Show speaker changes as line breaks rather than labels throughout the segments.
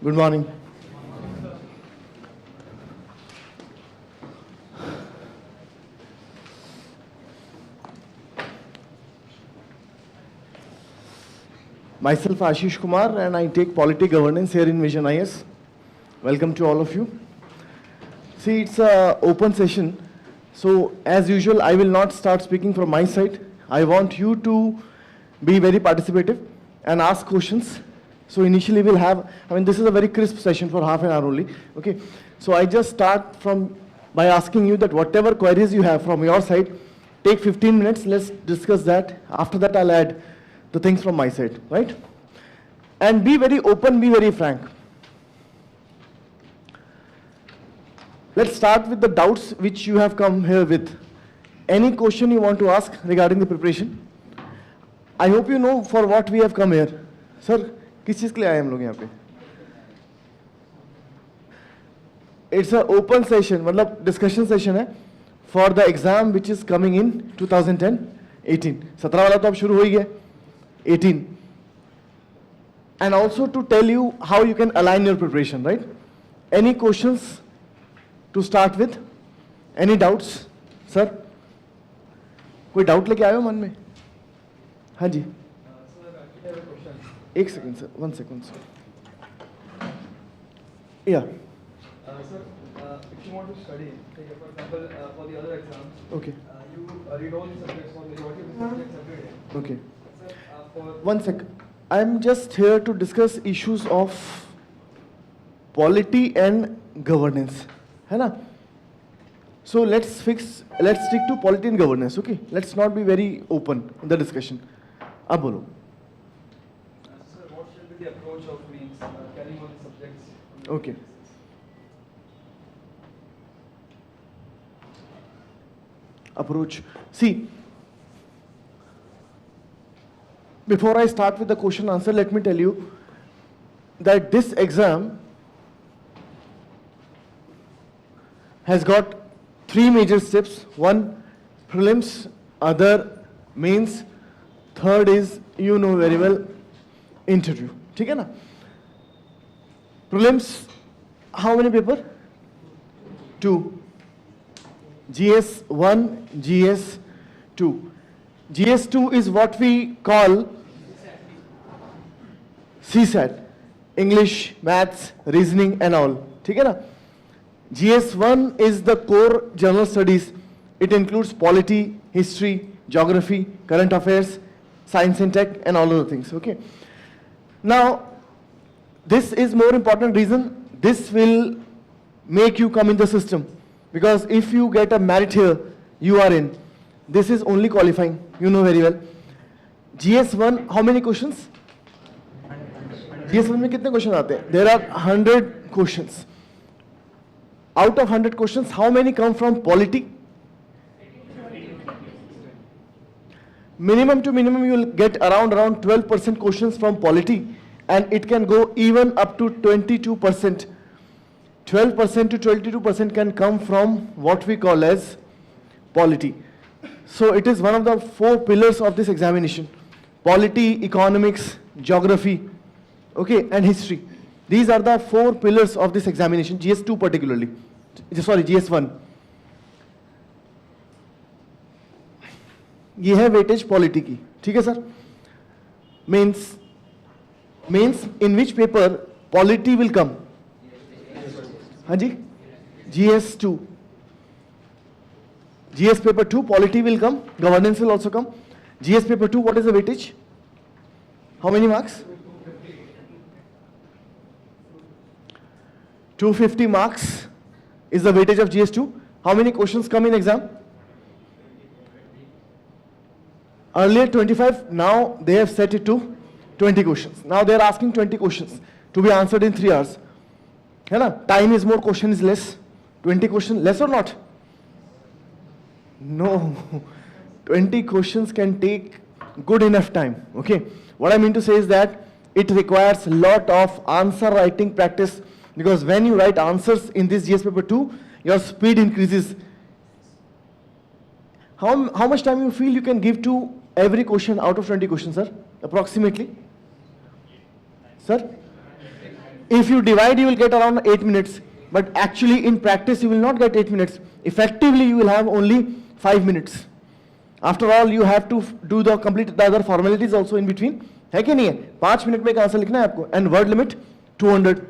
Good morning. Myself Ashish Kumar and I take Polity Governance here in Vision IS. Welcome to all of you. See, it's an open session. So as usual, I will not start speaking from my side. I want you to be very participative and ask questions. So initially we'll have, this is a very crisp session for half an hour only. Okay. So I just start by asking you that whatever queries you have from your side, take 15 minutes, let's discuss that. After that, I'll add the things from my side, right? And be very open, be very frank. Let's start with the doubts which you have come here with. Any question you want to ask regarding the preparation? I hope you know for what we have come here. Sir, किस चीज़ के लिए आए हम लोग यहाँ पे? It's an open session, मतलब discussion session है for the exam which is coming in 2010-18. 17 वाला तो अब शुरू हो ही गया, 18. And also to tell you how you can align your preparation, right? Any questions to start with? Any doubts, sir? कोई doubt लेके आए हो मन में? हाँ जी. एक second sir, 1 second sir. Yeah.
Sir, if you want to study, take for example for the other exams,
Okay.
You read all the subjects for majority of the subjects every day.
Okay.
Sir, for
1 sec. I'm just here to discuss issues of polity and governance. है ना? So let's stick to polity and governance. Okay. Let's not be very open in the discussion. अब बोलो.
sir, what should be the approach of means carrying all the subjects?
Okay. Approach. See, before I start with the question answer, let me tell you that this exam has got 3 major steps. 1, prelims, other, mains, third is, you know very well, interview. ठीक है ना? Prelims, how many paper? 2. GS1, GS2. GS2 is what we call CSAT, English, Maths, Reasoning and all. ठीक है ना? GS1 is the core general studies. It includes polity, history, geography, current affairs, science and tech and all other things. Okay. Now, this is more important reason. This will make you come in the system. Because if you get a merit here, you are in. This is only qualifying, you know very well. GS1, how many questions? GS1 में कितने question आते हैं? There are 100 questions. Out of 100 questions, how many come from polity? Minimum to minimum, you will get around 12% questions from polity, and it can go even up to 22%. 12% to 22% can come from what we call as polity. So it is one of the 4 pillars of this examination: polity, economics, geography, okay, and history. These are the 4 pillars of this examination, GS2 particularly. Sorry, GS1. ये है weightage polity की, ठीक है sir? Mains in which paper polity will come? हाँ जी, GS2. GS paper 2, polity will come, governance will also come. GS paper 2, what is the weightage? How many marks? 250 marks is the weightage of GS2. How many questions come in exam? Earlier 25, now they have set it to 20 questions. Now they are asking 20 questions to be answered in 3 hours. है ना? Time is more, question is less. 20 questions, less or not? No. 20 questions can take good enough time. Okay. What I mean to say is that it requires a lot of answer writing practice, because when you write answers in this GS paper 2, your speed increases. How much time you feel you can give to every question out of 20 questions, sir? Approximately? Sir? If you divide, you will get around 8 minutes. But actually, in practice, you will not get 8 minutes. Effectively, you will have only 5 minutes. After all, you have to do the complete the other formalities also in between. है कि नहीं है? 5 minute में एक answer लिखना है आपको. And word limit 200.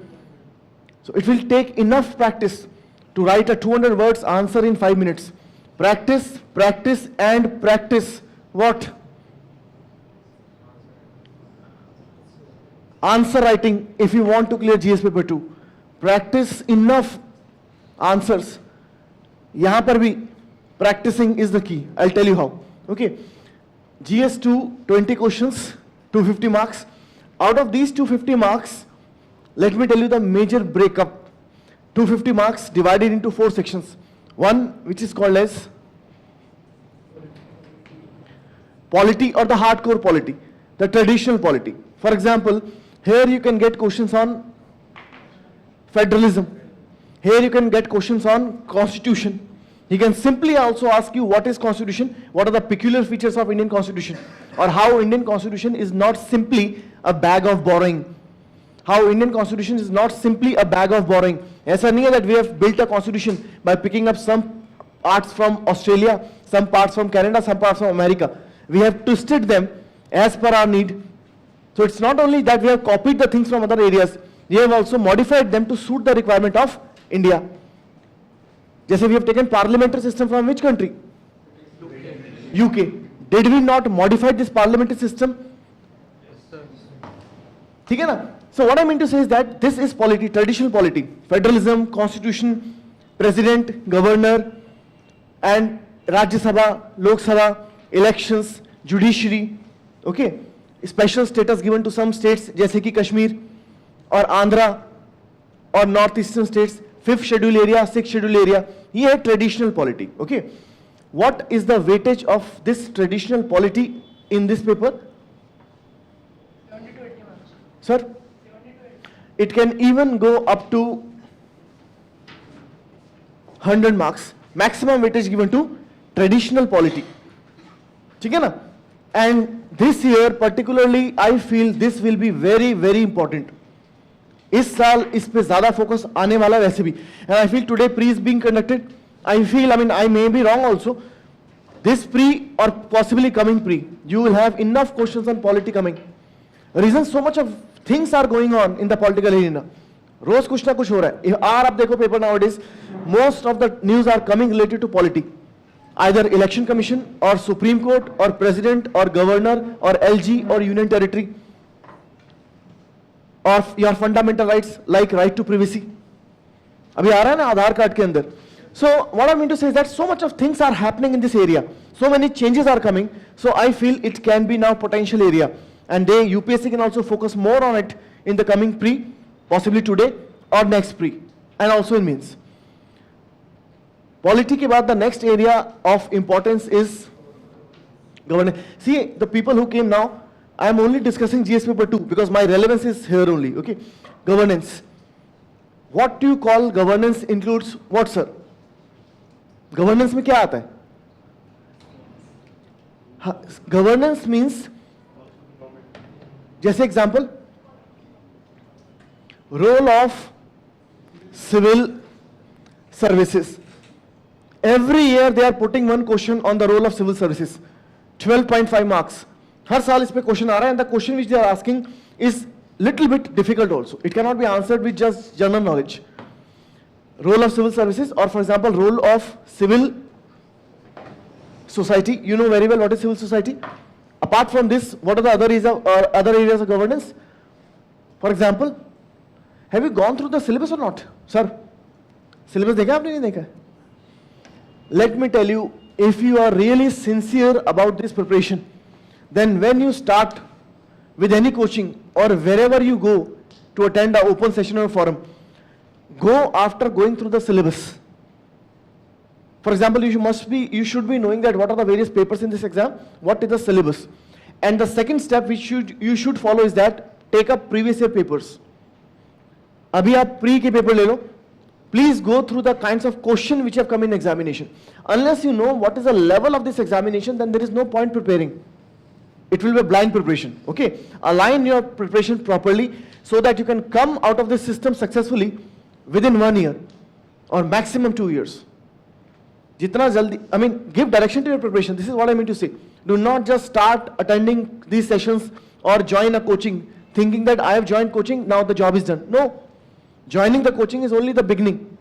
So it will take enough practice to write a 200 words answer in 5 minutes. Practice, practice, and practice. What? Answer writing if you want to clear GS paper 2. Practice enough answers. यहाँ पर भी practicing is the key. I'll tell you how. Okay. GS2 20 questions, 250 marks. Out of these 250 marks, let me tell you the major breakup. 250 marks divided into 4 sections. One which is called as polity or the hardcore polity, the traditional polity. For example, here you can get questions on federalism. Here you can get questions on constitution. He can simply also ask you what is constitution, what are the peculiar features of Indian constitution, or how Indian constitution is not simply a bag of borrowing. How Indian constitution is not simply a bag of borrowing. ऐसा नहीं है that we have built a constitution by picking up some parts from Australia, some parts from Canada, some parts from America. We have twisted them as per our need. So it's not only that we have copied the things from other areas, we have also modified them to suit the requirement of India. जैसे we have taken parliamentary system from which country? UK. Did we not modify this parliamentary system? ठीक है ना? So what I mean to say is that this is polity, traditional polity, federalism, constitution, president, governor, and Rajya Sabha, Lok Sabha, elections, judiciary, okay, special status given to some states जैसे कि कश्मीर और आंध्रा और north eastern states, 5th schedule area, 6th schedule area, ये है traditional polity. Okay, what is the weightage of this traditional polity in this paper? Sir, it can even go up to 100 marks, maximum weightage given to traditional polity. ठीक है ना? And this year particularly I feel this will be very very important. इस साल इस पे ज़्यादा focus आने वाला वैसे भी. And I feel today pre is being conducted. I feel, I mean, I may be wrong also. This pre or possibly coming pre, you will have enough questions on polity coming. Reason so much of things are going on in the political arena. रोज कुछ ना कुछ हो रहा है. If आप देखो paper nowadays, most of the news are coming related to polity. Either election commission or Supreme Court or president or governor or LG or union territory, or your fundamental rights like right to privacy. अभी आ रहा है ना आधार card के अंदर. So what I mean to say is that so much of things are happening in this area. So many changes are coming. So I feel it can be now potential area. And they, UPSC can also focus more on it in the coming pre, possibly today or next pre, and also in means. Polity के बाद the next area of importance is governance. See, the people who came now, I am only discussing GS paper 2 because my relevance is here only. Okay, governance. What do you call governance includes what, sir? Governance में क्या आता है? Governance means, जैसे example, role of civil services. Every year they are putting one question on the role of civil services, 12.5 marks. हर साल इस पे question आ रहा है. And the question which they are asking is little bit difficult also. It can not be answered with just general knowledge. Role of civil services, और for example role of civil society. You know very well what is civil society. Apart from this, what are the other areas of governance? For example, have you gone through the syllabus or not, sir? Syllabus देखा आपने नहीं देखा? Let me tell you, if you are really sincere about this preparation, then when you start with any coaching or wherever you go to attend an open session or forum, go after going through the syllabus. For example, you should be knowing that what are the various papers in this exam, what is the syllabus. And the second step which you should follow is that take up previous year papers. अभी आप pre के paper ले लो. Please go through the kinds of question which have come in examination. Unless you know what is the level of this examination, then there is no point preparing. It will be a blind preparation. Okay, align your preparation properly. so that you can come out of this system successfully within 1 year or maximum 2 years. Jitna jaldi, I mean, give direction to your preparation. This is what I mean to say. Do not just start attending these sessions or join a coaching thinking that I have joined coaching, now the job is done. No. Joining the coaching is only the beginning.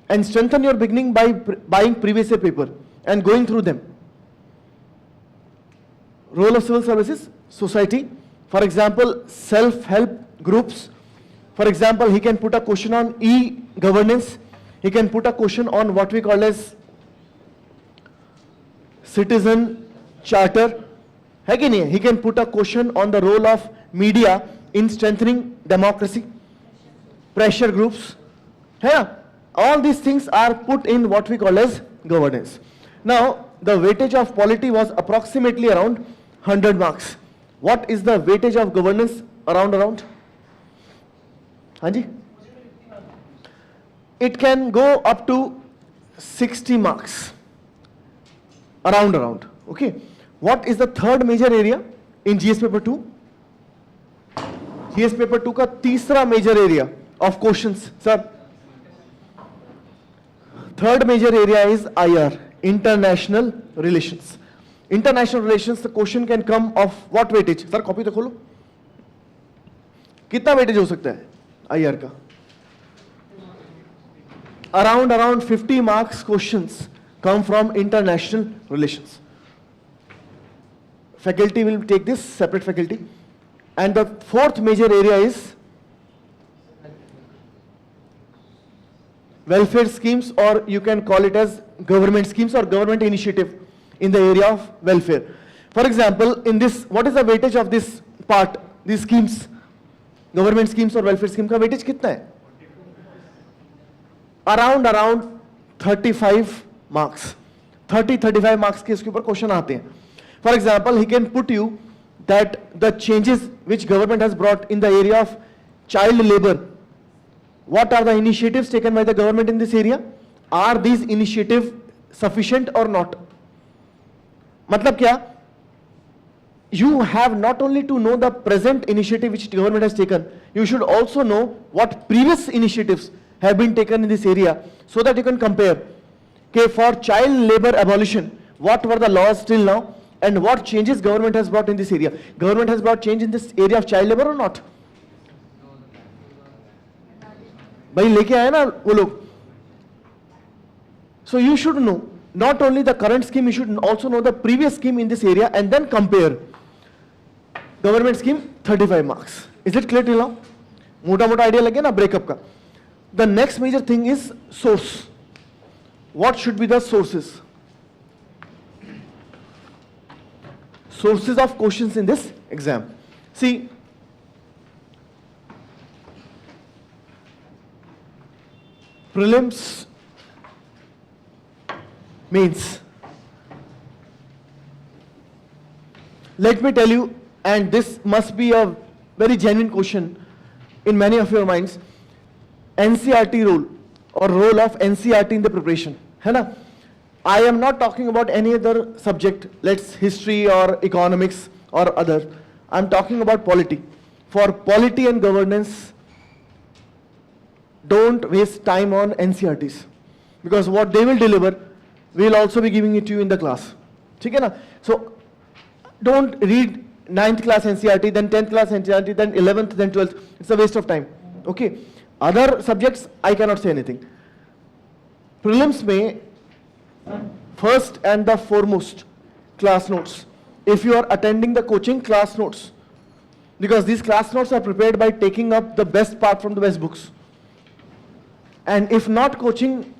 And strengthen your beginning by buying previous year paper and going through them. Role of civil services, society. For example, self-help groups. For example, he can put a question on e-governance. He can put a question on what we call as citizen charter. He can put a question on the role of media in strengthening democracy. Pressure groups. All these things are put in what we call as governance. Now, the weightage of polity was approximately around 100 marks. What is the weightage of governance around? Hanji? It can go up to 60 marks. Around. Okay. What is the third major area in GS paper 2? GS paper 2 ka तीसरा major area of questions, sir. Third major area is IR, international relations. International relations, the question can come of what weightage? Sir, copy तो खोलो. कितना weightage हो सकता है IR का? Around 50 marks questions come from international relations. Faculty will take this, separate faculty. And the fourth major area is welfare schemes, or you can call it as government schemes or government initiative in the area of welfare. For example, in this, what is the weightage of this part, these schemes? Government schemes or welfare scheme का weightage कितना है? Around 35 marks. 30-35 marks के इसके ऊपर question आते हैं. For example, he can put you that the changes which government has brought in the area of child labor, what are the initiatives taken by the government in this area? Are these initiatives sufficient or not? मतलब क्या? You have not only to know the present initiative which government has taken, you should also know what previous initiatives have been taken in this area, so that you can compare. Okay, for child labor abolition, what were the laws till now? And what changes government has brought in this area? Government has brought change in this area of child labor or not? भाई लेके आए ना वो लोग. So you should know not only the current scheme, you should also know the previous scheme in this area and then compare. Government scheme 35 marks. Is it clear till now? मोटा idea लगे ना breakup का. The next major thing is source. What should be the sources? Sources of questions in this exam. See, prelims means, let me tell you, and this must be a very genuine question in many of your minds, NCRT role or role of NCRT in the preparation. है ना? I am not talking about any other subject, let's history or economics or other. I'm talking about polity. For polity and governance, don't waste time on NCRTs, because what they will deliver, we'll also be giving it to you in the class. ठीक है ना? So don't read 9th class NCRT, then 10th class NCRT, then 11th, then 12th. It's a waste of time. Okay. Other subjects, I cannot say anything. Prelims में first and the foremost, class notes. If you are attending the coaching, class notes, because these class notes are prepared by taking up the best part from the best books. And if not coaching,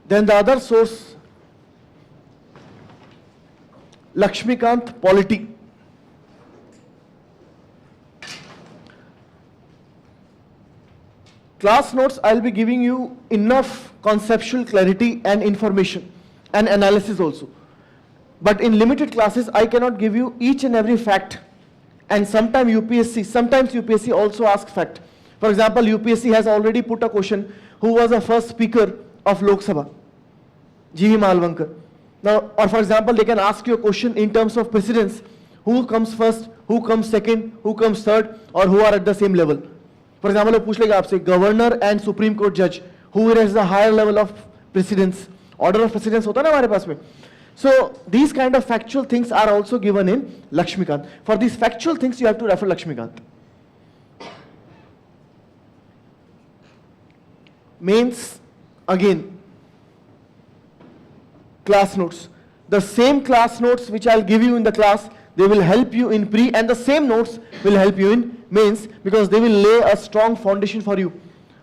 then the other source, Lakshmikant Polity. Class notes, I'll be giving you enough conceptual clarity and information and analysis also. But in limited classes, I cannot give you each and every fact. And sometimes UPSC also asks fact. For example, UPSC has already put a question, who was the first speaker of Lok Sabha? G.V. Malvankar. Now, or for example, they can ask you a question in terms of precedence. Who comes first who comes second, who comes third, or who are at the same level. For example, वो पूछ लेगा आपसे governor and Supreme Court judge, who has the higher level of precedence, order of precedence होता है ना हमारे पास में. So these kind of factual things are also given in Lakshmikant. For these factual things you have to refer Lakshmikant. Mains, again, class notes. The same class notes which I'll give you in the class, they will help you in pre, and the same notes will help you in mains, because they will lay a strong foundation for you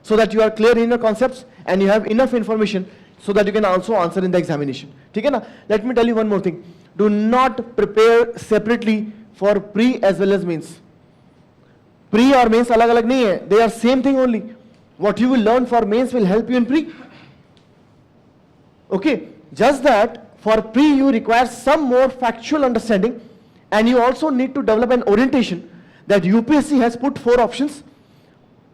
so that you are clear in your concepts and you have enough information so that you can also answer in the examination. ठीक है ना? Let me tell you one more thing. Do not prepare separately for pre as well as mains. Pre or mains अलग अलग नहीं है. They are same thing only. What you will learn for mains will help you in pre. Okay, just that for pre you require some more factual understanding, and you also need to develop an orientation that UPSC has put 4 options.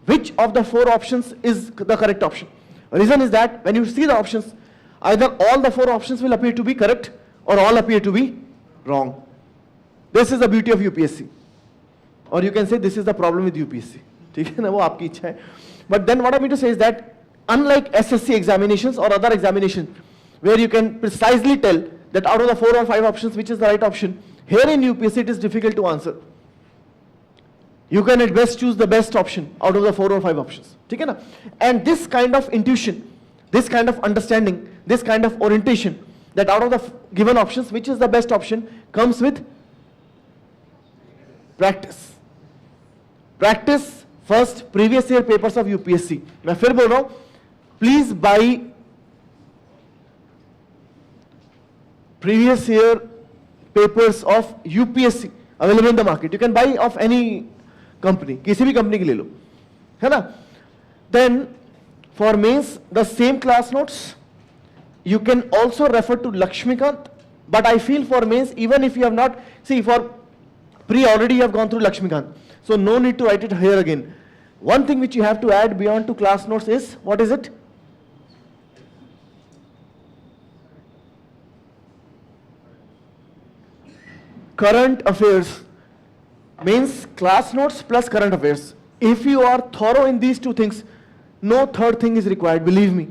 Which of the 4 options is the correct option? The reason is that when you see the options, either all the 4 options will appear to be correct or all appear to be wrong. This is the beauty of UPSC. Or you can say this is the problem with UPSC. ठीक है ना, वो आपकी इच्छा है. But then what I mean to say is that unlike SSC examinations or other examinations where you can precisely tell that out of the 4 or 5 options which is the right option, here in UPSC it is difficult to answer. You can at best choose the best option out of the 4 or 5 options. ठीक है ना? And this kind of intuition, this kind of understanding, this kind of orientation that out of the given options which is the best option comes with practice. Practice first previous year papers of UPSC. मैं फिर बोल रहा हूँ, please buy previous year papers of UPSC available in the market. You can buy of any company, किसी भी company की ले लो, है ना? Then for mains the same class notes. You can also refer to Lakshmikant, but I feel for mains even if you have not, see for pre already you have gone through Lakshmikant, so no need to write it here again. One thing which you have to add beyond to class notes is, what is it? Current affairs. Means class notes plus current affairs. If you are thorough in these 2 things, no third thing is required, believe me.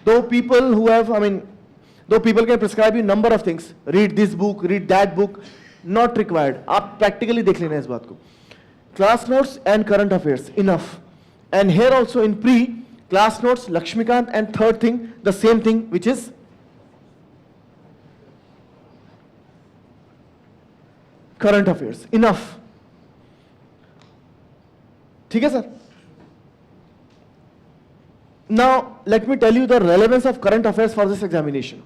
Though people who have, though people can prescribe you number of things, read this book, read that book, not required. आप practically देख लेना इस बात को. Class notes and current affairs, enough. And here also in pre, class notes, Lakshmikant, and third thing, the same thing, which is current affairs, enough. ठीक है sir? Now let me tell you the relevance of current affairs for this examination.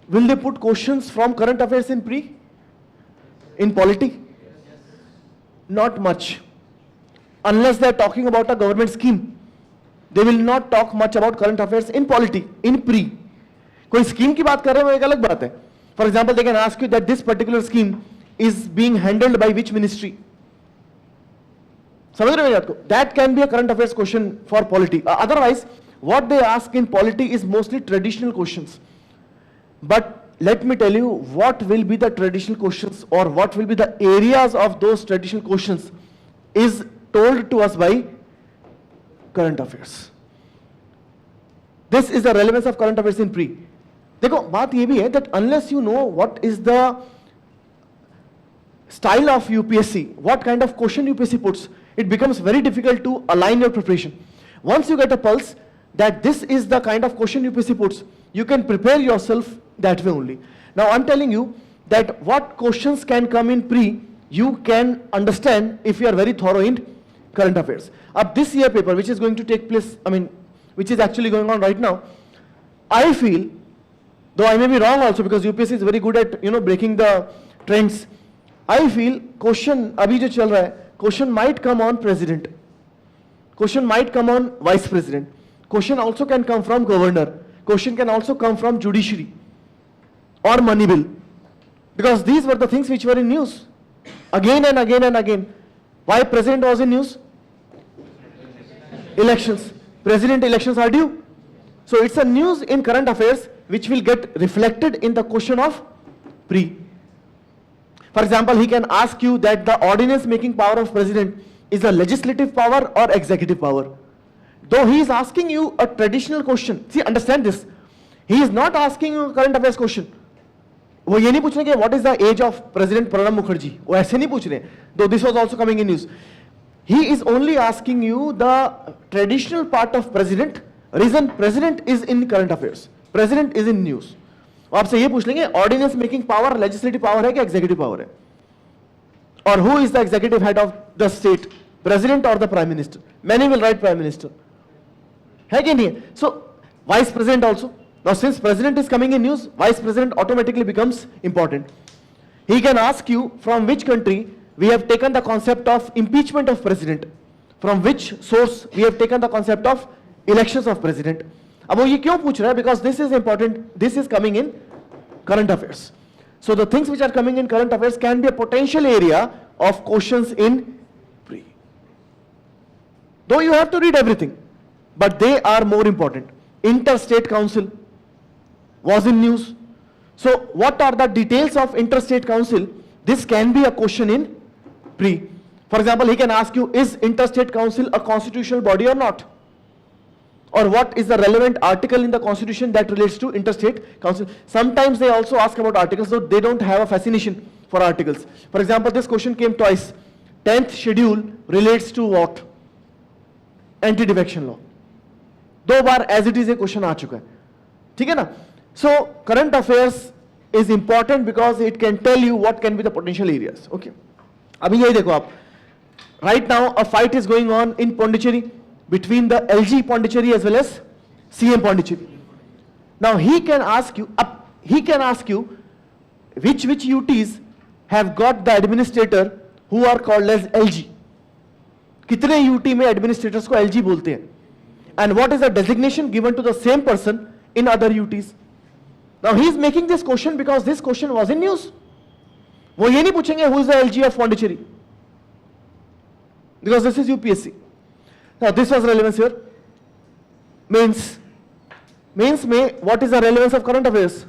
Will they put questions from current affairs in pre? In polity? Not much. Unless they are talking about a government scheme, they will not talk much about current affairs in polity, in pre. कोई scheme की बात कर रहे हैं वो एक अलग बात है. For example, they can ask you that this particular scheme is being handled by which ministry. समझ रहे हो बात को? That can be a current affairs question for polity. Otherwise, what they ask in polity is mostly traditional questions. But let me tell you what will be the traditional questions or what will be the areas of those traditional questions is told to us by current affairs. This is the relevance of current affairs in pre. देखो बात ये भी है that unless you know what is the style of UPSC, what kind of question UPSC puts, it becomes very difficult to align your preparation. Once you get a pulse that this is the kind of question UPSC puts, you can prepare yourself that way only. Now I'm telling you that what questions can come in pre, you can understand if you are very thorough in current affairs. Up this year paper, which is going to take place, which is actually going on right now, I feel, though I may be wrong also because UPSC is very good at breaking the trends, I feel question abhi jo chal raha hai, question might come on president, question might come on vice president, question also can come from governor, question can also come from judiciary or money bill, because these were the things which were in news again and again and again. Why president was in news? Elections. President elections are due. So it's a news in current affairs which will get reflected in the question of pre. For example, he can ask you that the ordinance making power of president is a legislative power or executive power. Though he is asking you a traditional question, see, understand this. He is not asking you a current affairs question. वो ये नहीं पूछ रहे कि what is the age of President Pranab Mukherjee, वो ऐसे नहीं पूछ रहे, though this was also coming in news. He is only asking you the traditional part of president. Reason, president is in current affairs, president is in news. वो आपसे ये पूछ लेंगे ordinance making power legislative power है कि executive power है, or who is the executive head of the state, president or the prime minister. Many will write prime minister, है कि नहीं? So vice president also. Now since president is coming in news, vice president automatically becomes important. He can ask you from which country we have taken the concept of impeachment of president, from which source we have taken the concept of elections of president. अब वो ये क्यों पूछ रहा है? Because this is important, this is coming in current affairs. So the things which are coming in current affairs can be a potential area of questions in pre. Though you have to read everything, but they are more important. Interstate council was in news. So what are the details of interstate council? This can be a question in pre. For example, he can ask you, is interstate council a constitutional body or not? Or what is the relevant article in the constitution that relates to interstate council? Sometimes they also ask about articles, though they don't have a fascination for articles. For example, this question came twice. 10th schedule relates to what? Anti-defection law. दो बार as it is a question आ चुका है, ठीक है ना? So current affairs is important because it can tell you what can be the potential areas. Okay. अभी यही देखो आप. Right now a fight is going on in Pondicherry between the LG Pondicherry as well as CM Pondicherry. Now he can ask you which UTs have got the administrator who are called as LG. कितने UT में administrators को LG बोलते हैं? And what is the designation given to the same person in other UTs? Now he is making this question because this question was in news. वो ये नहीं पूछेंगे who is the LG of Pondicherry, because this is UPSC. Now this was relevance here. Mains में what is the relevance of current affairs?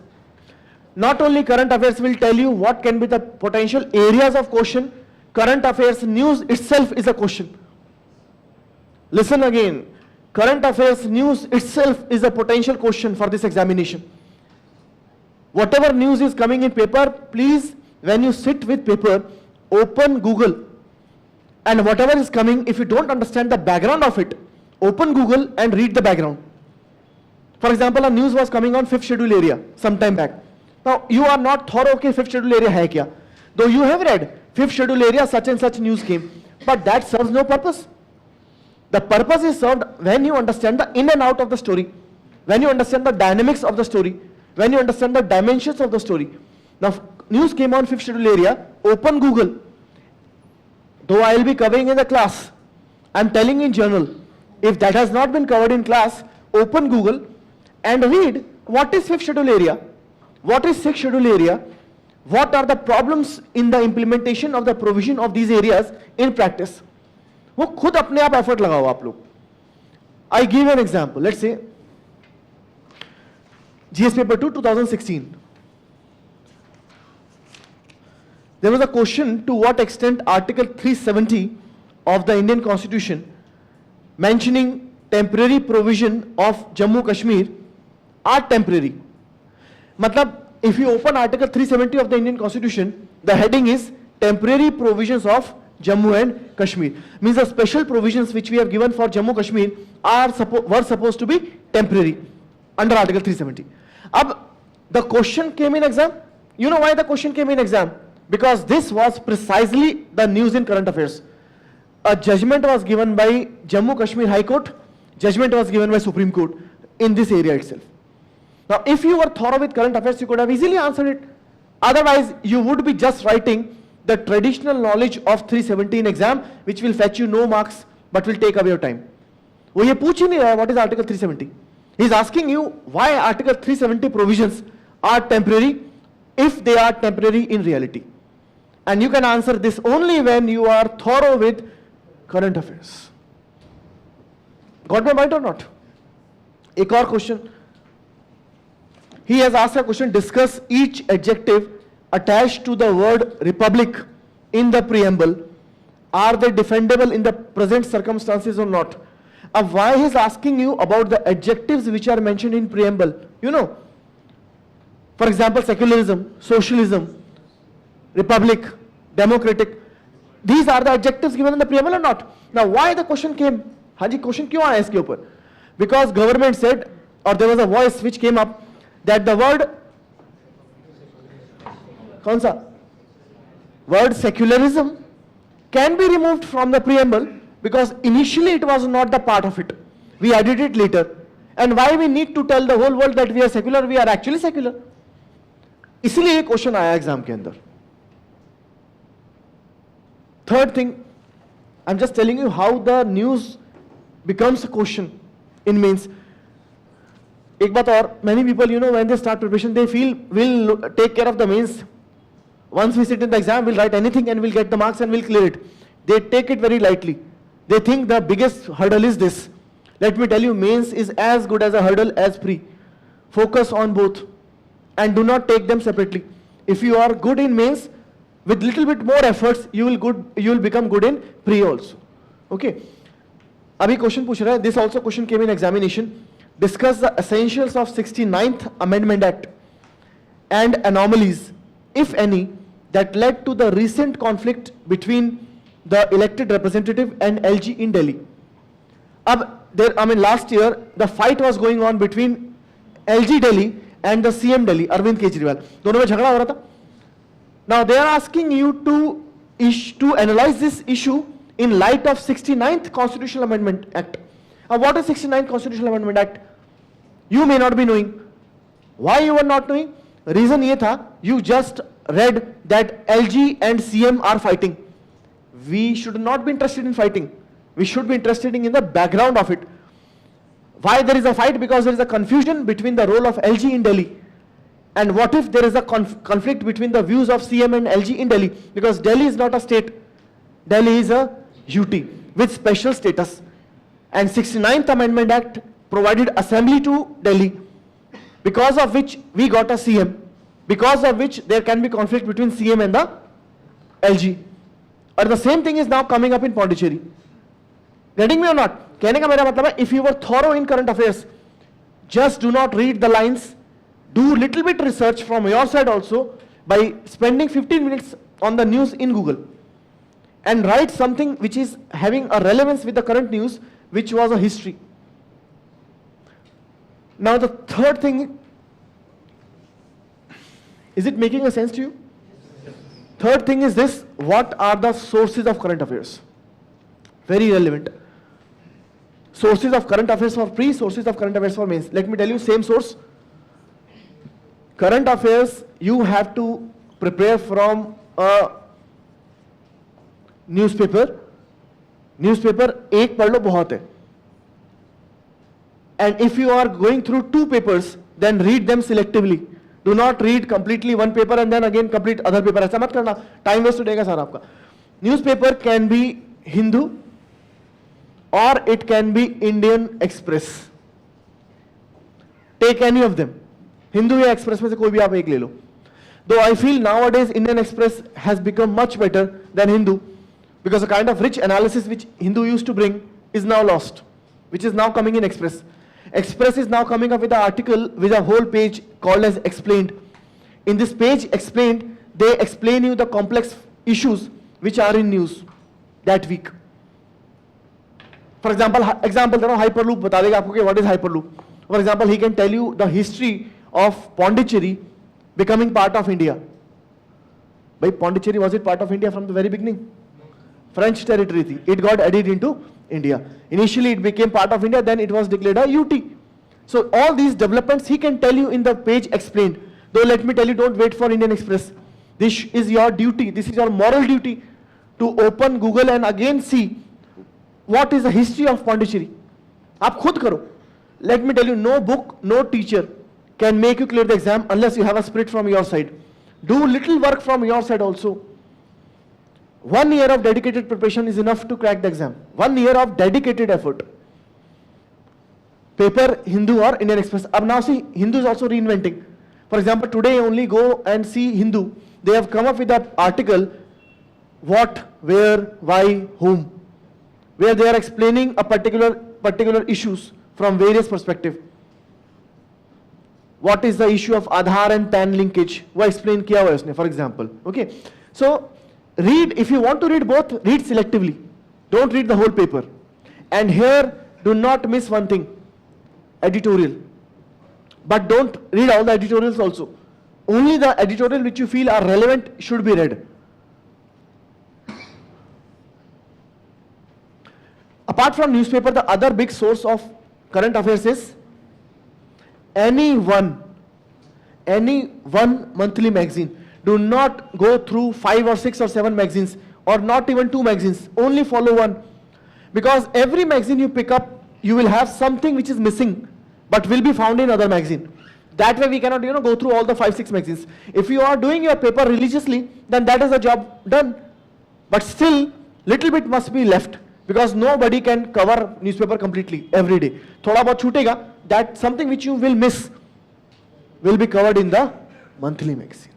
Not only current affairs will tell you what can be the potential areas of question, current affairs news itself is a question. Listen again, current affairs news itself is a potential question for this examination. Whatever news is coming in paper, please, when you sit with paper, open Google, and whatever is coming, if you don't understand the background of it, open Google and read the background. For example, a news was coming on 5th schedule area some time back. Now you are not thorough, okay, 5th schedule area hai kya? Though you have read 5th schedule area such and such news came, but that serves no purpose. The purpose is served when you understand the in and out of the story, when you understand the dynamics of the story, when you understand the dimensions of the story. Now news came on 5th schedule area, open Google. Though I will be covering in the class, I am telling in journal. If that has not been covered in class, open Google and read what is 5th schedule area, what is 6th schedule area, what are the problems in the implementation of the provision of these areas in practice. वो खुद अपने आप effort लगाओ आप लोग. I give an example. Let's say GS paper 2 2016. There was a question to what extent Article 370 of the Indian Constitution mentioning temporary provision of Jammu Kashmir are temporary. मतलब if you open Article 370 of the Indian Constitution, the heading is temporary provisions of Jammu and Kashmir. Means the special provisions which we have given for Jammu Kashmir were supposed to be temporary under Article 370. Ab the question came in exam. You know why the question came in exam? Because this was precisely the news in current affairs. A judgment was given by Jammu Kashmir High Court, judgment was given by Supreme Court in this area itself. Now if you were thorough with current affairs, you could have easily answered it. Otherwise you would be just writing the traditional knowledge of 370 in exam, which will fetch you no marks but will take away your time. वो ये पूछ ही नहीं रहा है what is Article 370. He is asking you why Article 370 provisions are temporary if they are temporary in reality. And you can answer this only when you are thorough with current affairs. Got my point or not? एक और question. He has asked a question, discuss each adjective attached to the word republic in the preamble, are they defendable in the present circumstances or not? Why he's asking you about the adjectives which are mentioned in preamble? You know, for example, secularism, socialism, republic, democratic. These are the adjectives given in the preamble or not? Now, why the question came? Haji, question क्यों आया इसके ऊपर? Because government said, or there was a voice which came up, that the word, कौन सा? Word secularism can be removed from the preamble because initially it was not the part of it. We added it later. And why we need to tell the whole world that we are secular? We are actually secular. इसलिए ये question आया exam के अंदर. Third thing, I'm just telling you how the news becomes a question in mains. एक बात और, many people, you know, when they start preparation, they feel we'll take care of the mains. Once we sit in the exam, we'll write anything and we'll get the marks and we'll clear it. They take it very lightly. They think the biggest hurdle is this. Let me tell you, mains is as good as a hurdle as pre. Focus on both and do not take them separately. If you are good in mains, with little bit more efforts, you will become good in pre also. Okay. Abhi question पूछ रहा है. This also question came in examination. Discuss the essentials of 69th Amendment Act and anomalies, if any, that led to the recent conflict between the elected representative and LG in Delhi. Last year, the fight was going on between LG Delhi and the CM Delhi, Arvind Kejriwal. दोनों में झगड़ा हो रहा था. Now they are asking you to analyze this issue in light of 69th Constitutional Amendment Act. What is 69th Constitutional Amendment Act? You may not be knowing. Why you are not knowing? Reason ये था, you just read that LG and CM are fighting. We should not be interested in fighting. We should be interested in the background of it. Why there is a fight? Because there is a confusion between the role of LG in Delhi. And what if there is a conflict between the views of CM and LG in Delhi? Because Delhi is not a state. Delhi is a UT with special status. And 69th Amendment Act provided assembly to Delhi, because of which we got a CM, because of which there can be conflict between CM and the LG. And the same thing is now coming up in Pondicherry. Getting me or not? कहने का मेरा मतलब है, if you were thorough in current affairs, just do not read the lines, do little bit research from your side also by spending 15 minutes on the news in Google and write something which is having a relevance with the current news, which was a history. Now the third thing, is it making a sense to you? Third thing is this: what are the sources of current affairs? Very relevant. Sources of current affairs for pre, sources of current affairs for mains. Let me tell you, same source. Current affairs, you have to prepare from a newspaper. Newspaper एक पढ़ लो बहुत है. And if you are going through two papers, then read them selectively. Do not read completely one paper and then again complete other paper. ऐसा मत करना, time waste हो जाएगा सारा आपका. Newspaper can be Hindu or it can be Indian Express. Take any of them. Hindu या Express में से कोई भी आप एक ले लो. Though I feel nowadays Indian Express has become much better than Hindu, because the kind of rich analysis which Hindu used to bring is now lost, which is now coming in Express. Express is now coming up with an article with a whole page called as Explained. In this page Explained, they explain you the complex issues which are in news that week. For example, Hyperloop बता देगा आपको कि what is Hyperloop. For example, he can tell you the history of Pondicherry becoming part of India. By Pondicherry, was it part of India from the very beginning? French territory thi. It got added into India. Initially it became part of India, then it was declared a UT. So all these developments he can tell you in the page Explained. Though let me tell you, don't wait for Indian Express. This is your duty, this is your moral duty to open Google and again see what is the history of Pondicherry. आप खुद करो. Let me tell you, no book, no teacher can make you clear the exam unless you have a spirit from your side. Do little work from your side also. 1 year of dedicated preparation is enough to crack the exam. 1 year of dedicated effort. Paper Hindu or Indian Express. Now see, Hindu is also reinventing. For example, today only go and see Hindu. They have come up with an article, what, where, why, whom, where they are explaining a particular issues from various perspectives. What is the issue of Aadhaar and PAN linkage? वो explain किया हुआ है उसने, for example. Okay, so read, if you want to read both, read selectively. Don't read the whole paper. And here, do not miss one thing, editorial. But don't read all the editorials also. Only the editorial which you feel are relevant should be read. Apart from newspaper, the other big source of current affairs is any one monthly magazine. Do not go through 5 or 6 or 7 magazines, or not even 2 magazines. Only follow one. Because every magazine you pick up, you will have something which is missing, but will be found in other magazine. That way we cannot, go through all the 5-6 magazines. If you are doing your paper religiously, then that is the job done. But still, little bit must be left, because nobody can cover newspaper completely every day. Thoda bahut chutega, that something which you will miss will be covered in the monthly magazine.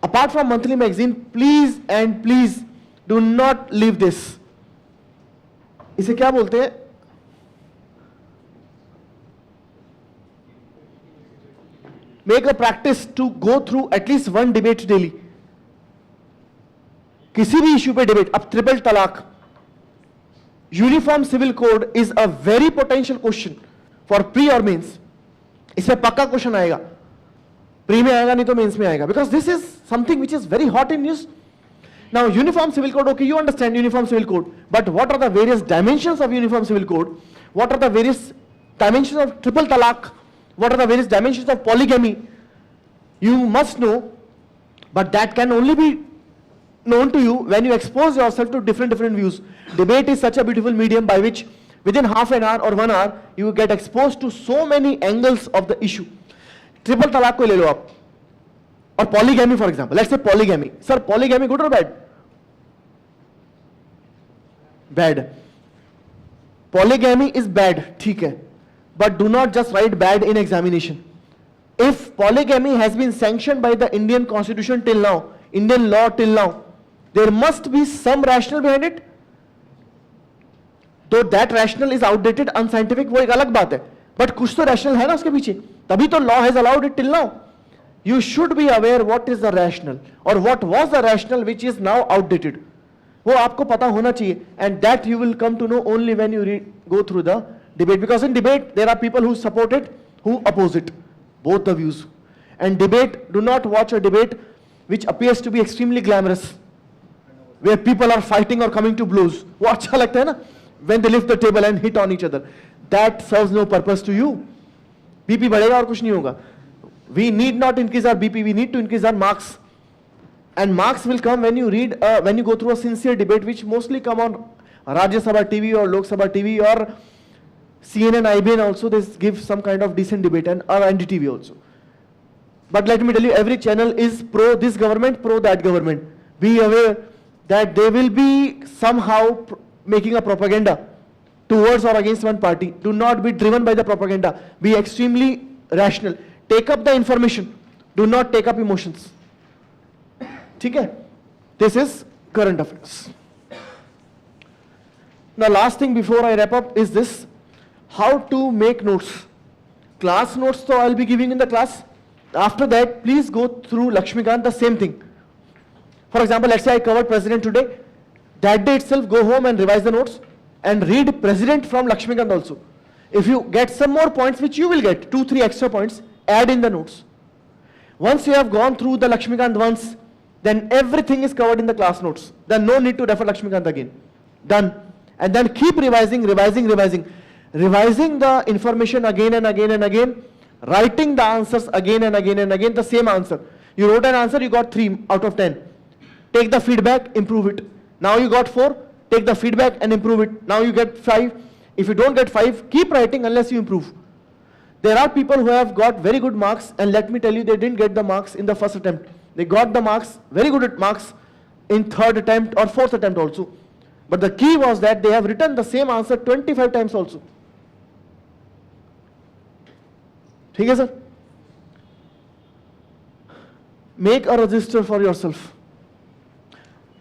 Apart from monthly magazine, please and please do not leave this. इसे क्या बोलते हैं? Make a practice to go through at least one debate daily. किसी भी issue पे debate. अब triple talaq, uniform civil code is a very potential question for pre or mains. इसमें पक्का question आएगा. Pre में आएगा नहीं तो mains में आएगा. Because this is something which is very hot in news. Now, uniform civil code, okay, you understand uniform civil code, but what are the various dimensions of uniform civil code? What are the various dimensions of triple talaq? What are the various dimensions of polygamy? You must know, but that can only be known to you when you expose yourself to different views. Debate is such a beautiful medium by which within half an hour or 1 hour, you get exposed to so many angles of the issue. Triple talaq को ले लो आप, or polygamy for example. Let's say polygamy. Sir, polygamy good or bad? Bad. Polygamy is bad, ठीक है. But do not just write bad in examination. If polygamy has been sanctioned by the Indian constitution till now, Indian law till now, there must be some rationale behind it. Though that rationale is outdated, unscientific, वो एक अलग बात है. But कुछ तो rationale है ना उसके पीछे. तभी तो law has allowed it till now. You should be aware what is the rationale or what was the rationale which is now outdated. वो आपको पता होना चाहिए, and that you will come to know only when you go through the debate. Because in debate there are people who support it, who oppose it, both the views. And debate, do not watch a debate which appears to be extremely glamorous, where people are fighting or coming to blows. वो अच्छा लगता है ना, when they lift the table and hit on each other. That serves no purpose to you. BP बढ़ेगा और कुछ नहीं होगा. We need not increase our BP, we need to increase our marks. And marks will come when you read, when you go through a sincere debate, which mostly come on Rajya Sabha TV or Lok Sabha TV or CNN, IBN also. They give some kind of decent debate, and or NDTV also. But let me tell you, every channel is pro this government, pro that government. Be aware that they will be somehow making a propaganda towards or against one party. Do not be driven by the propaganda. Be extremely rational. Take up the information. Do not take up emotions. ठीक है? This is current affairs. Now, last thing before I wrap up is this: how to make notes. Class notes, so I'll be giving in the class. After that, please go through Lakshmikant, the same thing. For example, let's say I covered President today. That day itself, go home and revise the notes and read President from Lakshmikant also. If you get some more points, which you will get, 2-3 extra points, add in the notes. Once you have gone through the Lakshmikant once, then everything is covered in the class notes. Then no need to refer Lakshmikant again. Done. And then keep revising the information again and again and again, writing the answers again and again and again, the same answer. You wrote an answer, you got 3 out of 10. Take the feedback, improve it. Now you got 4, take the feedback and improve it. Now you get 5. If you don't get 5, keep writing unless you improve. There are people who have got very good marks, and let me tell you, they didn't get the marks in the first attempt. They got the marks, very good at marks, in 3rd attempt or 4th attempt also. But the key was that they have written the same answer 25 times also. ठीक है sir? make a register for yourself.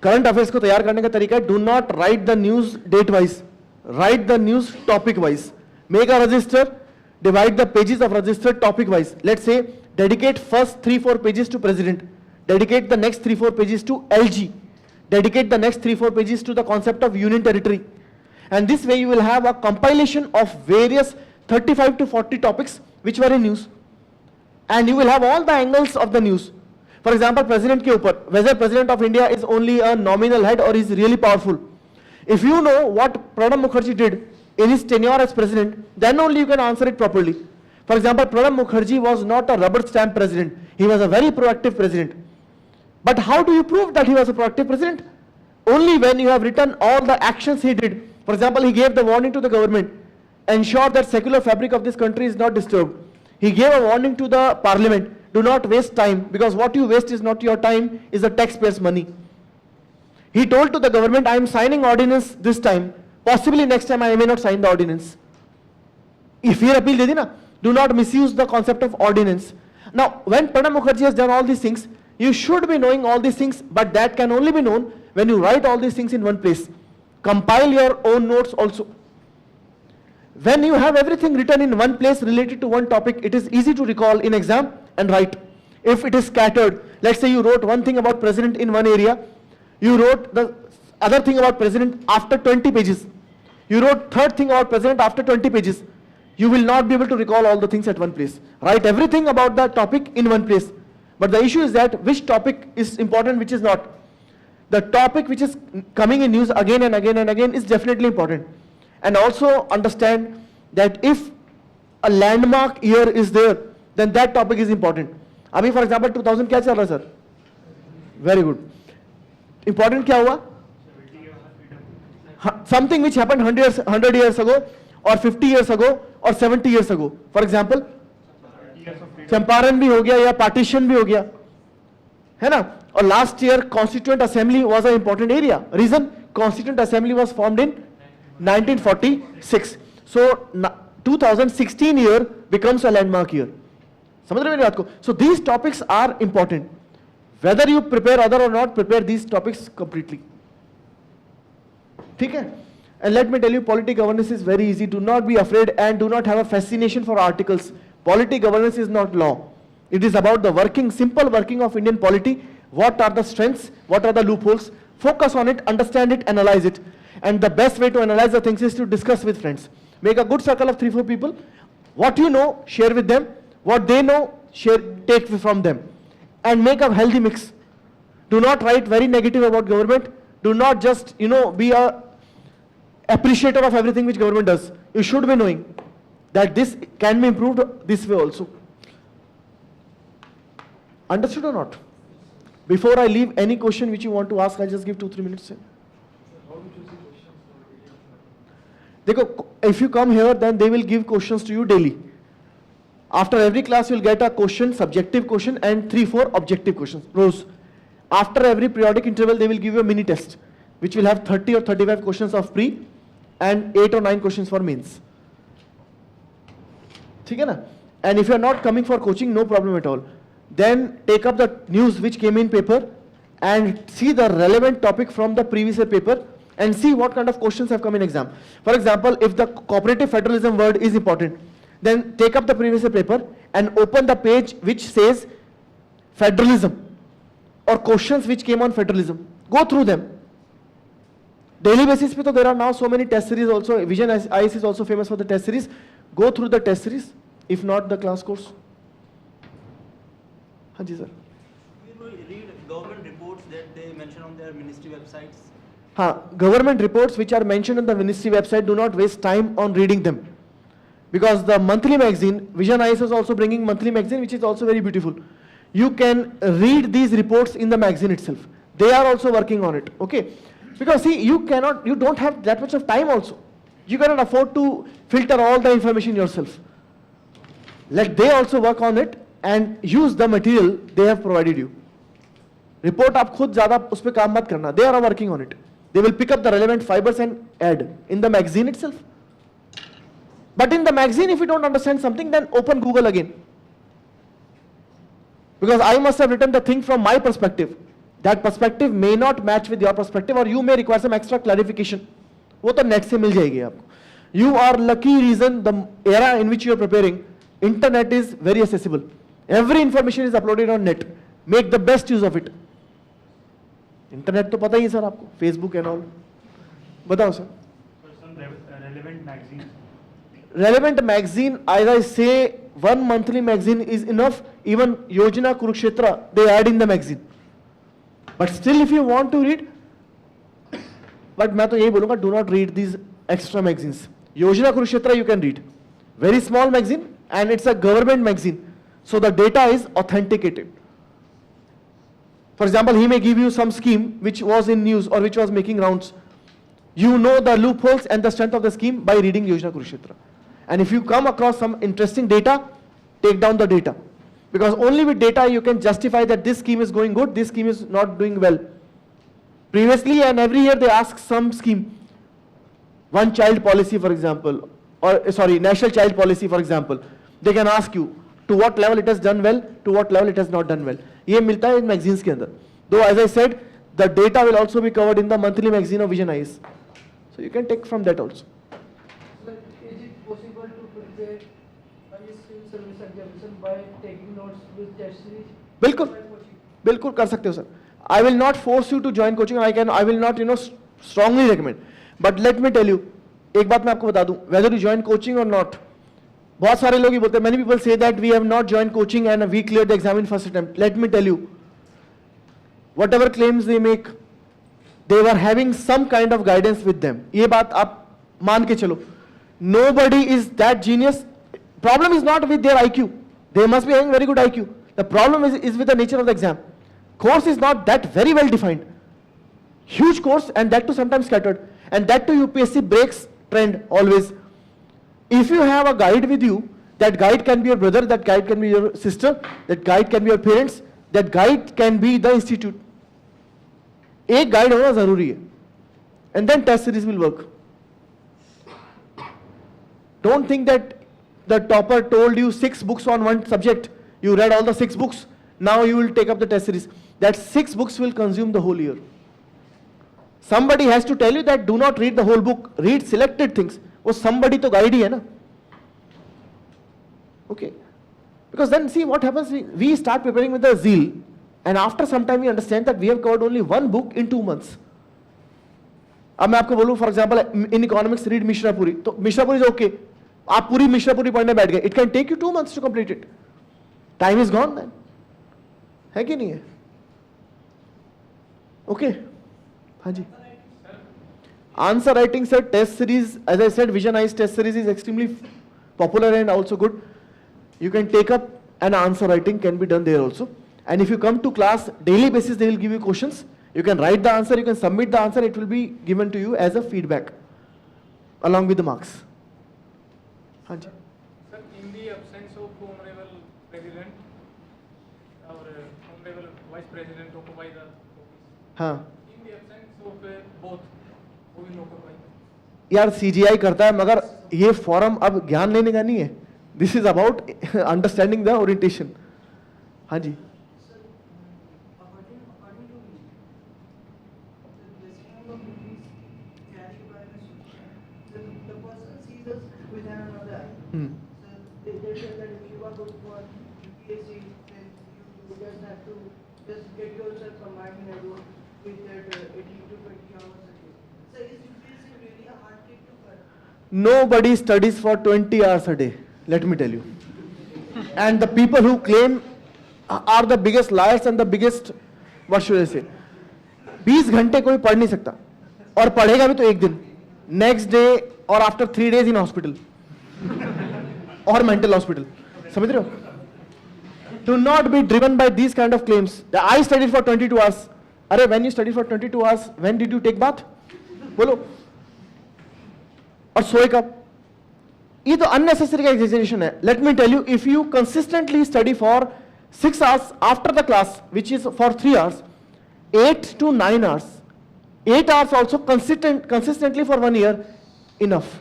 Current affairs को तैयार करने का तरीका है, do not write the news date wise, write the news topic wise. Make a register, divide the pages of register topic wise. Let's say dedicate first 3-4 pages to president, dedicate the next 3-4 pages to LG, dedicate the next 3-4 pages to the concept of union territory. And this way you will have a compilation of various 35 to 40 topics which were in news, and you will have all the angles of the news. For example, president ke upar, whether president of India is only a nominal head or is really powerful. If you know what Pranab Mukherjee did in his tenure as president, then only you can answer it properly. For example, Pranab Mukherjee was not a rubber stamp president. He was a very proactive president. But how do you prove that he was a proactive president? Only when you have written all the actions he did. For example, he gave the warning to the government, ensure that secular fabric of this country is not disturbed. He gave a warning to the parliament, do not waste time, because what you waste is not your time, is the taxpayers' money. He told to the government, I am signing ordinance this time. Possibly next time I may not sign the ordinance. If he appeal did na, do not misuse the concept of ordinance. Now, when Pranab Mukherjee has done all these things, you should be knowing all these things, but that can only be known when you write all these things in one place. Compile your own notes also. When you have everything written in one place related to one topic, it is easy to recall in exam and write. If it is scattered, let's say you wrote one thing about president in one area, you wrote the other thing about president after 20 pages. You wrote third thing about president after 20 pages. You will not be able to recall all the things at one place. Write everything about that topic in one place. But the issue is that which topic is important, which is not. The topic which is coming in news again and again and again is definitely important. And also understand that if a landmark year is there, then that topic is important. Abhi for example 2000 क्या चल रहा है sir? Very good. Important क्या हुआ? Something which happened 100 years ago, or 50 years ago, or 70 years ago. For example, Champaran भी हो गया या पार्टीशन भी हो गया, है ना? और last year Constituent Assembly was an important area. Reason? Constituent Assembly was formed in 1946. So 2016 year becomes a landmark year. समझ रहे हो मेरी बात को? So these topics are important. Whether you prepare other or not, prepare these topics completely. ठीक है? And let me tell you, polity governance is very easy. Do not be afraid and do not have a fascination for articles. Polity governance is not law. It is about the working, simple working of Indian polity. What are the strengths? What are the loopholes? Focus on it, understand it, analyze it. And the best way to analyze the things is to discuss with friends. Make a good circle of 3-4 people. What you know, share with them. What they know, take from them. And make a healthy mix. Do not write very negative about government. Do not just, be a appreciator of everything which government does. You should be knowing that this can be improved this way also. Understood or not? Before I leave, any question which you want to ask, I'll just give 2-3 minutes. Dekho, if you come here, then they will give questions to you daily. After every class, you will get a question, subjective question, and 3-4 objective questions, rows. After every periodic interval, they will give you a mini test, which will have 30 or 35 questions of pre, and 8 or 9 questions for mains. ठीक है ना? And if you are not coming for coaching, no problem at all. Then take up the news which came in paper and see the relevant topic from the previous year paper and see what kind of questions have come in exam. For example, if the cooperative federalism word is important, then take up the previous year paper and open the page which says federalism or questions which came on federalism. Go through them. Daily basis pe to there are now so many test series also. Vision IS is also famous for the test series. Go through the test series, if not the class course. हाँ जी sir.
We read government reports that they mention on their ministry websites.
हाँ, government reports which are mentioned on the ministry website, do not waste time on reading them. Because the monthly magazine, Vision IS is also bringing monthly magazine, which is also very beautiful. You can read these reports in the magazine itself. They are also working on it, okay? Because see, you don't have that much of time also. You cannot afford to filter all the information yourself. Let they also work on it and use the material they have provided you. Report आप खुद ज़्यादा उस पे काम मत करना. They are working on it. They will pick up the relevant fibers and add in the magazine itself. But in the magazine, if you don't understand something, then open Google again. Because I must have written the thing from my perspective. That perspective may not match with your perspective, or you may require some extra clarification. वो तो net से मिल जाएगी आपको. You are lucky reason the era in which you are preparing, internet is very accessible. Every information is uploaded on net. Make the best use of it. Internet तो पता ही है sir आपको, Facebook and all. बताओ sir.
Some relevant magazines.
Relevant magazine, as I say, one monthly magazine is enough. Even Yojana Kurukshetra, they add in the magazine. But still, if you want to read, but मैं तो यही बोलूँगा, do not read these extra magazines. Yojana Kurukshetra you can read. Very small magazine, and it's a government magazine. So the data is authenticated. For example, he may give you some scheme which was in news or which was making rounds. You know the loopholes and the strength of the scheme by reading Yojana Kurukshetra. And if you come across some interesting data, take down the data. Because only with data you can justify that this scheme is going good, this scheme is not doing well. Previously and every year they ask some scheme. One child policy, for example, or sorry, national child policy, for example. They can ask you to what level it has done well, to what level it has not done well. ये मिलता है इन magazines के अंदर. Though as I said, the data will also be covered in the monthly magazine of Vision IS. So you can take from that also.
Sir, is it possible to prepare a civil service examination by taking notes with test series?
बिल्कुल बिल्कुल कर सकते हो sir. I will not force you to join coaching. I will not strongly recommend. But let me tell you, एक बात मैं आपको बता दूं, whether you join coaching or not, बहुत सारे लोग ही बोलते हैं, many people say that we have not joined coaching and we cleared the exam in first attempt. Let me tell you, whatever claims they make, they were having some kind of guidance with them. ये बात आप मान के चलो. Nobody is that genius. Problem is not with their IQ. They must be having very good IQ. The problem is with the nature of the exam. Course is not that very well defined. Huge course, and that too sometimes scattered. And that too UPSC breaks trend always. If you have a guide with you, that guide can be your brother, that guide can be your sister, that guide can be your parents, that guide can be the institute. एक guide होना जरूरी है. And then test series will work. Don't think that the topper told you 6 books on one subject. You read all the 6 books. Now you will take up the test series. That 6 books will consume the whole year. Somebody has to tell you that do not read the whole book. Read selected things. वो somebody तो guide ही है ना. Okay. Because then see what happens. We start preparing with the zeal, and after some time we understand that we have covered only one book in 2 months. अब मैं आपको बोलूँ, for example, in economics read मिश्रापुरी. तो मिश्रापुरी is okay. आप पूरी मिश्रापुरी पढ़ने बैठ गए. It can take you 2 months to complete it. Time is gone then. है कि नहीं है? Okay. हाँ जी. Answer writing, sir, test series, as I said, Vision IS test series is extremely popular and also good. You can take up an answer writing, can be done there also. And if you come to class daily basis, they will give you questions. You can write the answer, you can submit the answer, it will be given to you as a feedback along with the marks. हाँ जी.
Sir, in the absence of Honorable President, our Honorable Vice President occupy the office.
हाँ.
In the absence of both, who will occupy?
यार CGI करता है, मगर ये forum अब ज्ञान लेने का नहीं है. This is about understanding the orientation. हाँ जी. Hmm.
So they said that if you are good for UPSC, then you just have to just get yourself combined in a room with that 18 to 20 hours a day. So is UPSC really a hard thing to cut?
Nobody studies for 20 hours a day, let me tell you. And the people who claim are the biggest liars and the biggest, what should I say, 20 घंटे कोई पढ़ नहीं सकता, और पढ़ेगा भी तो एक दिन, next day or after 3 days in hospital or mental hospital. समझ रहे हो? Do not be driven by these kind of claims. I studied for 22 hours. अरे when you studied for 22 hours, when did you take bath? बोलो. और सोए कब? ये तो unnecessary exaggeration है. Let me tell you, if you consistently study for 6 hours after the class, which is for 3 hours, 8 to 9 hours, 8 hours also consistently for 1 year, enough.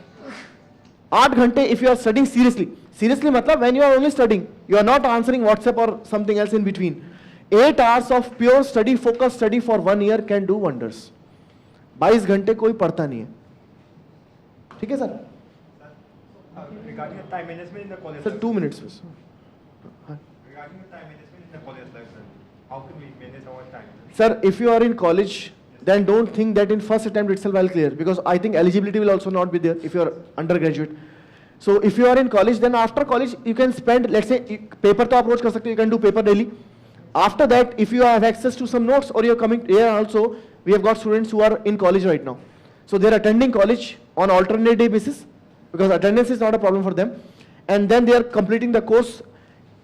8 घंटे if you are studying seriously. Seriously, matlab, when you are only studying, you are not answering WhatsApp or something else in between. 8 hours of pure study, focused study for 1 year can do wonders. 22 घंटे कोई पढ़ता नहीं है. ठीक है sir?
Regarding the time management in the college.
Sir, 2 minutes. Please.
Regarding the time management in the college life, sir, how can we manage our time?
Sir, if you are in college, then don't think that in first attempt itself I'll clear, because I think eligibility will also not be there if you are undergraduate. So if you are in college, then after college you can spend, let's say, paper to approach kar sakte, you can do paper daily. After that, if you have access to some notes, or you're coming here also, we have got students who are in college right now. So they're attending college on alternate day basis, because attendance is not a problem for them. And then they are completing the course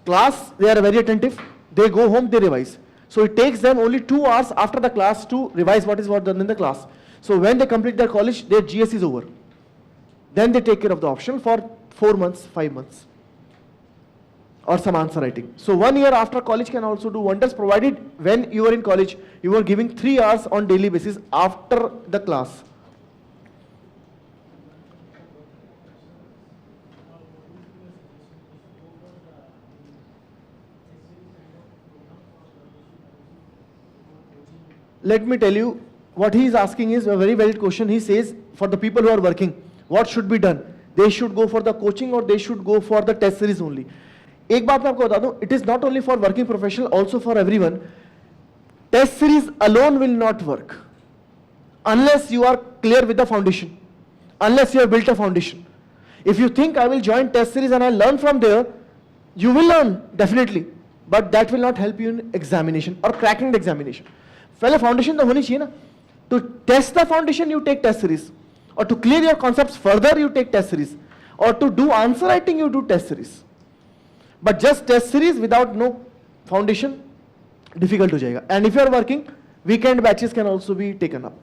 class, they are very attentive, they go home, they revise. So it takes them only 2 hours after the class to revise what is done in the class. So when they complete their college, their GS is over. Then they take care of the optional for 4 months, 5 months, or some answer writing. So 1 year after college can also do wonders, provided when you are in college, you are giving 3 hours on daily basis after the class. Let me tell you, what he is asking is a very valid question. He says, for the people who are working, what should be done? They should go for the coaching, or they should go for the test series only. एक बात मैं आपको बता दूं, it is not only for working professional, also for everyone. Test series alone will not work unless you are clear with the foundation, unless you have built a foundation. If you think I will join test series and I learn from there, you will learn definitely, but that will not help you in examination or cracking the examination. पहले foundation तो होनी चाहिए ना. To test the foundation, you take test series, or to clear your concepts further, you take test series, or to do answer writing, you do test series. But just test series without no foundation, difficult हो जाएगा. And if you are working, weekend batches can also be taken up.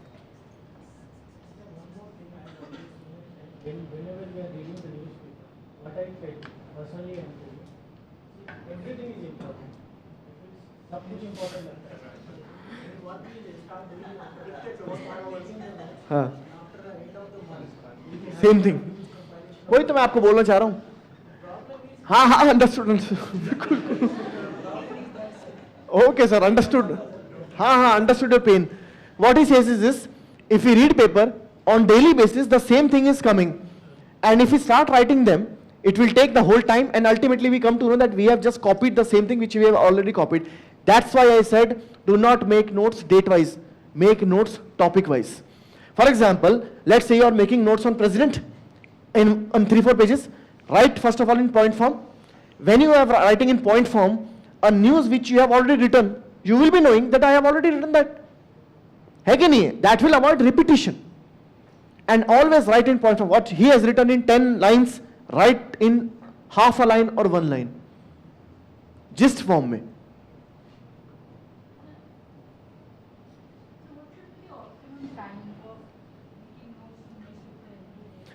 Whenever we are reading the newspaper, what I felt personally, I am telling you, everything is important. सब कुछ important लगता है. What we start doing after
हाँ.
after the end of the month.
Same thing. वही तो मैं आपको बोलना चाह रहा हूँ. हाँ हाँ, understood. Okay sir, understood. हाँ हाँ, understood your pain. What he says is this: if we read paper on daily basis, the same thing is coming, and if we start writing them, it will take the whole time, and ultimately we come to know that we have just copied the same thing which we have already copied. That's why I said, do not make notes date-wise, make notes topic-wise. For example, let's say you are making notes on president on 3-4 pages. Write first of all in point form. When you are writing in point form, a news which you have already written, you will be knowing that I have already written that. है कि नहीं है? That will avoid repetition. And always write in point form. What he has written in 10 lines, write in half a line or 1 line. Gist form में.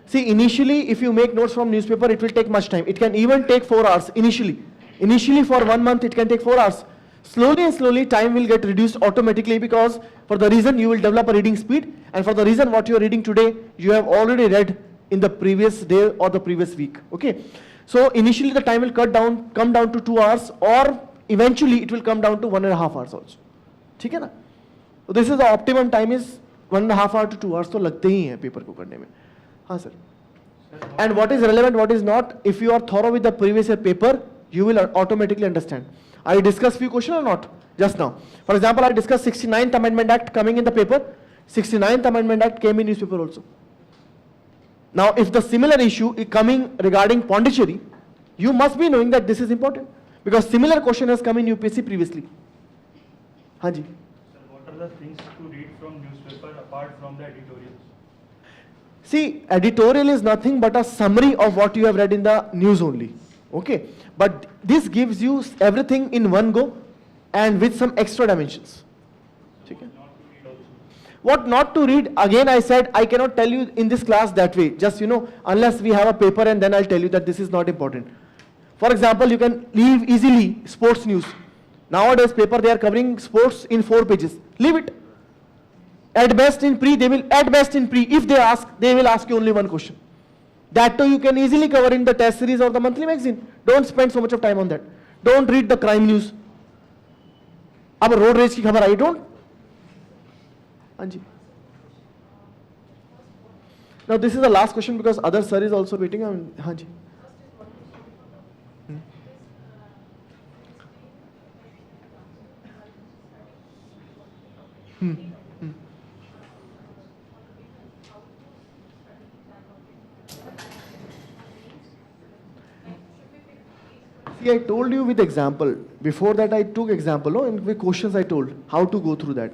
See, initially, if you make notes from newspaper, it will take much time. It can even take 4 hours initially. Initially, for 1 month, it can take 4 hours. Slowly and slowly, time will get reduced automatically, because for the reason you will develop a reading speed, and for the reason what you are reading today, you have already read in the previous day or the previous week. Okay. So initially, the time will come down to 2 hours, or eventually it will come down to 1.5 hours also. ठीक है ना? So this is the optimum time is 1.5 hours to 2 hours तो लगते ही हैं paper को करने में. हाँ sir. And what is relevant, what is not, if you are thorough with the previous year paper, you will automatically understand. I discussed few questions or not just now. For example, I discussed 69th Amendment Act coming in the paper. 69th Amendment Act came in newspaper also. Now, if the similar issue is coming regarding Pondicherry, you must be knowing that this is important, because similar question has come in UPSC previously. हाँ जी.
Sir, what are the things to read from newspaper apart from the editorials?
See, editorial is nothing but a summary of what you have read in the news only. Okay, but this gives you everything in one go and with some extra dimensions. Okay. What not to read, again I said I cannot tell you in this class that way, just unless we have a paper, and then I'll tell you that this is not important. For example, you can leave easily sports news. Nowadays paper, they are covering sports in 4 pages. Leave it. At best in pre, if they ask, they will ask you only one question. That too you can easily cover in the test series or the monthly magazine. Don't spend so much of time on that. Don't read the crime news. अब road rage की खबर आई, don't. हाँ जी. Now this is the last question because other sir is also waiting. हाँ जी. See, I told you with example. Before that, I took example, no, and with questions I told how to go through that.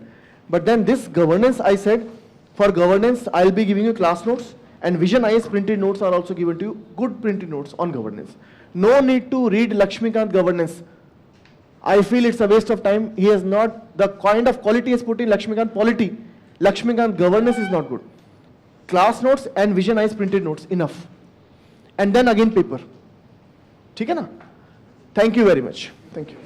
But then this governance, I said, for governance, I'll be giving you class notes, and Vision IS printed notes are also given to you. Good printed notes on governance. No need to read Lakshmikant governance. I feel it's a waste of time. He has not the kind of quality he has put in Lakshmikant polity. Lakshmikant governance is not good. Class notes and Vision IS printed notes enough, and then again paper. ठीक है ना? Thank you very much. Thank you.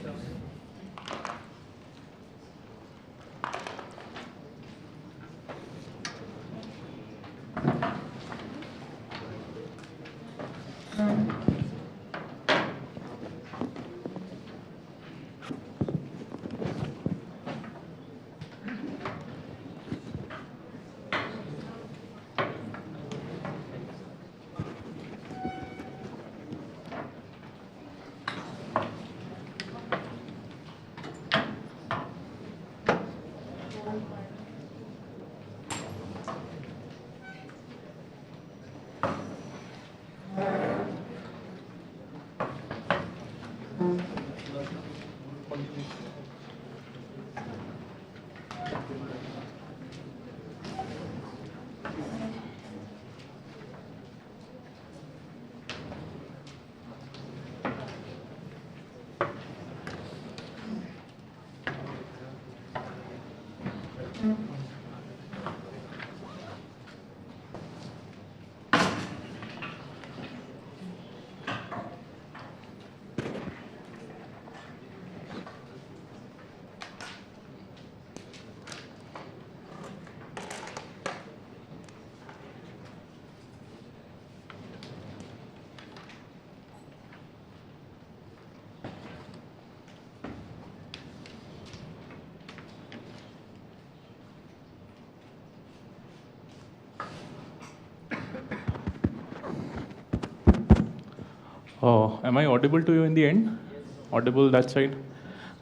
Oh, am I audible to you in the end? Yes. Audible that side?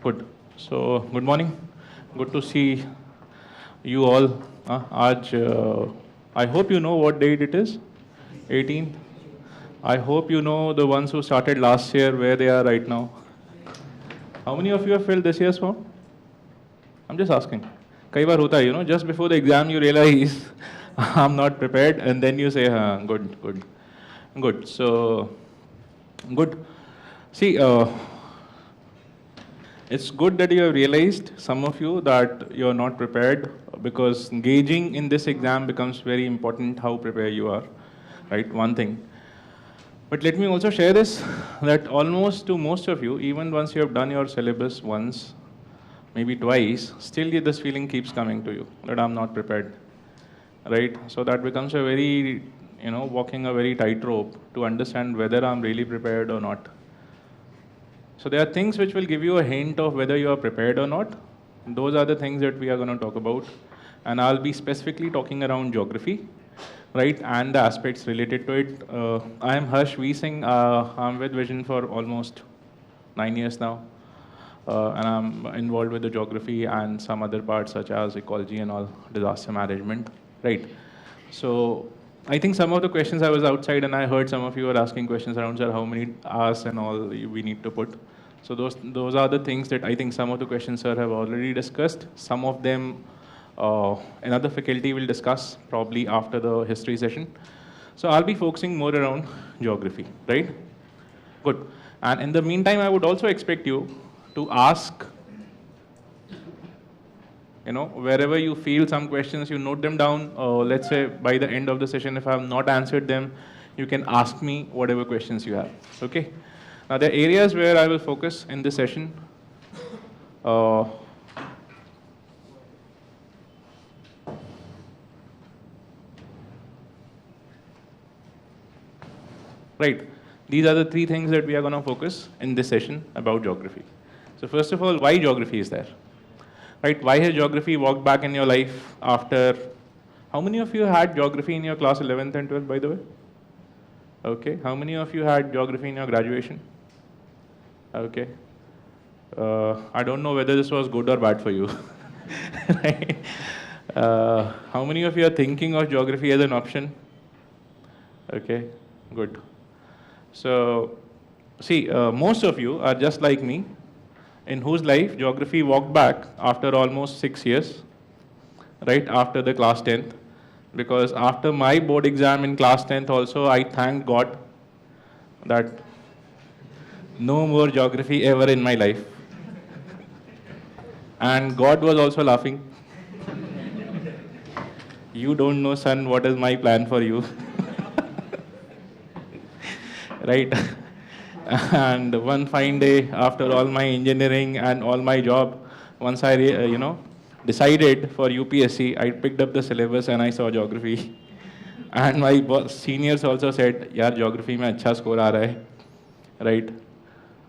Good. So, good morning. Good to see you all. I hope you know what date it is? 18th. I hope you know the ones who started last year, where they are right now. How many of you have filled this year's form? I'm just asking. Kai baar hota hai, you know, just before the exam you realize I'm not prepared, and then you say, good. So, good. See, it's good that you have realized, some of you, that you're not prepared, because gauging in this exam becomes very important how prepared you are, right? One thing. But let me also share this, that almost to most of you, even once you have done your syllabus once, maybe twice, still this feeling keeps coming to you, that I'm not prepared, right? So that becomes a very, walking a very tightrope to understand whether I'm really prepared or not. So there are things which will give you a hint of whether you are prepared or not. Those are the things that we are going to talk about. And I'll be specifically talking around geography, right, and the aspects related to it. I am Harsh V. Singh. I'm with Vision for almost 9 years now. And I'm involved with the geography and some other parts such as ecology and all, disaster management, right? So I think some of the questions, I was outside and I heard some of you were asking questions around, sir, how many hours and all we need to put. So those are the things that I think some of the questions, sir, have already discussed. Some of them another faculty will discuss probably after the history session. So I'll be focusing more around geography, right? Good. And in the meantime, I would also expect you to ask, wherever you feel some questions, you note them down. Let's say by the end of the session, if I have not answered them, you can ask me whatever questions you have, okay? Now, the areas where I will focus in this session, right? These are the three things that we are going to focus in this session about geography. So first of all, why geography is there? Right? Why has geography walked back in your life after... How many of you had geography in your class 11th and 12th, by the way? Okay. How many of you had geography in your graduation? Okay. I don't know whether this was good or bad for you. Right? How many of you are thinking of geography as an option? Okay, good. So, see, most of you are just like me, in whose life geography walked back after almost 6 years, right after the class 10th. Because after my board exam in class 10th also, I thanked God that no more geography ever in my life. And God was also laughing. You don't know, son, what is my plan for you. Right? And one fine day, after all my engineering and all my job, once I, decided for UPSC, I picked up the syllabus and I saw geography. And my seniors also said, "Yaar, geography mein acha score aa raha hai." Right?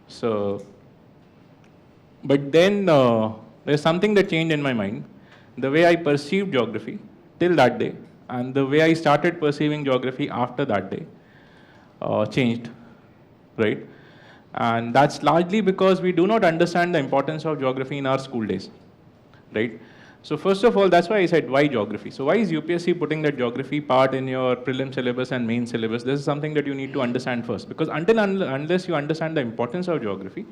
So, but then there's something that changed in my mind. The way I perceived geography till that day, and the way I started perceiving geography after that day, changed, right? And that's largely because we do not understand the importance of geography in our school days, right? So first of all, that's why I said, why geography? So why is UPSC putting that geography part in your prelim syllabus and main syllabus? This is something that you need to understand first, because unless you understand the importance of geography,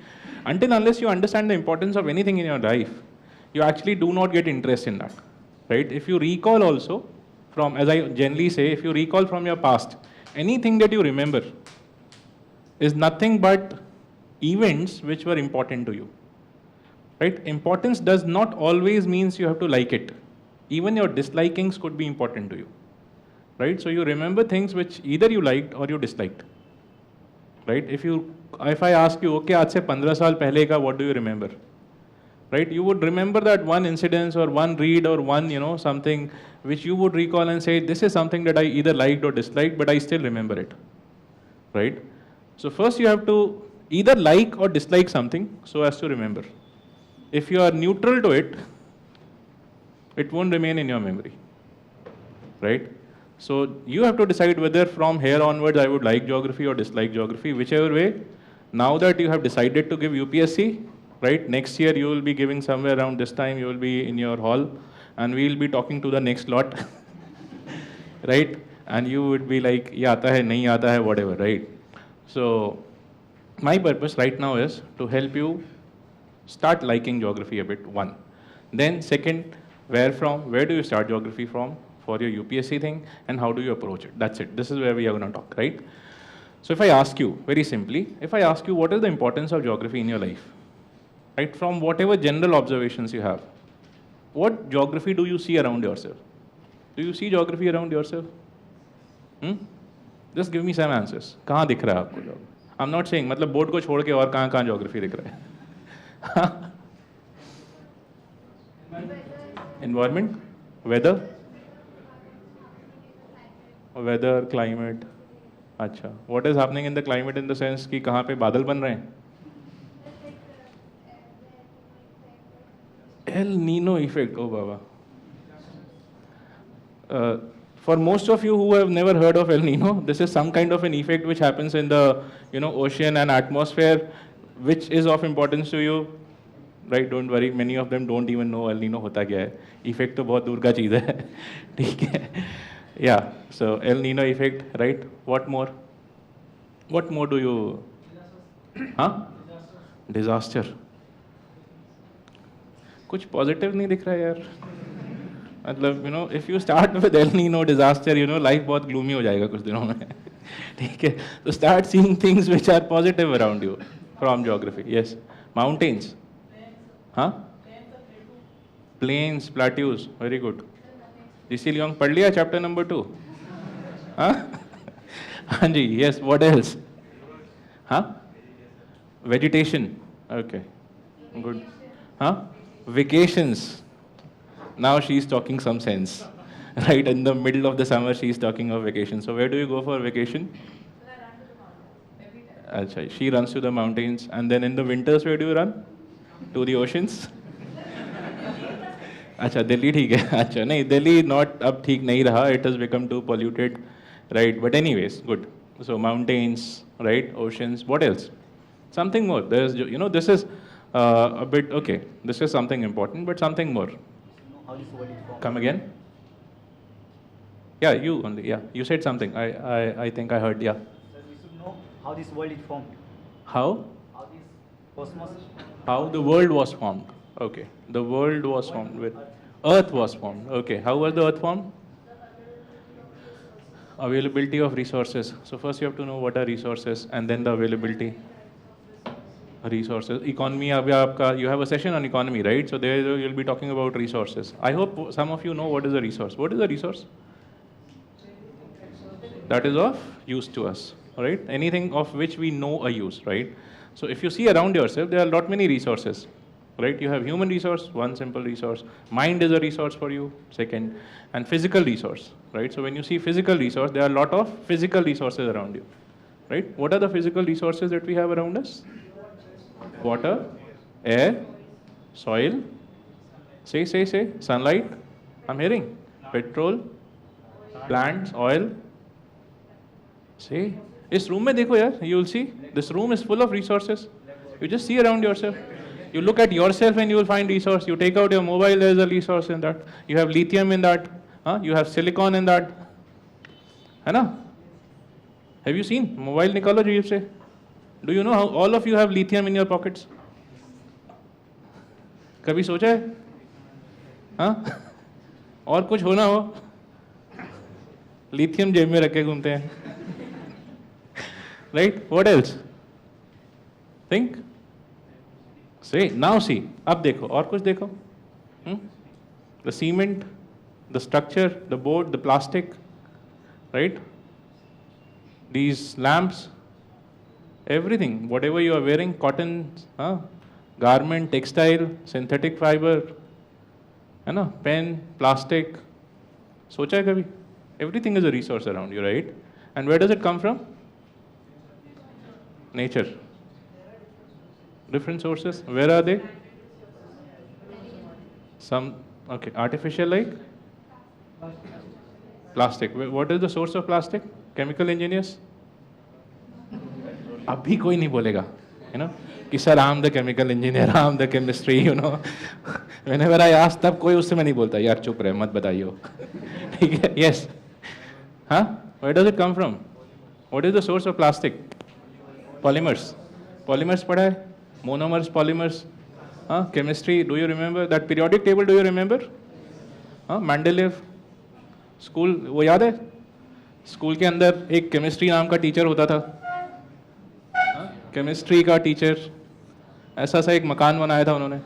unless you understand the importance of anything in your life, you actually do not get interest in that, right? If you recall also from, as I generally say, if you recall from your past, anything that you remember is nothing but events which were important to you, right? Importance does not always means you have to like it. Even your dislikings could be important to you, right? So you remember things which either you liked or you disliked, right? If I ask you, okay, aaj se 15 saal pehle ka, what do you remember? Right? You would remember that one incident or one read or one, something which you would recall and say, this is something that I either liked or disliked, but I still remember it, right? So first you have to either like or dislike something so as to remember. If you are neutral to it, it won't remain in your memory, right? So you have to decide whether from here onwards I would like geography or dislike geography, whichever way. Now that you have decided to give UPSC, right? Next year you will be giving somewhere around this time, you will be in your hall and we will be talking to the next lot, right? And you would be like, ye aata hai, nahi aata hai, whatever, right? So my purpose right now is to help you start liking geography a bit, one. Then second, where do you start geography from for your UPSC thing and how do you approach it? That's it. This is where we are going to talk, right? So if I ask you, very simply, if I ask you what is the importance of geography in your life, right, from whatever general observations you have, what geography do you see around yourself? Do you see geography around yourself? Just give me some answers. कहाँ दिख रहा है आपको geography? I'm not saying, मतलब board को छोड़ के और कहाँ geography दिख रहा है? Environment, weather, climate. अच्छा, what is happening in the climate in the sense कि कहाँ पे बादल बन रहे हैं? El Nino effect, oh Baba. For most of you who have never heard of El Nino, this is some kind of an effect which happens in the ocean and atmosphere, which is of importance to you, right? Don't worry, many of them don't even know El Nino hota kya hai. Effect to bahut dur ka cheez hai. ठीक है? Yeah, so El Nino effect, right? What more? What more do you? Huh? Disaster. कुछ positive नहीं दिख रहा है यार. मतलब if you start with El Nino disaster, life बहुत gloomy हो जाएगा कुछ दिनों में. ठीक है? So start seeing things which are positive around you from geography. Yes. Mountains. Huh? Plains, plateaus. Very good. DC Leong पढ़ लिया chapter number 2. Huh? हाँ जी. Yes. What else? Huh? Vegetation. Okay. Good. Huh? Vacations. Now she's talking some sense. Right, in the middle of the summer she's talking of vacation. So where do you go for vacation? Acha, she runs to the mountains, and then in the winters, where do you run? To the oceans? अच्छा दिल्ली ठीक है अच्छा नहीं Delhi not अब ठीक नहीं रहा it has become too polluted right but anyways good so mountains right oceans what else something more there's you know this is a bit okay this is something important but something more
How this world is formed.
come again yeah you only yeah you said something I think I heard yeah
Sir, we should know how this world is formed.
how
How this cosmos.
how the world was formed okay the world was formed with earth was formed okay how was the earth formed availability of resources so first you have to know what are resources and then the availability resources economy abhi aapka you have a session on economy right so there you'll be talking about resources I hope some of you know what is a resource what is a resource that is of use to us right anything of which we know a use right so if you see around yourself there are a lot many resources right you have human resource one simple resource mind is a resource for you second and physical resource right so when you see physical resource there are a lot of physical resources around you right what are the physical resources that we have around us water air soil say sunlight I'm hearing petrol plants oil say इस room में देखो यार you will see this room is full of resources you just see around yourself you look at yourself and you will find resource you take out your mobile there is a resource in that you have lithium in that you have silicon in that है ना have you seen mobile निकालो जेब से do you know how all of you have lithium in your pockets कभी सोचा है हाँ और कुछ होना हो लिथियम जेब में रख के घूमते हैं right what else think say now see अब देखो और कुछ देखो the cement the structure the board the plastic right these lamps everything whatever you are wearing cotton garment textile synthetic fiber है ना pen plastic सोचा है कभी everything is a resource around you right and where does it come from nature different sources where are they some okay artificial like plastic what is the source of plastic chemical engineers अभी कोई नहीं बोलेगा you know कि sir I'm the chemical engineer I'm the chemistry you know whenever I ask तब कोई उससे में नहीं बोलता यार चुप रहे मत बताइए ठीक है yes huh where does it come from what is the source of plastic polymers पढ़ा है monomers polymers chemistry do you remember that periodic table do you remember Mendeleev school वो याद है स्कूल के अंदर एक केमिस्ट्री नाम का टीचर होता था केमिस्ट्री का टीचर ऐसा सा एक मकान बनाया था उन्होंने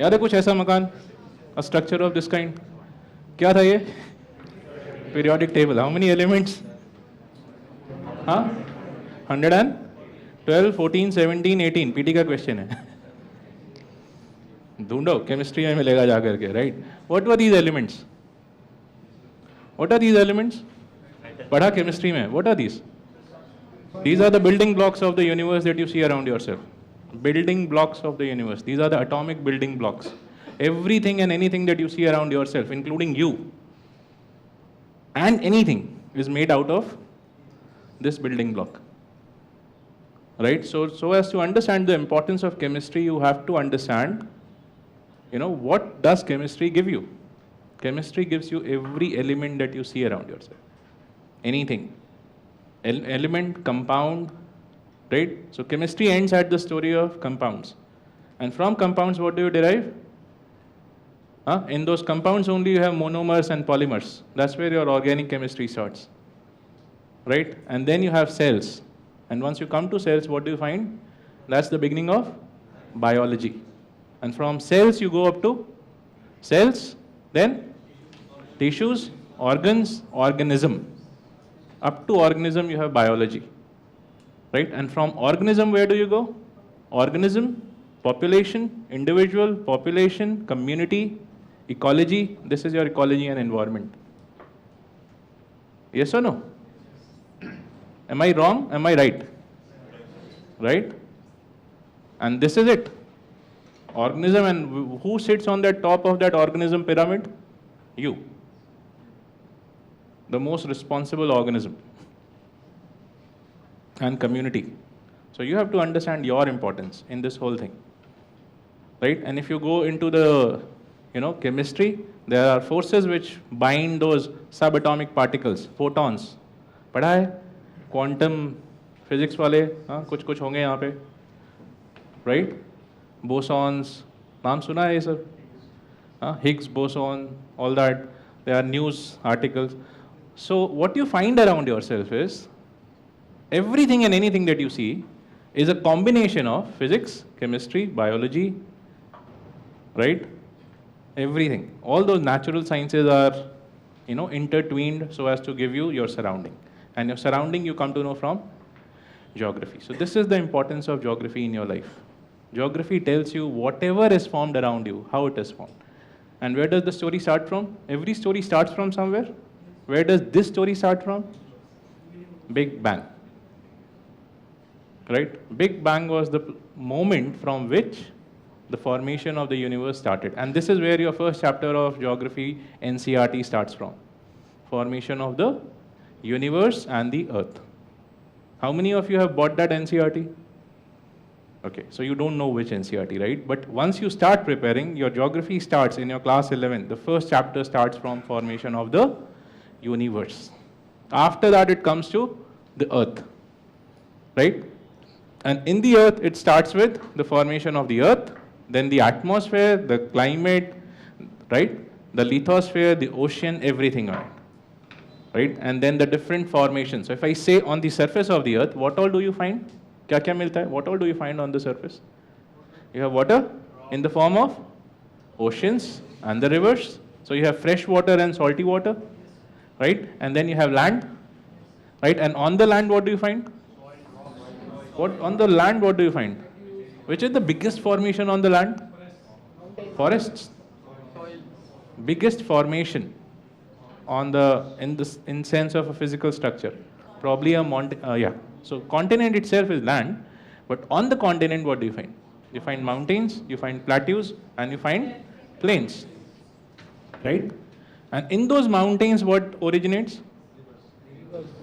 याद है कुछ ऐसा मकान a structure of this kind क्या था ये periodic table how many elements 112 14 17 18 PT का क्वेश्चन है ढूंढो केमिस्ट्री में मिलेगा जा करके write what were these elements पढ़ा केमिस्ट्री में what are these are the building blocks of the universe that you see around yourself building blocks of the universe these are the atomic building blocks everything and anything that you see around yourself including you and anything is made out of this building block right so as to understand the importance of chemistry you have to understand what does chemistry give you chemistry gives you every element that you see around yourself anything element compound right so chemistry ends at the story of compounds and from compounds what do you derive in those compounds only you have monomers and polymers that's where your organic chemistry starts right and then you have cells and once you come to cells what do you find that's the beginning of biology and from cells you go up to cells then tissues organs organism up to organism you have biology right and from organism where do you go organism population individual population community ecology this is your ecology and environment yes or no am I wrong am I right right? And this is it. Organism, and who sits on the top of that organism pyramid? You. The most responsible organism. And community. So you have to understand your importance in this whole thing. Right? And if you go into the chemistry, there are forces which bind those subatomic particles, photons. पढ़ा है? Quantum physics वाले कुछ कुछ होंगे यहाँ पे, right? Bosons, नाम सुना है ये सब? Higgs boson, all that. There are news articles. So what you find around yourself is everything and anything that you see is a combination of physics, chemistry, biology, right? Everything. All those natural sciences are, intertwined so as to give you your surrounding. And your surrounding you come to know from geography. So this is the importance of geography in your life. Geography tells you whatever is formed around you, how it is formed. And where does the story start from? Every story starts from somewhere. Where does this story start from? Big Bang. Right? Big Bang was the moment from which the formation of the universe started. And this is where your first chapter of geography NCERT starts from. Formation of the universe and the earth. How many of you have bought that NCERT? Okay, so you don't know which NCERT, right? But once you start preparing, your geography starts in your class 11. The first chapter starts from formation of the universe. After that, it comes to the earth, right? And in the earth, it starts with the formation of the earth, then the atmosphere, the climate, right? The lithosphere, the ocean, everything on it, right? And then the different formations. So if I say on the surface of the earth, what all do you find? क्या क्या मिलता है? What all do you find on the surface? You have water in the form of oceans and the rivers. So you have fresh water and salty water, right? And then you have land, right? And on the land, what do you find? What on the land? What do you find? Which is the biggest formation on the land? Forests. Biggest formation on the in sense of a physical structure, probably a yeah. So continent itself is land, but on the continent, what do you find? You find mountains, you find plateaus, and you find plains, right? And in those mountains, what originates?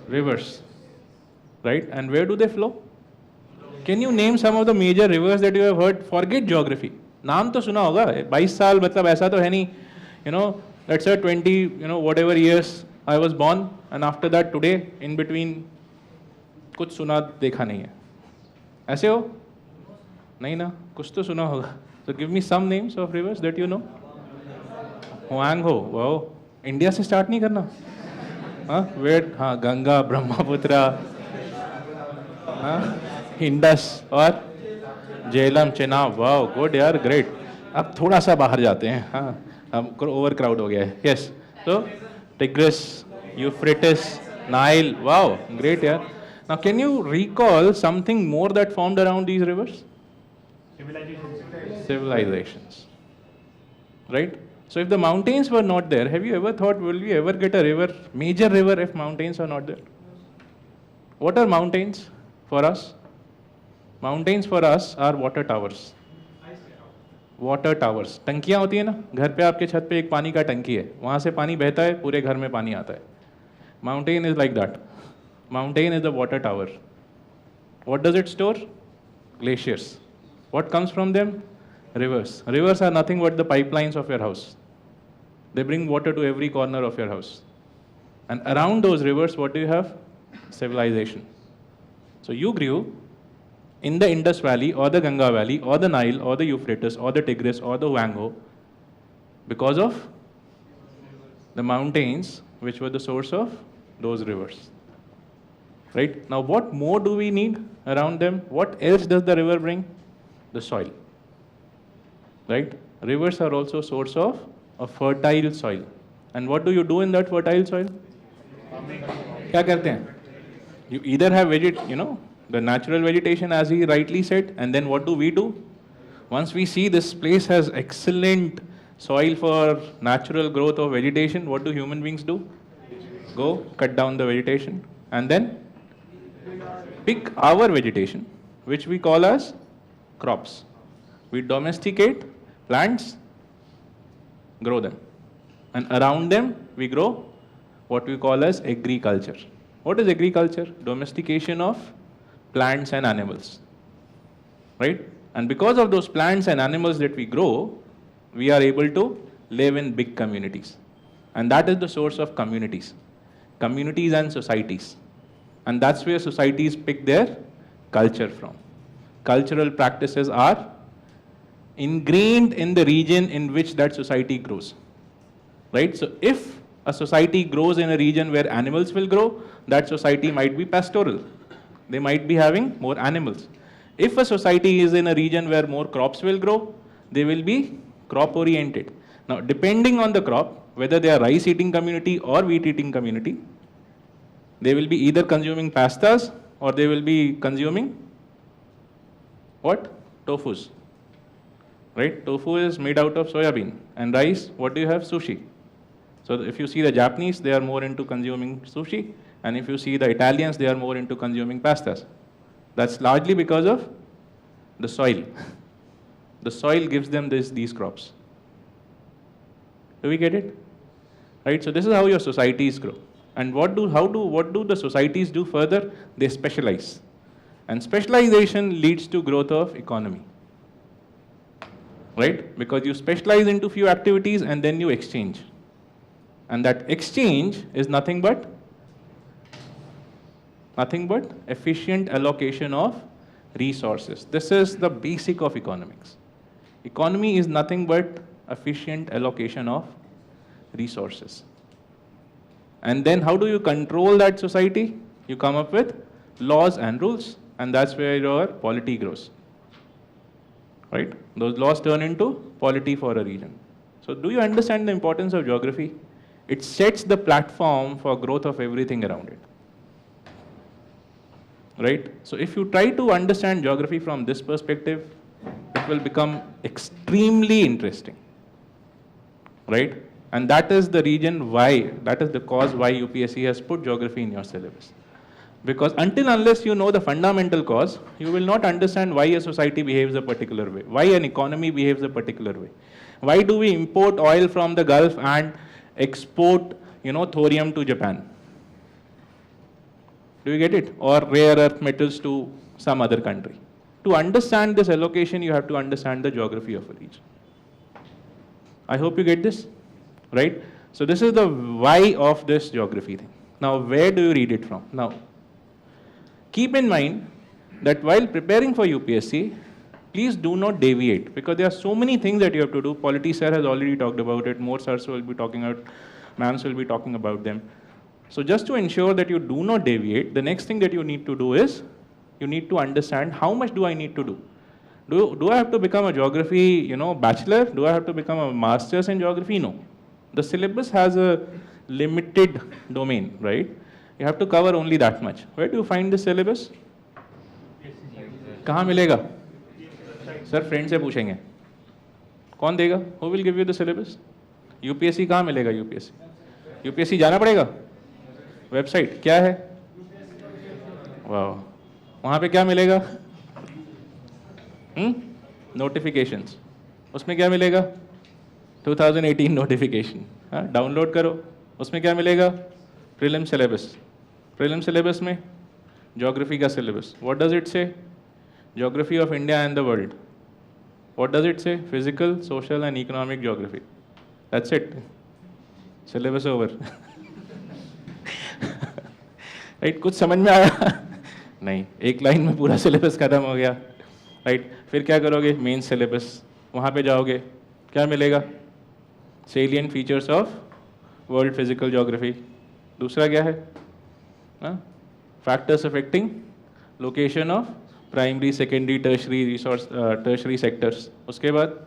Rivers, right? And where do they flow? Can you name some of the major rivers that you have heard? Forget geography. नाम तो सुना होगा. 22 साल मतलब ऐसा तो है नहीं. Let's say 20, whatever years I was born, and after that today, in between, कुछ सुना देखा नहीं है. ऐसे हो? नहीं ना? कुछ तो सुना होगा. So give me some names of rivers that you know. Huang Ho. Wow. India से start नहीं करना. Where? गंगा, ब्रह्मपुत्र, इंडस और झेलम, चेनाब. वाओ, गुड यार, ग्रेट. अब थोड़ा सा बाहर जाते हैं. हम ओवर क्राउड हो गया है. यस. तो tigris, Euphrates, Nile. Wow, great यार. Now can you recall something more that formed around these rivers? Civilizations. Right? So if the mountains were not there, have you ever thought, will we ever get a river, major river, if mountains are not there? What are mountains for us? Mountains for us are water towers. Water towers. टंकियाँ होती है ना, घर पे आपके छत पे एक पानी का टंकी है, वहाँ से पानी बहता है, पूरे घर में पानी आता है. Mountain is like that. Mountain is the water tower. What does it store? Glaciers. What comes from them? Rivers. Rivers are nothing but the pipelines of your house. They bring water to every corner of your house. And around those rivers, what do you have? Civilization. So you grew in the Indus Valley or the Ganga Valley or the Nile or the Euphrates or the Tigris or the Wango because of the mountains which were the source of those rivers. Right? Now what more do we need around them? What else does the river bring? The soil. Right? Rivers are also source of a fertile soil. And what do you do in that fertile soil? क्या करते हैं? You either have the natural vegetation as he rightly said, and then what do? Once we see this place has excellent soil for natural growth of vegetation, what do human beings do? Go cut down the vegetation and then pick our vegetation, which we call as crops. We domesticate plants, grow them. And around them, we grow what we call as agriculture. What is agriculture? Domestication of plants and animals, right? And because of those plants and animals that we grow, we are able to live in big communities. And that is the source of communities and societies. And that's where societies pick their culture from. Cultural practices are ingrained in the region in which that society grows, right? So if a society grows in a region where animals will grow, that society might be pastoral. They might be having more animals. If a society is in a region where more crops will grow, they will be crop oriented. Now, depending on the crop, whether they are rice eating community or wheat eating community, they will be either consuming pastas or they will be consuming what? Tofus. Right? Tofu is made out of soya bean. And rice, what do you have? Sushi. So if you see the Japanese, they are more into consuming sushi. And if you see the Italians, they are more into consuming pastas. That's largely because of the soil. The soil gives them these crops. Do we get it? Right? So this is how your societies grow. And what do the societies do further? They specialize. And specialization leads to growth of economy. Right? Because you specialize into few activities and then you exchange. And that exchange is nothing but efficient allocation of resources. This is the basic of economics. Economy is nothing but efficient allocation of resources. And then how do you control that society? You come up with laws and rules, and that's where your polity grows. Right? Those laws turn into polity for a region. So do you understand the importance of geography? It sets the platform for growth of everything around it. Right? So if you try to understand geography from this perspective, it will become extremely interesting. Right? And that is the reason why, that is the cause why UPSC has put geography in your syllabus. Because unless you know the fundamental cause, you will not understand why a society behaves a particular way, why an economy behaves a particular way. Why do we import oil from the Gulf and export, thorium to Japan? Do you get it? Or rare earth metals to some other country. To understand this allocation, you have to understand the geography of a region. I hope you get this, right? So this is the why of this geography thing. Now, where do you read it from? Now, keep in mind that while preparing for UPSC, please do not deviate, because there are so many things that you have to do. Polity sir has already talked about it. More sirs will be talking about, ma'ams will be talking about them. So just to ensure that you do not deviate, the next thing that you need to do is, you need to understand how much do I need to do. Do I have to become a geography, bachelor? Do I have to become a master's in geography? No. The syllabus has a limited domain, right? You have to cover only that much. Where do you find this syllabus? कहाँ मिलेगा? Sir, friend से पूछेंगे. कौन देगा? Who will give you the syllabus? UPSC कहाँ मिलेगा UPSC? UPSC जाना पड़ेगा? वेबसाइट क्या है? वाह, वहाँ पे क्या मिलेगा? नोटिफिकेशंस. उसमें क्या मिलेगा? 2018 नोटिफिकेशन. डाउनलोड करो. उसमें क्या मिलेगा? Prelim syllabus. प्रीलिम सिलेबस में ज्योग्राफी का syllabus. What does it say? Geography of India and the world. What does it say? Physical, social and economic geography. That's it. Syllabus over. Right? कुछ समझ में आया? नहीं, एक लाइन में पूरा सिलेबस खत्म हो गया. राइट? फिर क्या करोगे? Main syllabus. वहाँ पे जाओगे, क्या मिलेगा? Salient features of world physical geography. दूसरा क्या है? Factors affecting location of primary, secondary, tertiary resource, tertiary sectors. उसके बाद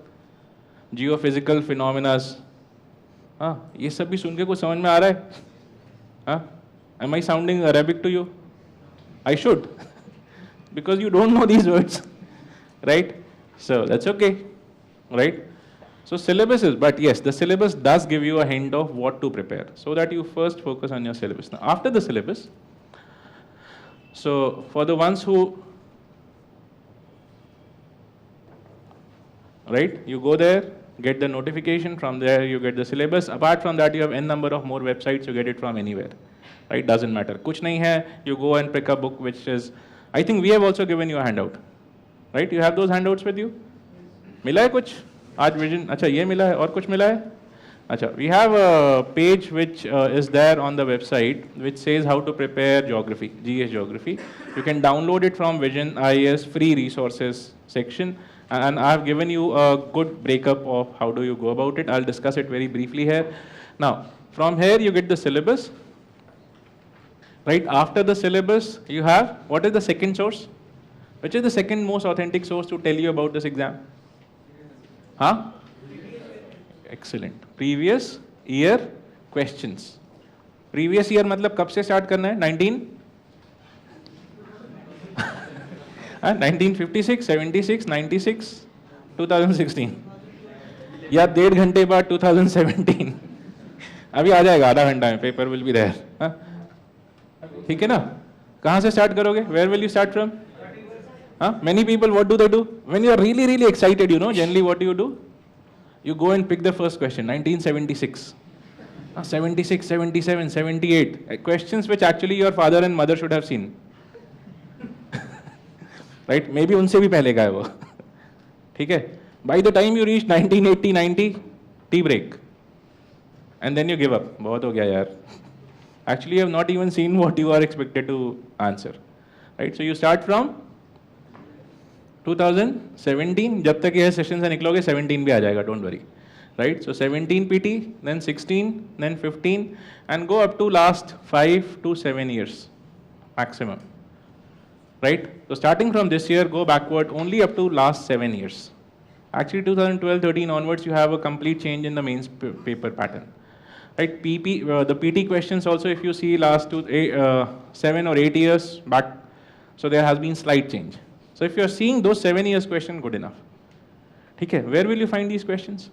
जियो फिजिकल फिनोमिनास. ये सब भी सुन के कुछ समझ में आ रहा है? Am I sounding Arabic to you? I should, because you don't know these words, right? So that's okay, right? So syllabus is, but yes, the syllabus does give you a hint of what to prepare, so that you first focus on your syllabus. Now, after the syllabus, so for the ones who right? You go there, get the notification, from there you get the syllabus. Apart from that, you have n number of more websites, you get it from anywhere, right? Doesn't matter. Kuch nahi hai, you go and pick a book which is, I think we have also given you a handout, right? You have those handouts with you? मिला है कुछ? आज vision, अच्छा ये मिला है, और कुछ मिला है? अच्छा, we have a page which is there on the website which says how to prepare geography, GS geography. You can download it from Vision IAS free resources section, and I have given you a good breakup of how do you go about it. I'll discuss it very briefly here. Now, from here you get the syllabus, right? After the syllabus, you have, what is the second source? Which is the second most authentic source to tell you about this exam? Huh? Excellent. Previous year questions. Previous year मतलब कब से start करना है? 1956, 76, 96, 2016. या 1.5 घंटे बाद 2017. अभी आ जाएगा, आधा घंटा में पेपर will be there. ठीक है ना? कहाँ से start करोगे? Where will you start from? Many people, what do they do? When you are really, really excited, you know, generally what do? You go and pick the first question, 1976. 76, 77, 78. Questions which actually your father and mother should have seen. Right? Maybe उनसे भी पहले का है वो. ठीक है? By the time you reach 1980, 90, tea break. And then you give up. बहुत हो गया यार. Actually, you have not even seen what you are expected to answer. Right? So you start from 2017, जब तक ये सेशन से निकलोगे 17 भी आ जाएगा, don't worry, right? So 17 PT, then 16, then 15, and go up to last 5 to 7 years maximum, right? So starting from this year, go backward only up to last 7 years. Actually 2012-13 onwards, you have a complete change in the mains paper pattern, right? The PT questions also, if you see last 7 or 8 years back, so there has been slight change. So if you are seeing those 7 years question, good enough. ठीक है? Where will you find these questions?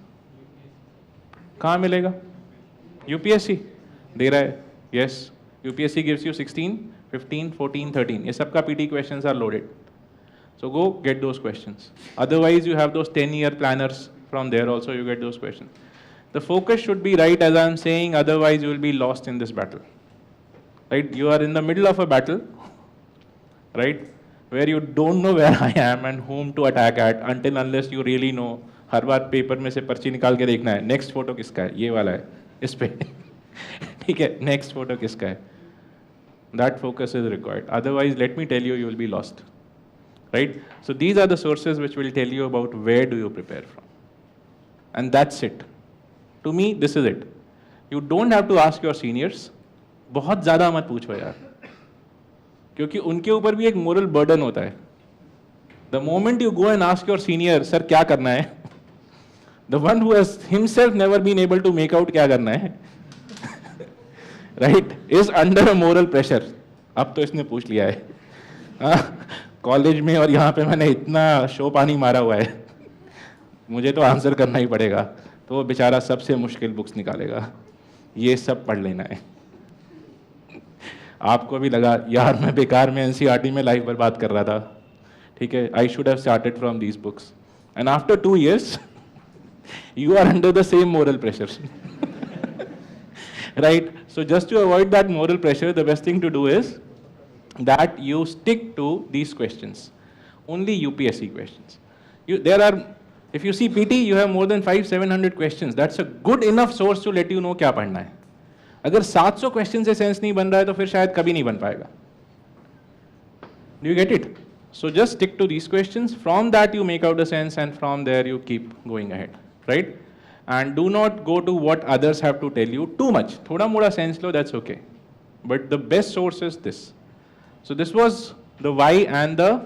कहाँ मिलेगा? UPSC दे रहा है. Yes, UPSC gives you 16, 15, 14, 13. ये सबका PT questions are loaded. So go get those questions. Otherwise, you have those 10-year planners. From there also you get those questions. The focus should be right, as I am saying. Otherwise, you will be lost in this battle. Right? You are in the middle of a battle, right? Where you don't know where I am and whom to attack at until unless you really know. Her bar paper में से पर्ची निकाल के देखना है, next photo किसका है? ये वाला है, इस पे. ठीक है, नेक्स्ट फोटो किसका है? That focus is required. Otherwise, let me tell you, you will be lost. Right? So these are the sources which will tell you about where do you prepare from. And that's it. To me, this is it. You don't have to ask your seniors. बहुत ज़्यादा मत पूछो यार. क्योंकि उनके ऊपर भी एक मोरल बर्डन होता है. The moment you go and ask your senior, sir क्या करना है? The one who has himself never been able to make out क्या करना है, right, is under a moral pressure. अब तो इसने पूछ लिया है. कॉलेज में और यहाँ पे मैंने इतना शो पानी मारा हुआ है, मुझे तो आंसर करना ही पड़ेगा. तो वो बेचारा सबसे मुश्किल बुक्स निकालेगा, ये सब पढ़ लेना है. आपको भी लगा यार मैं बेकार में एनसीईआरटी में लाइफ बर्बाद कर रहा था. ठीक है, I should have started from these books. And after 2 years you are under the same moral pressure. Right? So just to avoid that moral pressure, the best thing to do is that you stick to these questions, only UPSC questions. If you see PT, you have more than 500-700 questions. That's a good enough source to let you know क्या पढ़ना है. अगर 700 question से sense नहीं बन रहा है तो फिर शायद कभी नहीं बन पाएगा. Do you get it? So just stick to these questions. From that you make out a sense, and from there you keep going ahead, right? And do not go to what others have to tell you too much. थोड़ा मोड़ा sense low, that's okay. But the best source is this. So this was the why and the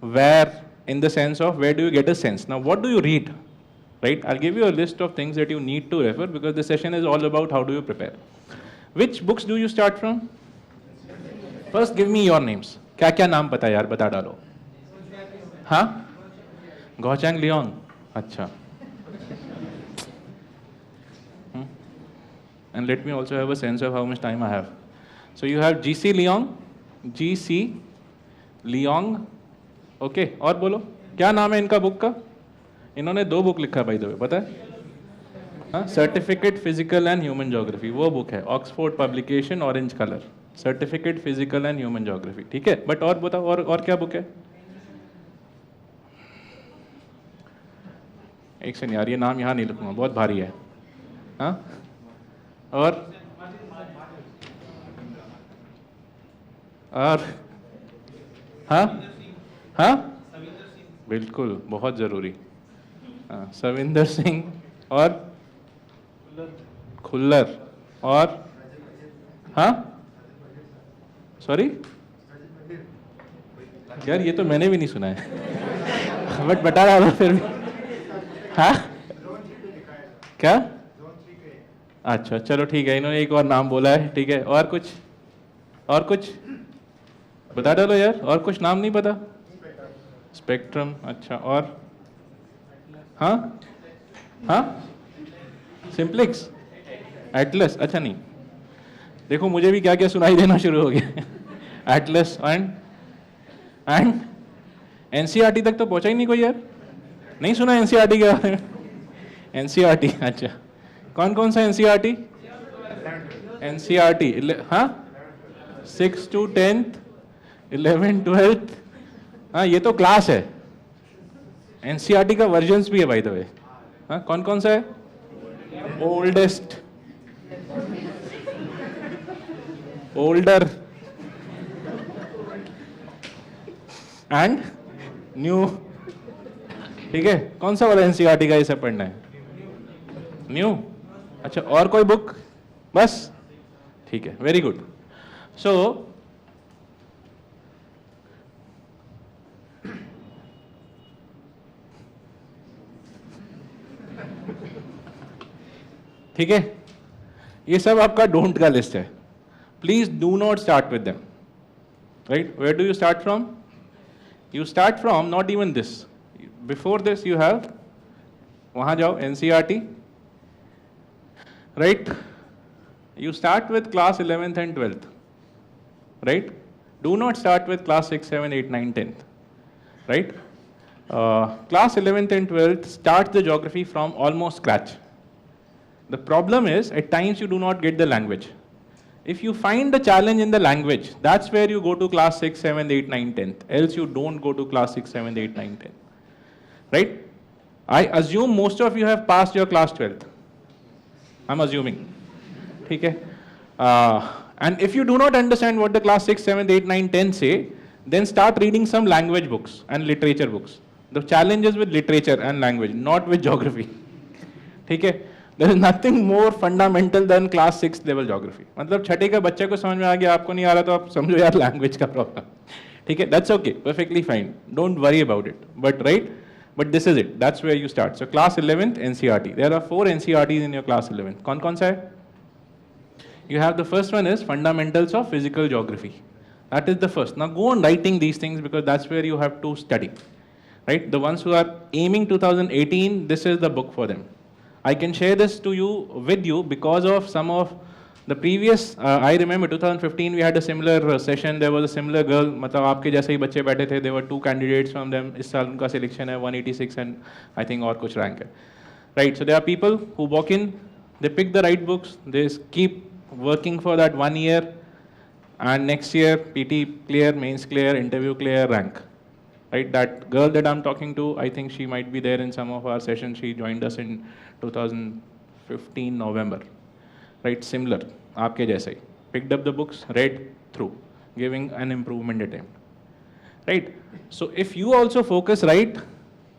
where, in the sense of where do you get a sense. Now what do you read? Right? I'll give you a list of things that you need to refer, because the session is all about how do you prepare. Which books do you start from? First give me your names. क्या क्या नाम पता है यार, बता डालो. हाँ? गौचैंग Leong. अच्छा. And let me also have a sense of how much time I have. So you have GC Leong. Okay, और बोलो क्या नाम है इनका बुक का? इन्होंने 2 बुक लिखा बाय द वे, पता है? हाँ, certificate physical and human geography, वो बुक है, Oxford publication, orange colour, certificate physical and human geography, ठीक है? बट और बताओ, और क्या बुक है? एक सेकंड यार, ये नाम यहाँ नहीं लिखूंगा, बहुत भारी है। हाँ, और हाँ हाँ बिल्कुल, बहुत ज़रूरी। हाँ, सविंदर सिंह और खुल्लर और हाँ, सॉरी यार, ये तो मैंने भी नहीं सुना है बट बता रहा था फिर भी। हाँ, क्या? अच्छा चलो ठीक है, इन्होंने एक और नाम बोला है, ठीक है। और कुछ बता डालो यार, और कुछ नाम नहीं पता? स्पेक्ट्रम, अच्छा, और हाँ हाँ, सिंप्लेक्स, एटलस, अच्छा नहीं, देखो मुझे भी क्या क्या सुनाई देना शुरू हो गया एटलस एंड एनसीईआरटी तक तो पहुंचा ही नहीं कोई यार, नहीं सुना एनसीईआरटी के बारे में? एनसीईआरटी, अच्छा, कौन कौन सा एनसीईआरटी? एनसीईआरटी, हाँ, 6 to 10th, 11 12th, हाँ ये तो क्लास है। एनसीईआरटी का वर्जन्स भी है बाय द वे। हाँ, कौन कौन सा है? ओल्डेस्ट, ओल्डर एंड न्यू, ठीक है? कौन सा वाला एनसीईआरटी का इसे पढ़ना है? न्यू, अच्छा, और कोई बुक? बस, ठीक है, वेरी गुड। सो ठीक है, ये सब आपका डोंट का लिस्ट है। Please do not start with them, right? Where do you start from? You start from not even this, before this you have, वहां जाओ, NCERT, right? You start with class 11th and 12th, right? Do not start with class 6, 7, 8, 9, 10th, right? Class 11th and 12th start the geography from almost scratch. The problem is, at times you do not get the language. If you find the challenge in the language, that's where you go to class 6, 7, 8, 9, 10th. Else you don't go to class 6, 7, 8, 9, 10. Right? I assume most of you have passed your class 12th. I'm assuming. ठीक है? And if you do not understand what the class 6, 7, 8, 9, 10 say, then start reading some language books and literature books. The challenge is with literature and language, not with geography. ठीक है? There is nothing more fundamental than class 6 level geography. मतलब छठे का बच्चे को समझ में आ गया, आपको नहीं आ रहा तो आप समझो यार लैंग्वेज का प्रॉब्लम, ठीक है? That's okay, perfectly fine. Don't worry about it. But right? But this is it. That's where you start. So class 11th NCERT. There are 4 NCERTs in your class 11th. कौन कौन सा है? You have the first one is fundamentals of physical geography. That is the first. Now go on writing these things because that's where you have to study, right? The ones who are aiming 2018, this is the book for them. I can share this to you with you because of some of the previous, I remember 2015 we had a similar session. There was a similar girl, मतलब आपके जैसे ही बच्चे बैठे थे. There were 2 candidates from them. इस साल उनका selection है 186 and I think और कुछ rank है, right? So there are people who walk in, they pick the right books, they keep working for that 1 year, and next year PT clear, mains clear, interview clear, rank, right? That girl that I'm talking to, I think she might be there in some of our sessions. She joined us in 2015 November, right? Similar, आपके जैसे ही, picked up the books, read through, giving an improvement attempt, right? So if you also focus right,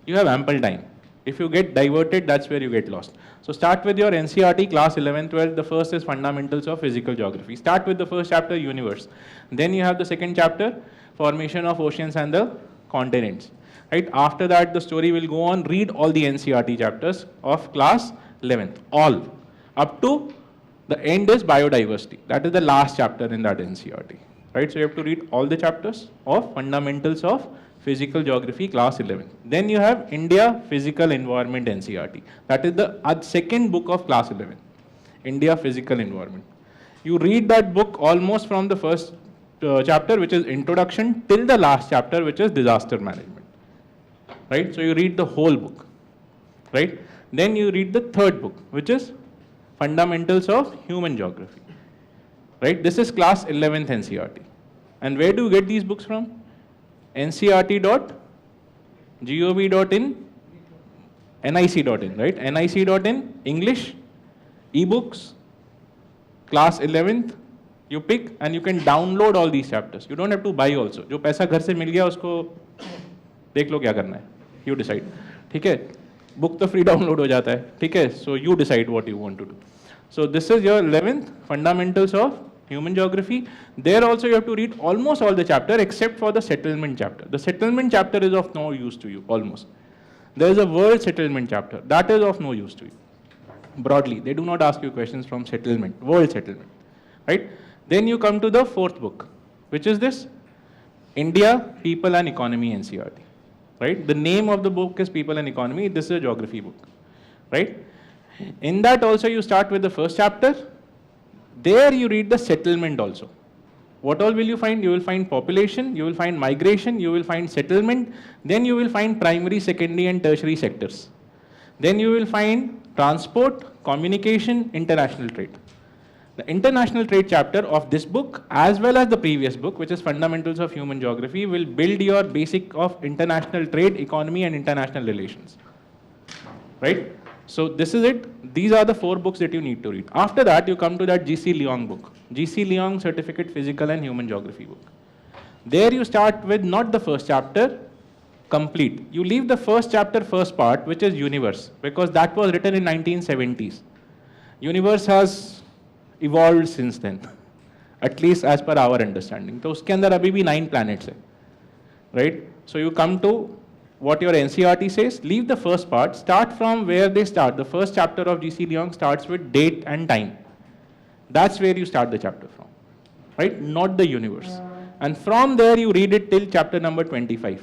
you have ample time. If you get diverted, that's where you get lost. So start with your NCERT class 11, 12. The first is fundamentals of physical geography. Start with the first chapter, universe. Then you have the second chapter, formation of oceans and the continents. Right? After that, the story will go on. Read all the NCERT chapters of class 11th. All. Up to the end is biodiversity. That is the last chapter in that NCERT. Right? So you have to read all the chapters of fundamentals of physical geography class 11. Then you have India physical environment NCERT. That is the second book of class 11. India physical environment. You read that book almost from the first chapter, which is introduction, till the last chapter, which is disaster management. Right? So you read the whole book. right? Then you read the third book, which is Fundamentals of Human Geography, right? This is class 11th NCERT. And where do you get these books from? ncert.gov.in, nic.in, right? nic.in, English, ebooks, class 11th, you pick and you can download all these chapters. You don't have to buy also. जो पैसा घर से मिल गया उसको देख लो क्या करना है. You decide. ठीक है? Book तो free download हो जाता है. ठीक है? So you decide what you want to do. So this is your 11th Fundamentals of Human Geography. There also you have to read almost all the chapter except for the settlement chapter. The settlement chapter is of no use to you almost. There is a world settlement chapter. That is of no use to you. Broadly, they do not ask you questions from settlement, world settlement, right? Then you come to the fourth book, which is this, India, People and Economy NCERT, right? The name of the book is People and Economy. This is a geography book, right? In that also you start with the first chapter. There you read the settlement also. What all will you find? You will find population, you will find migration, you will find settlement, then you will find primary, secondary and tertiary sectors. Then you will find transport, communication, international trade. The international trade chapter of this book as well as the previous book, which is Fundamentals of Human Geography, will build your basic of international trade, economy and international relations, right? So this is it. These are the 4 books that you need to read. After that, you come to that G.C. Leong book, G.C. Leong Certificate Physical and Human Geography book. There you start with not the first chapter, complete. You leave the first chapter, first part, which is universe, because that was written in 1970s. Universe has evolved since then, at least as per our understanding. So uske andar abhi bhi 9 planets hai, right? So you come to what your NCERT says, leave the first part, start from where they start. The first chapter of G.C. Leong starts with date and time. That's where you start the chapter from, right? Not the universe. And from there you read it till chapter number 25,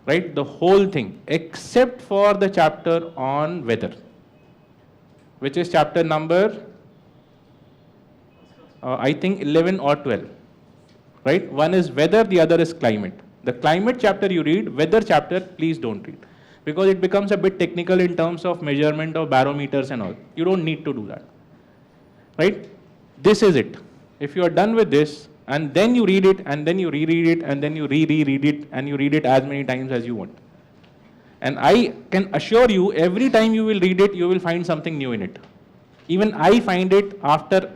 right? The whole thing, except for the chapter on weather, which is chapter number, I think 11 or 12, right? One is weather, the other is climate. The climate chapter you read, weather chapter, please don't read, because it becomes a bit technical in terms of measurement of barometers and all. You don't need to do that, right? This is it. If you are done with this, and then you read it, and then you reread it, and then you reread it, and you read it as many times as you want. And I can assure you, every time you will read it, you will find something new in it. Even I find it after,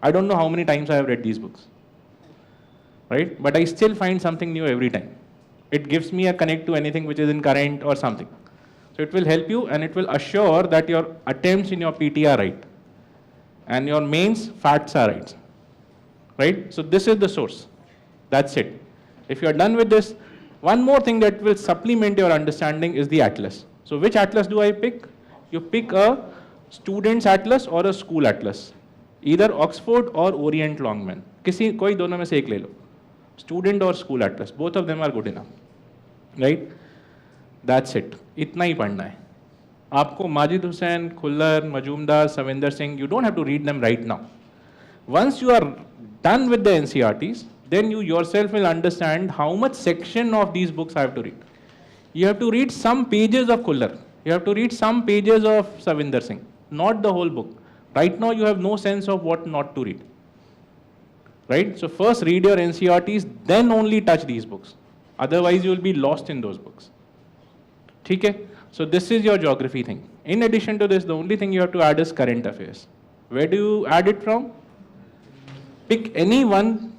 I don't know how many times I have read these books, right? But I still find something new every time. It gives me a connect to anything which is in current or something. So it will help you and it will assure that your attempts in your PT are right and your mains facts are right, right? So this is the source. That's it. If you are done with this, one more thing that will supplement your understanding is the atlas. So which atlas do I pick? You pick a student's atlas or a school atlas, either Oxford or Orient Longman. किसी कोई दोनों में से एक ले लो. Student or school atlas, both of them are good enough, right? That's it. इतना ही पढ़ना है. आपको Majid Hussain, Khullar, Majumdar, Savinder Singh, you don't have to read them right now. Once you are done with the NCERTs, then you yourself will understand how much section of these books I have to read. You have to read some pages of Khullar. You have to read some pages of Savinder Singh, not the whole book. Right now you have no sense of what not to read. Right? So first read your NCERTs, then only touch these books. Otherwise you will be lost in those books. Okay? So this is your geography thing. In addition to this, the only thing you have to add is current affairs. Where do you add it from? Pick any one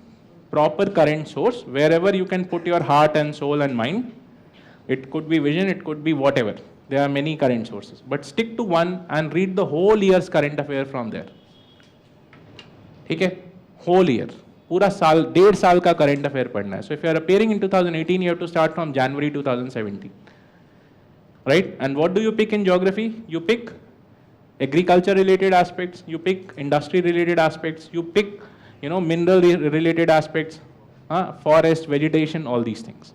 proper current source, wherever you can put your heart and soul and mind. It could be vision, it could be whatever. There are many current sources. But stick to one and read the whole year's current affair from there. Okay? Whole year. पूरा साल, 1.5 साल का current affair पढ़ना है. So if you are appearing in 2018, you have to start from January 2017. Right? And what do you pick in geography? You pick agriculture related aspects, you pick industry related aspects, you pick, mineral related aspects, forest, vegetation, all these things.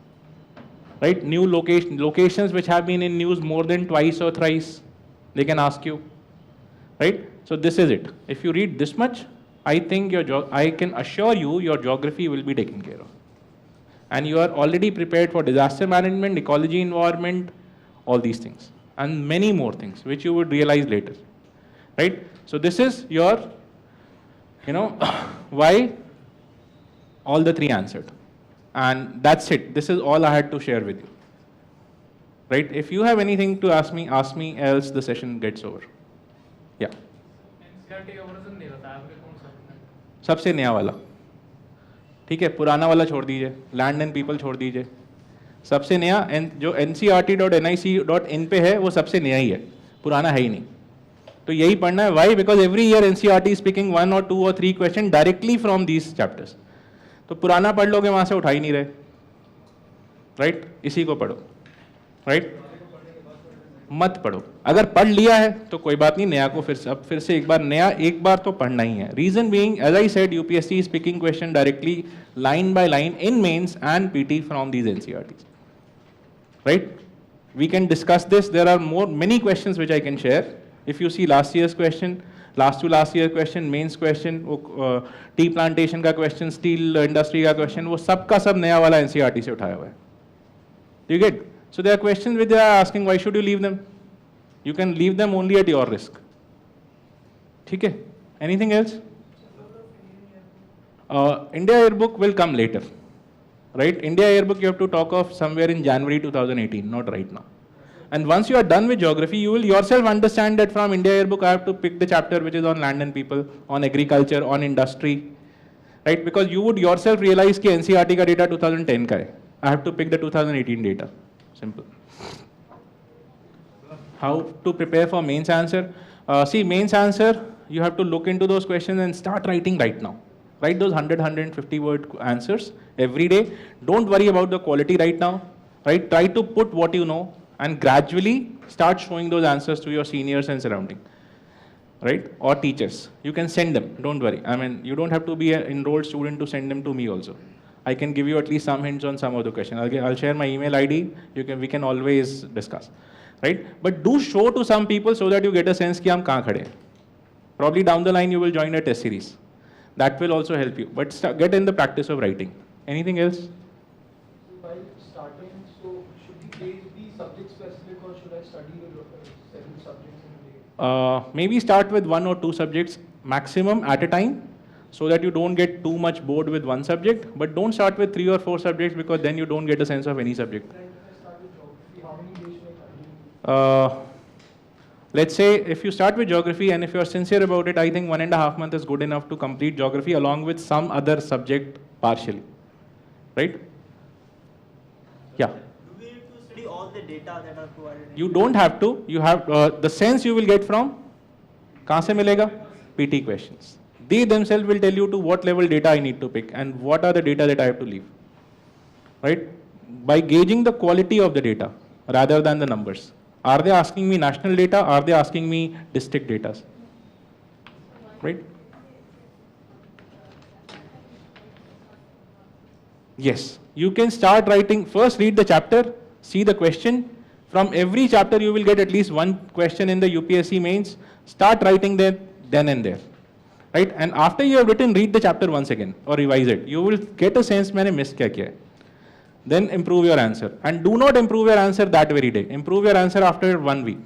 Right? New locations which have been in news more than twice or thrice, they can ask you. Right? So this is it. If you read this much, I think I can assure you your geography will be taken care of. And you are already prepared for disaster management, ecology, environment, all these things. and many more things which you would realize later, right? So this is your, why all the three answered. And that's it. This is all I had to share with you. Right? If you have anything to ask me, else the session gets over. Yeah.
NCERT का version नहीं बताया आपने कौन सा है?
सबसे नया वाला. ठीक है, पुराना वाला छोड़ दीजिए, लैंड एंड पीपल छोड़ दीजिए. सबसे नया जो ncrt.nic.in पे है वो सबसे नया ही है, पुराना है ही नहीं. तो यही पढ़ना है. Why? Because every year NCERT is picking 1 or 2 or 3 questions directly from these chapters. तो पुराना पढ़ लोगे वहां से उठा ही नहीं रहे. राइट? इसी को पढ़ो. राइट? मत पढ़ो. अगर पढ़ लिया है तो कोई बात नहीं, नया को फिर से एक बार तो पढ़ना ही है. Reason being, as I said, UPSC is picking question directly line by line in mains and PT from these NCERTs. Right? We can discuss this. There are many questions which I can share. If you see last year's question, last to last year question, mains question, tea plantation का question, steel industry का question, वो सब का सब नया वाला NCERT से उठाया हुआ है. You get? So there are questions which they are asking, why should you leave them? You can leave them only at your risk. ठीक है? Anything else? India Yearbook will come later. Right? India Yearbook you have to talk of somewhere in January 2018, not right now. And once you are done with geography, you will yourself understand that from India Yearbook, I have to pick the chapter which is on land and people, on agriculture, on industry, right? Because you would yourself realize कि NCERT का data 2010 का है. I have to pick the 2018 data. Simple. How to prepare for mains answer? See, mains answer, you have to look into those questions and start writing right now. Write those 100-150 word answers every day. Don't worry about the quality right now. Right? Try to put what you know and gradually start showing those answers to your seniors and surrounding, right? Or teachers. You can send them, don't worry. I mean, you don't have to be an enrolled student to send them to me also. I can give you at least some hints on some of the questions. I'll share my email ID, we can always discuss, right? But do show to some people so that you get a sense कि हम कहाँ खड़े हैं. Probably down the line you will join a test series. That will also help you, but get in the practice of writing. Anything else?
While starting, so should the grades be subject specific or should I study with several subjects in a day?
Maybe start with 1 or 2 subjects maximum at a time so that you don't get too much bored with one subject, but don't start with 3 or 4 subjects because then you don't get a sense of any subject.
Like if I start with geography, how many days should I study?
Let's say if you start with geography and if you are sincere about it, I think 1.5 months is good enough to complete geography along with some other subject partially, right? Yeah.
Do we need to study all the data that are provided?
You don't have to. You have the sense you will get from कहाँ से मिलेगा? PT questions. They themselves will tell you to what level data I need to pick and what are the data that I have to leave, right? By gauging the quality of the data rather than the numbers. Are they asking me national data? Are they asking me district data? Right? Yes. You can start writing. First read the chapter, see the question. From every chapter you will get at least one question in the UPSC mains. Start writing there, then and there. Right? And after you have written, read the chapter once again or revise it. You will get a sense मैंने miss क्या किया है. Then improve your answer. And do not improve your answer that very day. Improve your answer after 1 week.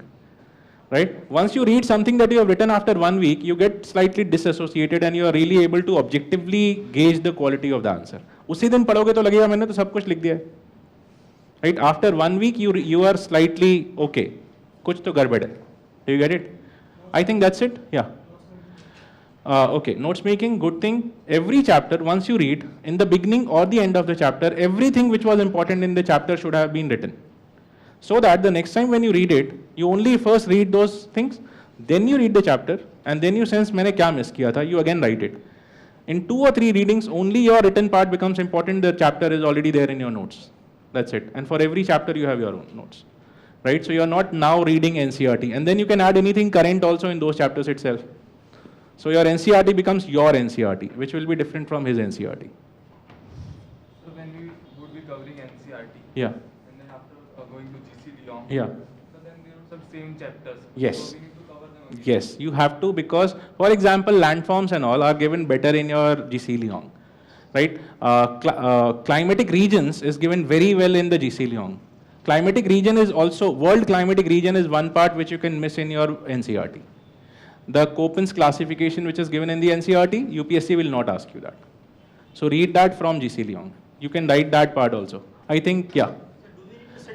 Right? Once you read something that you have written after 1 week, you get slightly disassociated and you are really able to objectively gauge the quality of the answer. उसी दिन पढ़ोगे तो लगेगा मैंने तो सब कुछ लिख दिया है. Right? After 1 week, you are slightly okay. कुछ तो गड़बड़ है. Do you get it? I think that's it. Yeah. Okay, notes making, good thing. Every chapter, once you read, in the beginning or the end of the chapter, everything which was important in the chapter should have been written. So that the next time when you read it, you only first read those things, then you read the chapter, and then you sense मैंने क्या miss किया था, you again write it. In 2 or 3 readings, only your written part becomes important, the chapter is already there in your notes. That's it. And for every chapter, you have your own notes. Right? So you are not now reading NCERT. And then you can add anything current also in those chapters itself. So your NCERT becomes your NCERT, which will be different from his NCERT.
So when we would be covering NCERT,
Yeah.
and then after going to GC Lyon,
Yeah.
so then there are some same chapters.
Yes.
So we need to cover them again.
Yes, you have to, because, for example, landforms and all are given better in your GC Lyon. Right? Climatic regions is given very well in the GC Lyon. Climatic region is also, world climatic region is one part which you can miss in your NCERT. The Köppen's classification which is given in the NCERT, UPSC will not ask you that. So read that from GC Lyon. You can write that part also. I think, yeah.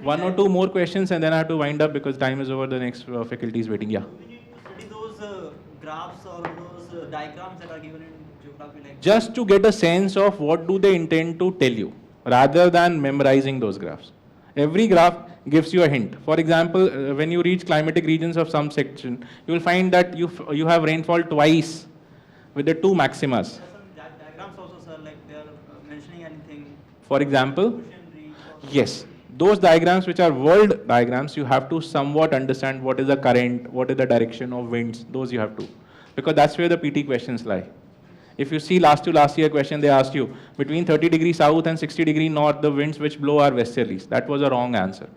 One or two more questions and then I have to wind up because time is over, the next faculty is waiting. Yeah.
Do we need to study those graphs or those diagrams that are given in geography? Like
Just to get a sense of what do they intend to tell you, rather than memorizing those graphs. Every graph gives you a hint. For example, when you reach climatic regions of some section, you will find that you have rainfall twice with the two maximas.
there are some diagrams also, sir, like they are mentioning anything.
For example,
Ocean reach or-
yes, those diagrams which are world diagrams, you have to somewhat understand what is the current, what is the direction of winds, those you have to. Because that's where the PT questions lie. If you see last to last year question, they asked you, between 30 degrees south and 60 degrees north, the winds which blow are westerlies. That was a wrong answer.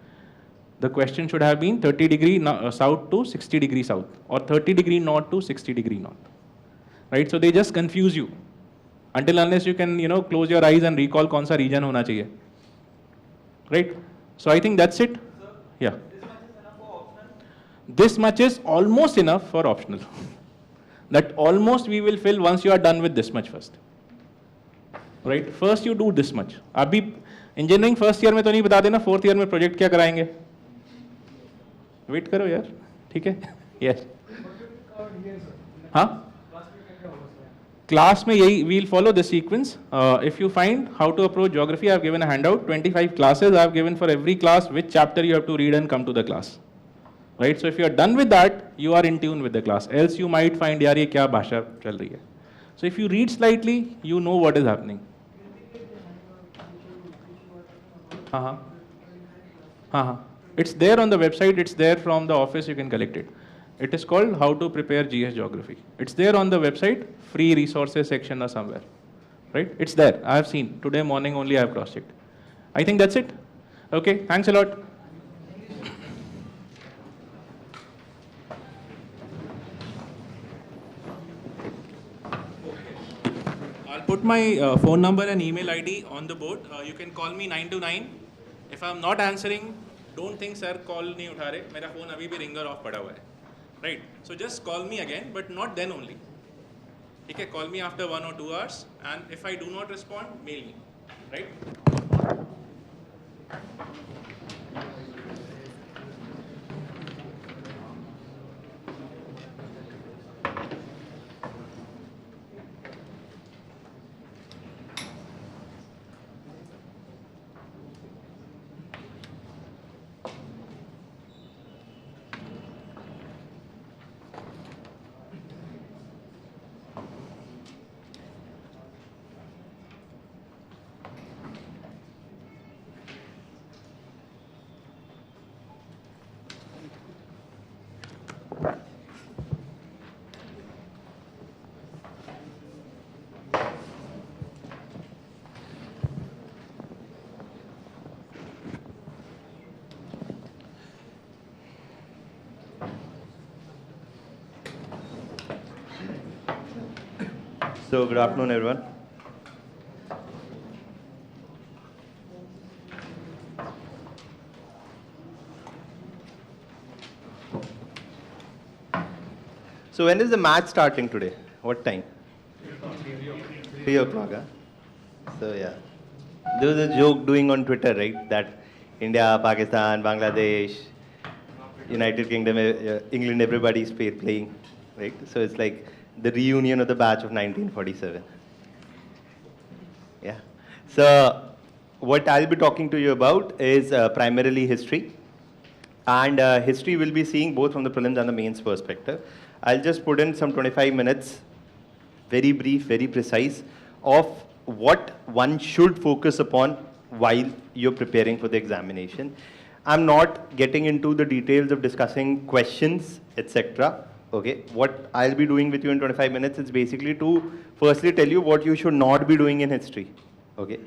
The question should have been 30 degree south to 60 degree south, or 30 degree north to 60 degree north. Right? So they just confuse you. Until unless you can, close your eyes and recall kaun sa region hona chahiye. Right? So I think that's it. Yeah. This much is almost enough for optional. That almost we will fill once you are done with this much first. Right? First you do this much. अभी engineering first year में तो नहीं बता देना, fourth year में project क्या कराएंगे? Wait करो यार, ठीक है? Yes. हाँ? Class में यही, we'll follow the sequence. If you find how to approach geography, I have given a handout. 25 classes I have given for every class, which chapter you have to read and come to the class. Right? So if you are done with that, you are in tune with the class. Else you might find, yaar, ye kya bhasha chal rahi hai. So if you read slightly, you know what is happening. It's there on the website. It's there from the office. You can collect it. It is called How to Prepare GS Geography. It's there on the website, free resources section or somewhere. Right? It's there. I have seen. Today morning only I have cross-checked. I think that's it. Okay. Thanks a lot. I'll put my phone number and email ID on the board. You can call me 929. If I'm not answering, don't think sir call नहीं उठा रहे. मेरा phone अभी भी ringer off पड़ा हुआ है. Right? So just call me again, but not then only. ठीक है? Call me after 1 or 2 hours, and if I do not respond, mail me. Right?
So good afternoon, everyone. So when is the match starting today? What time? 3 o'clock. Huh? So yeah, there was a joke doing on Twitter, right? That India, Pakistan, Bangladesh, United Kingdom, England, everybody's playing, right? So it's like the reunion of the batch of 1947. Yeah. So what I'll be talking to you about is primarily history. And history will be seeing both from the prelims and the mains perspective. I'll just put in some 25 minutes, very brief, very precise, of what one should focus upon while you're preparing for the examination. I'm not getting into the details of discussing questions, etc. Okay, what I'll be doing with you in 25 minutes is basically to firstly tell you what you should not be doing in history. Okay.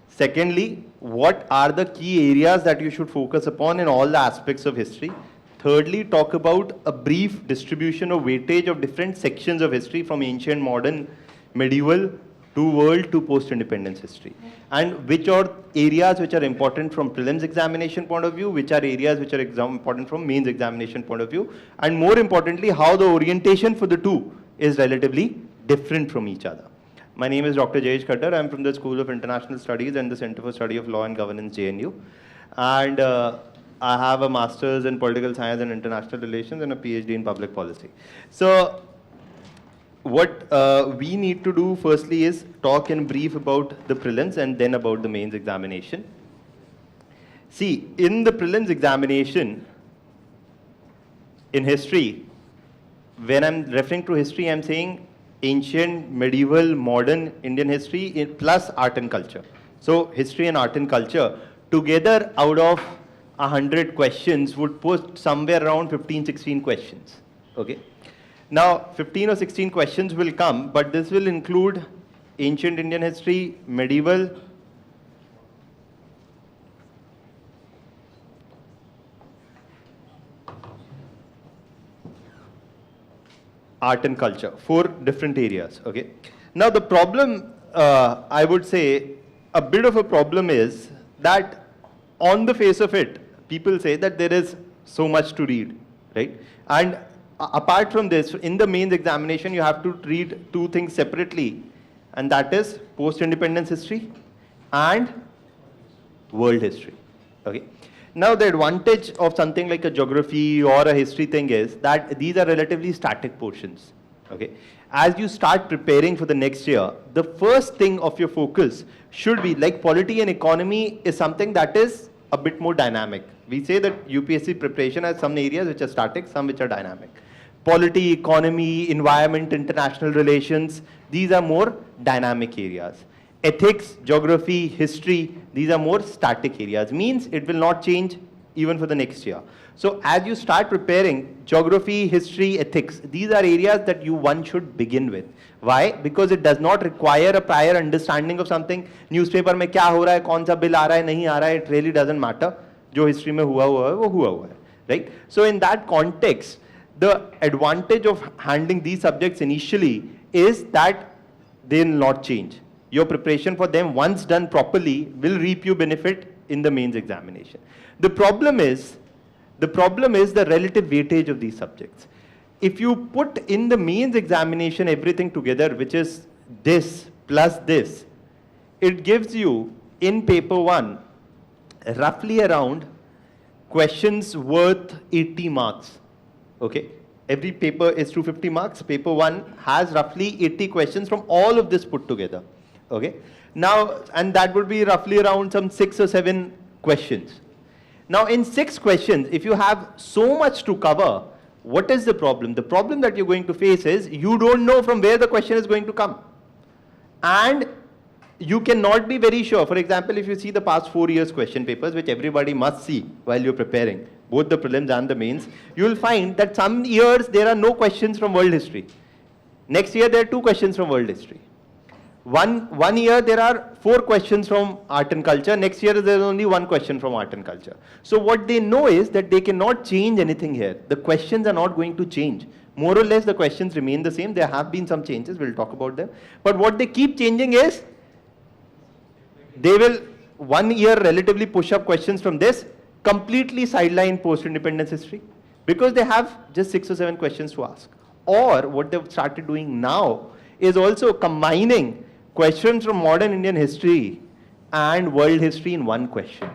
Secondly, what are the key areas that you should focus upon in all the aspects of history. Thirdly, talk about a brief distribution of weightage of different sections of history from ancient, modern, medieval, to world to post-independence history, and which are areas which are important from prelims examination point of view, which are areas which are important from mains examination point of view, and more importantly, how the orientation for the two is relatively different from each other. My name is Dr. Jayesh Khattar. I'm from the School of International Studies and the Center for Study of Law and Governance, JNU. And I have a master's in political science and international relations and a PhD in public policy. So what we need to do firstly is talk in brief about the prelims and then about the mains examination. See, in the prelims examination, in history, when I'm referring to history, I'm saying ancient, medieval, modern Indian history plus art and culture. So history and art and culture together out of 100 questions would put somewhere around 15, 16 questions. Okay. Now, 15 or 16 questions will come, but this will include ancient Indian history, medieval, art and culture, 4 different areas. Okay. Now, the problem, I would say, a bit of a problem is that on the face of it, people say that there is so much to read, right? And apart from this, in the mains examination, you have to read 2 things separately, and that is post-independence history and world history. Okay. Now, the advantage of something like a geography or a history thing is that these are relatively static portions. Okay. As you start preparing for the next year, the first thing of your focus should be, like polity and economy is something that is a bit more dynamic. We say that UPSC preparation has some areas which are static, some which are dynamic. Polity, economy, environment, international relations, these are more dynamic areas. Ethics, geography, history, these are more static areas. Means it will not change even for the next year. So as you start preparing geography, history, ethics, these are areas that one should begin with. Why? Because it does not require a prior understanding of something. Newspaper में क्या हो रहा है, कौन सा bill आ रहा है, नहीं आ रहा है, it really doesn't matter. जो history में हुआ है, वो हुआ है, right? So in that context, the advantage of handling these subjects initially is that they will not change. Your preparation for them, once done properly, will reap you benefit in the mains examination. The problem is the relative weightage of these subjects. If you put in the mains examination everything together, which is this plus this, it gives you in paper 1 roughly around questions worth 80 marks. Okay. Every paper is 250 marks. Paper 1 has roughly 80 questions from all of this put together. Okay. Now, and that would be roughly around some 6 or 7 questions. Now, in 6 questions, if you have so much to cover, what is the problem? The problem that you're going to face is you don't know from where the question is going to come. And you cannot be very sure. For example, if you see the past 4 years question papers, which everybody must see while you're preparing, both the prelims and the mains, you will find that some years there are no questions from world history. Next year there are 2 questions from world history. One year there are 4 questions from art and culture. Next year there is only 1 question from art and culture. So what they know is that they cannot change anything here. The questions are not going to change. More or less the questions remain the same. There have been some changes. We'll talk about them. But what they keep changing is they will 1 year relatively push up questions from this, completely sideline post-independence history, because they have just 6 or 7 questions to ask. Or what they've started doing now is also combining questions from modern Indian history and world history in 1 question.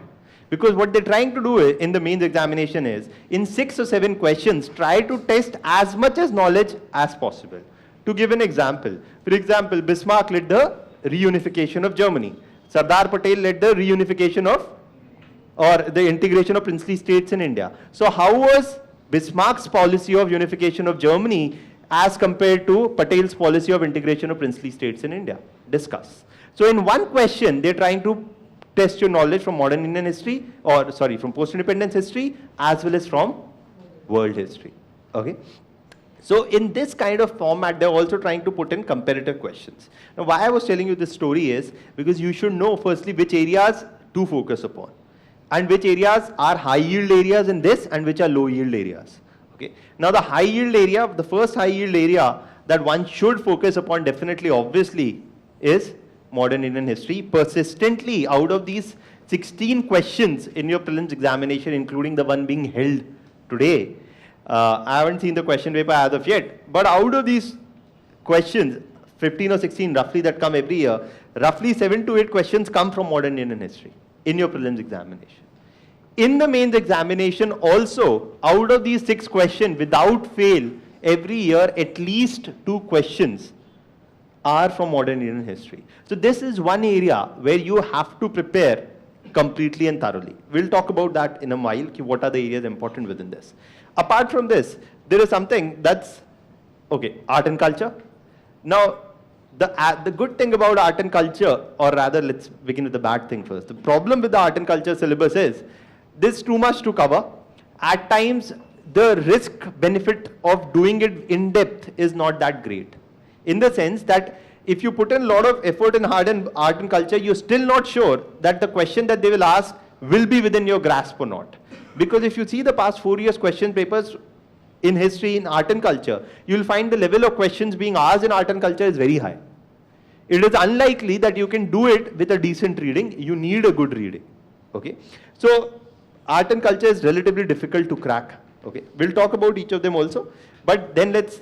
Because what they're trying to do in the mains examination is, in 6 or 7 questions, try to test as much as knowledge as possible. To give an example, for example, Bismarck led the reunification of Germany. Sardar Patel led the reunification of, or the integration of princely states in India. So how was Bismarck's policy of unification of Germany as compared to Patel's policy of integration of princely states in India? Discuss. So in 1 question, they're trying to test your knowledge from modern Indian history, or sorry, from post-independence history, as well as from world history. Okay. So in this kind of format, they're also trying to put in comparative questions. Now, why I was telling you this story is because you should know firstly which areas to focus upon, and which areas are high yield areas in this and which are low yield areas. Okay. Now the high yield area, the first high yield area that one should focus upon definitely, obviously, is modern Indian history. Persistently, out of these 16 questions in your prelims examination, including the one being held today, I haven't seen the question paper as of yet, but out of these questions, 15 or 16 roughly that come every year, roughly 7 to 8 questions come from modern Indian history in your prelims examination. In the mains examination also, out of these 6 questions, without fail, every year at least 2 questions are from modern Indian history. So this is one area where you have to prepare completely and thoroughly. We'll talk about that in a while, what are the areas important within this. Apart from this, there is something that's, okay, art and culture. Now, the good thing about art and culture, or rather let's begin with the bad thing first. The problem with the art and culture syllabus is, there's too much to cover. At times, the risk benefit of doing it in depth is not that great. In the sense that if you put in a lot of effort in art and culture, you're still not sure that the question that they will ask will be within your grasp or not. Because if you see the past 4 years question papers in history, in art and culture, you'll find the level of questions being asked in art and culture is very high. It is unlikely that you can do it with a decent reading. You need a good reading. Okay. So art and culture is relatively difficult to crack. Okay. We'll talk about each of them also. But then let's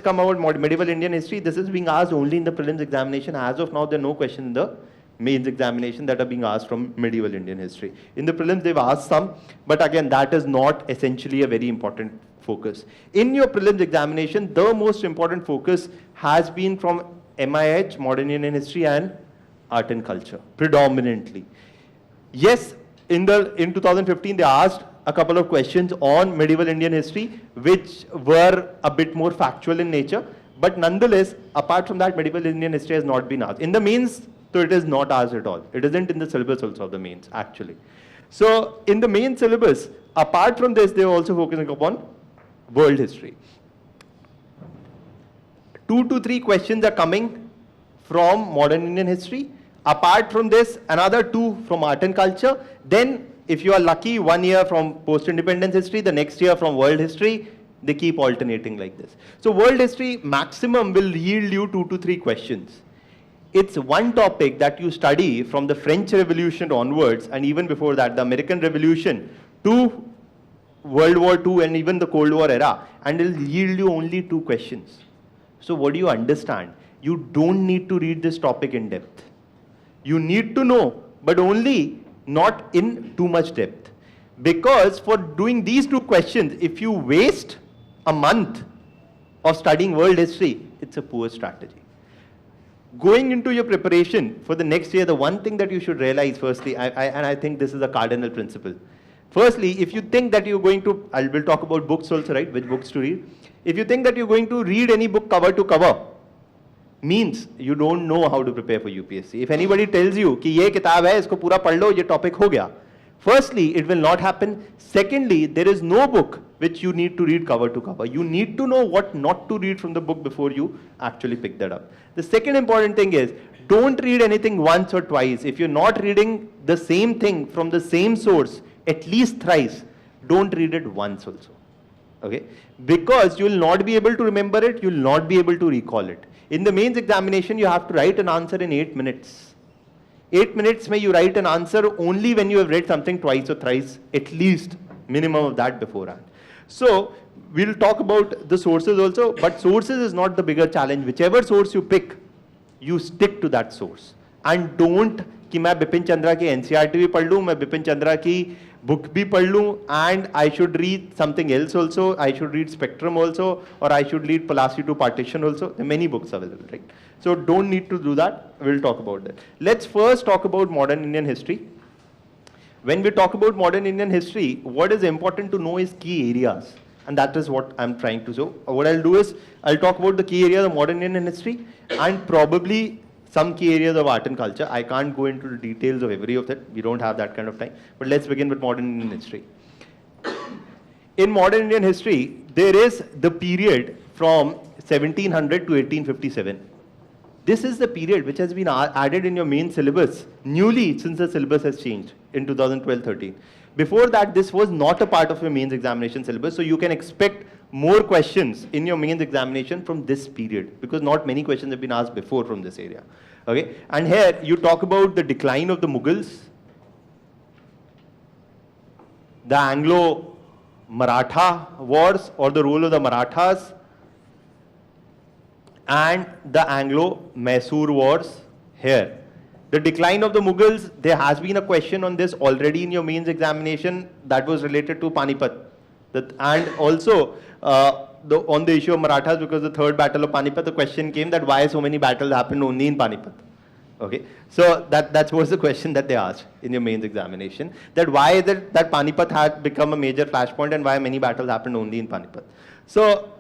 come about medieval Indian history. This is being asked only in the prelims examination. As of now, there are no questions in the mains examination that are being asked from medieval Indian history. In the prelims, they've asked some, but again, that is not essentially a very important focus. In your prelims examination, the most important focus has been from MIH, modern Indian history, and art and culture, predominantly. Yes, in 2015, they asked a couple of questions on medieval Indian history, which were a bit more factual in nature, but nonetheless, apart from that, medieval Indian history has not been asked. In the mains, so it is not asked at all. It isn't in the syllabus also of the mains, actually. So in the main syllabus, apart from this, they are also focusing upon world history. 2 to 3 questions are coming from modern Indian history. Apart from this, another 2 from art and culture. Then, if you are lucky, 1 year from post-independence history, the next year from world history. They keep alternating like this. So world history maximum will yield you 2 to 3 questions. It's one topic that you study from the French Revolution onwards, and even before that, the American Revolution to World War II and even the Cold War era, and it'll yield you only 2 questions. So what do you understand? You don't need to read this topic in depth. You need to know, but only not in too much depth. Because for doing these 2 questions, if you waste a month of studying world history, it's a poor strategy. Going into your preparation for the next year, the one thing that you should realize firstly, and I think this is a cardinal principle. Firstly, if you think that you're going to, we'll talk about books also, right? Which books to read. If you think that you're going to read any book cover to cover, means you don't know how to prepare for UPSC. If anybody tells you कि ये किताब है, इसको पूरा पढ़ लो, ये topic हो गया. Firstly, it will not happen. Secondly, there is no book which you need to read cover to cover. You need to know what not to read from the book before you actually pick that up. The second important thing is, don't read anything once or twice. If you're not reading the same thing from the same source, at least thrice, don't read it once also. Okay? Because you will not be able to remember it, you will not be able to recall it. In the mains examination, you have to write an answer in 8 minutes. 8 minutes may you write an answer only when you have read something twice or thrice, at least minimum of that beforehand. So we'll talk about the sources also, but sources is not the bigger challenge. Whichever source you pick, you stick to that source. And don't कि मैं बिपिन चंद्रा की NCERT भी पढ़ लूँ, मैं बिपिन चंद्रा की book भी पढ़ लूँ, and I should read something else also, I should read Spectrum also, or I should read Palasi to Partition also. There are many books available, right? So don't need to do that. We'll talk about that. Let's first talk about modern Indian history. When we talk about modern Indian history, what is important to know is key areas. And that is what I'm trying to show. What I'll do is, I'll talk about the key areas of modern Indian history and probably some key areas of art and culture. I can't go into the details of every of that. We don't have that kind of time. But let's begin with modern Indian history. In modern Indian history, there is the period from 1700 to 1857. This is the period which has been added in your main syllabus newly since the syllabus has changed in 2012-13. Before that, this was not a part of your mains examination syllabus, so you can expect more questions in your mains examination from this period, because not many questions have been asked before from this area. Okay, and here you talk about the decline of the Mughals, the Anglo-Maratha wars or the role of the Marathas, and the Anglo-Mysore wars here. The decline of the Mughals, there has been a question on this already in your mains examination that was related to Panipat. And also on the issue of Marathas, because the third battle of Panipat, the question came that why so many battles happened only in Panipat. Okay, so that was the question that they asked in your mains examination, that why is it that Panipat had become a major flashpoint and why many battles happened only in Panipat. So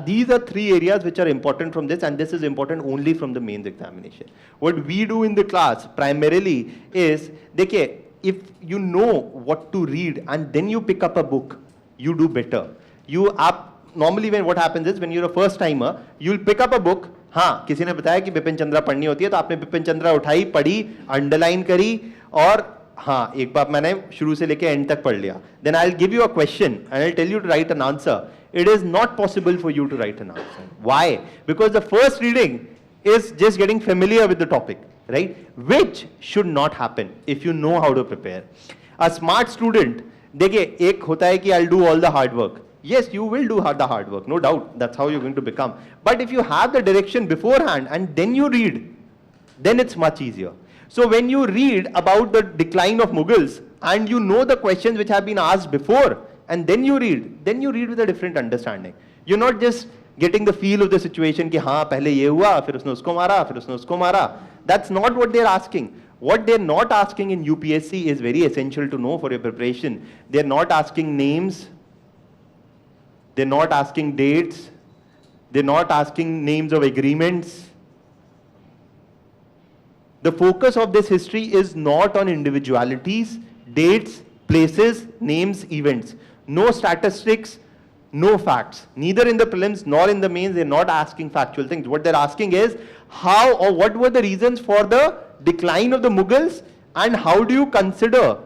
these are three areas which are important from this, and this is important only from the mains examination. What we do in the class primarily is, देखिए, if you know what to read and then you pick up a book, you do better. Normally when what happens is, when you're a first timer, you'll pick up a book. हाँ, किसी ने बताया कि बिपिन चंद्रा पढ़नी होती है, तो आपने बिपिन चंद्रा उठाई, पढ़ी, अंडरलाइन करी, और हाँ, एक बार मैंने शुरू से लेके एंड तक पढ़ लिया. Then I'll give you a question and I'll tell you to write an answer. It is not possible for you to write an answer. Why? Because the first reading is just getting familiar with the topic, right? Which should not happen if you know how to prepare. A smart student, देखिए, एक होता है कि I'll do all the hard work. Yes, you will do the hard work, no doubt. That's how you're going to become. But if you have the direction beforehand and then you read, then it's much easier. So when you read about the decline of Mughals and you know the questions which have been asked before, and then you read with a different understanding. You're not just getting the feel of the situation कि हाँ पहले ये हुआ, फिर उसने उसको मारा, फिर उसने उसको मारा. That's not what they're asking. What they're not asking in UPSC is very essential to know for your preparation. They're not asking names. They're not asking dates. They're not asking names of agreements. The focus of this history is not on individualities, dates, places, names, events. No statistics, no facts. Neither in the prelims nor in the mains, they're not asking factual things. What they're asking is how or what were the reasons for the decline of the Mughals, and how do you consider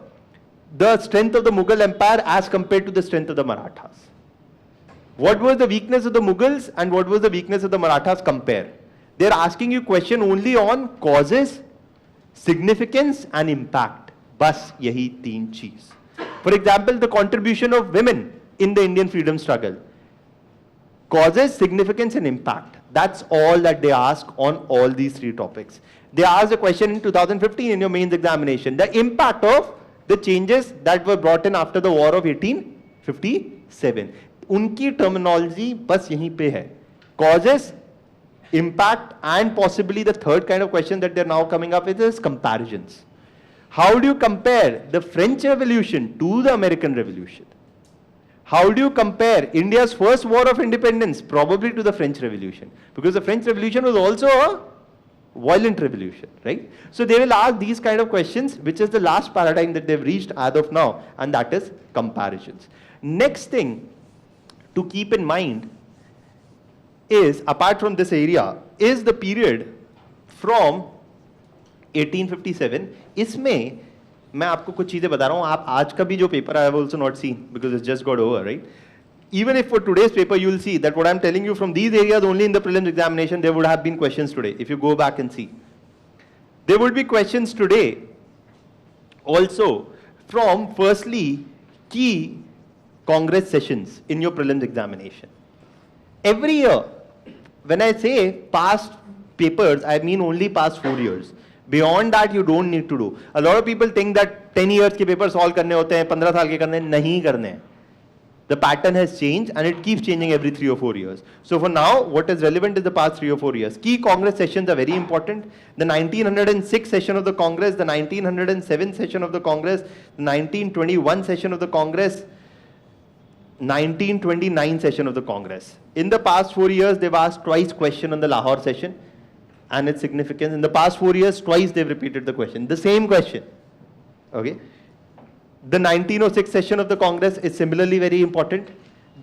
the strength of the Mughal Empire as compared to the strength of the Marathas? What was the weakness of the Mughals and what was the weakness of the Marathas? Compare. They're asking you question only on causes, significance and impact. Bas yahi teen cheez. For example, the contribution of women in the Indian freedom struggle. Causes, significance and impact. That's all that they ask on all these three topics. They asked a question in 2015 in your mains examination. The impact of the changes that were brought in after the war of 1857. उनकी terminology बस यहीं पे है. Causes, impact and possibly the third kind of question that they're now coming up with is comparisons. How do you compare the French Revolution to the American Revolution? How do you compare India's first war of independence probably to the French Revolution? Because the French Revolution was also a violent revolution, right? So they will ask these kind of questions, which is the last paradigm that they've reached as of now, and that is comparisons. Next thing to keep in mind is, apart from this area, is the period from 1857. इसमें मैं आपको कुछ चीजें बता रहा हूँ. आप आज का भी जो paper I have also not seen because it's just got over, right? Even if for today's paper you will see that what I'm telling you from these areas only in the prelims examination, there would have been questions today. If you go back and see, there would be questions today also from firstly key Congress sessions in your prelims examination. Every year, when I say past papers, I mean only past 4 years. Beyond that, you don't need to do. A lot of people think that 10 years के papers solve करने होते हैं, 15 साल के करने नहीं करने हैं. The pattern has changed and it keeps changing every 3 or 4 years. So for now, what is relevant is the past 3 or 4 years. Key Congress sessions are very important. The 1906 session of the Congress, the 1907 session of the Congress, the 1921 session of the Congress, 1929 session of the Congress. In the past 4 years, they've asked twice question on the Lahore session and its significance. In the past 4 years, twice they've repeated the question, the same question. Okay. The 1906 session of the Congress is similarly very important.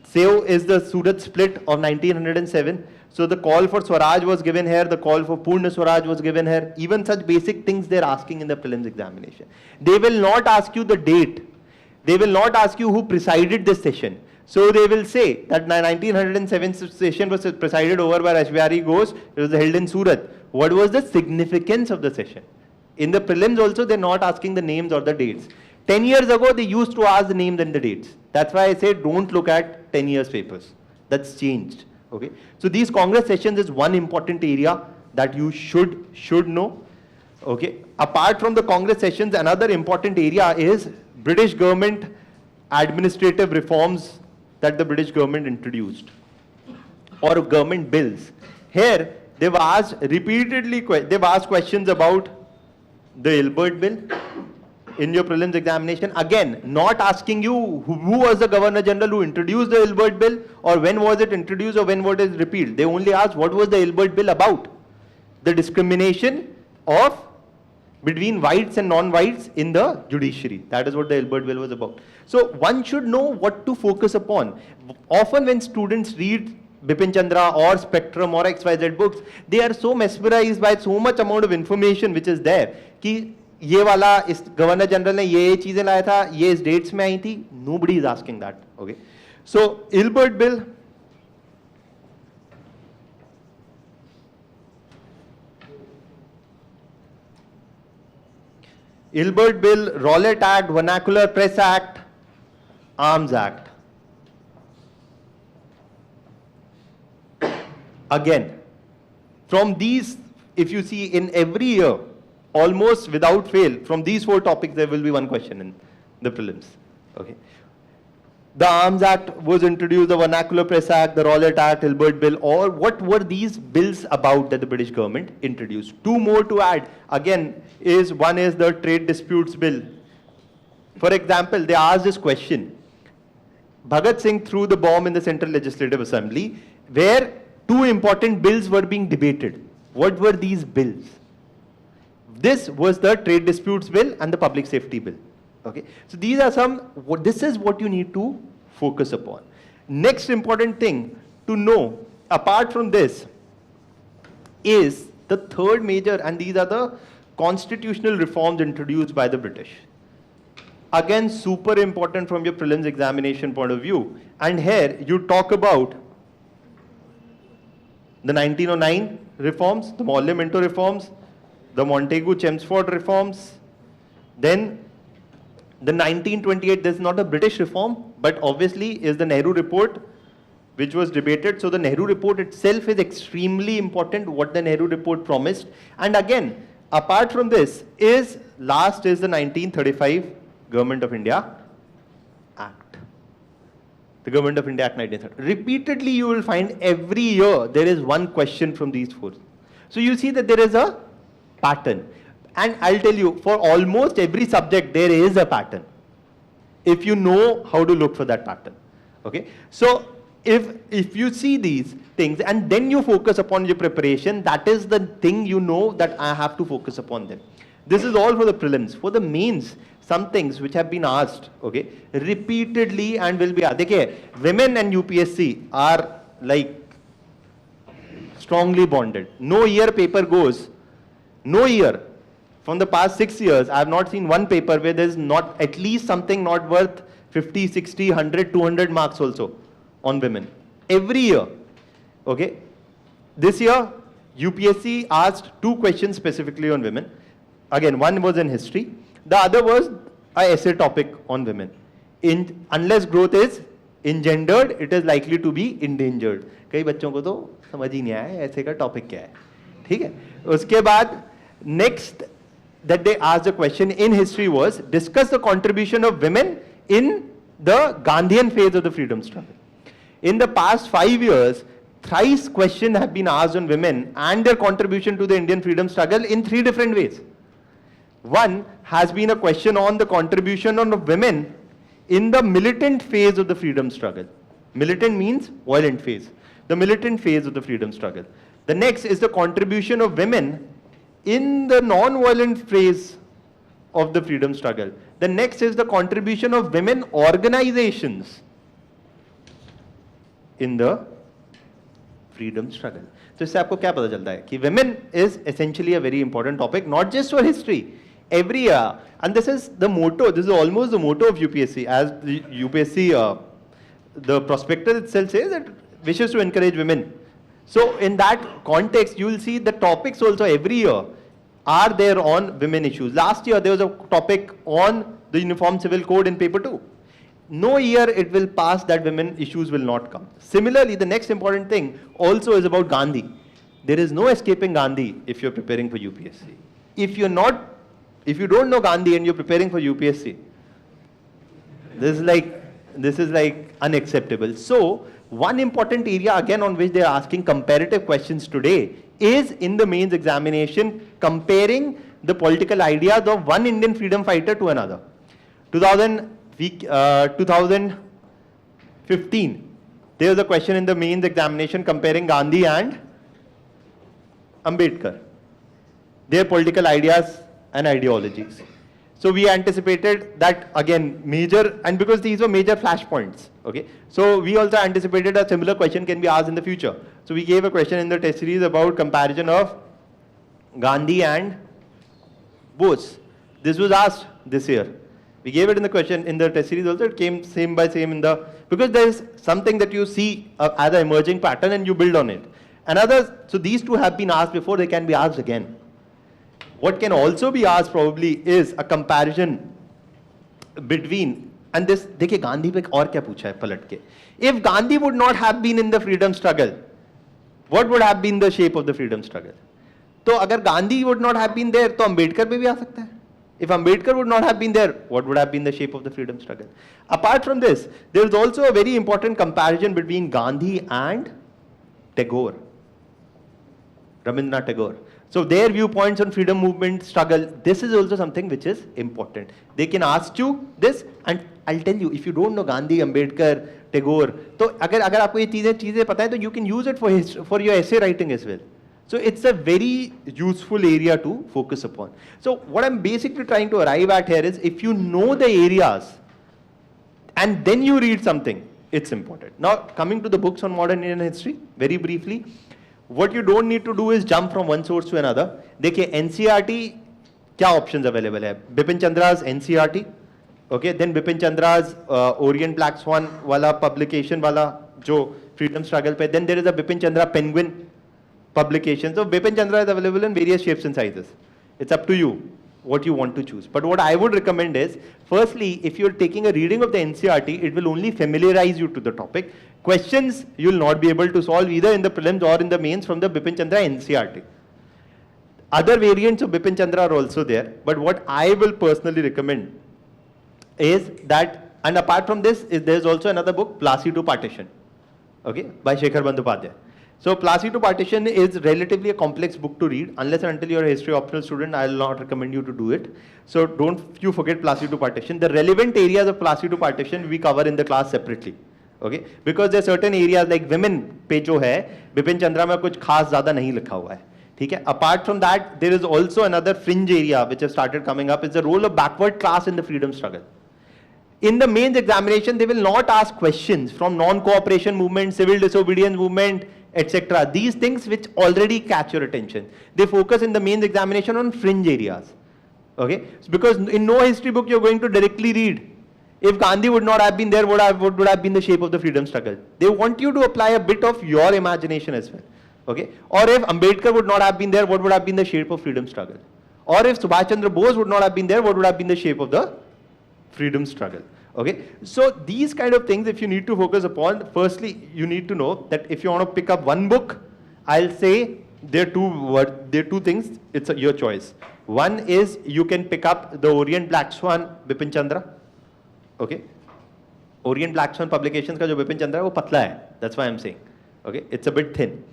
So is the Surat split of 1907. So the call for Swaraj was given here, the call for Purna Swaraj was given here. Even such basic things they're asking in the prelims examination. They will not ask you the date. They will not ask you who presided this session. So they will say that 1907 session was presided over by Rashbiari Ghosh. It was held in Surat. What was the significance of the session? In the prelims also, they're not asking the names or the dates. 10 years ago, they used to ask the names and the dates. That's why I say don't look at 10 years papers. That's changed. Okay. So these Congress sessions is one important area that you should know. Okay. Apart from the Congress sessions, another important area is British government administrative reforms that the British government introduced, or government bills. Here, they've asked repeatedly, they've asked questions about the Ilbert bill in your prelims examination. Again, not asking you who was the Governor General who introduced the Ilbert bill, or when was it introduced, or when was it repealed. They only asked what was the Ilbert bill about. The discrimination of between whites and non-whites in the judiciary. That is what the Ilbert bill was about. So one should know what to focus upon. Often when students read Bipin Chandra or Spectrum or XYZ books, they are so mesmerized by so much amount of information which is there कि ये वाला इस governor general ने ये चीजें लाया था, ये इस डेट्स में आई थी. Nobody is asking that. Okay. So Ilbert bill. Ilbert Bill, Rowlatt Act, Vernacular Press Act, Arms Act. Again, from these, if you see in every year, almost without fail, from these four topics, there will be one question in the prelims. Okay. The Arms Act was introduced, the Vernacular Press Act, the Rowlatt Act, Ilbert Bill, or what were these bills about that the British government introduced? Two more to add, again, one is the Trade Disputes Bill. For example, they asked this question. Bhagat Singh threw the bomb in the Central Legislative Assembly, where two important bills were being debated. What were these bills? This was the Trade Disputes Bill and the Public Safety Bill. Okay, so these are this is what you need to focus upon. Next important thing to know, apart from this, is the third major, and these are the constitutional reforms introduced by the British. Again, super important from your prelims examination point of view. And here you talk about the 1909 reforms, the monumental reforms, the Montagu-Chelmsford reforms, then the 1928, this is not a British reform, but obviously is the Nehru report, which was debated. So the Nehru report itself is extremely important, what the Nehru report promised. And again, apart from this, last is the 1935 Government of India Act. The Government of India Act 1930. Repeatedly, you will find every year there is one question from these four. So you see that there is a pattern. And I'll tell you, for almost every subject, there is a pattern, if you know how to look for that pattern. Okay. So if you see these things and then you focus upon your preparation, that is the thing you know that I have to focus upon them. This is all for the prelims. For the mains, some things which have been asked, okay, repeatedly and will be asked. Okay, women and UPSC are like strongly bonded. No year paper goes, no year. From the past 6 years, I have not seen one paper where there is not at least something not worth 50, 60, 100, 200 marks also on women. Every year. Okay. This year, UPSC asked 2 questions specifically on women. Again, one was in history. The other was a essay topic on women. Unless growth is engendered, it is likely to be endangered. कई बच्चों को तो समझ ही नहीं आया ऐसे का topic क्या है. ठीक है. उसके बाद next that they asked a question in history was discuss the contribution of women in the Gandhian phase of the freedom struggle. In the past 5 years, thrice questions have been asked on women and their contribution to the Indian freedom struggle in 3 different ways. One has been a question on the contribution of women in the militant phase of the freedom struggle. Militant means violent phase. The militant phase of the freedom struggle. The next is the contribution of women in the non-violent phase of the freedom struggle. The next is the contribution of women organizations in the freedom struggle. So इससे आपको क्या पता चलता है कि women is essentially a very important topic, not just for history. Every year, and this is the motto, this is almost the motto of UPSC, as the UPSC the prospectus itself says that wishes to encourage women. So in that context, you will see the topics also every year are there on women issues. Last year, there was a topic on the Uniform Civil Code in paper 2. No year it will pass that women issues will not come. Similarly, the next important thing also is about Gandhi. There is no escaping Gandhi if you're preparing for UPSC. If you don't know Gandhi and you're preparing for UPSC, this is like unacceptable. So one important area again on which they are asking comparative questions today is in the mains examination comparing the political ideas of one Indian freedom fighter to another. 2015, there was a question in the mains examination comparing Gandhi and Ambedkar, their political ideas and ideologies. So we anticipated that again major, and because these were major flashpoints, okay. So we also anticipated a similar question can be asked in the future. So we gave a question in the test series about comparison of Gandhi and Bose. This was asked this year. We gave it in the question in the test series also. It came same by same in the, because there is something that you see as an emerging pattern and you build on it. So these two have been asked before, they can be asked again. What can also be asked probably is a comparison between, and this, देखिए गांधी पे और क्या पूछा है पलट के. If Gandhi would not have been in the freedom struggle, what would have been the shape of the freedom struggle? तो अगर Gandhi would not have been there, तो Ambedkar पे भी आ सकता है. If Ambedkar would not have been there, what would have been the shape of the freedom struggle? Apart from this, there is also a very important comparison between Gandhi and Tagore, Rabindranath Tagore. So their viewpoints on freedom movement struggle, this is also something which is important. They can ask you this, and I'll tell you, if you don't know Gandhi, Ambedkar, Tagore, तो अगर आपको ये चीजें पता है, तो you can use it for your essay writing as well. So it's a very useful area to focus upon. So what I'm basically trying to arrive at here is, if you know the areas and then you read something, it's important. Now coming to the books on modern Indian history, very briefly, what you don't need to do is jump from one source to another. देखिए NCERT क्या options available है? Bipin Chandra's NCERT, okay, then Bipin Chandra's Orient Black Swan वाला publication वाला जो freedom struggle पे, then there is a Bipin Chandra Penguin publication. So Bipin Chandra is available in various shapes and sizes. It's up to you what you want to choose. But what I would recommend is, firstly, if you're taking a reading of the NCERT, it will only familiarize you to the topic. Questions you will not be able to solve either in the prelims or in the mains from the Bipin Chandra NCERT. Other variants of Bipin Chandra are also there, but what I will personally recommend is that, and apart from this, there is also another book, Plasi to Partition, okay, by Shekhar Bandyopadhyay. So Plasi to Partition is relatively a complex book to read. Unless and until you're a history optional student, I will not recommend you to do it. So don't you forget Plasi to Partition. The relevant areas of Plasi to Partition we cover in the class separately. Okay? Because there are certain areas like women पे जो है, Bipin Chandra में कुछ खास ज़्यादा नहीं लिखा हुआ है. ठीक है? Apart from that, there is also another fringe area which has started coming up. It's the role of backward class in the freedom struggle. In the mains examination, they will not ask questions from non-cooperation movement, civil disobedience movement, etc. These things which already catch your attention. They focus in the mains examination on fringe areas. Okay? So because in no history book you're going to directly read, if Gandhi would not have been there, what would have been the shape of the freedom struggle? They want you to apply a bit of your imagination as well. Okay? Or if Ambedkar would not have been there, what would have been the shape of freedom struggle? Or if Subhash Chandra Bose would not have been there, what would have been the shape of the freedom struggle? Okay, so these kind of things, if you need to focus upon, firstly, you need to know that if you want to pick up one book, I'll say there are two things, it's your choice. One is you can pick up the Orient Black Swan, Bipin Chandra. Okay, Orient Black Swan publications का जो Bipin Chandra है वो पतला है, that's why I'm saying. Okay, it's a bit thin.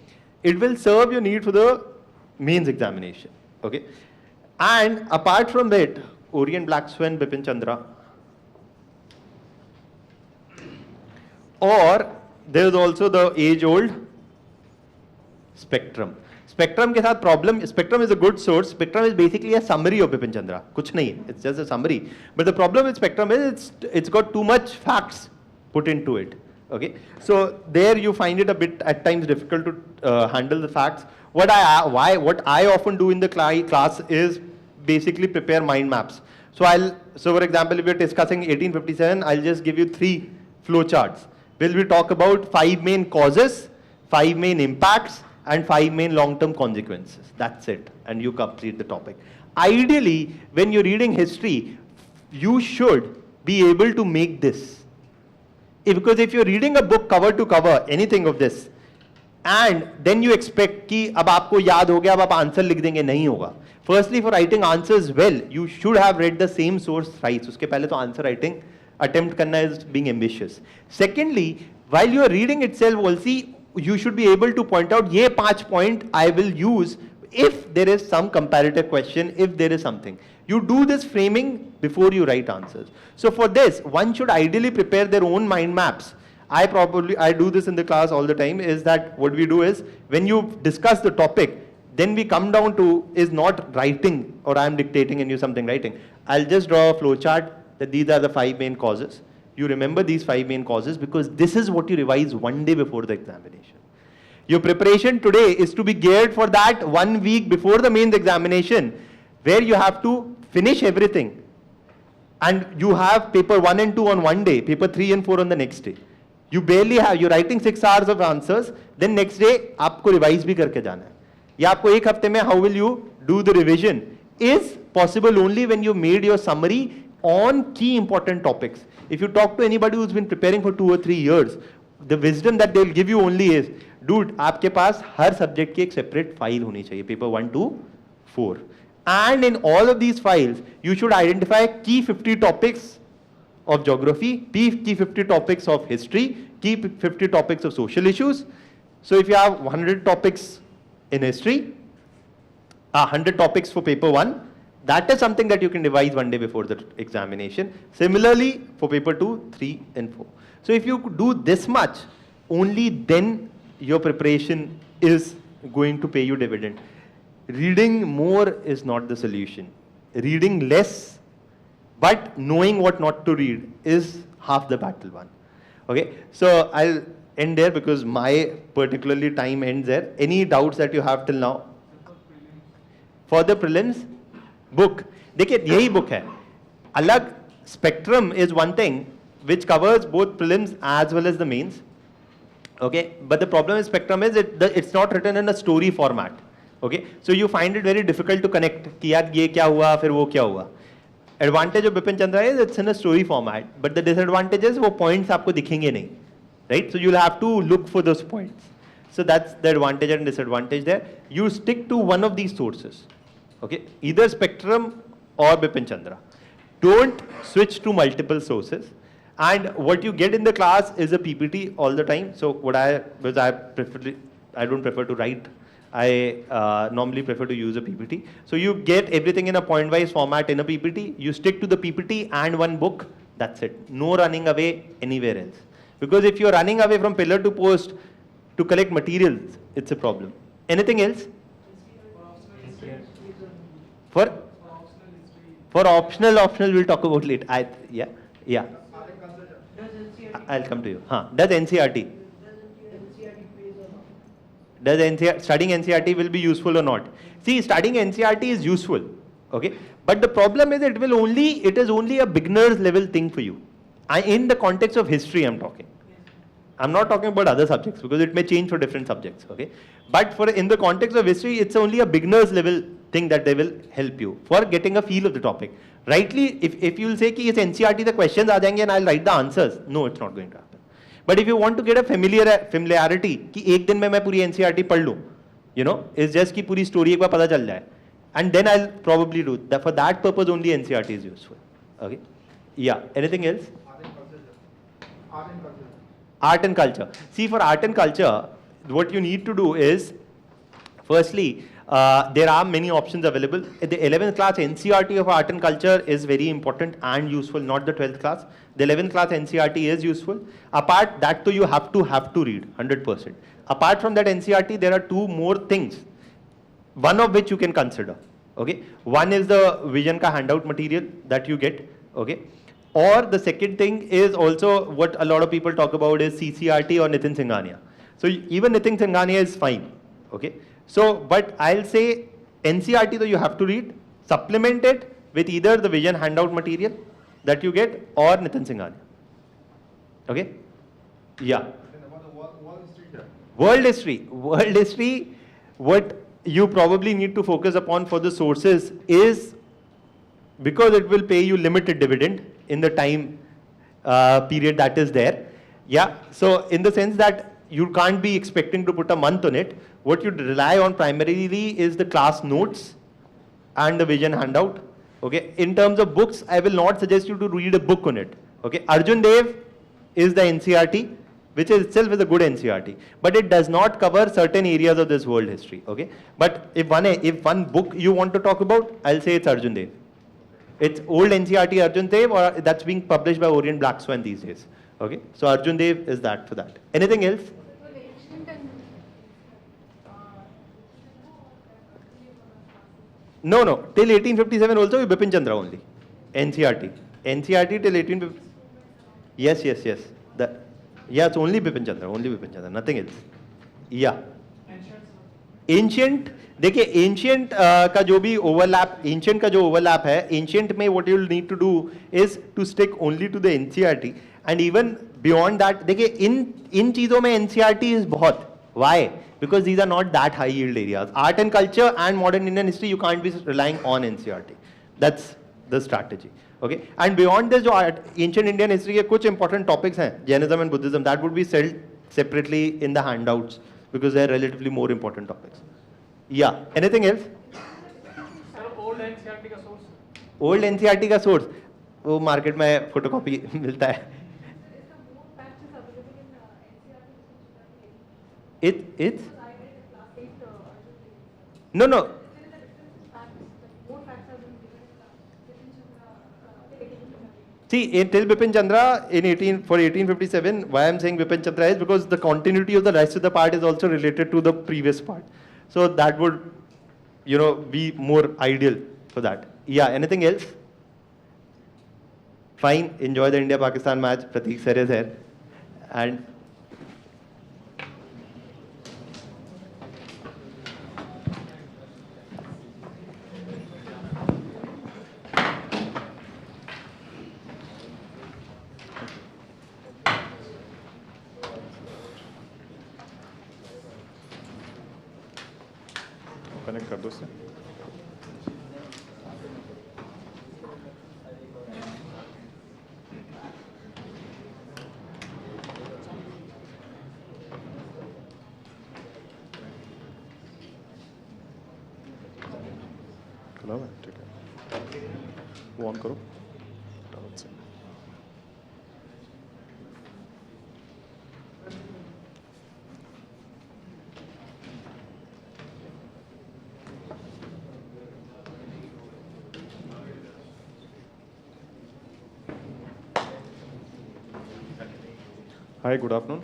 It will serve your need for the mains examination. Okay, and apart from that, Orient Black Swan, Bipin Chandra. Or there is also the age-old Spectrum. Spectrum के साथ problem, Spectrum is a good source. Spectrum is basically a summary of Bipin Chandra. कुछ नहीं, it's just a summary. But the problem with Spectrum is it's got too much facts put into it. Okay, so there you find it a bit at times difficult to handle the facts. What I often do in the class is basically prepare mind maps. So for example, if you're discussing 1857, I'll just give you 3 flow charts. where we talk about 5 main causes, 5 main impacts, and 5 main long-term consequences. That's it, and you complete the topic. Ideally, when you're reading history, you should be able to make this. Because if you're reading a book cover to cover, anything of this, and then you expect कि अब आपको याद हो गया, अब आप answer लिख देंगे, नहीं होगा. Firstly, for writing answers well, you should have read the same source thrice. उसके पहले तो answer writing attempt करना is being ambitious. Secondly, while you are reading itself also, you should be able to point out ये 5 point I will use if there is some comparative question, if there is something. You do this framing before you write answers. So for this, one should ideally prepare their own mind maps. I do this in the class all the time, is that what we do is, when you discuss the topic, then we come down to is not writing or I am dictating and you something writing. I'll just draw a flow chart that these are the 5 main causes. You remember these 5 main causes because this is what you revise one day before the examination. Your preparation today is to be geared for that 1 week before the mains examination, where you have to finish everything. And you have paper 1 and 2 on one day, paper 3 and 4 on the next day. You barely have, you're writing 6 hours of answers, then next day, आपको revise भी करके जाना है. या आपको एक हफ्ते में, how will you do the revision? Is possible only when you made your summary on key important topics. If you talk to anybody who's been preparing for 2 or 3 years, the wisdom that they'll give you only is, dude, आपके पास हर subject की एक separate file होनी चाहिए, paper 1 to 4. And in all of these files, you should identify key 50 topics of geography, key 50 topics of history, key 50 topics of social issues. So if you have 100 topics in history, 100 topics for paper 1, that is something that you can revise one day before the examination. Similarly, for paper 2, 3 and 4. So if you do this much, only then your preparation is going to pay you dividend. Reading more is not the solution. Reading less, but knowing what not to read is half the battle won. Okay, so I'll end there because my particularly time ends there. Any doubts that you have till now? For the prelims, book. देखिए यही book है. अलग spectrum is one thing which covers both prelims as well as the mains. Okay, but the problem with spectrum is it's not written in a story format. Okay, so you find it very difficult to connect कि यार ये क्या हुआ फिर वो क्या हुआ. Advantage of Bipin Chandra is it's in a story format, but the disadvantage is वो points आपको दिखेंगे नहीं, right? So you'll have to look for those points. So that's the advantage and disadvantage there. You stick to one of these sources, okay? Either Spectrum or Bipin Chandra. Don't switch to multiple sources. And what you get in the class is a PPT all the time. So what I don't prefer to write. I normally prefer to use a PPT. So you get everything in a point-wise format in a PPT. You stick to the PPT and one book. That's it. No running away anywhere else. Because if you're running away from pillar to post to collect materials, it's a problem. Anything else? For optional we'll talk about later. Yeah. I'll come to you. Does NCRT? Does studying NCRT will be useful or not? See, studying NCRT is useful, okay? But the problem is it is only a beginner's level thing for you. In the context of history, I'm talking. I'm not talking about other subjects because it may change for different subjects, okay? But in the context of history, it's only a beginner's level thing that they will help you for getting a feel of the topic. Rightly, if you'll say कि इस NCRT the questions आ जाएंगे and I'll write the answers, no, it's not going to happen. But if you want to get a familiarity कि एक दिन में मैं पूरी NCRT पढ़ लूँ, you know, it's just कि पूरी story एक बार पता चल जाए, and then I'll probably do that. For that purpose only NCRT is useful. Okay, yeah. Anything else? Art and culture. See, for art and culture, what you need to do is, firstly, there are many options available. The 11th class NCRT of art and culture is very important and useful, not the 12th class. The 11th class NCRT is useful. Apart that, you have to read 100%. Apart from that NCRT, there are 2 more things, one of which you can consider. Okay, one is the vision ka handout material that you get. Okay, or the second thing is also what a lot of people talk about is CCRT or Nitin Singhania. So even Nitin Singhania is fine. Okay, so but I'll say NCRT though you have to read, supplement it with either the vision handout material that you get or Nitin Singhania. Okay, Yeah.
Then about the wall history here.
World history, what you probably need to focus upon for the sources is, because it will pay you limited dividend in the time period that is there. Yeah, so in the sense that you can't be expecting to put a month on it, what you rely on primarily is the class notes and the vision handout. Okay, in terms of books, I will not suggest you to read a book on it. Okay, Arjun Dev is the NCRT, which is itself is a good NCRT, but it does not cover certain areas of this world history. Okay, but if one book you want to talk about, I'll say it's Arjun Dev. It's old NCRT Arjun Dev, or that's being published by Orient Black Swan these days. Okay, so Arjun Dev is that for that. Anything else? No, till 1857 also Bipin Chandra only. NCRT till 1850. Yes. Yeah, it's only Bipin Chandra, nothing else. Yeah. Ancient, देखिए ancient का जो भी overlap है, ancient में what you'll need to do is to stick only to the NCRT, and even beyond that, देखिए इन चीजों में NCRT is बहुत. Why? Because these are not that high yield areas. Art and culture and modern Indian history, you can't be relying on NCRT. That's the strategy. Okay, and beyond this, जो ancient Indian history के कुछ important topics हैं, Jainism and Buddhism, that would be sold separately in the handouts because they are relatively more important topics. Yeah. Anything else?
Sir, old NCRT का source.
Old NCRT का source, वो market में photocopy मिलता है. It's no. See, till Bipin Chandra for 1857, why I'm saying Bipin Chandra is because the continuity of the rest of the part is also related to the previous part. So that would, be more ideal for that. Yeah, anything else? Fine, enjoy the India-Pakistan match. Prateek sir is here. And
connect कर दो उससे. खुला हुआ है, ठीक है. वो on करो. Hi, good afternoon.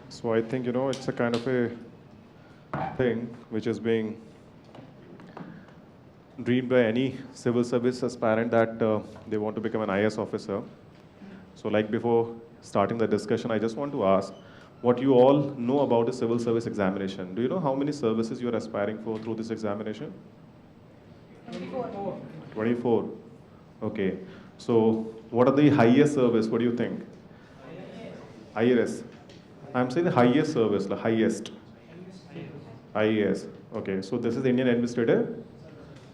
So I think, it's a kind of a thing which is being dreamed by any civil service aspirant that they want to become an IAS officer. So like before starting the discussion, I just want to ask what you all know about the civil service examination. Do you know how many services you are aspiring for through this examination? 24. Okay. So, what are the highest service? What do you think? IAS. I'm saying the highest service, the highest. IAS. Okay. So this is Indian Administrative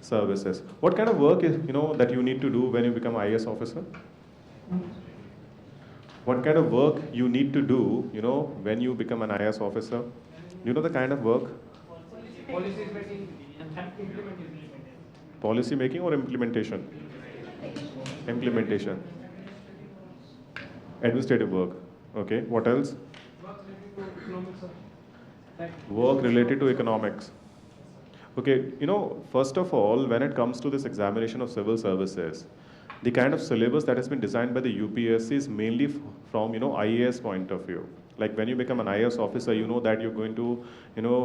Services. What kind of work is that you need to do when you become IAS officer? What kind of work you need to do, when you become an IAS officer? You know the kind of work?
Policies making and implementation.
Policy making or implementation? Implementation. Administrative work. Okay. What else? Work related to economics. Okay. First of all, when it comes to this examination of civil services, the kind of syllabus that has been designed by the UPSC is mainly from, IAS point of view. Like when you become an IAS officer, you know that you're going to,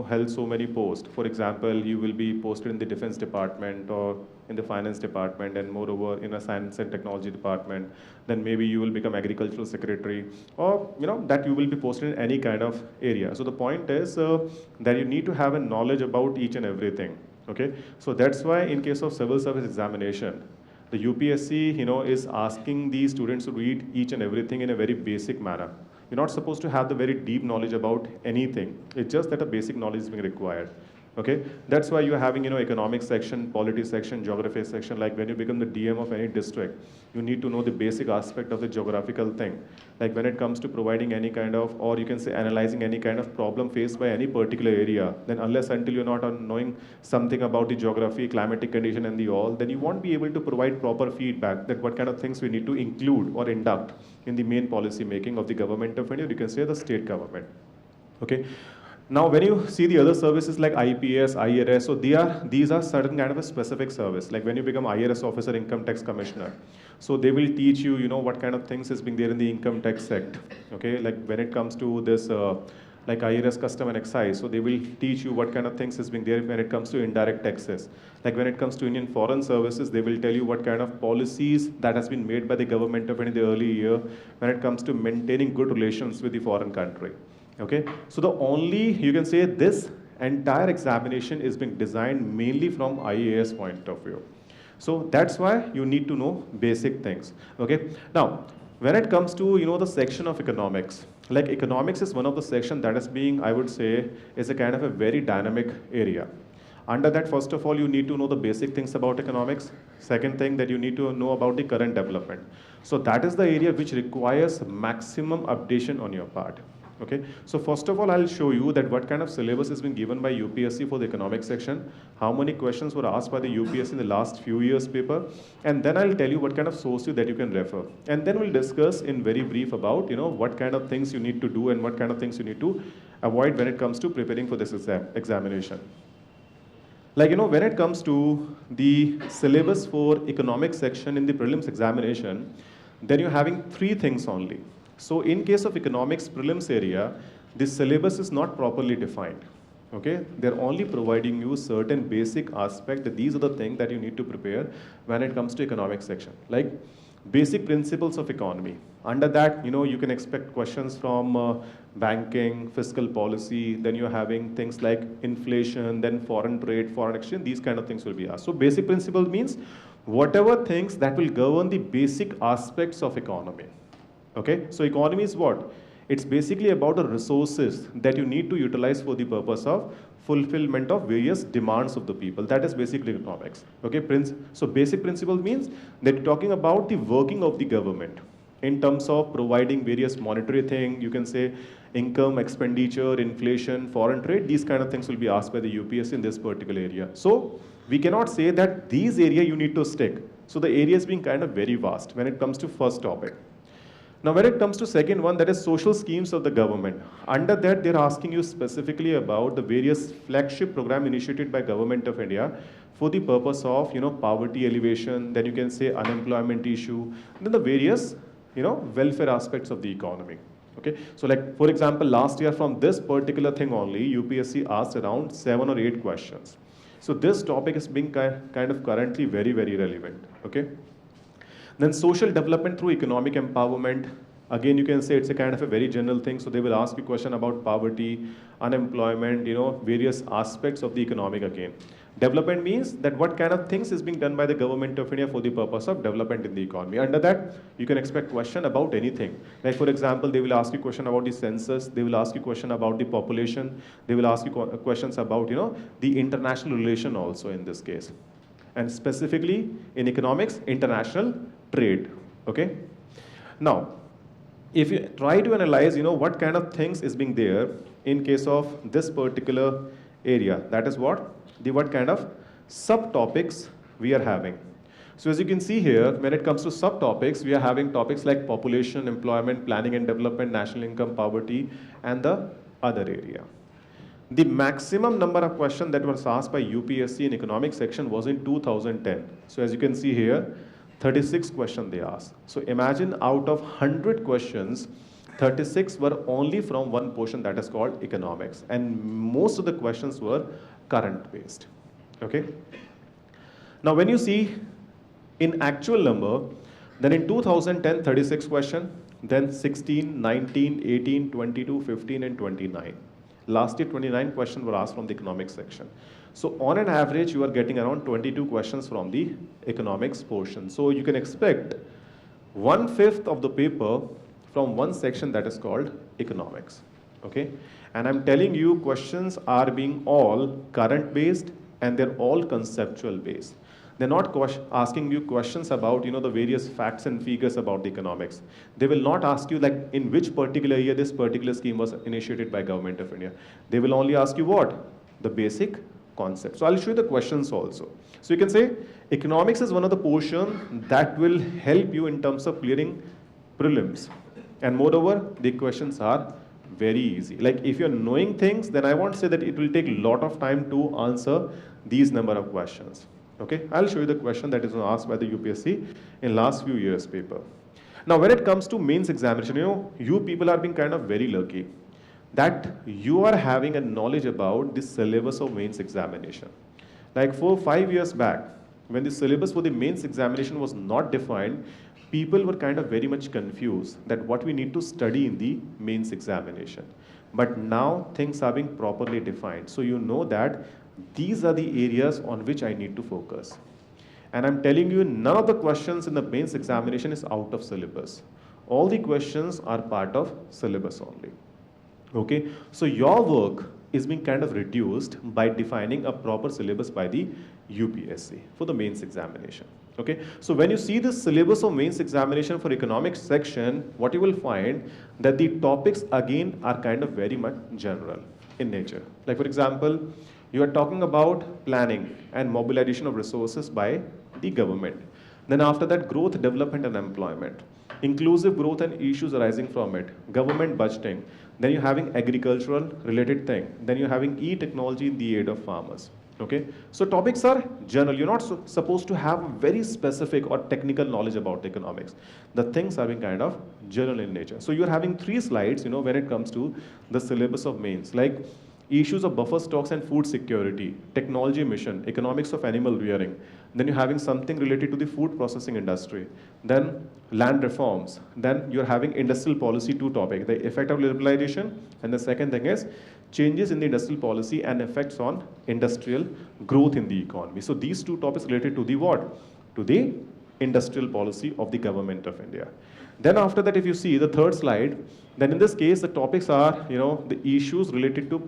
hold so many posts. For example, you will be posted in the defense department or in the finance department, and moreover in a science and technology department. Then maybe you will become agricultural secretary, or that you will be posted in any kind of area. So the point is that you need to have a knowledge about each and everything. Okay, so that's why in case of civil service examination,
The UPSC, is asking these students to read each and everything in a very basic manner. You're not supposed to have the very deep knowledge about anything. It's just that a basic knowledge is being required. Okay, that's why you're having, economics section, polity section, geography section. Like when you become the DM of any district, you need to know the basic aspect of the geographical thing. Like when it comes to providing any kind of, or you can say analyzing any kind of problem faced by any particular area, then unless until you're not knowing something about the geography, climatic condition and the all, then you won't be able to provide proper feedback that what kind of things we need to include or induct in the main policy making of the government of India, you can say the state government. Okay. Now, when you see the other services like IPS, IRS, so these are certain kind of a specific service. Like when you become IRS officer, income tax commissioner, so they will teach you, what kind of things is being there in the income tax act. Okay, like when it comes to this, like IRS custom and excise, so they will teach you what kind of things is being there when it comes to indirect taxes. Like when it comes to Indian foreign services, they will tell you what kind of policies that has been made by the government of India in the early year when it comes to maintaining good relations with the foreign country. Okay, so the only, you can say this entire examination is being designed mainly from IAS point of view. So that's why you need to know basic things. Okay, now when it comes to, the section of economics, like economics is one of the section that is being, I would say, is a kind of a very dynamic area. Under that, first of all, you need to know the basic things about economics. Second thing that you need to know about the current development. So that is the area which requires maximum updation on your part. Okay, so first of all, I'll show you that what kind of syllabus has been given by UPSC for the economics section, how many questions were asked by the UPSC in the last few years paper, and then I'll tell you what kind of sources that you can refer. And then we'll discuss in very brief about, what kind of things you need to do and what kind of things you need to avoid when it comes to preparing for this examination. Like, when it comes to the syllabus for economics section in the prelims examination, then you're having three things only. So in case of economics prelims area, the syllabus is not properly defined. Okay, they're only providing you certain basic aspect that these are the things that you need to prepare when it comes to economics section. Like basic principles of economy. Under that, you can expect questions from banking, fiscal policy, then you're having things like inflation, then foreign trade, foreign exchange, these kind of things will be asked. So basic principle means whatever things that will govern the basic aspects of economy. Okay, so economy is what? It's basically about the resources that you need to utilize for the purpose of fulfillment of various demands of the people. That is basically economics. Okay, so basic principle means that you're talking about the working of the government in terms of providing various monetary things. You can say income, expenditure, inflation, foreign trade, these kind of things will be asked by the UPSC in this particular area. So we cannot say that these area you need to stick. So the area is being kind of very vast when it comes to first topic. Now, when it comes to second one, that is social schemes of the government. Under that, they're asking you specifically about the various flagship program initiated by Government of India for the purpose of, poverty elevation, then you can say unemployment issue, then the various, welfare aspects of the economy. Okay, so like, for example, last year from this particular thing only, UPSC asked around 7 or 8 questions. So this topic is being kind of currently very, very relevant. Okay. Then social development through economic empowerment. Again, you can say it's a kind of a very general thing. So they will ask you a question about poverty, unemployment, various aspects of the economic again. Development means that what kind of things is being done by the government of India for the purpose of development in the economy. Under that, you can expect question about anything. Like for example, they will ask you a question about the census. They will ask you a question about the population. They will ask you questions about, the international relation also in this case. And specifically in economics, international trade. Okay. Now, if you try to analyze, what kind of things is being there in case of this particular area, that is what kind of subtopics we are having. So as you can see here, when it comes to subtopics, we are having topics like population, employment, planning and development, national income, poverty, and the other area. The maximum number of questions that was asked by UPSC in economics section was in 2010. So as you can see here, 36 questions they asked. So imagine out of 100 questions, 36 were only from one portion that is called economics. And most of the questions were current based. Okay. Now when you see in actual number, then in 2010, 36 questions, then 16, 19, 18, 22, 15, and 29. Last year, 29 questions were asked from the economics section. So on an average, you are getting around 22 questions from the economics portion. So you can expect 1/5 of the paper from one section that is called economics. Okay? And I'm telling you, questions are being all current based and they're all conceptual based. They're not asking you questions about, the various facts and figures about the economics. They will not ask you like in which particular year this particular scheme was initiated by Government of India. They will only ask you what? The basic concept. So I'll show you the questions also. So you can say economics is one of the portion that will help you in terms of clearing prelims. And moreover, the questions are very easy. Like if you're knowing things, then I won't say that it will take a lot of time to answer these number of questions. Okay, I'll show you the question that is asked by the UPSC in last few years paper. Now, when it comes to mains examination, you people are being kind of very lucky that you are having a knowledge about the syllabus of mains examination. Like 4 or 5 years back, when the syllabus for the mains examination was not defined, people were kind of very much confused that what we need to study in the mains examination. But now things are being properly defined. So you know that these are the areas on which I need to focus. And I'm telling you, none of the questions in the mains examination is out of syllabus. All the questions are part of syllabus only. Okay, so your work is being kind of reduced by defining a proper syllabus by the UPSC for the mains examination. Okay, so when you see the syllabus of mains examination for economics section, what you will find that the topics again are kind of very much general in nature. Like for example, you are talking about planning and mobilization of resources by the government. Then after that, growth, development and employment, inclusive growth and issues arising from it, government budgeting. Then you're having agricultural related thing. Then you're having e-technology in the aid of farmers. Okay, so topics are general. You're not supposed to have very specific or technical knowledge about economics. The things are being kind of general in nature. So you're having 3 slides, when it comes to the syllabus of mains, like issues of buffer stocks and food security, technology mission, economics of animal rearing. Then you're having something related to the food processing industry. Then land reforms. Then you're having industrial policy 2 topic, the effect of liberalization. And the second thing is changes in the industrial policy and effects on industrial growth in the economy. So these 2 topics related to the what? To the industrial policy of the Government of India. Then after that, if you see the 3rd slide, then in this case, the topics are, the issues related to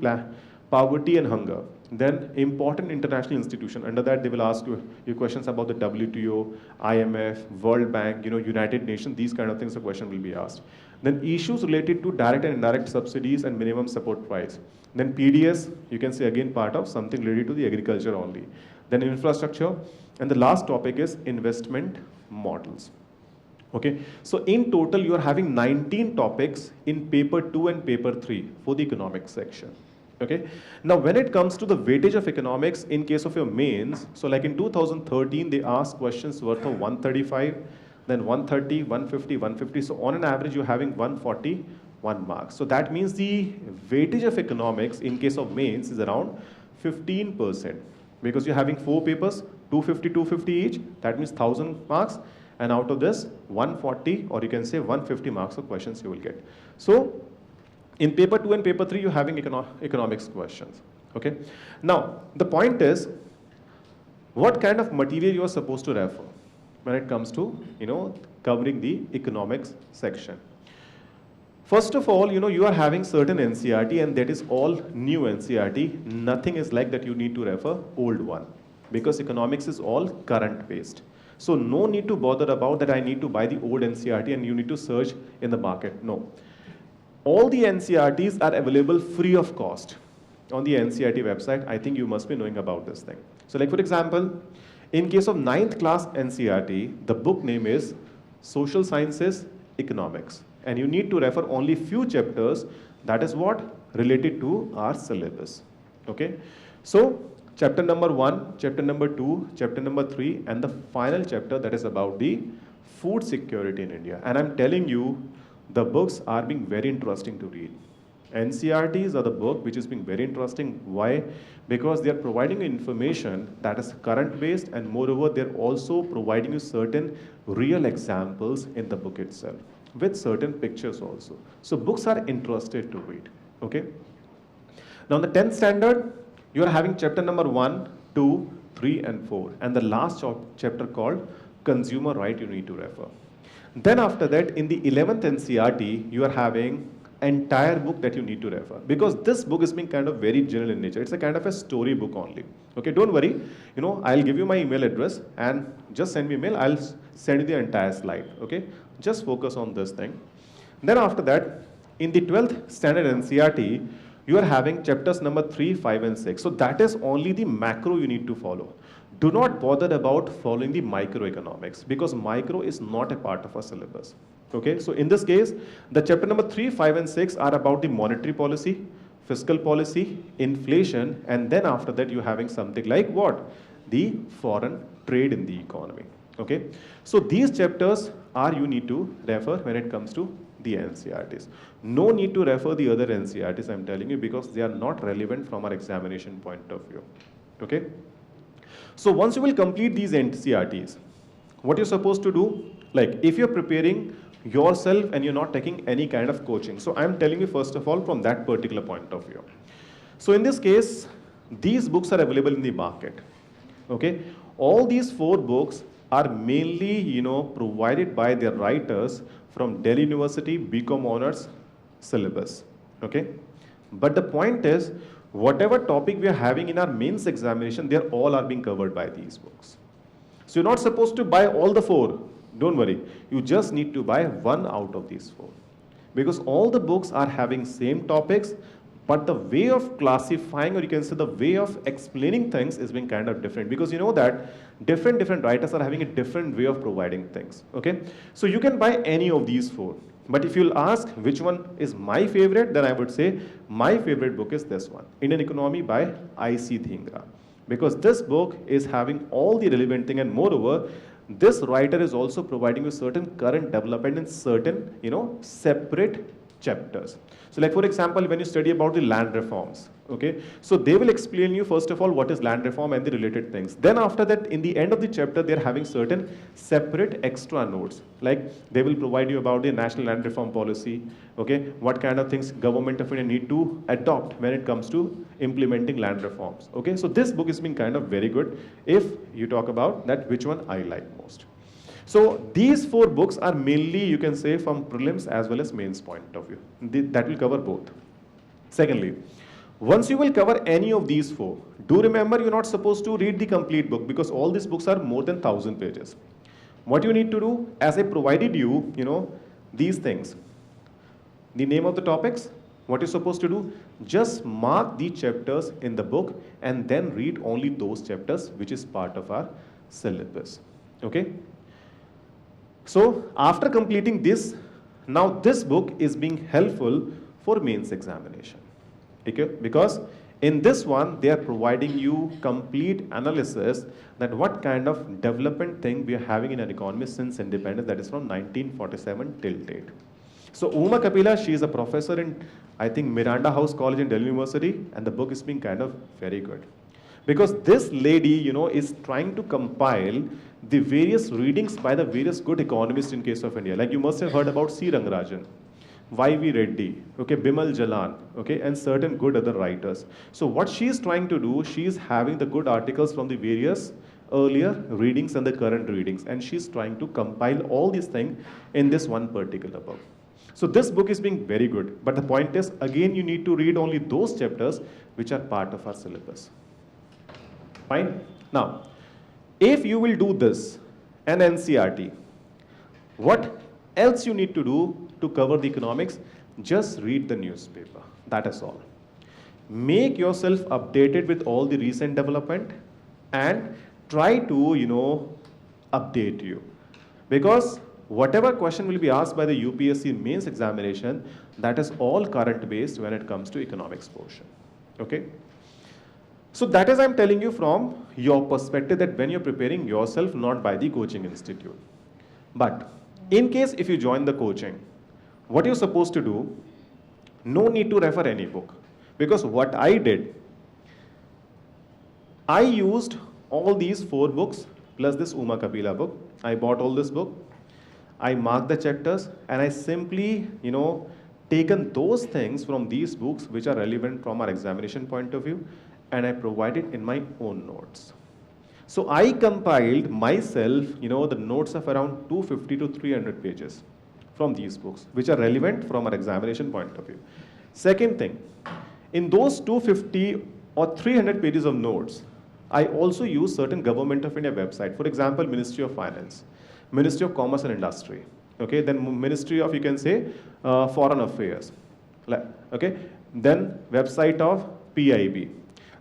poverty and hunger. Then important international institution. Under that, they will ask you questions about the WTO, IMF, World Bank, United Nations, these kind of things, the question will be asked. Then issues related to direct and indirect subsidies and minimum support price. Then PDS, you can say again part of something related to the agriculture only. Then infrastructure. And the last topic is investment models. Okay, so in total, you are having 19 topics in paper 2 and paper 3 for the economics section. Okay, now when it comes to the weightage of economics in case of your mains, so like in 2013, they asked questions worth of 135, then 130, 150, 150. So on an average, you're having 141 marks. So that means the weightage of economics in case of mains is around 15%, because you're having 4 papers, 250, 250 each. That means 1,000 marks. And out of this, 140 or you can say 150 marks of questions you will get. So in paper 2 and paper 3, you're having economics questions. Okay. Now, the point is, what kind of material you are supposed to refer when it comes to, covering the economics section. First of all, you are having certain NCERT and that is all new NCERT. Nothing is like that you need to refer old one, because economics is all current based. So no need to bother about that I need to buy the old NCERT and you need to search in the market. No. All the NCERTs are available free of cost on the NCERT website. I think you must be knowing about this thing. So like for example, in case of 9th class NCERT, the book name is Social Sciences Economics. And you need to refer only few chapters, that is what? Related to our syllabus. Okay. So chapter number 1, chapter number 2, chapter number 3, and the final chapter that is about the food security in India. And I'm telling you, the books are being very interesting to read. NCERTs are the book which is being very interesting. Why? Because they are providing information that is current based, and moreover, they're also providing you certain real examples in the book itself with certain pictures also. So books are interested to read. Okay. Now in the 10th standard, you are having chapter number 1, 2, 3 and 4 and the last chapter called consumer right you need to refer. Then after that in the 11th NCRT, you are having entire book that you need to refer because this book is being kind of very general in nature. It's a kind of a story book only. Okay, don't worry. You know, I'll give you my email address and just send me email. I'll send you the entire slide. Okay, just focus on this thing. Then after that, in the 12th standard NCRT, you are having chapters number 3, 5 and 6. So that is only the macro you need to follow. Do not bother about following the microeconomics because micro is not a part of our syllabus. Okay, so in this case, the chapter number 3, 5 and 6 are about the monetary policy, fiscal policy, inflation, and then after that you're having something like what? The foreign trade in the economy. Okay, so these chapters are you need to refer when it comes to the NCRTs. No need to refer the other NCRTs, I'm telling you, because they are not relevant from our examination point of view. Okay, so once you will complete these NCRTs, what you're supposed to do, like if you're preparing yourself and you're not taking any kind of coaching. So I'm telling you first of all from that particular point of view. So in this case, these books are available in the market. Okay, all these 4 books are mainly, you know, provided by their writers from Delhi University BCom Honors syllabus. Okay, but the point is, whatever topic we are having in our mains examination, they all are being covered by these books. So you're not supposed to buy all the 4. Don't worry, you just need to buy 1 out of these 4 because all the books are having same topics, but the way of classifying, or you can say the way of explaining things is being kind of different because you know that different writers are having a different way of providing things. Okay, so you can buy any of these 4, but if you'll ask which one is my favorite, then I would say my favorite book is this one, Indian Economy by I.C. Dhingra, because this book is having all the relevant thing, and moreover this writer is also providing you certain current development in certain, you know, separate chapters. So like for example, when you study about the land reforms, okay, so they will explain you first of all what is land reform and the related things. Then after that, in the end of the chapter, they're having certain separate extra notes. Like they will provide you about the national land reform policy, okay, what kind of things government of India need to adopt when it comes to implementing land reforms. Okay, so this book is being kind of very good if you talk about that which one I like most. So these 4 books are mainly, you can say, from prelims as well as mains point of view. That will cover both. Secondly, once you will cover any of these 4, do remember you're not supposed to read the complete book because all these books are more than 1,000 pages. What you need to do, as I provided you, you know, these things, the name of the topics, what you're supposed to do, just mark the chapters in the book and then read only those chapters which is part of our syllabus. Okay. So after completing this, now this book is being helpful for mains examination. Okay? Because in this one, they are providing you complete analysis that what kind of development thing we are having in an economy since independence, that is from 1947 till date. So Uma Kapila, she is a professor in, I think, Miranda House College in Delhi University, and the book is being kind of very good. Because this lady, you know, is trying to compile the various readings by the various good economists in case of India. Like you must have heard about C. Rangarajan, Y.V. Reddy, okay, Bimal Jalan, okay, and certain good other writers. So what she is trying to do, she is having the good articles from the various earlier readings and the current readings, and she is trying to compile all these things in this one particular book. So this book is being very good, but the point is, again, you need to read only those chapters which are part of our syllabus. Fine? Now, if you will do this, an NCRT, what else you need to do to cover the economics? Just read the newspaper. That is all. Make yourself updated with all the recent development and try to, you know, update you. Because whatever question will be asked by the UPSC mains examination, that is all current based when it comes to economics portion. Okay? So that is, I'm telling you from your perspective, that when you're preparing yourself, not by the coaching institute. But in case if you join the coaching, what you're supposed to do, no need to refer any book. Because what I did, I used all these 4 books plus this Uma Kapila book. I bought all this book. I marked the chapters and I simply, you know, taken those things from these books which are relevant from our examination point of view, and I provided in my own notes. So I compiled myself, the notes of around 250 to 300 pages from these books, which are relevant from our examination point of view. Second thing, in those 250 or 300 pages of notes, I also use certain Government of India website. For example, Ministry of Finance, Ministry of Commerce and Industry, okay, then Ministry of, you can say, Foreign Affairs, okay, then website of PIB.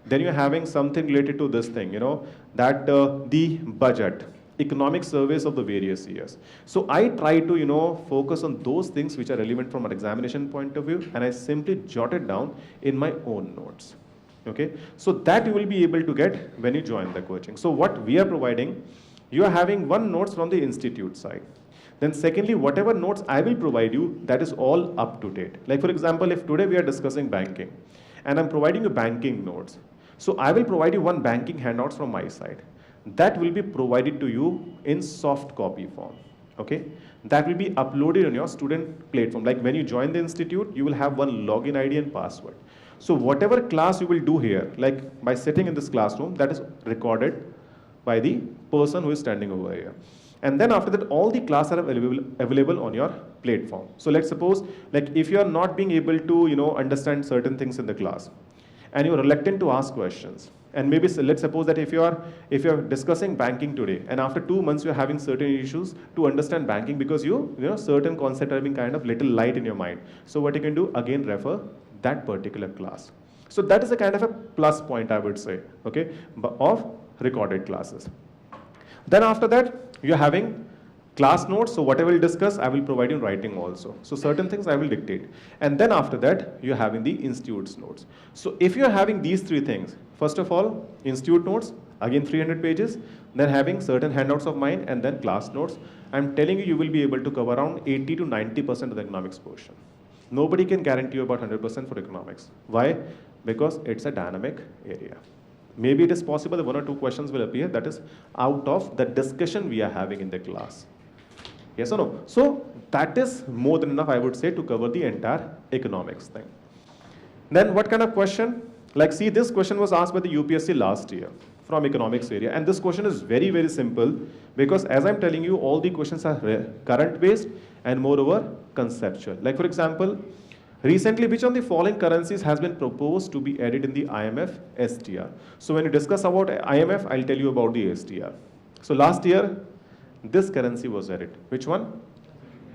Then you're having something related to this thing, that the budget, economic surveys of the various years. So I try to, focus on those things which are relevant from an examination point of view, and I simply jot it down in my own notes. Okay, so that you will be able to get when you join the coaching. So what we are providing, you are having one notes from the institute side. Then secondly, whatever notes I will provide you, that is all up to date. Like for example, if today we are discussing banking, and I'm providing you banking notes, so I will provide you one banking handouts from my side. That will be provided to you in soft copy form. Okay, that will be uploaded on your student platform. Like when you join the institute, you will have one login ID and password. So whatever class you will do here, like by sitting in this classroom, that is recorded by the person who is standing over here. And then after that, all the classes are available on your platform. So let's suppose, like if you are not being able to, understand certain things in the class, and you are reluctant to ask questions, and maybe let's suppose that if you are discussing banking today, and after 2 months you are having certain issues to understand banking because certain concepts are being kind of little light in your mind. So what you can do, again refer that particular class. So that is a kind of a plus point, I would say, okay, of recorded classes. Then after that, you are having class notes. So whatever we discuss, I will provide in writing also. So certain things I will dictate. And then after that, you are having the institute's notes. So if you are having these three things, first of all, institute notes, again 300 pages, then having certain handouts of mine, and then class notes, I'm telling you, you will be able to cover around 80 to 90% of the economics portion. Nobody can guarantee you about 100% for economics. Why? Because it's a dynamic area. Maybe it is possible that 1 or 2 questions will appear that is out of the discussion we are having in the class. Yes or no? So that is more than enough, I would say, to cover the entire economics thing. Then what kind of question? Like see, this question was asked by the UPSC last year from economics area. And this question is very, very simple because as I'm telling you, all the questions are current based and moreover conceptual. Like for example, recently, which of the following currencies has been proposed to be added in the IMF STR? So when you discuss about IMF, I'll tell you about the STR. So last year, this currency was added. Which one?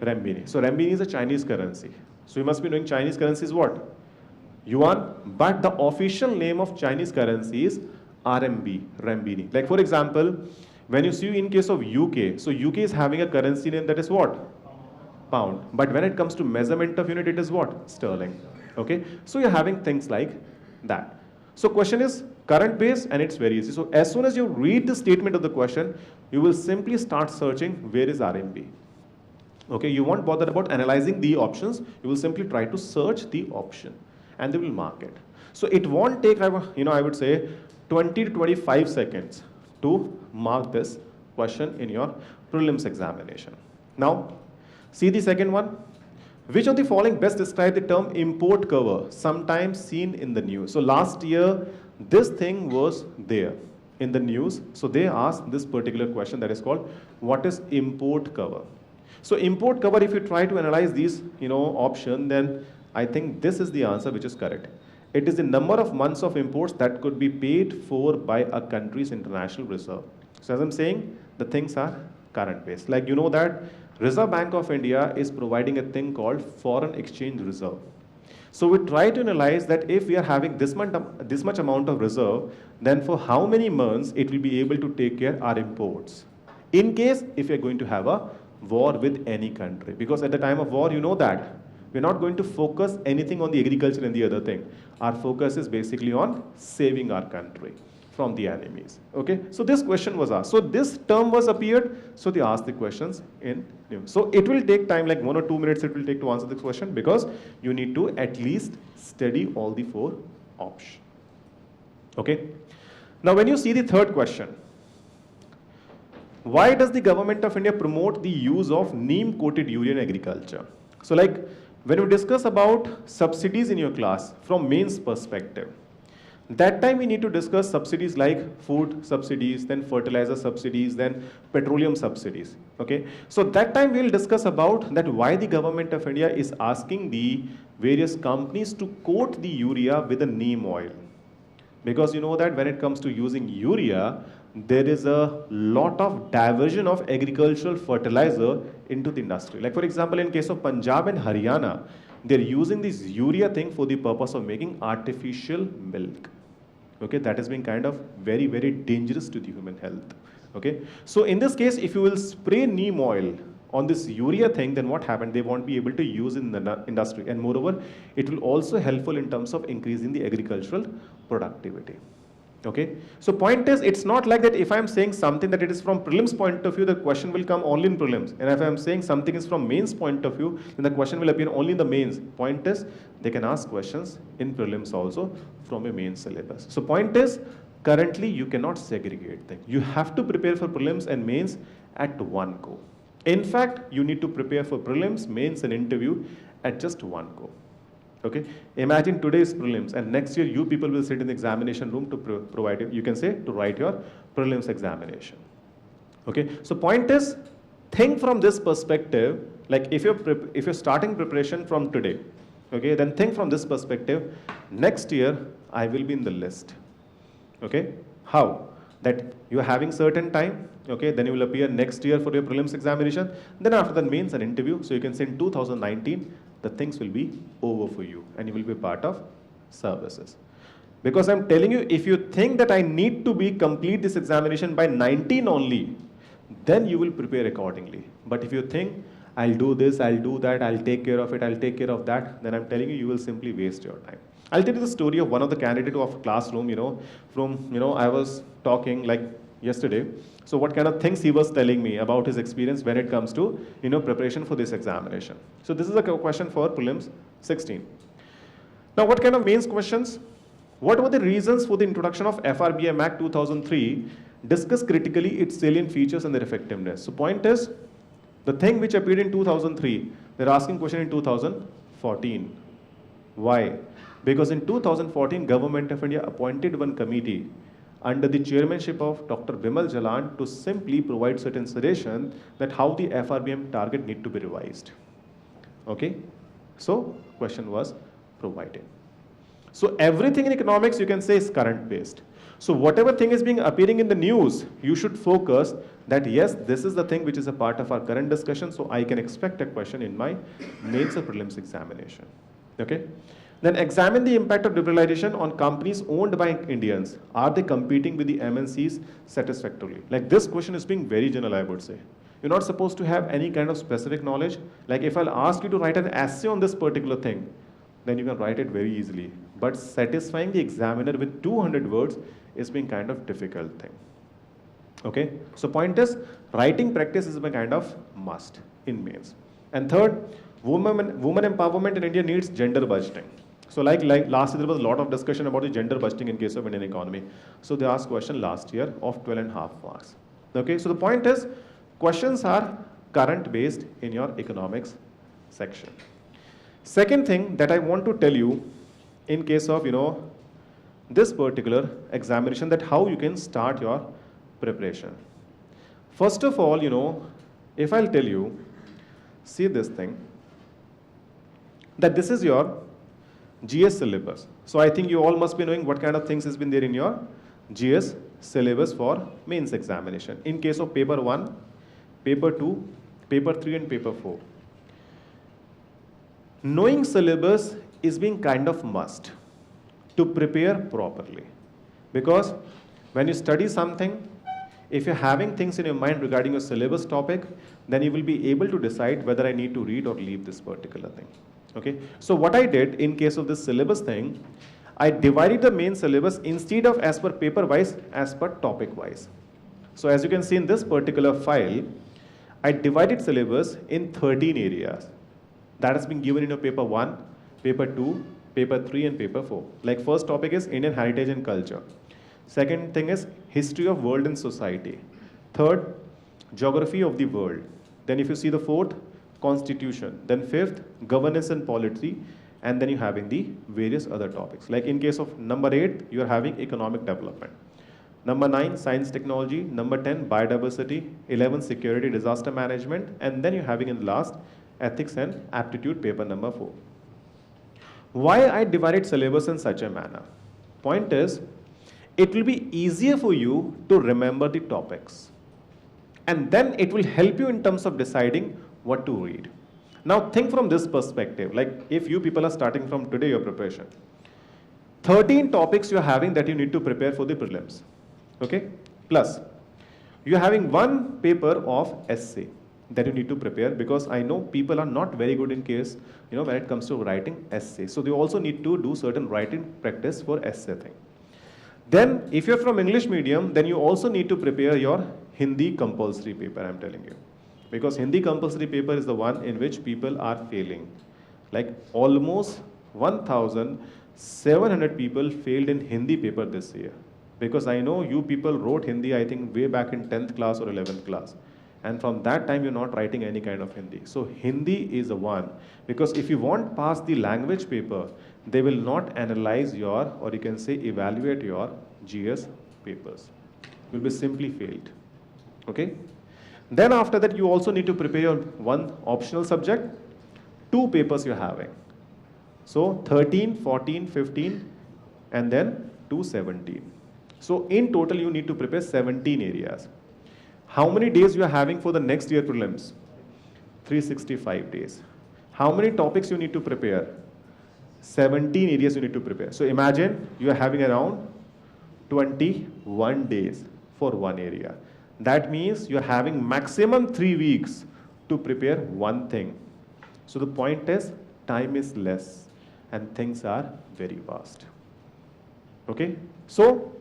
Renminbi. So renminbi is a Chinese currency. So you must be knowing Chinese currency is what? Yuan. But the official name of Chinese currency is RMB, renminbi. Like for example, when you see in case of UK, so UK is having a currency name that is what? Pound. But when it comes to measurement of unit, it is what? Sterling. Okay. So you're having things like that. So question is current base and it's very easy. So as soon as you read the statement of the question, you will simply start searching where is RMB. Okay. You won't bother about analyzing the options. You will simply try to search the option and they will mark it. So it won't take, I would say 20 to 25 seconds to mark this question in your prelims examination. Now, see the second one. Which of the following best describe the term import cover, sometimes seen in the news? So last year, this thing was there in the news. So they asked this particular question that is called, what is import cover? So import cover, if you try to analyze these, option, then I think this is the answer which is correct. It is the number of months of imports that could be paid for by a country's international reserve. So as I'm saying, the things are current based. Like you know that Reserve Bank of India is providing a thing called foreign exchange reserve. So we try to analyze that if we are having this much amount of reserve, then for how many months it will be able to take care our imports. In case if we are going to have a war with any country. Because at the time of war, you know that we're not going to focus anything on the agriculture and the other thing. Our focus is basically on saving our country from the enemies. Okay, so this question was asked. So this term was appeared, so they asked the questions in news. So it will take time, like 1 or 2 minutes it will take to answer this question because you need to at least study all the 4 options. Okay, now when you see the third question, why does the government of India promote the use of neem coated urea in agriculture? So like when we discuss about subsidies in your class from mains perspective, that time we need to discuss subsidies like food subsidies, then fertilizer subsidies, then petroleum subsidies. Okay, so that time we will discuss about that why the government of India is asking the various companies to coat the urea with a neem oil. Because you know that when it comes to using urea, there is a lot of diversion of agricultural fertilizer into the industry. Like for example, in case of Punjab and Haryana, they're using this urea thing for the purpose of making artificial milk. Okay, that is being kind of very, very dangerous to the human health. Okay, so in this case, if you will spray neem oil on this urea thing, then what happened? They won't be able to use in the industry, and moreover, it will also helpful in terms of increasing the agricultural productivity. Okay, so point is, it's not like that if I'm saying something that it is from prelims point of view, the question will come only in prelims. And if I'm saying something is from mains point of view, then the question will appear only in the mains. Point is, they can ask questions in prelims also from a main syllabus. So point is, currently you cannot segregate things. You have to prepare for prelims and mains at one go. In fact, you need to prepare for prelims, mains and interview at just one go. Okay, imagine today's prelims and next year you people will sit in the examination room to provide it, you can say, to write your prelims examination. Okay, so point is, think from this perspective, like if you're starting preparation from today, okay, then think from this perspective, next year I will be in the list. Okay, how? That you are having certain time, okay, then you will appear next year for your prelims examination, then after that mains and interview, so you can say in 2019, the things will be over for you and you will be part of services. Because I'm telling you, if you think that I need to complete this examination by 19 only, then you will prepare accordingly. But if you think, I'll do this, I'll do that, I'll take care of it, I'll take care of that, then I'm telling you, you will simply waste your time. I'll tell you the story of one of the candidates of classroom, I was talking like yesterday. So what kind of things he was telling me about his experience when it comes to, preparation for this examination. So this is a question for prelims 16. Now what kind of mains questions? What were the reasons for the introduction of FRBM Act 2003? Discuss critically its salient features and their effectiveness. So point is, the thing which appeared in 2003, they're asking question in 2014. Why? Because in 2014, Government of India appointed one committee under the chairmanship of Dr. Bimal Jalan to simply provide certain suggestion that how the FRBM target need to be revised. Okay, so question was provided. So everything in economics you can say is current based. So whatever thing is being appearing in the news, you should focus that yes, this is the thing which is a part of our current discussion, so I can expect a question in my mains or prelims examination. Okay. Then examine the impact of liberalization on companies owned by Indians. Are they competing with the MNCs satisfactorily? Like this question is being very general, I would say. You're not supposed to have any kind of specific knowledge. Like if I'll ask you to write an essay on this particular thing, then you can write it very easily. But satisfying the examiner with 200 words is being kind of difficult thing. Okay, so point is, writing practice is a kind of must in mains. And third, woman empowerment in India needs gender budgeting. So like last year, there was a lot of discussion about the gender budgeting in case of Indian economy. So they asked question last year of 12.5 marks. Okay, so the point is, questions are current based in your economics section. Second thing that I want to tell you in case of, this particular examination, that how you can start your preparation. First of all, if I'll tell you, see this thing, that this is your GS syllabus. So I think you all must be knowing what kind of things has been there in your GS syllabus for mains examination. In case of paper 1, paper 2, paper 3 and paper 4. Knowing syllabus is being kind of must to prepare properly. Because when you study something, if you're having things in your mind regarding your syllabus topic, then you will be able to decide whether I need to read or leave this particular thing. Okay, so what I did in case of this syllabus thing, I divided the main syllabus instead of as per paper wise, as per topic wise. So as you can see in this particular file, I divided syllabus in 13 areas. That has been given in your paper 1, paper 2, paper 3 and paper 4. Like first topic is Indian heritage and culture. Second thing is history of world and society. Third, geography of the world. Then if you see the fourth, constitution. Then fifth, governance and polity. And then you're having the various other topics. Like in case of number 8, you're having economic development. Number 9, science technology. Number 10, biodiversity. 11, security, disaster management. And then you're having in the last, ethics and aptitude, paper number 4. Why I divided syllabus in such a manner? Point is, it will be easier for you to remember the topics. And then it will help you in terms of deciding what to read. Now think from this perspective, like if you people are starting from today your preparation, 13 topics you're having that you need to prepare for the prelims, okay? Plus, you're having one paper of essay that you need to prepare, because I know people are not very good in case, when it comes to writing essay. So they also need to do certain writing practice for essay thing. Then if you're from English medium, then you also need to prepare your Hindi compulsory paper, I'm telling you. Because Hindi compulsory paper is the one in which people are failing. Like almost 1,700 people failed in Hindi paper this year. Because I know you people wrote Hindi, I think, way back in 10th class or 11th class. And from that time, you're not writing any kind of Hindi. So Hindi is the one. Because if you want pass the language paper, they will not analyze your, or you can say evaluate your GS papers. You will be simply failed. Okay? Then after that, you also need to prepare your one optional subject, 2 papers you're having. So 13, 14, 15, and then 17. So in total, you need to prepare 17 areas. How many days you are having for the next year prelims? 365 days. How many topics you need to prepare? 17 areas you need to prepare. So imagine you are having around 21 days for one area. That means you are having maximum 3 weeks to prepare one thing. So the point is, time is less and things are very vast. Okay? So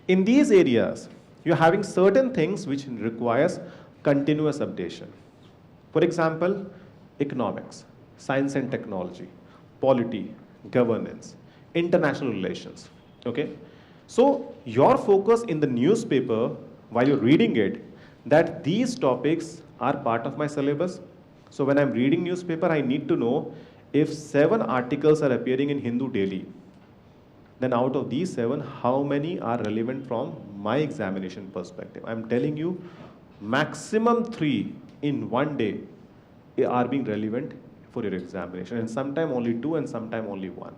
in these areas, you're having certain things which requires continuous updation. For example, economics, science and technology, polity, governance, international relations. Okay? So your focus in the newspaper while you're reading it, that these topics are part of my syllabus. So when I'm reading newspaper, I need to know if 7 articles are appearing in Hindu daily, then out of these 7, how many are relevant from my examination perspective? I'm telling you, maximum 3 in one day are being relevant for your examination, and sometime only 2 and sometime only 1.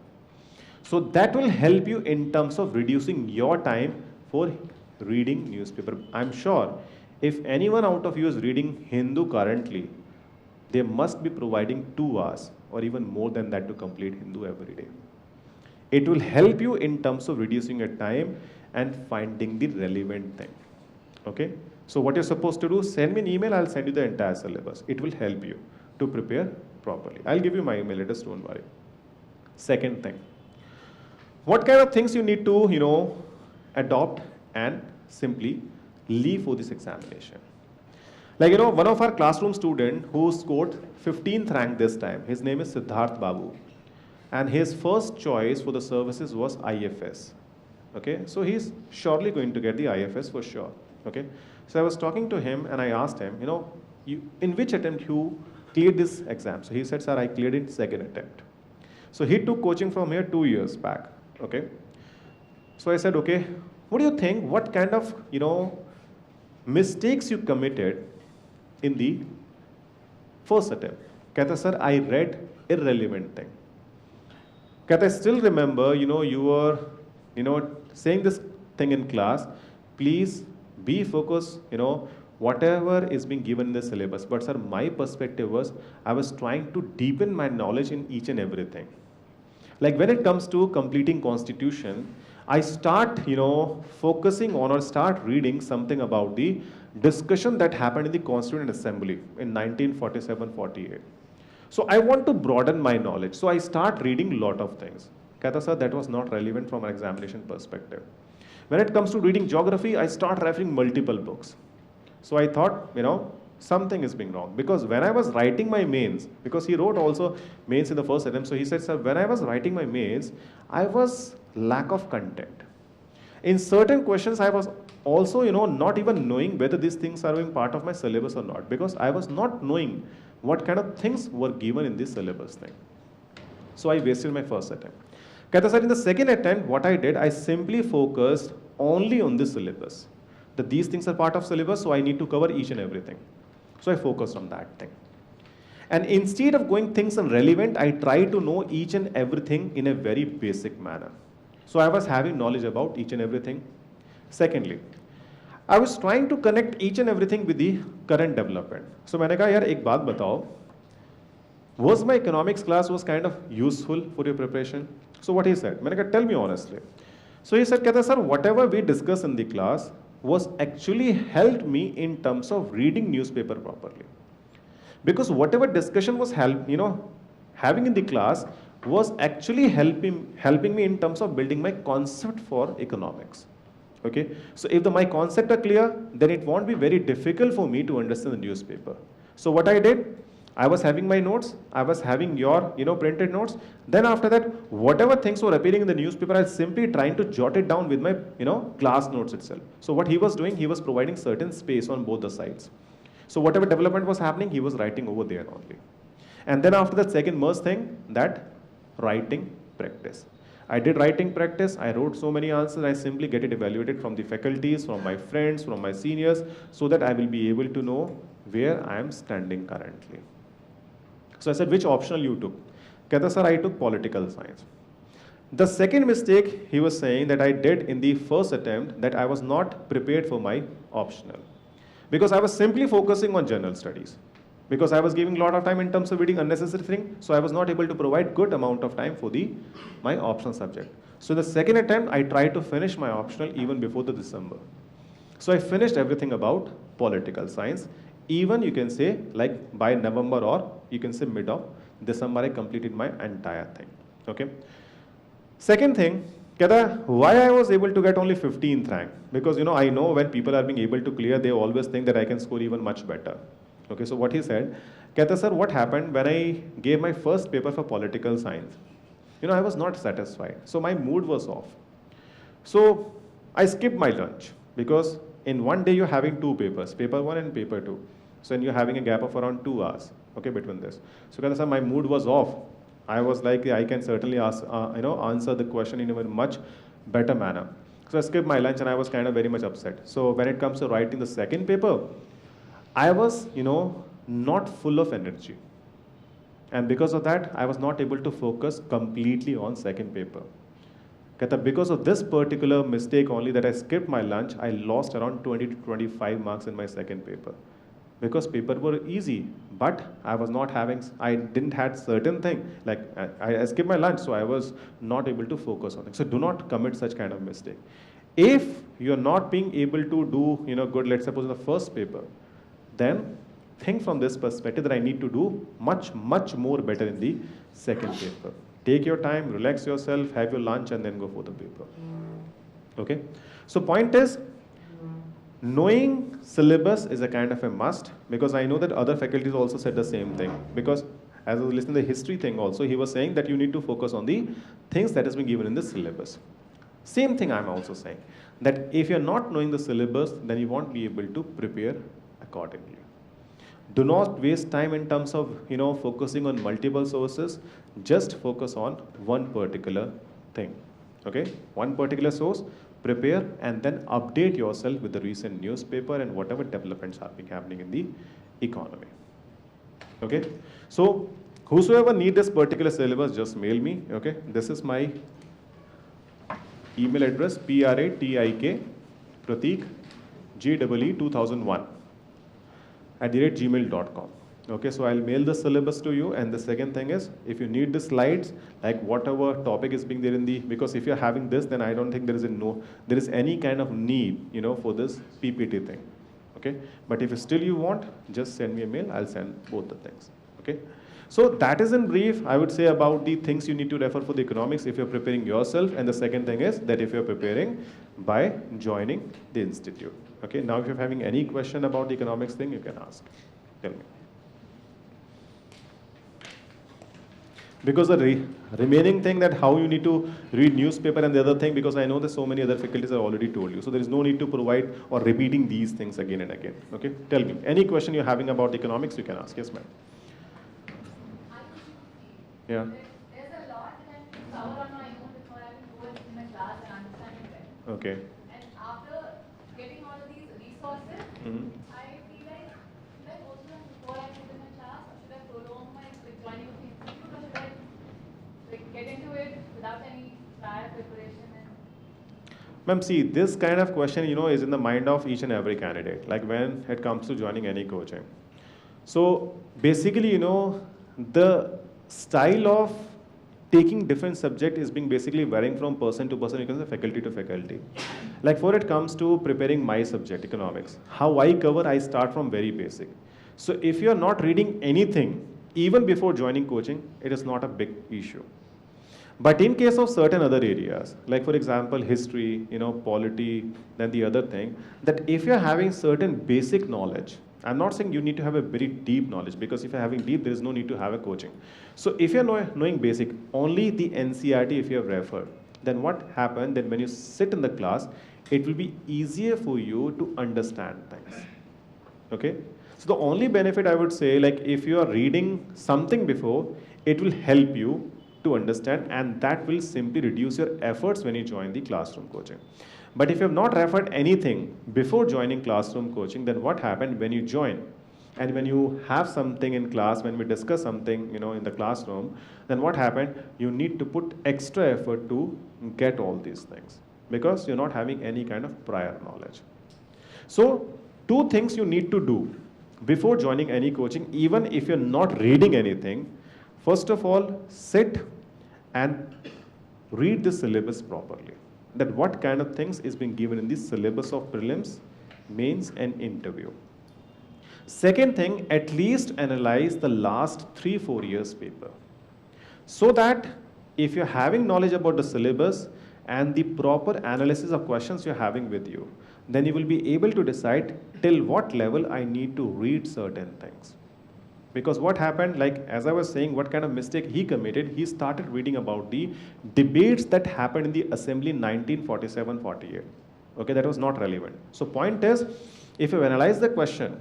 So that will help you in terms of reducing your time for reading newspaper. I'm sure if anyone out of you is reading Hindu currently, they must be providing 2 hours or even more than that to complete Hindu every day. It will help you in terms of reducing your time and finding the relevant thing. Okay? So what you're supposed to do, send me an email, I'll send you the entire syllabus. It will help you to prepare properly. I'll give you my email address, don't worry. Second thing, what kind of things you need to, adopt and simply leave for this examination. Like, one of our classroom student who scored 15th rank this time, his name is Siddharth Babu. And his first choice for the services was IFS. Okay, so he's surely going to get the IFS for sure. Okay, so I was talking to him and I asked him, in which attempt you cleared this exam? So he said, sir, I cleared it 2nd attempt. So he took coaching from here 2 years back. Okay, so I said, okay, what do you think? What kind of, mistakes you committed in the first attempt? Kehta, sir, I read irrelevant thing. Kehta, I still remember, you were, saying this thing in class, please be focused, whatever is being given in the syllabus. But sir, my perspective was, I was trying to deepen my knowledge in each and everything. Like when it comes to completing constitution, I start, focusing on or start reading something about the discussion that happened in the Constituent Assembly in 1947-48. So I want to broaden my knowledge. So I start reading a lot of things. Kehta, sir, that was not relevant from an examination perspective. When it comes to reading geography, I start referring multiple books. So I thought, something is being wrong. Because when I was writing my mains, because he wrote also mains in the first attempt, so he said, sir, when I was writing my mains, I was lack of content. In certain questions, I was also, not even knowing whether these things are being part of my syllabus or not, because I was not knowing what kind of things were given in this syllabus thing. So I wasted my first attempt. Kehta sir, in the second attempt, what I did, I simply focused only on this syllabus. That these things are part of syllabus, so I need to cover each and everything. So I focused on that thing. And instead of going things irrelevant, I try to know each and everything in a very basic manner. So I was having knowledge about each and everything. Secondly, I was trying to connect each and everything with the current development. So मैंने कहा यार एक बात बताओ, was my economics class was kind of useful for your preparation? So what he said, मैंने कहा tell me honestly. So he said, कहता sir, whatever we discussed in the class was actually helped me in terms of reading newspaper properly. Because whatever discussion was having in the class was actually helping me in terms of building my concept for economics. Okay, so if my concept are clear, then it won't be very difficult for me to understand the newspaper. So what I did, I was having my notes, I was having your printed notes. Then after that, whatever things were appearing in the newspaper, I was simply trying to jot it down with my class notes itself. So what he was doing, he was providing certain space on both the sides. So whatever development was happening, he was writing over there only. And then after that, second most thing, that writing practice. I did writing practice, I wrote so many answers, I simply get it evaluated from the faculties, from my friends, from my seniors, so that I will be able to know where I am standing currently. So I said, which optional you took? Kehta sir, I took political science. The second mistake he was saying that I did in the first attempt, that I was not prepared for my optional. Because I was simply focusing on general studies. Because I was giving a lot of time in terms of reading unnecessary things, so I was not able to provide good amount of time for my optional subject. So in the second attempt, I tried to finish my optional even before the December. So I finished everything about political science. Even you can say like by November, or you can say mid of December, I completed my entire thing. Okay. Second thing, why I was able to get only 15th rank? Because I know when people are being able to clear, they always think that I can score even much better. Okay, so what he said, Kehta sir, what happened when I gave my first paper for political science? I was not satisfied. So my mood was off. So I skipped my lunch, because in one day you're having two papers, paper 1 and paper 2. So you're having a gap of around 2 hours, okay, between this. So Kehta sir, my mood was off. I was like, I can certainly answer the question in a much better manner. So I skipped my lunch and I was kind of very much upset. So when it comes to writing the second paper, I was, not full of energy. And because of that, I was not able to focus completely on second paper. Because of this particular mistake only, that I skipped my lunch, I lost around 20 to 25 marks in my second paper. Because paper were easy, but I didn't have certain thing, like I skipped my lunch, so I was not able to focus on it. So do not commit such kind of mistake. If you're not being able to do, good, let's suppose in the first paper, then think from this perspective that I need to do much, much more better in the second paper. Take your time, relax yourself, have your lunch, and then go for the paper. Okay? So point is, knowing syllabus is a kind of a must, because I know that other faculties also said the same thing. Because as I was listening to the history thing also, he was saying that you need to focus on the things that has been given in the syllabus. Same thing I'm also saying, that if you're not knowing the syllabus, then you won't be able to prepare accordingly. Do not waste time in terms of focusing on multiple sources. Just focus on one particular thing. Okay, one particular source, prepare, and then update yourself with the recent newspaper and whatever developments are happening in the economy. Okay, so whosoever need this particular syllabus, just mail me. Okay, this is my email address, pratik pratik GEE2001 @gmail.com. Okay, so I'll mail the syllabus to you. And the second thing is, if you need the slides, like whatever topic is being there in the, because if you're having this, then I don't think there is any kind of need, for this PPT thing. Okay, but if still you want, just send me a mail. I'll send both the things. Okay, so that is in brief, I would say, about the things you need to refer for the economics if you're preparing yourself. And the second thing is that if you're preparing by joining the institute. Okay, now if you're having any question about the economics thing, you can ask. Tell me. Because the remaining thing that how you need to read newspaper and the other thing, because I know that so many other faculties have already told you. So there is no need to provide or repeating these things again and again. Okay, tell me, any question you're having about economics, you can ask. Yes, ma'am. Yeah.
There's a lot that I can cover on my own before I will go into my class and understand it better.
Okay.
And after getting all of these resources, I feel like should I go to them before I sit in a class, or should I prolong my joining of the institute, or should I get into it without any prior preparation?
Ma'am, see, this kind of question, is in the mind of each and every candidate, like when it comes to joining any coaching. So basically, the style of taking different subject is being basically varying from person to person, you can say faculty to faculty. Like for it comes to preparing my subject, economics, how I cover, I start from very basic. So if you are not reading anything, even before joining coaching, it is not a big issue. But in case of certain other areas, like for example, history, polity, then the other thing, that if you're having certain basic knowledge, I'm not saying you need to have a very deep knowledge, because if you're having deep, there is no need to have a coaching. So if you're knowing basic, only the NCERT if you have referred, then what happened, then when you sit in the class, it will be easier for you to understand things. Okay? So the only benefit I would say, like if you are reading something before, it will help you to understand, and that will simply reduce your efforts when you join the classroom coaching. But if you have not referred anything before joining classroom coaching, then what happened when you join? And when you have something in class, when we discuss something, in the classroom, then what happened? You need to put extra effort to get all these things, because you're not having any kind of prior knowledge. So, two things you need to do before joining any coaching, even if you're not reading anything. First of all, sit and read the syllabus properly. That what kind of things is being given in the syllabus of prelims, mains and interview. Second thing, at least analyze the last 3-4 years paper. So that if you're having knowledge about the syllabus and the proper analysis of questions you're having with you, then you will be able to decide till what level I need to read certain things. Because what happened, like as I was saying, what kind of mistake he committed, he started reading about the debates that happened in the assembly in 1947-48. Okay, that was not relevant. So point is, if you analyze the question,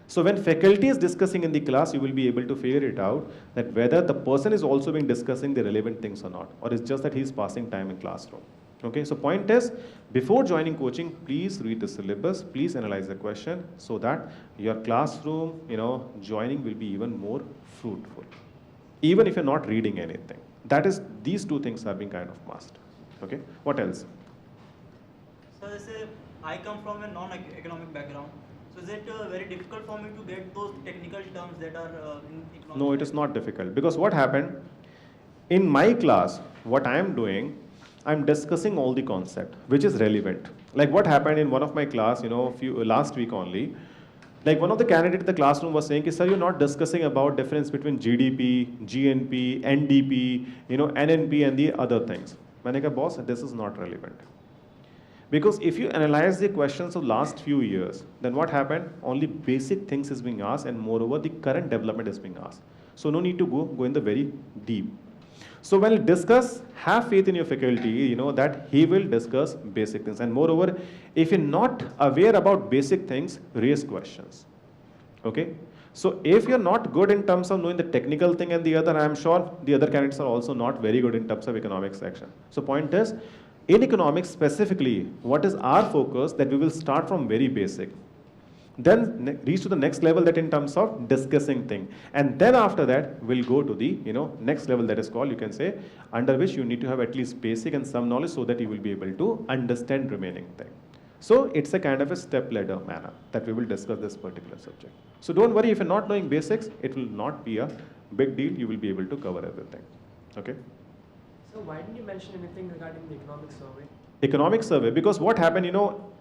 so when faculty is discussing in the class, you will be able to figure it out that whether the person is also being discussing the relevant things or not, or it's just that he's passing time in classroom. Okay, so point is, before joining coaching, please read the syllabus, please analyze the question, so that your classroom, joining will be even more fruitful. Even if you're not reading anything. That is, these two things are being kind of must. Okay, what else?
So I come from a non-economic background. So is it very difficult for me to get those technical terms that are in economics?
No, it is not difficult, because what happened, in my class, what I am doing, I'm discussing all the concept, which is relevant. Like what happened in one of my class, last week only, like one of the candidates in the classroom was saying, sir, you're not discussing about difference between GDP, GNP, NDP, NNP and the other things. I said, boss, this is not relevant. Because if you analyze the questions of last few years, then what happened? Only basic things is being asked, and moreover, the current development is being asked. So no need to go in the very deep. So when you discuss, have faith in your faculty, that he will discuss basic things. And moreover, if you're not aware about basic things, raise questions. Okay? So if you're not good in terms of knowing the technical thing and the other, I'm sure the other candidates are also not very good in terms of economics section. So point is, in economics specifically, what is our focus? That we will start from very basic. Then reach to the next level, that in terms of discussing thing. And then after that, we'll go to the next level, that is called, you can say, under which you need to have at least basic and some knowledge, so that you will be able to understand remaining thing. So it's a kind of a step ladder manner that we will discuss this particular subject. So don't worry, if you're not knowing basics, it will not be a big deal. You will be able to cover everything. Okay?
So why didn't you mention anything regarding the economic survey?
Economic survey, because what happened,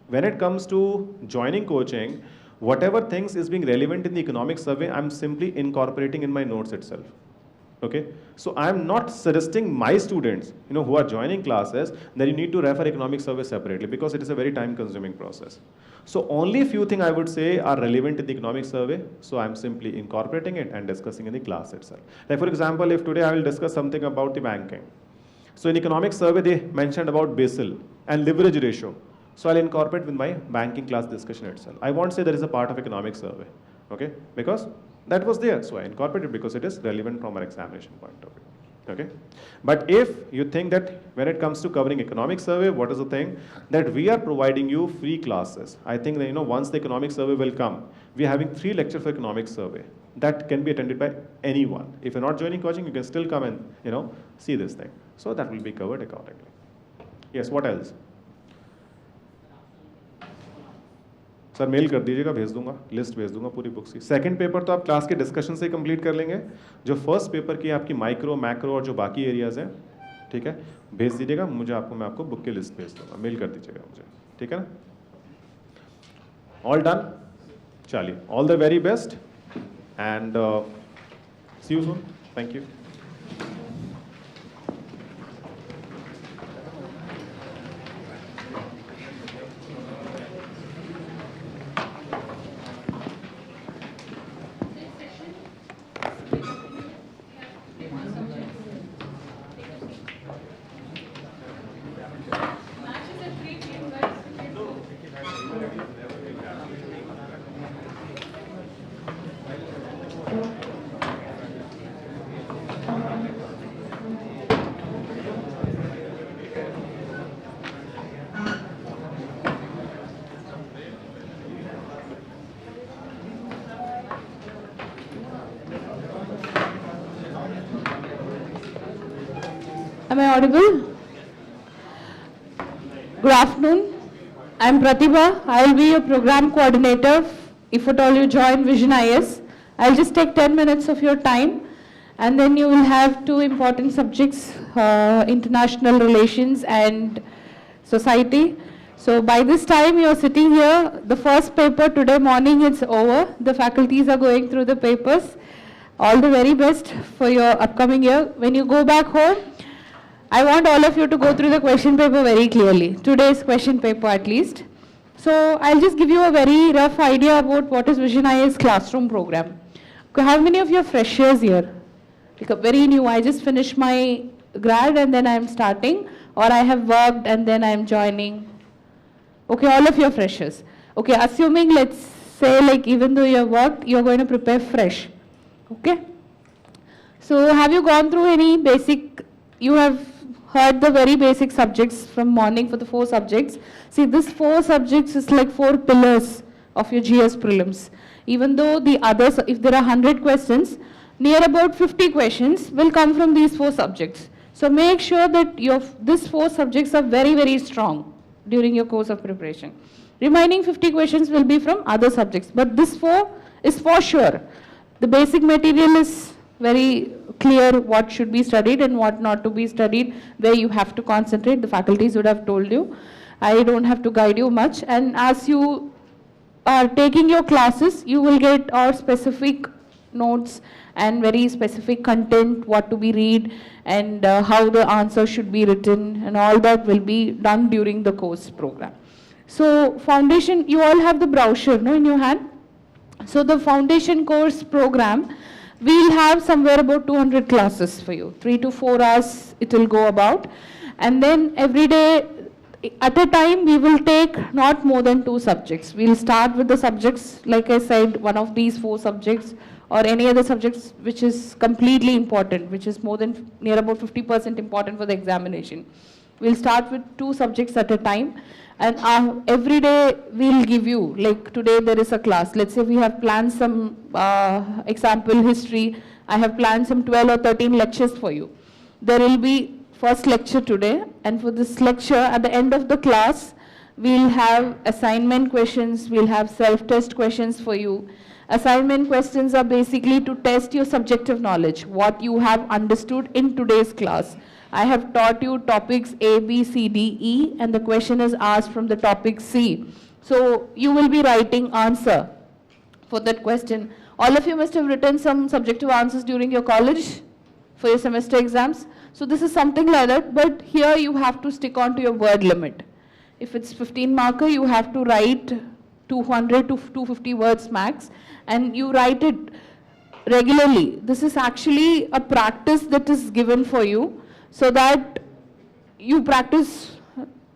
when it comes to joining coaching, whatever things is being relevant in the economic survey, I'm simply incorporating in my notes itself. Okay, so I'm not suggesting my students, who are joining classes, that you need to refer economic survey separately because it is a very time-consuming process. So only few things I would say are relevant in the economic survey. So I'm simply incorporating it and discussing in the class itself. Like for example, if today I will discuss something about the banking. So in economic survey, they mentioned about Basel and leverage ratio. So I'll incorporate with my banking class discussion itself. I won't say there is a part of economic survey, okay? Because that was there, so I incorporated because it is relevant from our examination point of view. Okay, but if you think that when it comes to covering economic survey, what is the thing that we are providing you free classes? I think that once the economic survey will come, we are having 3 lectures for economic survey that can be attended by anyone. If you're not joining coaching, you can still come and see this thing. So that will be covered accordingly. Yes, what else? Sir mail कर दीजिएगा, भेज दूंगा, list भेज दूंगा पूरी books की. Second paper तो आप क्लास के डिस्कशन से कंप्लीट कर लेंगे. जो फर्स्ट पेपर की आपकी माइक्रो मैक्रो और जो बाकी एरियाज हैं, ठीक है, भेज दीजिएगा मुझे, मैं आपको बुक की लिस्ट भेज दूंगा, मेल कर दीजिएगा मुझे, ठीक है ना. All done. चलिए, all the very best and see you soon. Thank you.
Am I audible? Good afternoon. I am Pratibha. I will be your program coordinator if at all you join Vision IS. I'll just take 10 minutes of your time and then you will have 2 important subjects, international relations and society. So by this time you're sitting here, the first paper today morning it's over. The faculties are going through the papers. All the very best for your upcoming year. When you go back home, I want all of you to go through the question paper very clearly, today's question paper at least. So I'll just give you a very rough idea about what is Vision IS classroom program. Okay, how many of you are freshers here? Like very new, I just finished my grad and then I'm starting, or I have worked and then I'm joining. Okay, all of you are freshers. Okay, assuming let's say like even though you have worked, you're going to prepare fresh. Okay? So have you gone through any basic, you have heard the very basic subjects from morning for the 4 subjects. See, this 4 subjects is like 4 pillars of your GS prelims. Even though the others, if there are 100 questions, near about 50 questions will come from these 4 subjects. So make sure that these 4 subjects are very, very strong during your course of preparation. Remaining 50 questions will be from other subjects, but this 4 is for sure. The basic material is very clear what should be studied and what not to be studied, where you have to concentrate. The faculties would have told you. I don't have to guide you much. And as you are taking your classes, you will get our specific notes and very specific content, what to be read and how the answer should be written, and all that will be done during the course program. So foundation, you all have the brochure in your hand. So the foundation course program, we'll have somewhere about 200 classes for you. 3 to 4 hours it will go about. And then every day, at a time, we will take not more than 2 subjects. We'll start with the subjects, like I said, one of these 4 subjects or any other subjects which is completely important, which is more than near about 50% important for the examination. We'll start with 2 subjects at a time. And every day we'll give you, like today there is a class. Let's say we have planned some example history. I have planned some 12 or 13 lectures for you. There will be first lecture today, and for this lecture at the end of the class, we'll have assignment questions, we'll have self-test questions for you. Assignment questions are basically to test your subjective knowledge, what you have understood in today's class. I have taught you topics A, B, C, D, E, and the question is asked from the topic C. So you will be writing answer for that question. All of you must have written some subjective answers during your college for your semester exams. So this is something like that, but here you have to stick on to your word limit. If it's 15 marker, you have to write 200 to 250 words max, and you write it regularly. This is actually a practice that is given for you so that you practice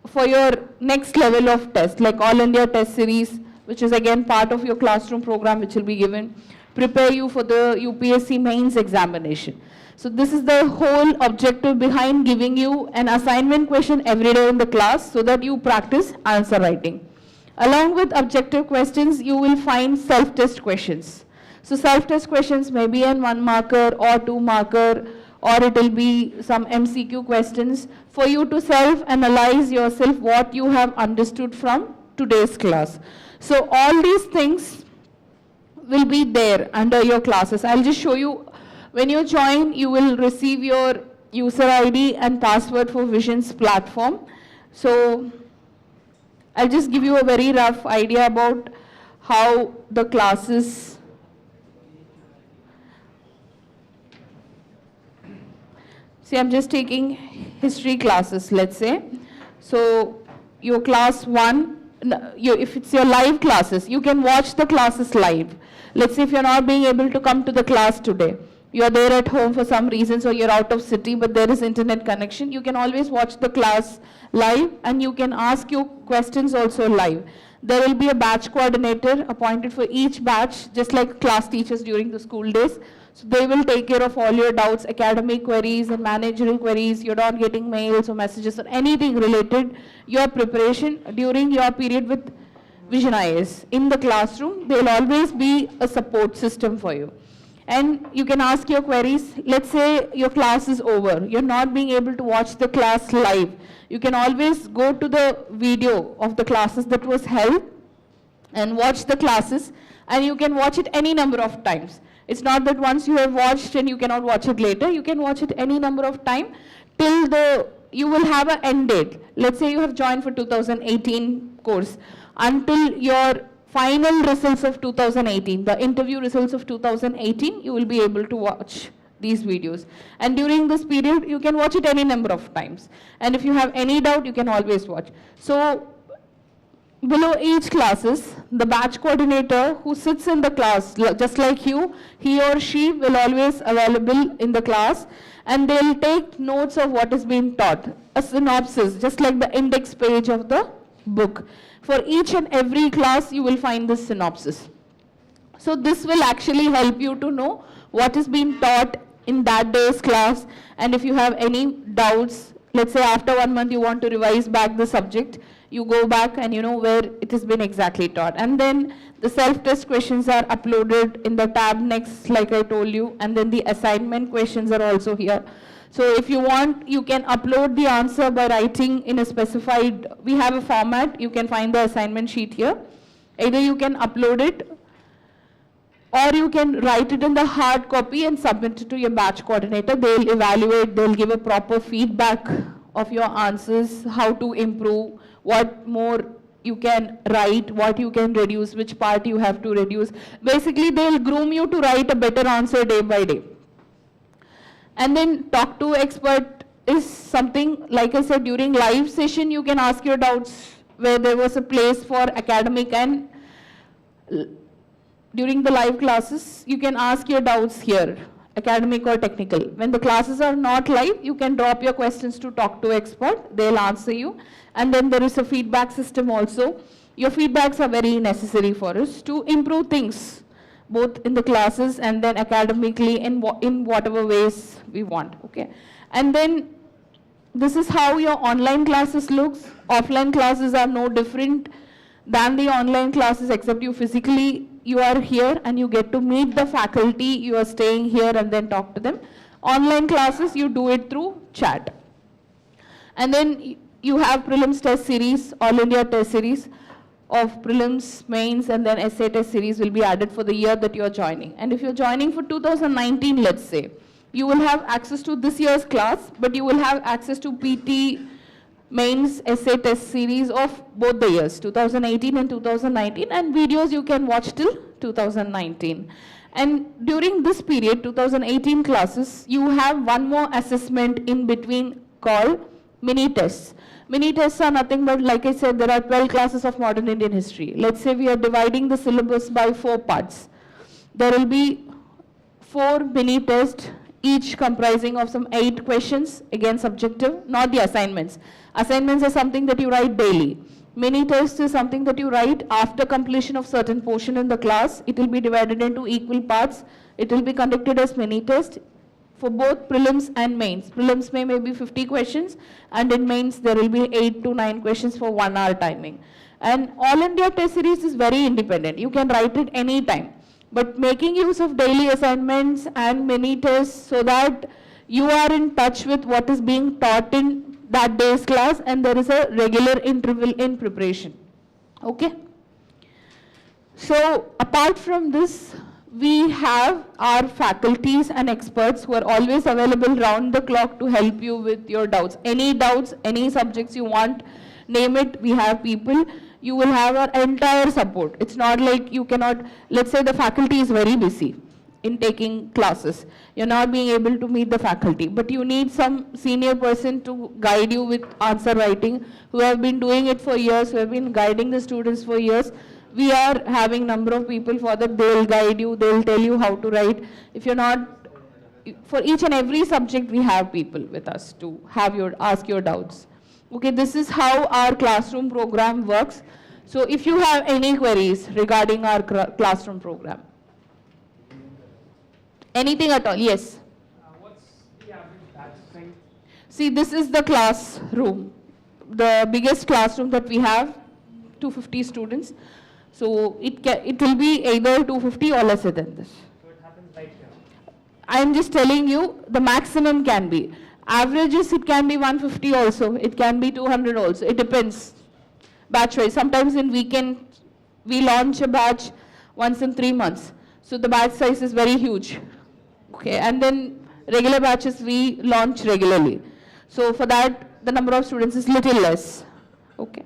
for your next level of test, like All India Test Series, which is again part of your classroom program which will be given, prepare you for the UPSC mains examination. So this is the whole objective behind giving you an assignment question every day in the class so that you practice answer writing. Along with objective questions, you will find self-test questions. So self-test questions may be in 1 marker or 2 marker, or it will be some MCQ questions for you to self-analyze yourself what you have understood from today's class. So all these things will be there under your classes. I'll just show you. When you join, you will receive your user ID and password for Vision's platform. So I'll just give you a very rough idea about how the classes see. I'm just taking history classes, let's say. So your class 1, if it's your live classes, you can watch the classes live. Let's say if you're not being able to come to the class today, you're there at home for some reasons, or you're out of city, but there is internet connection, you can always watch the class live, and you can ask your questions also live. There will be a batch coordinator appointed for each batch, just like class teachers during the school days. So they will take care of all your doubts, academic queries and managerial queries. You're not getting mails or messages or anything related, your preparation during your period with Vision IS. In the classroom, there will always be a support system for you. And you can ask your queries. Let's say your class is over. You're not being able to watch the class live. You can always go to the video of the classes that was held and watch the classes, and you can watch it any number of times. It's not that once you have watched and you cannot watch it later. You can watch it any number of time till you will have an end date. Let's say you have joined for 2018 course. Until your final results of 2018, the interview results of 2018, you will be able to watch these videos. And during this period, you can watch it any number of times. And if you have any doubt, you can always watch. So below each classes, the batch coordinator who sits in the class, just like you, he or she will always available in the class, and they'll take notes of what is being taught, a synopsis, just like the index page of the book. For each and every class, you will find this synopsis. So this will actually help you to know what is being taught in that day's class, and if you have any doubts, let's say after 1 month you want to revise back the subject, you go back and you know where it has been exactly taught. And then the self-test questions are uploaded in the tab next, like I told you, and then the assignment questions are also here. So if you want, you can upload the answer by writing in a specified, we have a format, you can find the assignment sheet here. Either you can upload it, or you can write it in the hard copy and submit it to your batch coordinator. They'll evaluate, they'll give a proper feedback of your answers, how to improve, what more you can write, what you can reduce, which part you have to reduce. Basically, they'll groom you to write a better answer day by day. And then talk to expert is something, like I said, during live session, you can ask your doubts where there was a place for academic, and during the live classes, you can ask your doubts here, academic or technical. When the classes are not live, you can drop your questions to talk to expert, they'll answer you. And then there is a feedback system also. Your feedbacks are very necessary for us to improve things, both in the classes and then academically in whatever ways we want, okay? And then this is how your online classes looks. Offline classes are no different than the online classes, except you are here and you get to meet the faculty, you are staying here and then talk to them. Online classes, you do it through chat. And then you have prelims test series, All India Test Series of prelims, mains, and then essay test series will be added for the year that you are joining. And if you're joining for 2019, let's say, you will have access to this year's class, but you will have access to PT, mains, essay test series of both the years, 2018 and 2019, and videos you can watch till 2019. And during this period, 2018 classes, you have one more assessment in between called mini tests. Mini tests are nothing but, like I said, there are 12 classes of modern Indian history. Let's say we are dividing the syllabus by 4 parts. There will be 4 mini tests, each comprising of some 8 questions, again subjective, not the assignments. Assignments are something that you write daily. Mini test is something that you write after completion of certain portion in the class. It will be divided into equal parts. It will be conducted as mini test for both prelims and mains. Prelims may be 50 questions, and in mains there will be 8 to 9 questions for 1 hour timing. And All India test series is very independent. You can write it any time. But making use of daily assignments and mini tests so that you are in touch with what is being taught in that day's class, and there is a regular interval in preparation. Okay? So apart from this, we have our faculties and experts who are always available round the clock to help you with your doubts. Any doubts, any subjects you want, name it, we have people. You will have our entire support. It's not like you cannot, let's say the faculty is very busy in taking classes. You're not being able to meet the faculty, but you need some senior person to guide you with answer writing, who have been doing it for years, who have been guiding the students for years. We are having number of people for that. They'll guide you, they'll tell you how to write. If you're not, for each and every subject we have people with us to have ask your doubts. Okay, this is how our classroom program works. So if you have any queries regarding our classroom program, anything at all, yes?
What's the average batch strength?
See, this is the classroom. The biggest classroom that we have, 250 students. So it will be either 250 or lesser than this.
So it happens right here.
I'm just telling you the maximum can be. Averages, it can be 150 also. It can be 200 also. It depends. Batch wise. Sometimes in weekend, we launch a batch once in 3 months. So the batch size is very huge. Okay, and then regular batches we launch regularly. So for that, the number of students is little less. Okay.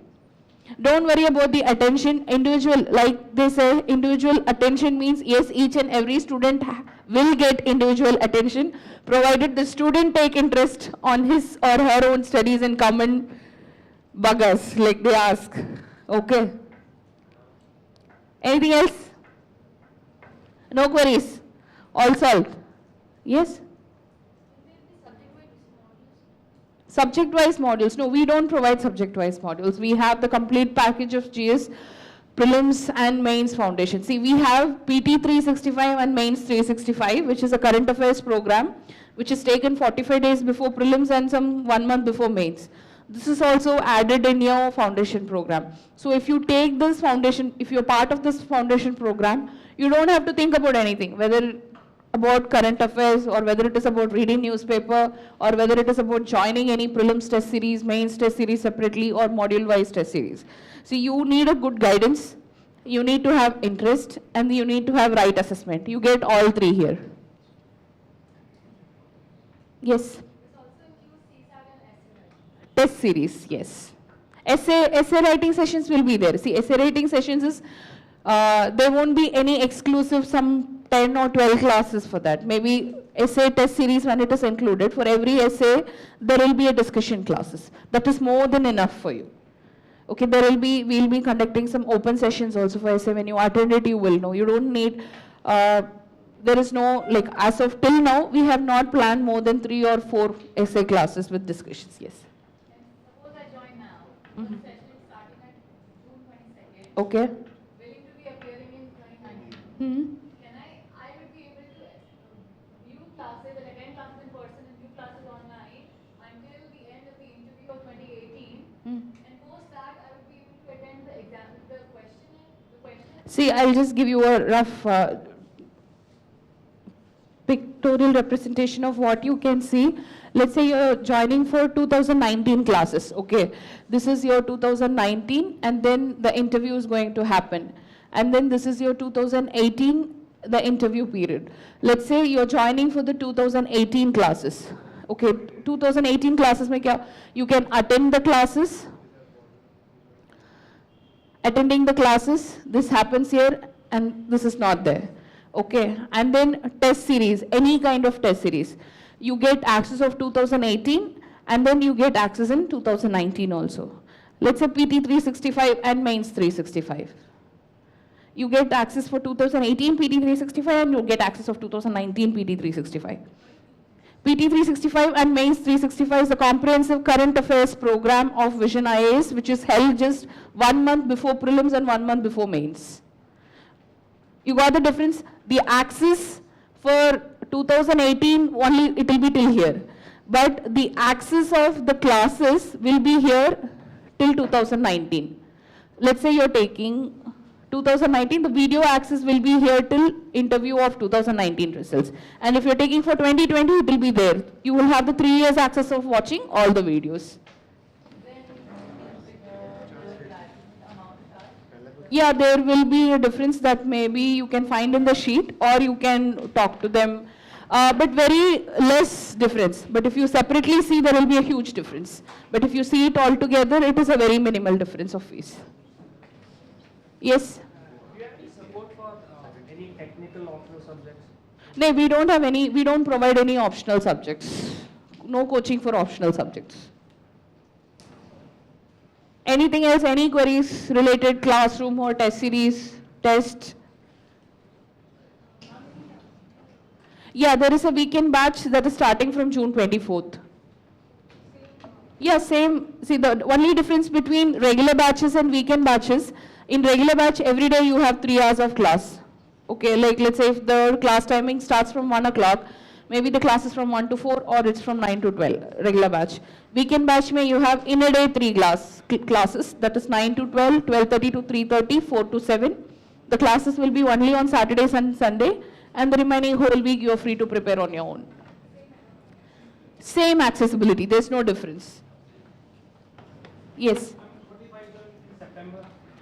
Don't worry about the attention. Individual, like they say, individual attention means yes, each and every student will get individual attention, provided the student take interest on his or her own studies and come and bug us, like they ask. Okay. Anything else? No queries? All solved? Yes? Subject-wise modules. No, we don't provide subject-wise modules. We have the complete package of GS, prelims and mains foundation. See, we have PT 365 and mains 365, which is a current affairs program, which is taken 45 days before prelims and some 1 month before mains. This is also added in your foundation program. So if you take this foundation, if you're part of this foundation program, you don't have to think about anything, whether about current affairs or whether it is about reading newspaper or whether it is about joining any prelims test series, mains test series separately or module-wise test series. So you need a good guidance, you need to have interest, and you need to have right assessment. You get all 3 here. Yes? Test series, yes. Essay writing sessions will be there. See, essay writing sessions is, there won't be any exclusive some 10 or 12 classes for that. Maybe essay test series when it is included. For every essay, there will be a discussion classes. That is more than enough for you. Okay, we'll be conducting some open sessions also for essay. When you attend it, you will know. You don't need, there is no, like as of till now, we have not planned more than 3 or 4 essay classes with discussions, yes.
Suppose I join now, the session is starting at June 22nd.
Okay.
Willing to be appearing in 2019.
Hmm.
I would be able to view classes and attend classes in person and view classes online until the end of the interview of 2018. And post that, I would be able to attend the exam, the question.
See, I'll just give you a rough pictorial representation of what you can see. Let's say you're joining for 2019 classes, okay. This is your 2019 and then the interview is going to happen. And then this is your 2018, the interview period. Let's say you're joining for the 2018 classes. Okay, 2018 classes, you can attend the classes. Attending the classes, this happens here and this is not there. Okay, and then test series, any kind of test series. You get access of 2018 and then you get access in 2019 also. Let's say PT 365 and Mains 365. You get access for 2018 PT 365 and you get access of 2019 PT 365. PT 365 and Mains 365 is a comprehensive current affairs program of Vision IAS, which is held just 1 month before prelims and 1 month before mains. You got the difference? The access for 2018 only it will be till here, but the access of the classes will be here till 2019. Let's say you're taking 2019, the video access will be here till interview of 2019 results. And if you're taking for 2020, it will be there. You will have the 3 years access of watching all the videos. Yeah, there will be a difference that maybe you can find in the sheet or you can talk to them. But very less difference. But if you separately see, there will be a huge difference. But if you see it all together, it is a very minimal difference of fees. Yes?
Do you have any support for any technical optional subjects?
No, we don't have any, we don't provide any optional subjects. No coaching for optional subjects. Anything else, any queries related classroom or test series, test? Yeah, there is a weekend batch that is starting from June 24th. Yeah, same. See, the only difference between regular batches and weekend batches, in regular batch, every day you have 3 hours of class. Okay, like let's say if the class timing starts from 1 o'clock, maybe the class is from 1 to 4 or it's from 9 to 12, regular batch. Weekend batch may you have in a day 3 classes, that is 9 to 12, 12:30 to 3:30, 4 to 7. The classes will be only on Saturdays and Sunday, and the remaining whole week you are free to prepare on your own. Same accessibility, there's no difference. Yes?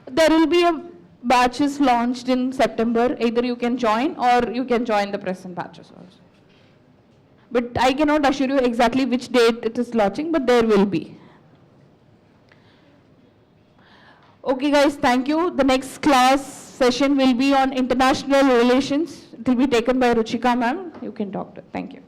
There will be a batches launched in September. Either you can join or you can join the present batches also. But I cannot assure you exactly which date it is launching, but there will be. Okay guys, thank you. The next class session will be on international relations. It will be taken by Ruchika ma'am. You can talk to her. Thank you.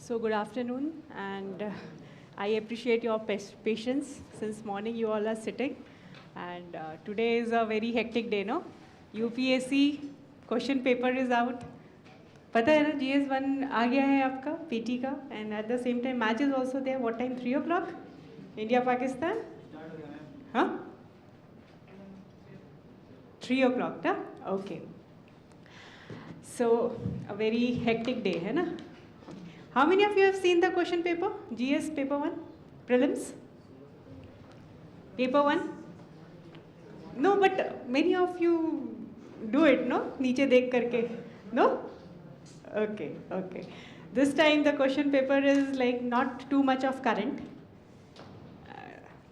So good afternoon, and I appreciate your patience. Since morning you all are sitting, and today is a very hectic day, no? UPSC question paper is out. पता है ना GS1 आ गया है आपका PT का, and at the same time match is also there. What time? 3 o'clock? India Pakistan? Huh? 3 o'clock, ना? Okay. So a very hectic day, है ना? How many of you have seen the question paper? GS paper 1? Prelims? Paper 1? No, but many of you do it, no? नीचे देख करके. No? Okay, okay. This time the question paper is like not too much of current.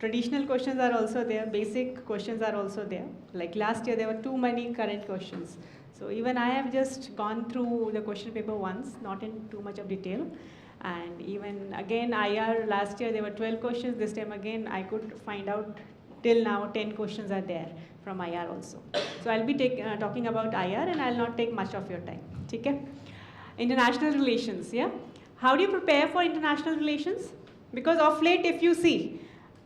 Traditional questions are also there, basic questions are also there. Like last year there were too many current questions. So even I have just gone through the question paper once, not in too much of detail. And even again IR last year there were 12 questions, this time again I could find out till now 10 questions are there. from IR also. So I'll be talking about IR and I'll not take much of your time. Okay? International relations, yeah? How do you prepare for international relations? Because of late, if you see,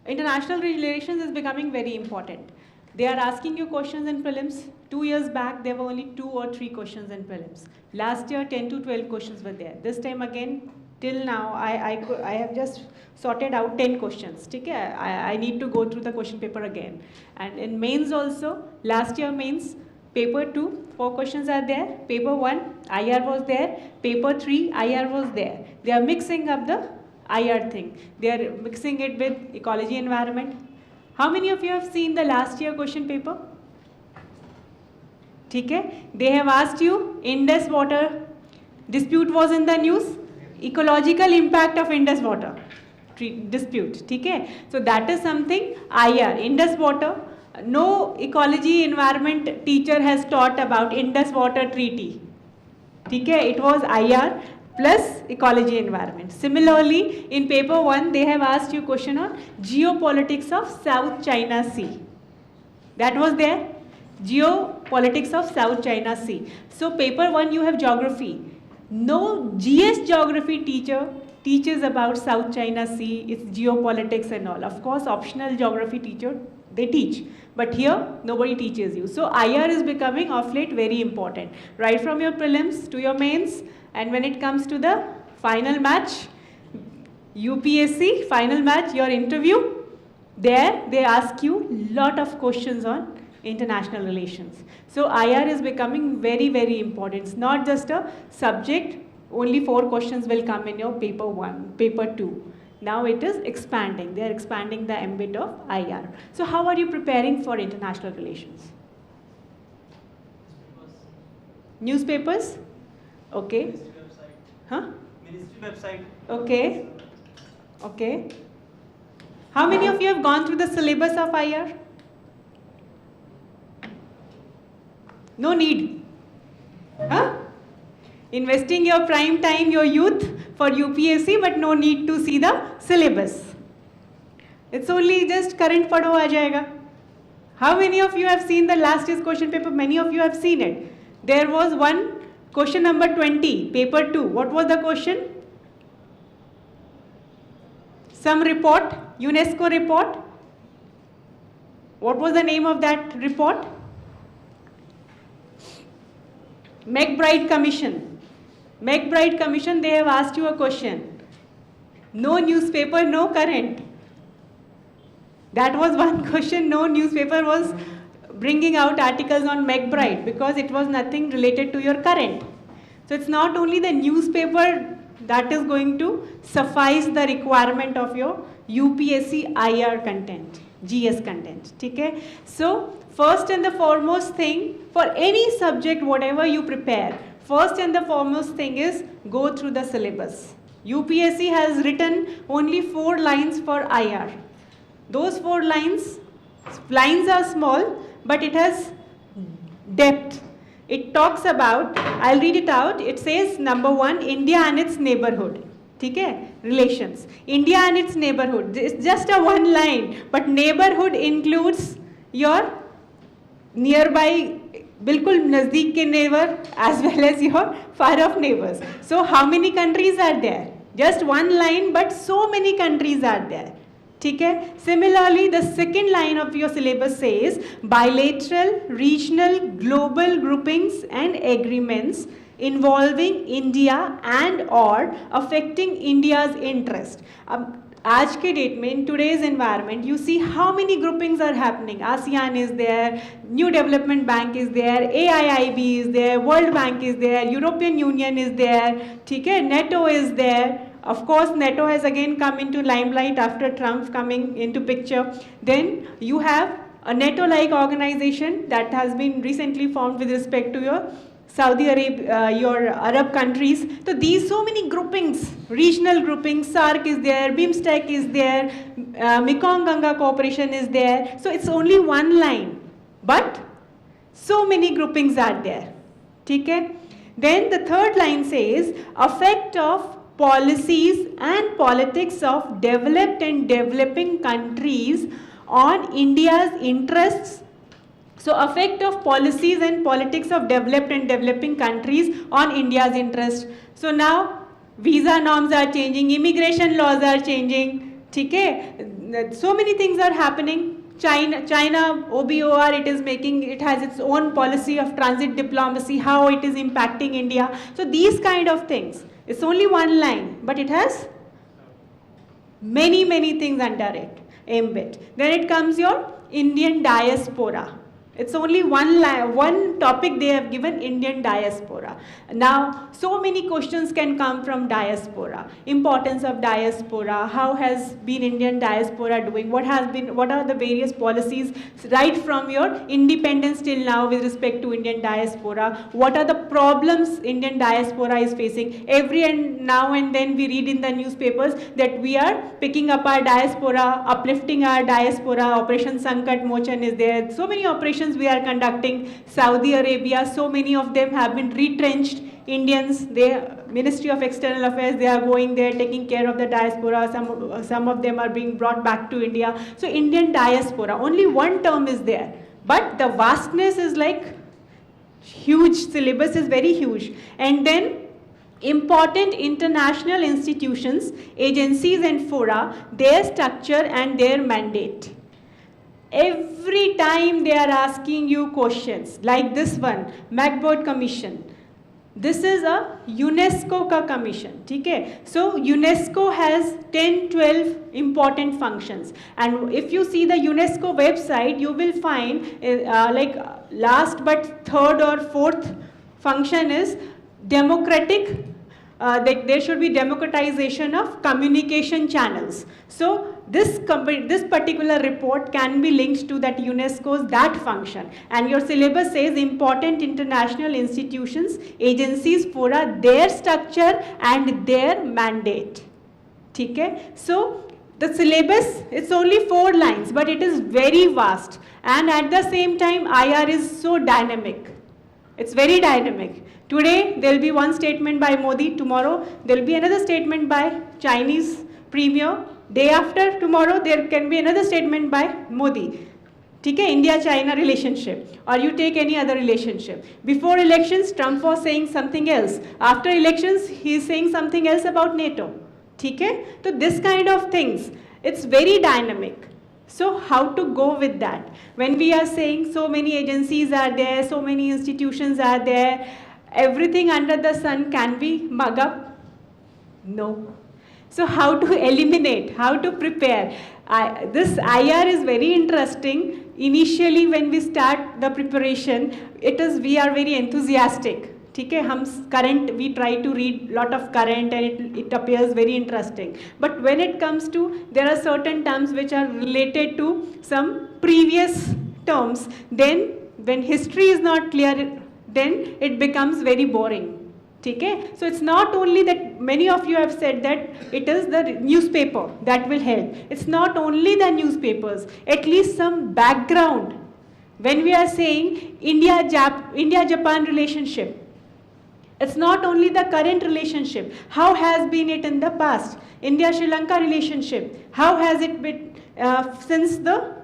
international relations is becoming very important. They are asking you questions in prelims. 2 years back, there were only 2 or 3 questions in prelims. Last year, 10 to 12 questions were there. This time again, till now, I have just sorted out 10 questions. Okay? I need to go through the question paper again. And in mains also, last year mains, paper 2, 4 questions are there. Paper 1, IR was there. Paper 3, IR was there. They are mixing up the IR thing. They are mixing it with ecology environment. How many of you have seen the last year question paper? Okay? They have asked you, Indus water dispute was in the news. Ecological impact of Indus water dispute. Okay? So that is something IR, Indus water. No ecology environment teacher has taught about Indus water treaty. Okay? It was IR plus ecology environment. Similarly, in paper 1, they have asked you question on geopolitics of South China Sea. That was there. Geopolitics of South China Sea. So paper 1, you have geography. No GS geography teacher teaches about South China Sea, its geopolitics and all. Of course, optional geography teacher, they teach. But here, nobody teaches you. So IR is becoming of late very important. Right from your prelims to your mains, and when it comes to the final match, UPSC, final match, your interview, there they ask you lot of questions on international relations. So IR is becoming very, very important. It's not just a subject, only 4 questions will come in your paper 1, paper 2. Now it is expanding. They are expanding the ambit of IR. So how are you preparing for international relations? Newspapers? Okay.
Ministry website.
Huh?
Ministry website.
Okay. Okay. How many of you have gone through the syllabus of IR? No need. Huh? Investing your prime time, your youth for UPSC, but no need to see the syllabus. It's only just current padho aa jayega. How many of you have seen the last year's question paper? Many of you have seen it. There was one question number 20, paper 2. What was the question? Some report, UNESCO report. What was the name of that report? McBride Commission. McBride Commission, they have asked you a question. No newspaper, no current. That was one question. No newspaper was bringing out articles on McBride because it was nothing related to your current. So it's not only the newspaper that is going to suffice the requirement of your UPSC IR content, GS content. Okay? So first and the foremost thing for any subject, whatever you prepare, first and the foremost thing is go through the syllabus. UPSC has written only 4 lines for IR. Those 4 lines are small, but it has depth. It talks about, I'll read it out, it says number 1, India and its neighborhood. Okay? Relations. India and its neighborhood. It's just a 1 line, but neighborhood includes your nearby, bilkul nazdeek ke neighbor as well as your far off neighbors. So how many countries are there? Just 1 line, but so many countries are there. Okay? Similarly, the second line of your syllabus says bilateral, regional, global groupings and agreements involving India and or affecting India's interest. आज के date में, in today's environment, you see how many groupings are happening. ASEAN is there, New Development Bank is there, AIIB is there, World Bank is there, European Union is there, okay? NATO is there. Of course, NATO has again come into limelight after Trump coming into picture. Then you have a NATO-like organization that has been recently formed with respect to your Saudi Arabia, your Arab countries. So these so many groupings, regional groupings, SAARC is there, BIMSTEC is there, Mekong Ganga Cooperation is there. So it's only 1 line, but so many groupings are there. Okay? Then the third line says, effect of policies and politics of developed and developing countries on India's interests So effect of policies and politics of developed and developing countries on India's interest. So now visa norms are changing, immigration laws are changing, okay? So many things are happening. China, OBOR, it has its own policy of transit diplomacy, how it is impacting India. So these kind of things. It's only one line, but it has many, many things under it, embed. Then it comes your Indian diaspora. It's only one topic they have given, Indian diaspora. Now, so many questions can come from diaspora. Importance of diaspora, how has been Indian diaspora doing, what are the various policies right from your independence till now with respect to Indian diaspora, what are the problems Indian diaspora is facing. Every now and then we read in the newspapers that we are picking up our diaspora, uplifting our diaspora, Operation Sankat Mochan is there, so many operations we are conducting. Saudi Arabia, so many of them have been retrenched Indians. Ministry of External Affairs, they are going there taking care of the diaspora. Some of them are being brought back to India. So Indian diaspora, only one term is there. But the vastness is like huge, syllabus is very huge. And then important international institutions, agencies and fora, their structure and their mandate. Every time they are asking you questions, like this one, MacBoard Commission. This is a UNESCO ka commission, okay? So UNESCO has 10-12 important functions. And if you see the UNESCO website, you will find like last but third or fourth function is democratic, there should be democratization of communication channels. So this particular report can be linked to that UNESCO's that function. And your syllabus says important international institutions, agencies, fora, their structure and their mandate. Okay? So the syllabus, it's only 4 lines, but it is very vast. And at the same time, IR is so dynamic. It's very dynamic. Today, there will be one statement by Modi. Tomorrow, there will be another statement by Chinese Premier. Day after tomorrow, there can be another statement by Modi. Okay, India-China relationship. Or you take any other relationship. Before elections, Trump was saying something else. After elections, he is saying something else about NATO. Okay? So this kind of things, it's very dynamic. So how to go with that? When we are saying so many agencies are there, so many institutions are there, everything under the sun can we mug up? No. So how to eliminate, how to prepare? This IR is very interesting. Initially when we start the preparation, we are very enthusiastic. We try to read lot of current and it appears very interesting. But when it comes to, there are certain terms which are related to some previous terms, then when history is not clear, then it becomes very boring. Okay? So it's not only that many of you have said that it is the newspaper that will help. It's not only the newspapers, at least some background. When we are saying India-Japan relationship, it's not only the current relationship. How has been it in the past? India-Sri Lanka relationship. How has it been since the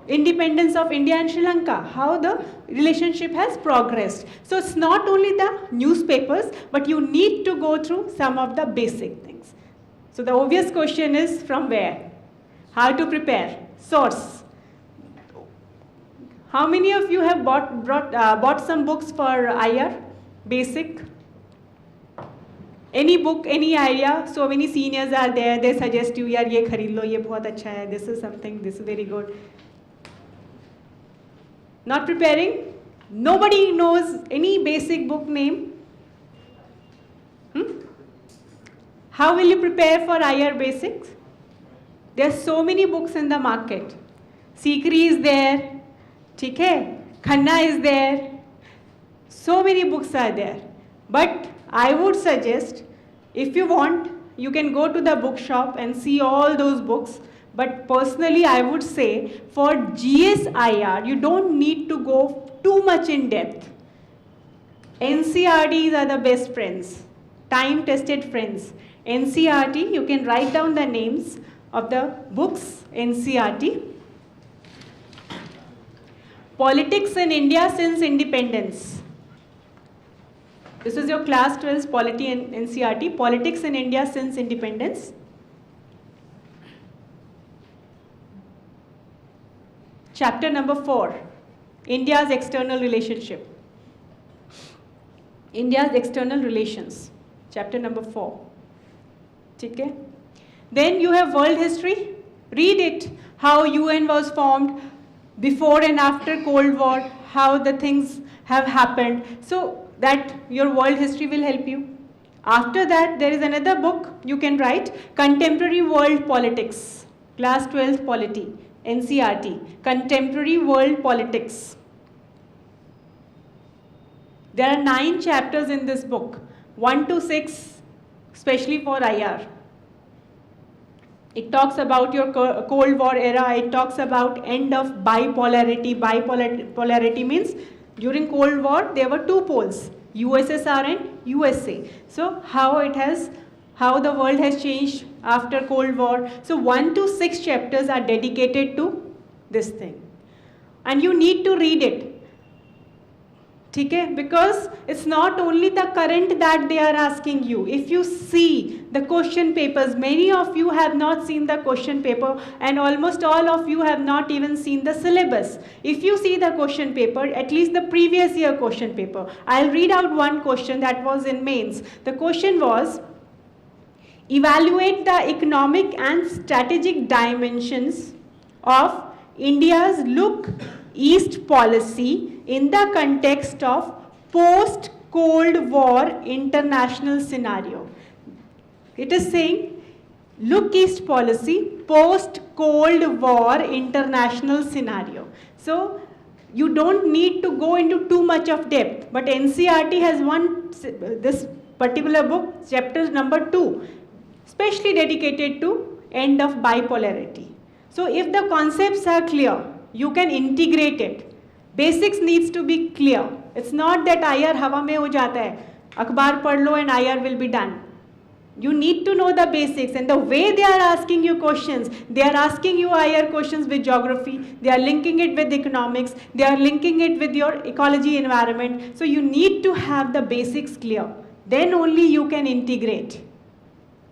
independence of India and Sri Lanka? How the relationship has progressed. So it's not only the newspapers, but you need to go through some of the basic things. So the obvious question is from where? How to prepare? Source. How many of you have bought some books for IR? Basic? Any book, any idea? So many seniors are there, they suggest you, yaar ye kharid lo, ye bahut acha hai, this is something, this is very good. Not preparing? Nobody knows any basic book name? How will you prepare for IR basics? There are so many books in the market. Sikri is there, Khanna is there, so many books are there. But I would suggest, if you want, you can go to the bookshop and see all those books. But personally, I would say, for GSIR, you don't need to go too much in depth. NCRTs are the best friends, time-tested friends. NCRT, you can write down the names of the books, NCRT. Politics in India since independence. This is your class 12 polity and NCRT, politics in India since independence. Chapter number 4, India's external relationship. India's external relations, chapter number 4. Okay? Then you have world history. Read it, how UN was formed, before and after Cold War, how the things have happened. So that your world history will help you. After that, there is another book you can write, Contemporary World Politics, class 12 polity, NCRT, Contemporary World Politics. There are 9 chapters in this book, 1 to 6, especially for IR. It talks about your Cold War era, it talks about end of bipolarity. Bipolarity means during Cold War there were 2 poles, USSR and USA. So how the world has changed after Cold War. So 1 to 6 chapters are dedicated to this thing. And you need to read it. Okay? Because it's not only the current that they are asking you. If you see the question papers, many of you have not seen the question paper and almost all of you have not even seen the syllabus. If you see the question paper, at least the previous year question paper, I'll read out one question that was in mains. The question was, evaluate the economic and strategic dimensions of India's Look East policy in the context of post-Cold War international scenario. It is saying, Look East policy, post-Cold War international scenario. So, you don't need to go into too much of depth, but NCRT has this particular book, chapter number 2, specially dedicated to end of bipolarity. So, if the concepts are clear, you can integrate it. Basics needs to be clear. It's not that IR hawa mein ho jata hai. Akhbar padh lo and IR will be done. You need to know the basics, and the way they are asking you questions, they are asking you IR questions with geography, they are linking it with economics, they are linking it with your ecology environment. So you need to have the basics clear. Then only you can integrate.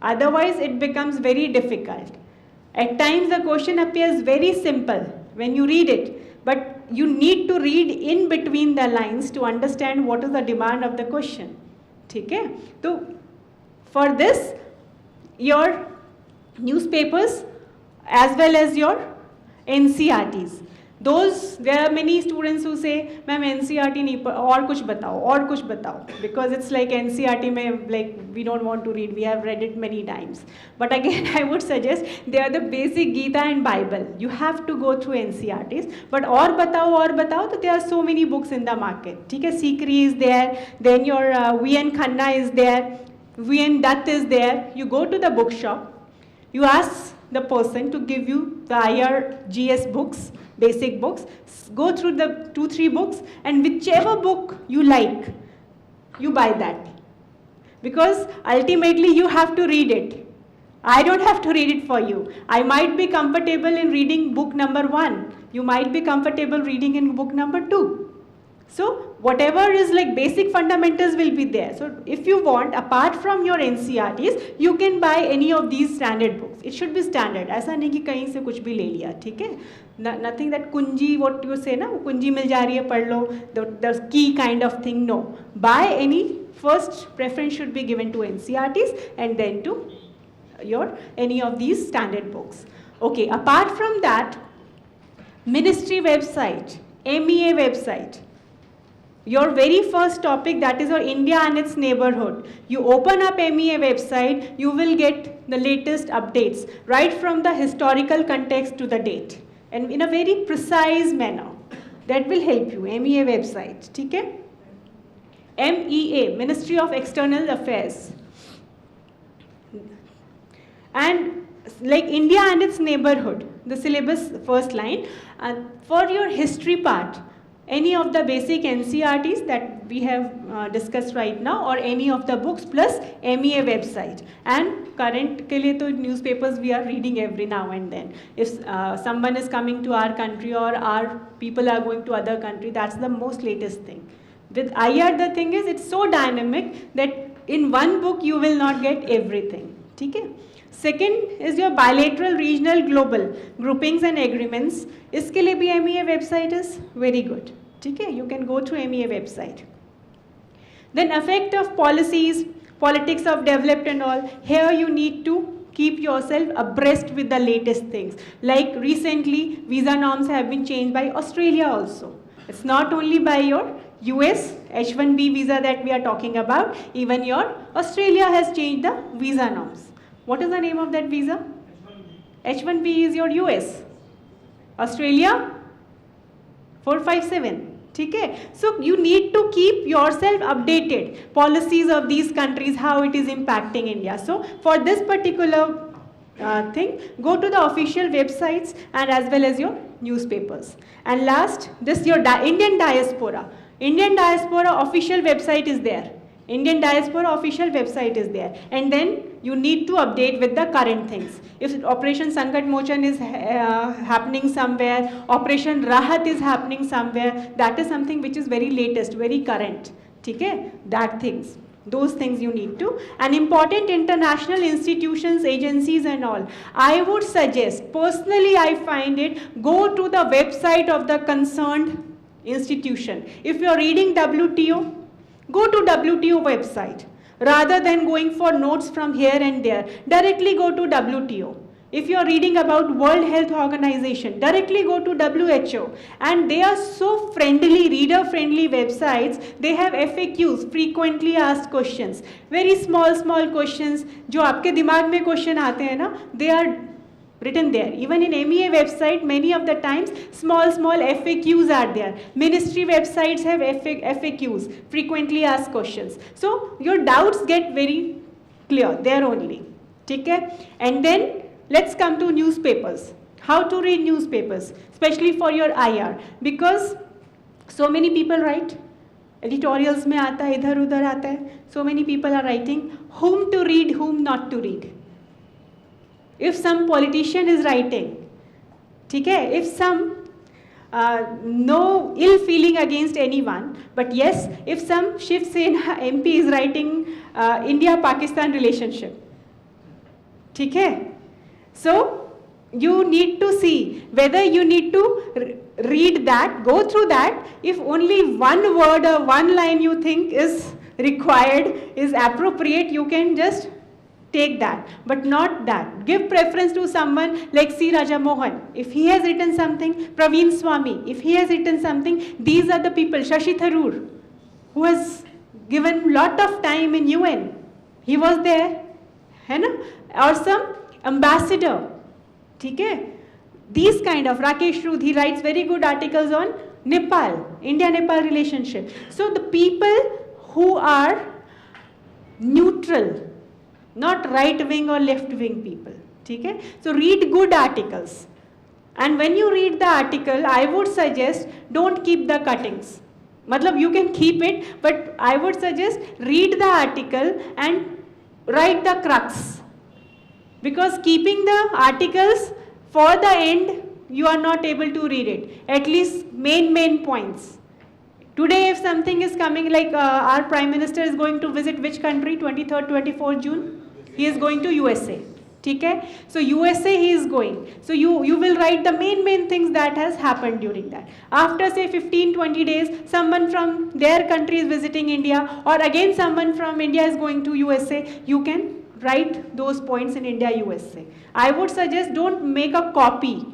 Otherwise it becomes very difficult. At times the question appears very simple when you read it, but you need to read in between the lines to understand what is the demand of the question. Okay? So for this, your newspapers as well as your NCRTs. There are many students who say, "Ma'am, NCRT nahi aur kuch batao," because it's like NCRT mein, like we don't want to read. We have read it many times. But again, I would suggest they are the basic Gita and Bible. You have to go through NCRTs. But aur batao, so there are so many books in the market. Okay? Sikri is there. Then your V.N. Khanna is there. V.N. Dutt is there. You go to the bookshop. You ask the person to give you the IR GS books, basic books. Go through the 2-3 books, and whichever book you like, you buy that. Because ultimately you have to read it. I don't have to read it for you. I might be comfortable in reading book number 1. You might be comfortable reading in book number 2. So whatever is like basic fundamentals will be there. So if you want, apart from your NCRTs, you can buy any of these standard books. It should be standard. ऐसा नहीं कि कहीं से कुछ भी ले लिया, ठीक है? Nothing that kunji, what you say ना, kunji मिल जा रही है पढ़ लो, the key kind of thing. No. Buy any. First preference should be given to NCRTs and then to any of these standard books. Okay. Apart from that, ministry website, MEA website. Your very first topic, that is your India and its neighborhood. You open up MEA website, you will get the latest updates, right from the historical context to the date, and in a very precise manner. That will help you, MEA website. Okay? MEA, Ministry of External Affairs. And like India and its neighborhood, the syllabus first line. And for your history part, any of the basic NCRTs that we have discussed right now, or any of the books plus MEA website. And current ke liye to newspapers we are reading every now and then. If someone is coming to our country or our people are going to other country, that's the most latest thing. With IR, the thing is, it's so dynamic that in one book you will not get everything. Okay? Second is your bilateral, regional, global groupings and agreements. इसके लिए भी MEA website is very good. Okay? You can go through MEA website. Then effect of policies, politics of developed and all. Here you need to keep yourself abreast with the latest things. Like recently, visa norms have been changed by Australia also. It's not only by your US H1B visa that we are talking about, even your Australia has changed the visa norms. What is the name of that visa? H1B is your US. Australia 457. Okay? So you need to keep yourself updated. Policies of these countries, how it is impacting India. So for this particular thing, go to the official websites and as well as your newspapers. And last, this your Indian diaspora. Indian diaspora official website is there. Indian diaspora official website is there. And then you need to update with the current things. If Operation Sankat Mochan is happening somewhere, Operation Rahat is happening somewhere, that is something which is very latest, very current. Okay? That things. Those things you need to. And important international institutions, agencies and all. I would suggest, personally I find it, go to the website of the concerned institution. If you are reading WTO, go to WTO website. Rather than going for notes from here and there, directly go to WTO. If you are reading about World Health Organization, directly go to WHO. And they are so friendly, reader-friendly websites. They have FAQs, frequently asked questions. Very small questions. जो आपके दिमाग में question आते हैं ना, they are written there. Even in MEA website, many of the times, small FAQs are there. Ministry websites have FAQs, frequently asked questions. So your doubts get very clear there only. Okay? And then let's come to newspapers. How to read newspapers, especially for your IR. Because so many people write. Editorials में आता है, इधर उधर आता है. So many people are writing whom to read, whom not to read. If some politician is writing, okay, if some no ill feeling against anyone, but yes, if some Shiv Sena MP is writing India-Pakistan relationship, okay, so you need to see whether you need to read that, go through that. If only one word or one line you think is required, is appropriate, you can just take that, but not that. Give preference to someone like C. Raja Mohan. If he has written something, Praveen Swami, if he has written something, these are the people. Shashi Tharoor, who has given lot of time in UN. He was there. है ना? Or some ambassador. ठीक है? These kind of, Rakesh Ruth, he writes very good articles on Nepal, India-Nepal relationship. So the people who are neutral, not right-wing or left-wing people. Okay? So read good articles. And when you read the article, I would suggest don't keep the cuttings. Matlab, you can keep it, but I would suggest read the article and write the crux. Because keeping the articles for the end, you are not able to read it. At least main points. Today, if something is coming, like our Prime Minister is going to visit which country, 23rd, 24th June? He is going to USA. Okay? So USA he is going. So you will write the main things that has happened during that. After say 15-20 days, someone from their country is visiting India, or again someone from India is going to USA, you can write those points in India, USA. I would suggest don't make a copy.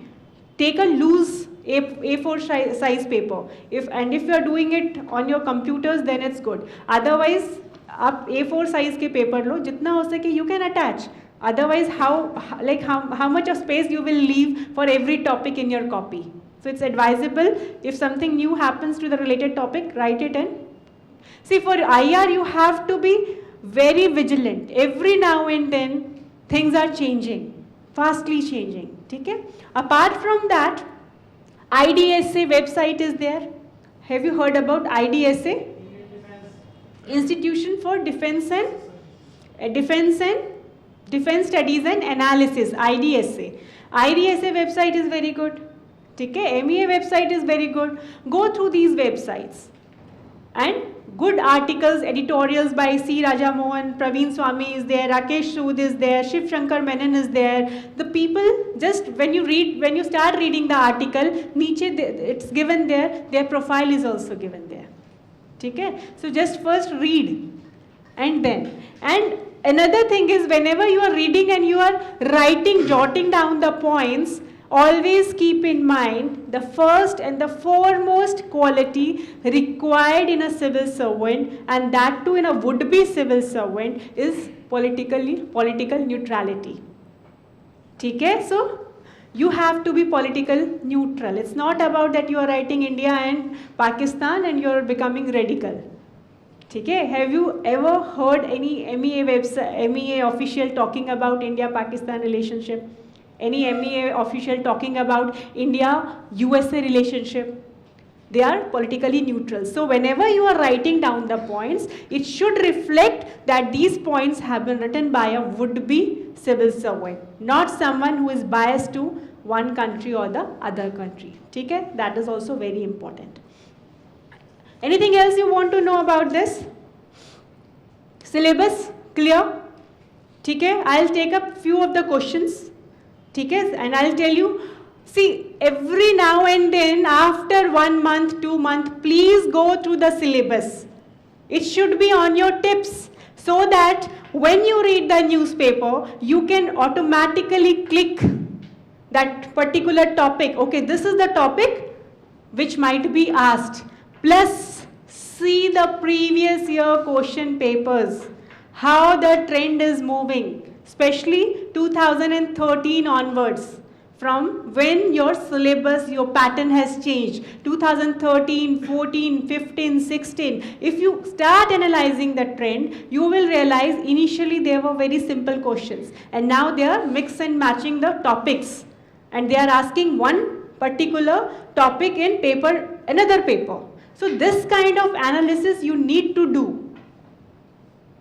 Take a loose A4 size paper. If you are doing it on your computers, then it's good. Otherwise, आप A4 size के paper लो, जितना हो सके you can attach. Otherwise, how much of space you will leave for every topic in your copy. So it's advisable, if something new happens to the related topic, write it in. See, for IR you have to be very vigilant. Every now and then things are changing, fastly changing. Okay? Apart from that, IDSA website is there. Have you heard about IDSA? Institution for Defense Studies and Analysis, IDSA. IDSA website is very good. Okay? MEA website is very good. Go through these websites. And good articles, editorials by C. Rajamohan, Praveen Swami is there, Rakesh Sood is there, Shiv Shankar Menon is there. The people, just when you start reading the article, it's given there, their profile is also given there. Okay? So just first read and then. And another thing is, whenever you are reading and you are writing, jotting down the points, always keep in mind the first and the foremost quality required in a civil servant, and that too in a would-be civil servant, is political neutrality. Okay? So you have to be political neutral. It's not about that you are writing India and Pakistan and you are becoming radical. Okay? Have you ever heard any MEA official talking about India-Pakistan relationship? Any MEA official talking about India-USA relationship? They are politically neutral. So whenever you are writing down the points, it should reflect that these points have been written by a would-be civil servant, not someone who is biased to one country or the other country. Okay? That is also very important. Anything else you want to know about this? Syllabus clear? Okay? I'll take up few of the questions. Okay? And I'll tell you, see, every now and then, after 1 month, 2 months, please go through the syllabus. It should be on your tips, so that when you read the newspaper, you can automatically click that particular topic. Okay, this is the topic which might be asked. Plus, see the previous year question papers, how the trend is moving, especially 2013 onwards. From when your syllabus, your pattern has changed, 2013, 14, 15, 16. If you start analyzing the trend, you will realize initially there were very simple questions, and now they are mix and matching the topics, and they are asking one particular topic in paper, another paper. So this kind of analysis you need to do.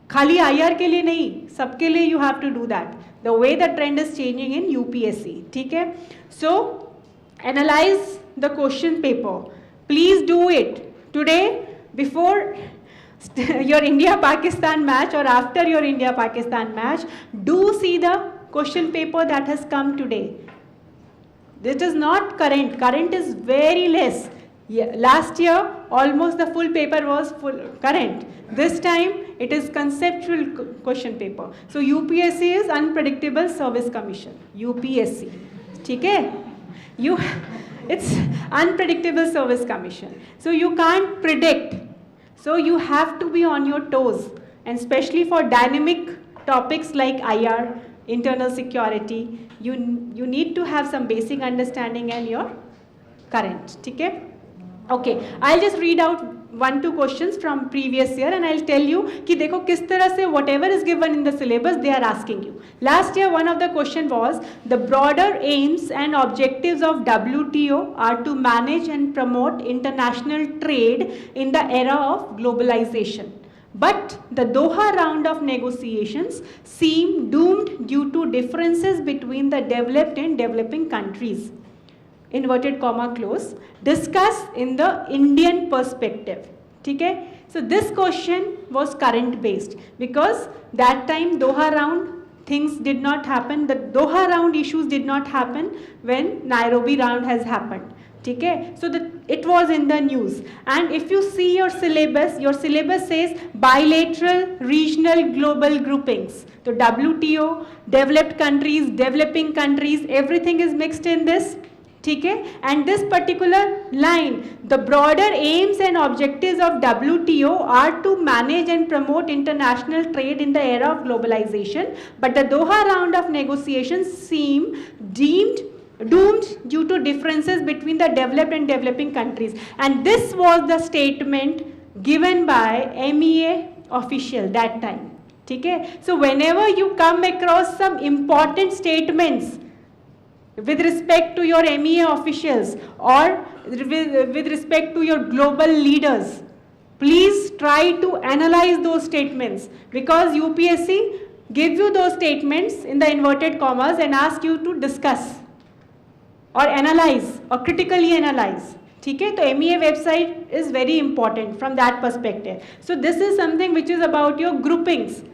Khali IR ke liye nahi, sabke liye you have to do that. The way the trend is changing in UPSC. Okay? So, analyze the question paper. Please do it today before your India-Pakistan match or after your India-Pakistan match. Do see the question paper that has come today. This is not current. Current is very less. Yeah, last year, almost the full paper was full current. This time, it is conceptual question paper. So, UPSC is Unpredictable Service Commission. UPSC. Okay? It's Unpredictable Service Commission. So, you can't predict. So, you have to be on your toes. And especially for dynamic topics like IR, internal security, you need to have some basic understanding and your current. Okay? Okay, I'll just read out 1-2 questions from previous year, and I'll tell you कि देखो किस तरह से whatever is given in the syllabus they are asking you. Last year one of the question was, the broader aims and objectives of WTO are to manage and promote international trade in the era of globalization. But the Doha round of negotiations seem doomed due to differences between the developed and developing countries. Inverted comma close, discuss in the Indian perspective. Okay? So this question was current based, because that time Doha round things did not happen, the Doha round issues did not happen when Nairobi round has happened. Okay? So it was in the news. And if you see your syllabus says bilateral, regional, global groupings. So WTO, developed countries, developing countries, everything is mixed in this. Okay? And this particular line, the broader aims and objectives of WTO are to manage and promote international trade in the era of globalization, but the Doha round of negotiations seem doomed due to differences between the developed and developing countries. And this was the statement given by MEA official that time. Okay? So whenever you come across some important statements, with respect to your MEA officials or with respect to your global leaders, please try to analyze those statements, because UPSC gives you those statements in the inverted commas and ask you to discuss or analyze or critically analyze. Okay? So MEA website is very important from that perspective. So this is something which is about your groupings.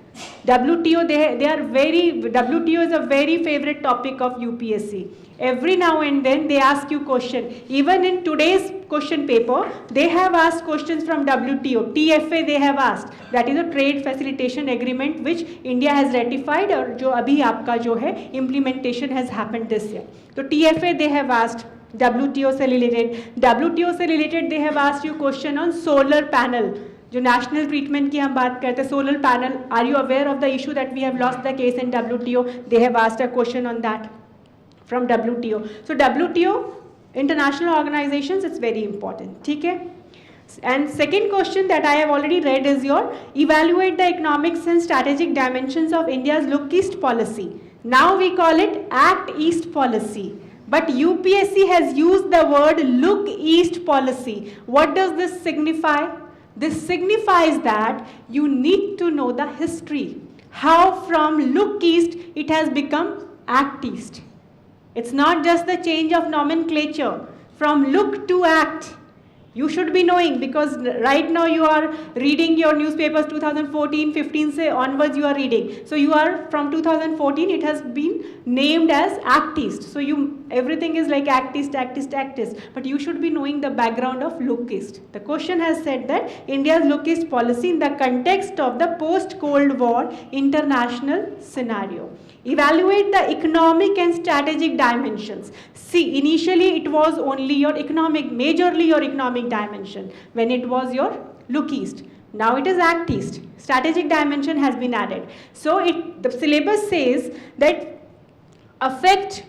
WTO, WTO is a very favorite topic of UPSC. Every now and then they ask you question. Even in today's question paper, they have asked questions from WTO. TFA they have asked. That is a trade facilitation agreement which India has ratified, or जो अभी आपका जो है implementation has happened this year. So TFA they have asked. WTO से related they have asked you question on solar panel. जो national treatment की हम बात करते हैं, solar panel, are you aware of the issue that we have lost the case in WTO? They have asked a question on that from WTO. So WTO, international organizations, it's very important. ठीक है? And second question that I have already read is your evaluate the economics and strategic dimensions of India's Look East policy. Now we call it Act East policy. But UPSC has used the word Look East policy. What does this signify? This signifies that you need to know the history. How from Look East it has become Act East. It's not just the change of nomenclature. From Look to Act. You should be knowing, because right now you are reading your newspapers 2014, 15 say onwards you are reading. So you are from 2014, it has been named as Act East. So everything is like Act East, Act East, Act East. But you should be knowing the background of Look East. The question has said that India's Look East policy in the context of the post-Cold War international scenario. Evaluate the economic and strategic dimensions. See, initially it was only your economic, majorly your economic dimension when it was your Look East. Now it is Act East. Strategic dimension has been added. So the syllabus says that affect,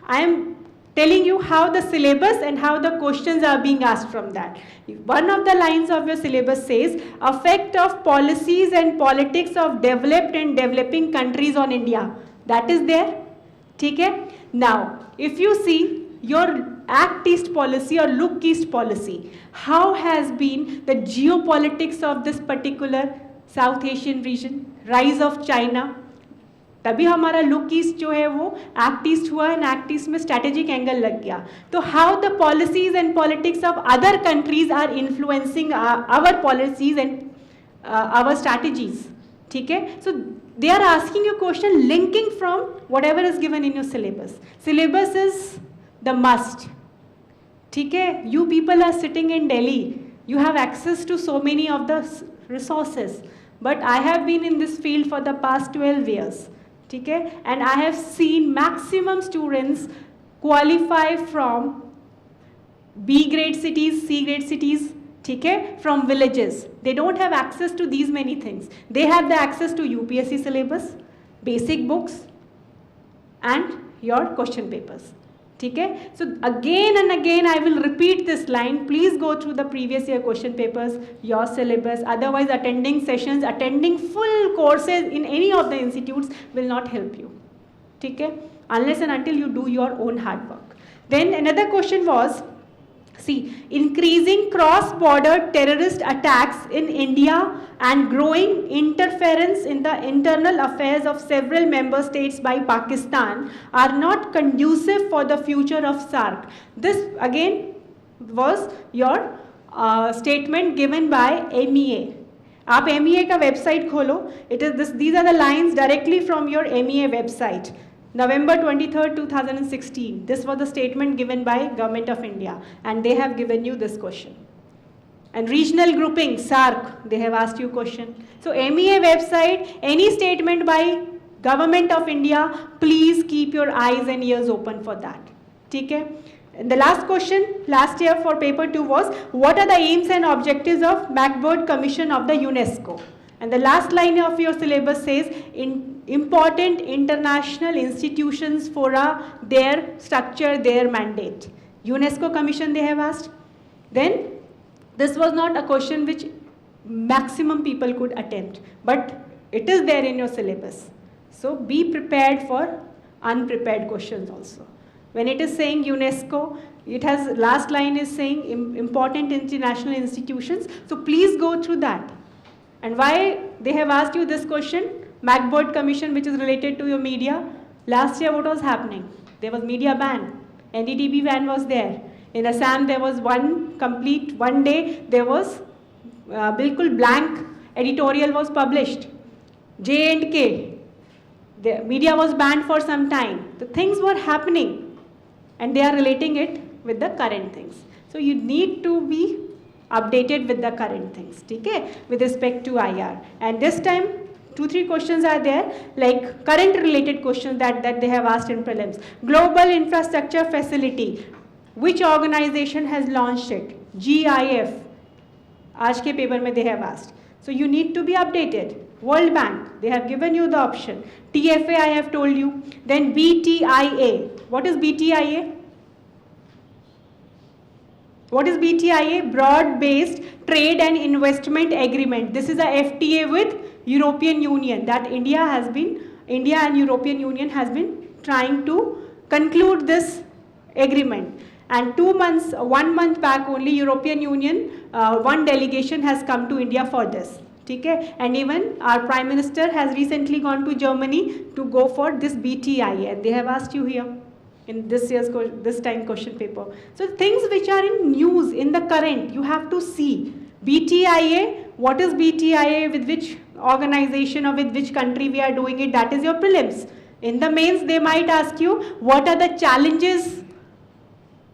I am telling you how the syllabus and how the questions are being asked from that. One of the lines of your syllabus says, effect of policies and politics of developed and developing countries on India. That is there. Okay? Now, if you see your Act East policy or Look East policy, how has been the geopolitics of this particular South Asian region, rise of China, तभी हमारा Look East जो है वो Act East हुआ, and Act East में strategic angle लग गया. तो how the policies and politics of other countries are influencing our policies and our strategies. ठीक है? So they are asking you a question linking from whatever is given in your syllabus. Syllabus is the must. ठीक है? You people are sitting in Delhi. You have access to so many of the resources. But I have been in this field for the past 12 years. ठीक है? And I have seen maximum students qualify from B grade cities, C grade cities, ठीक है? From villages. They don't have access to these many things. They have the access to UPSC syllabus, basic books, and your question papers. ठीक है? So again and again I will repeat this line. Please go through the previous year question papers, your syllabus. Otherwise attending sessions, attending full courses in any of the institutes will not help you. ठीक है? Unless and until you do your own hard work. Then another question was, see, increasing cross-border terrorist attacks in India and growing interference in the internal affairs of several member states by Pakistan are not conducive for the future of SAARC. This again was your statement given by MEA. आप MEA का website खोलो. It is this. These are the lines directly from your MEA website. November 23rd, 2016. This was the statement given by Government of India, and they have given you this question. And regional grouping, SAARC, they have asked you question. So MEA website, any statement by Government of India, please keep your eyes and ears open for that. Okay? And the last question, last year for paper 2 was, what are the aims and objectives of MacBoard Commission of the UNESCO? And the last line of your syllabus says, important international institutions for their structure, their mandate. UNESCO Commission they have asked. Then this was not a question which maximum people could attempt, but it is there in your syllabus. So be prepared for unprepared questions also. When it is saying UNESCO, it has, last line is saying important international institutions. So please go through that. And why they have asked you this question, MacBoard Commission, which is related to your media. Last year, what was happening? There was media ban. NDTV ban was there. In Assam, there was one day, there was bilkul blank editorial was published. J&K, the media was banned for some time. The things were happening and they are relating it with the current things. So you need to be updated with the current things, okay, with respect to IR. And this time, 2-3 questions are there, like current related questions that they have asked in prelims. Global Infrastructure Facility, which organization has launched it? GIF. Aaj ke paper mein they have asked. So you need to be updated. World Bank, they have given you the option. TFA, I have told you. Then BTIA. What is BTIA? What is BTIA? Broad-based Trade and Investment Agreement. This is a FTA with European Union that India and European Union has been trying to conclude this agreement. And 1 month back only, European Union, one delegation has come to India for this. Okay? And even our Prime Minister has recently gone to Germany to go for this BTIA. And they have asked you here in this time question paper. So things which are in news, in the current, you have to see. BTIA, what is BTIA, with which organization or with which country we are doing it, that is your prelims. In the mains, they might ask you, what are the challenges,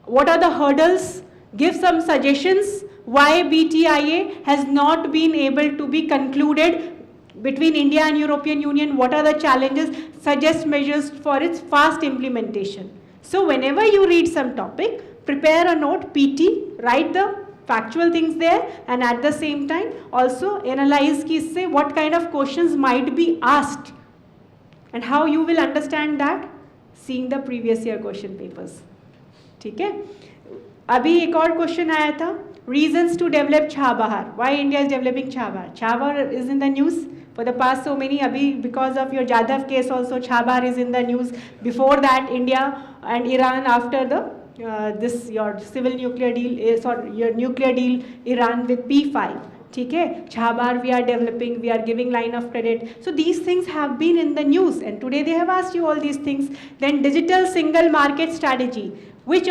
what are the hurdles, give some suggestions why BTIA has not been able to be concluded between India and European Union, what are the challenges, suggest measures for its fast implementation. So whenever you read some topic, prepare a note, PT, write the factual things there, and at the same time also analyze what kind of questions might be asked and how you will understand that, seeing the previous year question papers. ठीक है? अभी एक और question आया था, reasons to develop Chabahar. Why India is developing Chabahar? Chabahar is in the news for the past so many. Abhi, because of your Jadhav case also, Chabahar is in the news. Before that, India and Iran, after the your civil nuclear deal, your nuclear deal, Iran with P5. ठीक है? Chabahar we are developing, we are giving line of credit. So these things have been in the news, and today they have asked you all these things. Then digital single market strategy. Which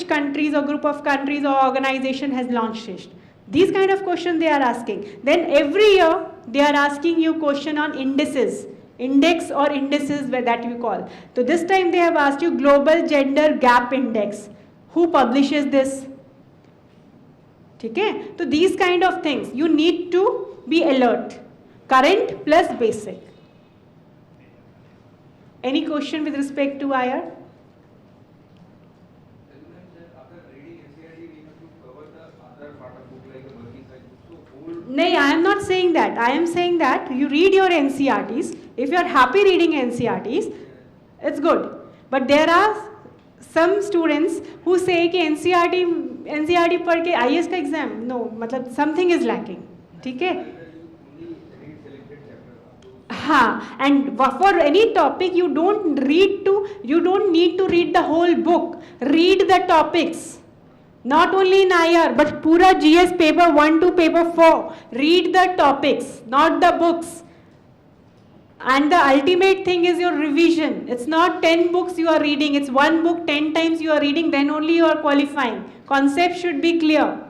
countries or group of countries or organization has launched it? These kind of questions they are asking. Then every year they are asking you question on indices, index or indices that you call. So this time they have asked you Global Gender Gap Index. Who publishes this? Okay? So these kind of things you need to be alert. Current plus basic. Any question with respect to IR? No, I am not saying that. I am saying that you read your NCRTs. If you are happy reading NCRTs, it's good. But there are some students who say कि NCRT पढ़ के IAS का exam. No, मतलब something is lacking. ठीक है? हाँ, and for any topic you don't need to read the whole book. Read the topics. Not only in IR, but pura GS paper 1 to paper 4. Read the topics, not the books. And the ultimate thing is your revision. It's not 10 books you are reading. It's one book 10 times you are reading, then only you are qualifying. Concept should be clear.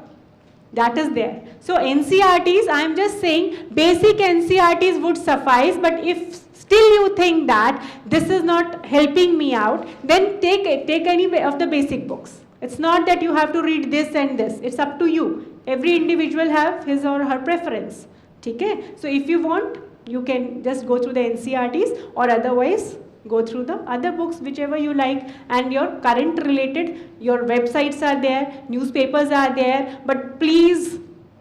That is there. So NCRTs, I am just saying, basic NCRTs would suffice, but if still you think that this is not helping me out, then take any of the basic books. It's not that you have to read this and this. It's up to you. Every individual have his or her preference. Okay? So if you want, you can just go through the NCRTs, or otherwise go through the other books, whichever you like, and your current related, your websites are there, newspapers are there, but please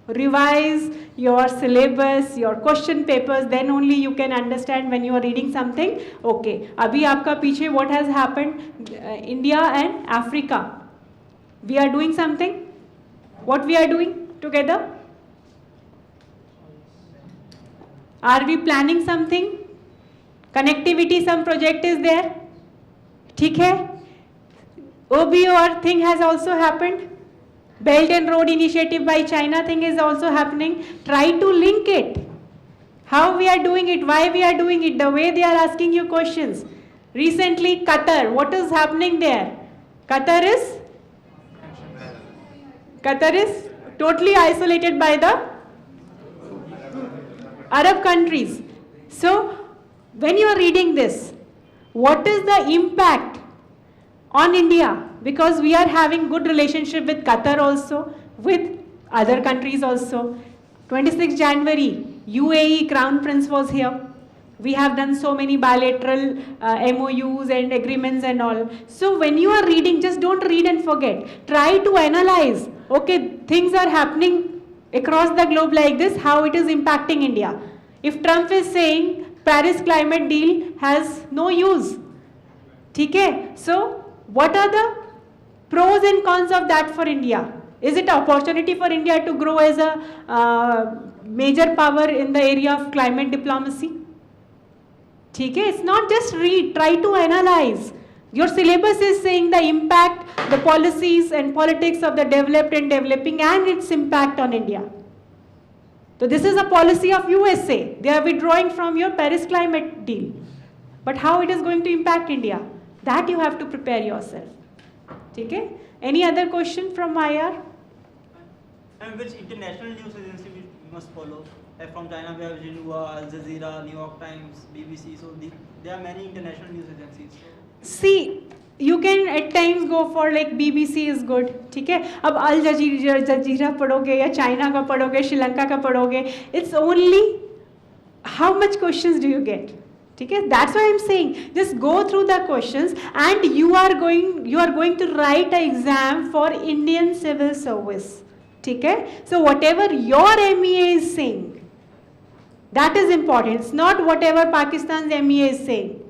revise your syllabus, your question papers, then only you can understand when you are reading something. Okay, abhi aapka piche what has happened, India and Africa. We are doing something. What we are doing together? Are we planning something? Connectivity, some project is there. ठीक है? OBOR thing has also happened. Belt and Road Initiative by China thing is also happening. Try to link it. How we are doing it, why we are doing it, the way they are asking you questions. Recently, Qatar, what is happening there? Qatar is totally isolated by the Arab countries. So, when you are reading this, what is the impact on India? Because we are having good relationship with Qatar also, with other countries also. 26 January, UAE Crown Prince was here. We have done so many bilateral MOUs and agreements and all. So when you are reading, just don't read and forget. Try to analyze, okay, things are happening across the globe like this, how it is impacting India. If Trump is saying Paris climate deal has no use, okay? So what are the pros and cons of that for India? Is it an opportunity for India to grow as a major power in the area of climate diplomacy? Okay? It's not just read, try to analyze. Your syllabus is saying the impact, the policies and politics of the developed and developing and its impact on India. So this is a policy of USA. They are withdrawing from your Paris climate deal. But how it is going to impact India? That you have to prepare yourself. Okay? Any other question from IR?
And which international news agency we must follow? Like from China we have Xinhua, Al Jazeera, New York Times, BBC. So there are many international news agencies.
See, you can at times go for like BBC is good. ठीक है? अब Al Jazeera पढ़ोगे या China का पढ़ोगे, Sri Lanka का पढ़ोगे. It's only how much questions do you get? Okay? That's why I'm saying just go through the questions and you are going to write an exam for Indian Civil Service. Okay? So whatever your MEA is saying, that is important. It's not whatever Pakistan's MEA is saying.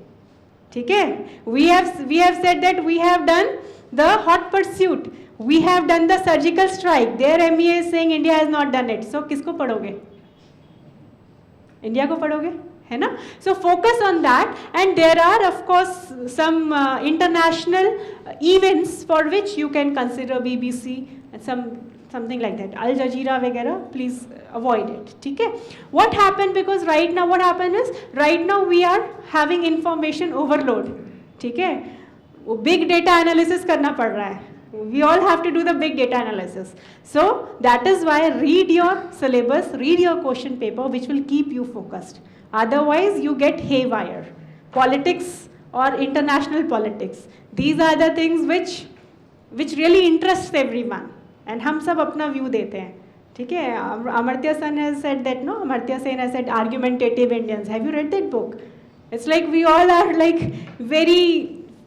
Okay? We have said that we have done the hot pursuit. We have done the surgical strike. Their MEA is saying India has not done it. So किसको पढ़ोगे? India को पढ़ोगे? है ना? So focus on that, and there are of course some international events for which you can consider BBC and something like that. Al Jazeera वगैरह, please avoid it. ठीक है? What happened, because right now what happened is right now we are having information overload. ठीक है? वो big data analysis करना पड़ रहा है. We all have to do the big data analysis. So that is why read your syllabus, read your question paper, which will keep you focused. Otherwise, you get haywire. Politics or international politics. These are the things which really interests everyone. And हम सब अपना view देते हैं. ठीक है? Amartya Sen has said that, no? Amartya Sen has said argumentative Indians. Have you read that book? It's like we all are like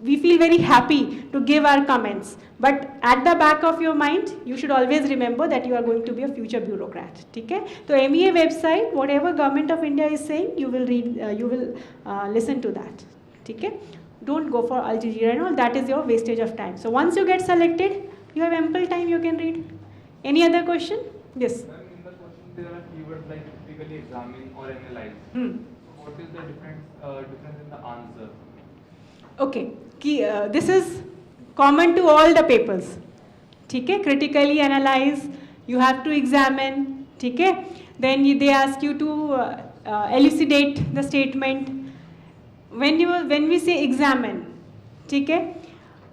we feel very happy to give our comments. But at the back of your mind, you should always remember that you are going to be a future bureaucrat. Okay? So MEA website, whatever government of India is saying, you will read, you will listen to that. Okay? Don't go for Al Jazeera and all. That is your wastage of time. So once you get selected, you have ample time you can read. Any other question? Yes.
In the question there are keywords like typically examine or analyze. So what is the difference in the answer?
Okay. This is common to all the papers. ठीक है? Critically analyze, you have to examine. ठीक है? Then they ask you to elucidate the statement. When we say examine, ठीक है?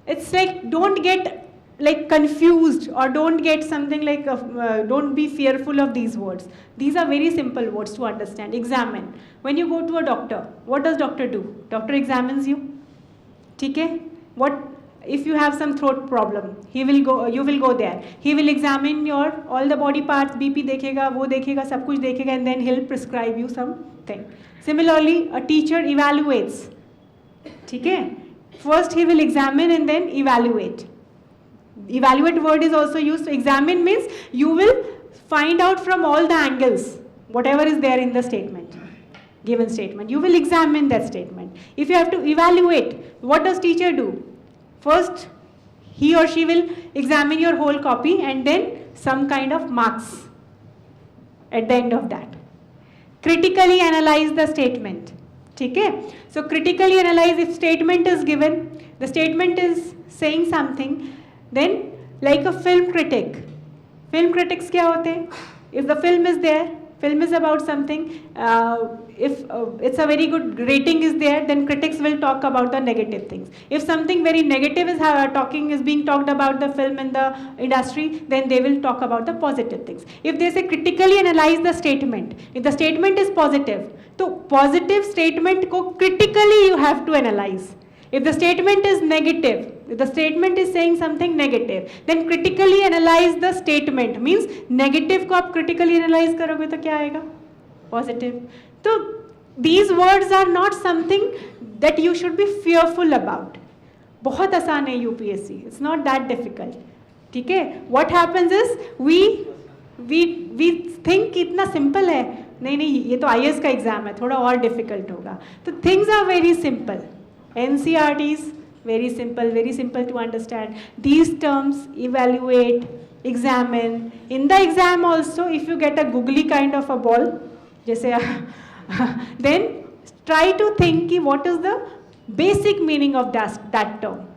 It's like don't get like confused or don't get something like don't be fearful of these words. These are very simple words to understand. Examine. When you go to a doctor, what does doctor do? Doctor examines you. ठीक है? What if you have some throat problem? You will go there. He will examine your all the body parts. BP देखेगा, वो देखेगा, सब कुछ देखेगा, and then he'll prescribe you something. Similarly, a teacher evaluates. ठीक है? First he will examine and then evaluate. Evaluate word is also used. Examine means you will find out from all the angles whatever is there in the statement. Given statement. You will examine that statement. If you have to evaluate, what does teacher do? First, he or she will examine your whole copy and then some kind of marks at the end of that. Critically analyze the statement. Okay? So critically analyze if statement is given, The statement is saying something. Then, like a film critic, film critics क्या होते हैं? If the film is there, film is about something, if it's a very good rating is there, then critics will talk about the negative things. If something very negative is being talked about the film in the industry, then they will talk about the positive things. If they say critically analyze the statement, if the statement is positive, so positive statement ko critically you have to analyze. If the statement is negative, if the statement is saying something negative, then critically analyze the statement. Means negative को आप critically analyze करोगे तो क्या आएगा? Positive. So these words are not something that you should be fearful about. बहुत आसान है UPSC. It's not that difficult. ठीक है? What happens is we think इतना simple है. नहीं ये तो IAS का exam है, थोड़ा और difficult होगा. तो things are very simple. NCRTs, very simple to understand. These terms, evaluate, examine. In the exam also, if you get a googly kind of a ball, then try to think what is the basic meaning of that term.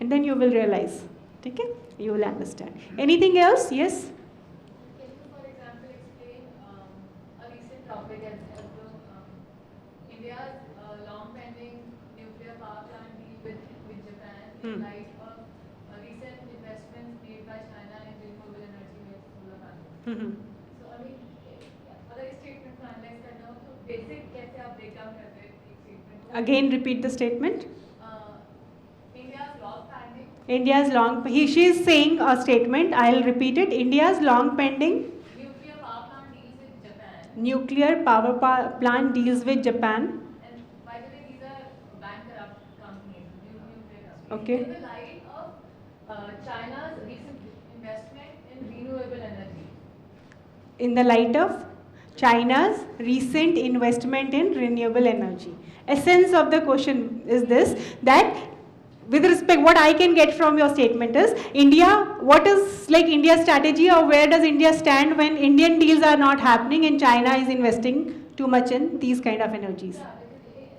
And then you will realize. Okay? You will understand. Anything else? Yes?
Can you, for example, explain a recent topic as India's long-pending nuclear power plant deal with Japan in light of recent investments made by China in renewable energy-based solar panels. So, I mean, other statement को analyze करना हो तो basic कैसे आप break down करते हैं एक statement को?
Again, repeat the statement.
India's long-pending.
She is saying a statement. I'll repeat it. India's long-pending
Nuclear power plant deals with Japan.
nuclear power plant deals with Japan.
And by the way, these are bankrupt companies, nuclear companies.
Okay.
In the light of China's recent investment in renewable energy.
In the light of China's recent investment in renewable energy. Essence of the question is this, that with respect, what I can get from your statement is, India, what is like India's strategy, or where does India stand when Indian deals are not happening and China is investing too much in these kind of energies?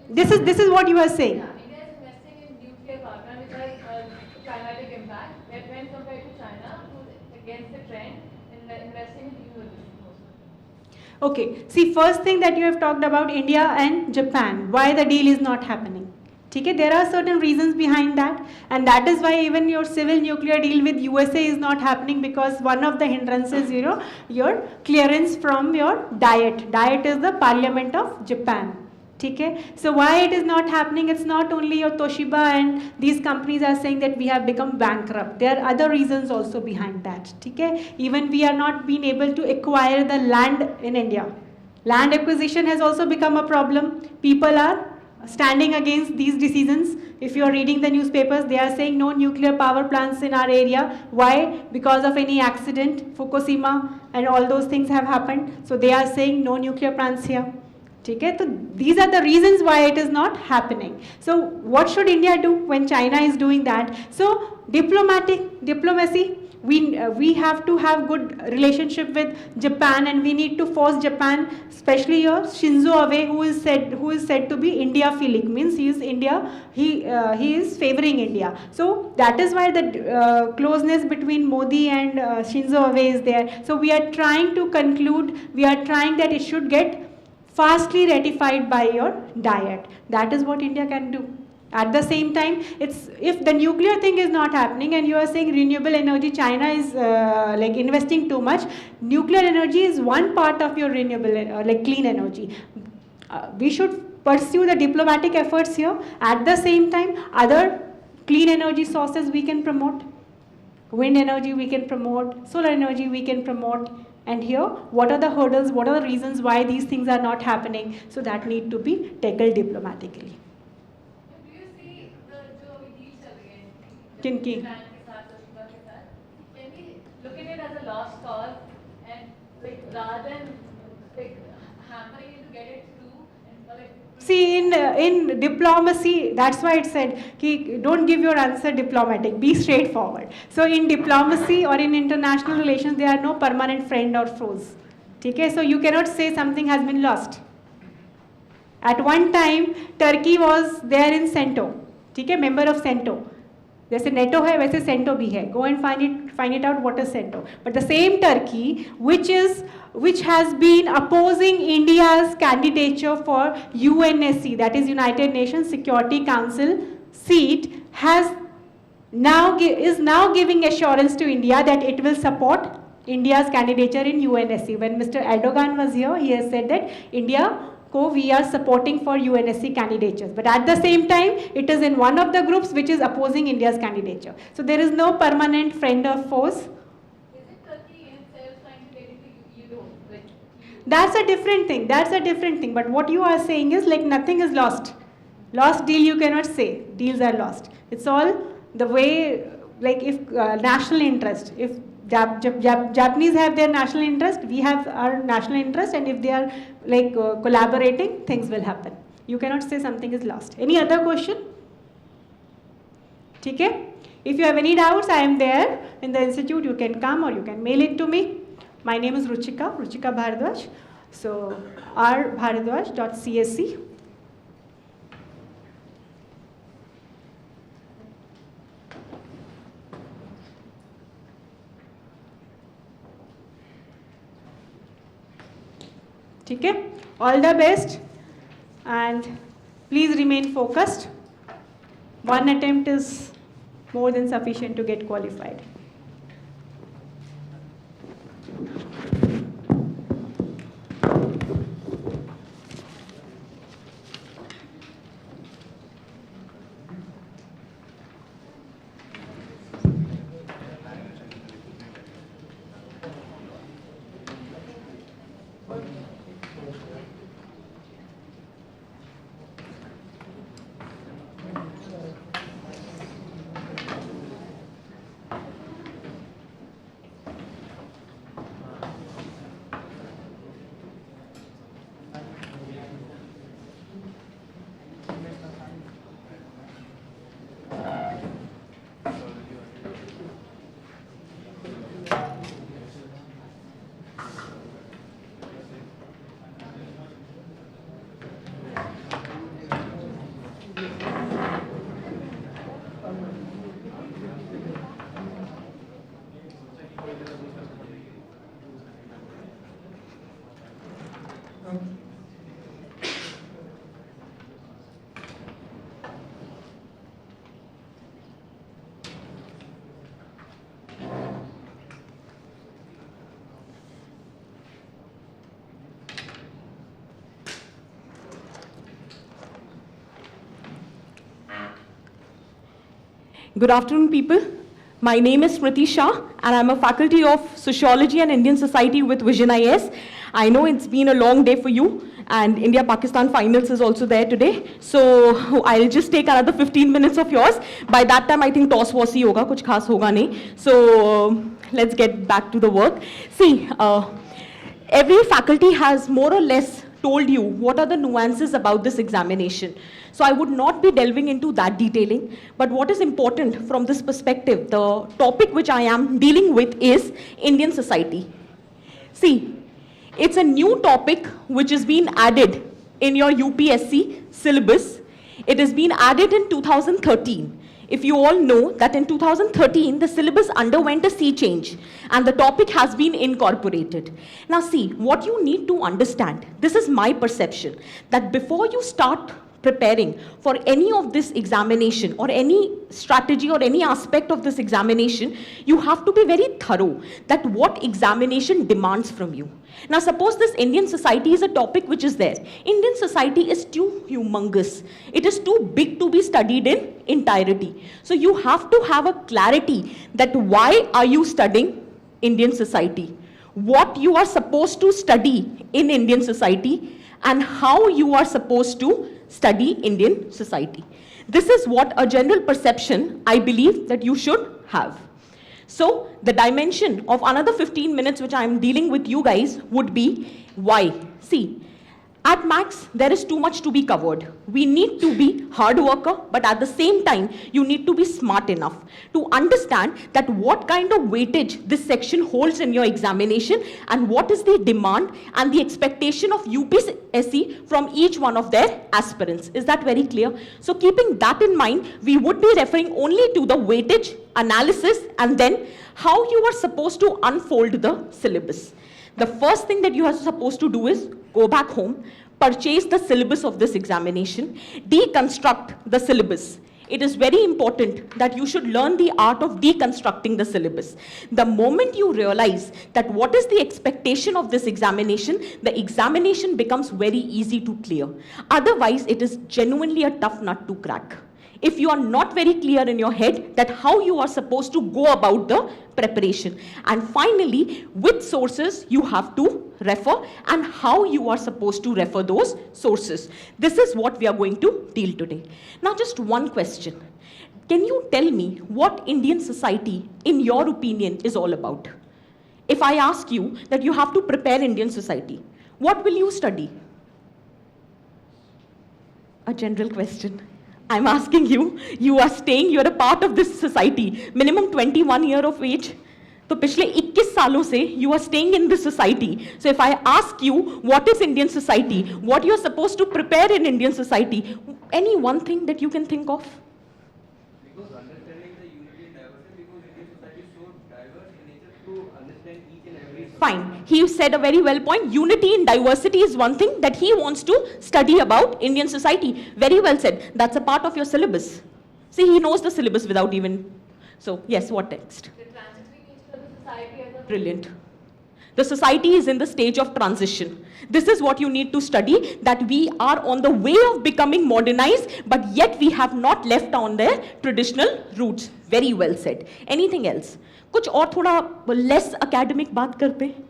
This is what you are saying.
Yeah, India is investing in nuclear power plant, which has climatic impact. When compared to China, who's against the trend in investing in renewables.
Okay, see, first thing that you have talked about India and Japan, why the deal is not happening. Okay, there are certain reasons behind that, and that is why even your civil nuclear deal with USA is not happening, because one of the hindrances, your clearance from your Diet. Diet is the parliament of Japan. Okay? So why it is not happening? It's not only your Toshiba and these companies are saying that we have become bankrupt. There are other reasons also behind that. Okay? Even we are not being able to acquire the land in India. Land acquisition has also become a problem. People are standing against these decisions. If you are reading the newspapers, they are saying no nuclear power plants in our area. Why? Because of any accident, Fukushima and all those things have happened. So they are saying no nuclear plants here. Okay? So these are the reasons why it is not happening. So what should India do when China is doing that? So diplomacy, we have to have good relationship with Japan, and we need to force Japan, especially your Shinzo Abe, who is said to be India-philic, means he is India, he is favoring India. So that is why the closeness between Modi and Shinzo Abe is there. So we are trying to conclude, we are trying that it should get fastly ratified by your Diet. That is what India can do. At the same time, if the nuclear thing is not happening and you are saying renewable energy, China is like investing too much, nuclear energy is one part of your renewable, like clean energy. We should pursue the diplomatic efforts here. At the same time, other clean energy sources we can promote. Wind energy we can promote, solar energy we can promote. And here, what are the hurdles, what are the reasons why these things are not happening? So that need to be tackled diplomatically. Kinki.
Can we look at it as a lost cause, and like rather than like hammering it to get it through, and like
See, in diplomacy, that's why it said, don't give your answer diplomatic, be straightforward. So in diplomacy or in international relations, there are no permanent friend or foes. Okay? So you cannot say something has been lost. At one time, Turkey was there in center. ठीक है, member of CENTO. जैसे NATO है वैसे CENTO भी है. Go and find it out what is CENTO. But the same Turkey, which has been opposing India's candidature for UNSC, that is United Nations Security Council seat, is now giving assurance to India that it will support India's candidature in UNSC. When Mr. Erdogan was here, he has said that we are supporting for UNSC candidatures. But at the same time, it is in one of the groups which is opposing India's candidature. So there is no permanent friend or foes.
Is it Turkey in itself trying to get into Euro?
That's a different thing. That's a different thing. But what you are saying is like nothing is lost. Lost deal you cannot say. Deals are lost. It's all the way, like if national interest, if Japanese have their national interest, we have our national interest, and if they are like collaborating, things will happen. You cannot say something is lost. Any other question? Okay? If you have any doubts, I am there in the institute. You can come or you can mail it to me. My name is Ruchika Bharadwaj. So rbharadwaj.csc. Okay? All the best and please remain focused. One attempt is more than sufficient to get qualified.
Good afternoon, people. My name is Smriti Shah, and I'm a faculty of Sociology and Indian Society with Vision IS. I know it's been a long day for you, and India-Pakistan finals is also there today. So I'll just take another 15 minutes of yours. By that time, I think toss was hi hoga, kuch khas hoga nahi. So let's get back to the work. See, every faculty has more or less told you what are the nuances about this examination. So I would not be delving into that detailing, but what is important from this perspective, the topic which I am dealing with is Indian society. See, it's a new topic which has been added in your UPSC syllabus. It has been added in 2013. If you all know that in 2013, the syllabus underwent a sea change and the topic has been incorporated. Now see, what you need to understand, this is my perception, that before you start preparing for any of this examination or any strategy or any aspect of this examination, you have to be very thorough that what examination demands from you. Now suppose this Indian society is a topic which is there. Indian society is too humongous. It is too big to be studied in entirety. So you have to have a clarity that why are you studying Indian society? What you are supposed to study in Indian society and how you are supposed to study Indian society. This is what a general perception I believe that you should have. So the dimension of another 15 minutes which I am dealing with you guys would be why. See, At max, there is too much to be covered. We need to be hard worker, but at the same time, you need to be smart enough to understand that what kind of weightage this section holds in your examination and what is the demand and the expectation of UPSC from each one of their aspirants. Is that very clear? So keeping that in mind, we would be referring only to the weightage analysis and then how you are supposed to unfold the syllabus. The first thing that you are supposed to do is go back home, purchase the syllabus of this examination, deconstruct the syllabus. It is very important that you should learn the art of deconstructing the syllabus. The moment you realize that what is the expectation of this examination, the examination becomes very easy to clear. Otherwise, it is genuinely a tough nut to crack. If you are not very clear in your head that how you are supposed to go about the preparation. And finally, which sources you have to refer and how you are supposed to refer those sources. This is what we are going to deal today. Now, just one question. Can you tell me what Indian society, in your opinion, is all about? If I ask you that you have to prepare Indian society, what will you study? A general question. I'm asking you, you are staying, you're a part of this society, minimum 21 years of age. So पिछले 21 सालों से you are staying in this society. So if I ask you what is Indian society, what you're supposed to prepare in Indian society, any one thing that you can think of?
Because understanding the unity and diversity, because Indian society is so diverse in nature to understand each and every.
Fine. He said a very well point. Unity in diversity is one thing that he wants to study about Indian society. Very well said. That's a part of your syllabus. See, he knows the syllabus without even. So, yes, what next?
The transitory nature of the society as a
Brilliant. The society is in the stage of transition. This is what you need to study, that we are on the way of becoming modernized, but yet we have not left on their traditional roots. Very well said. Anything else? कुछ और थोड़ा less academic बात करते हैं?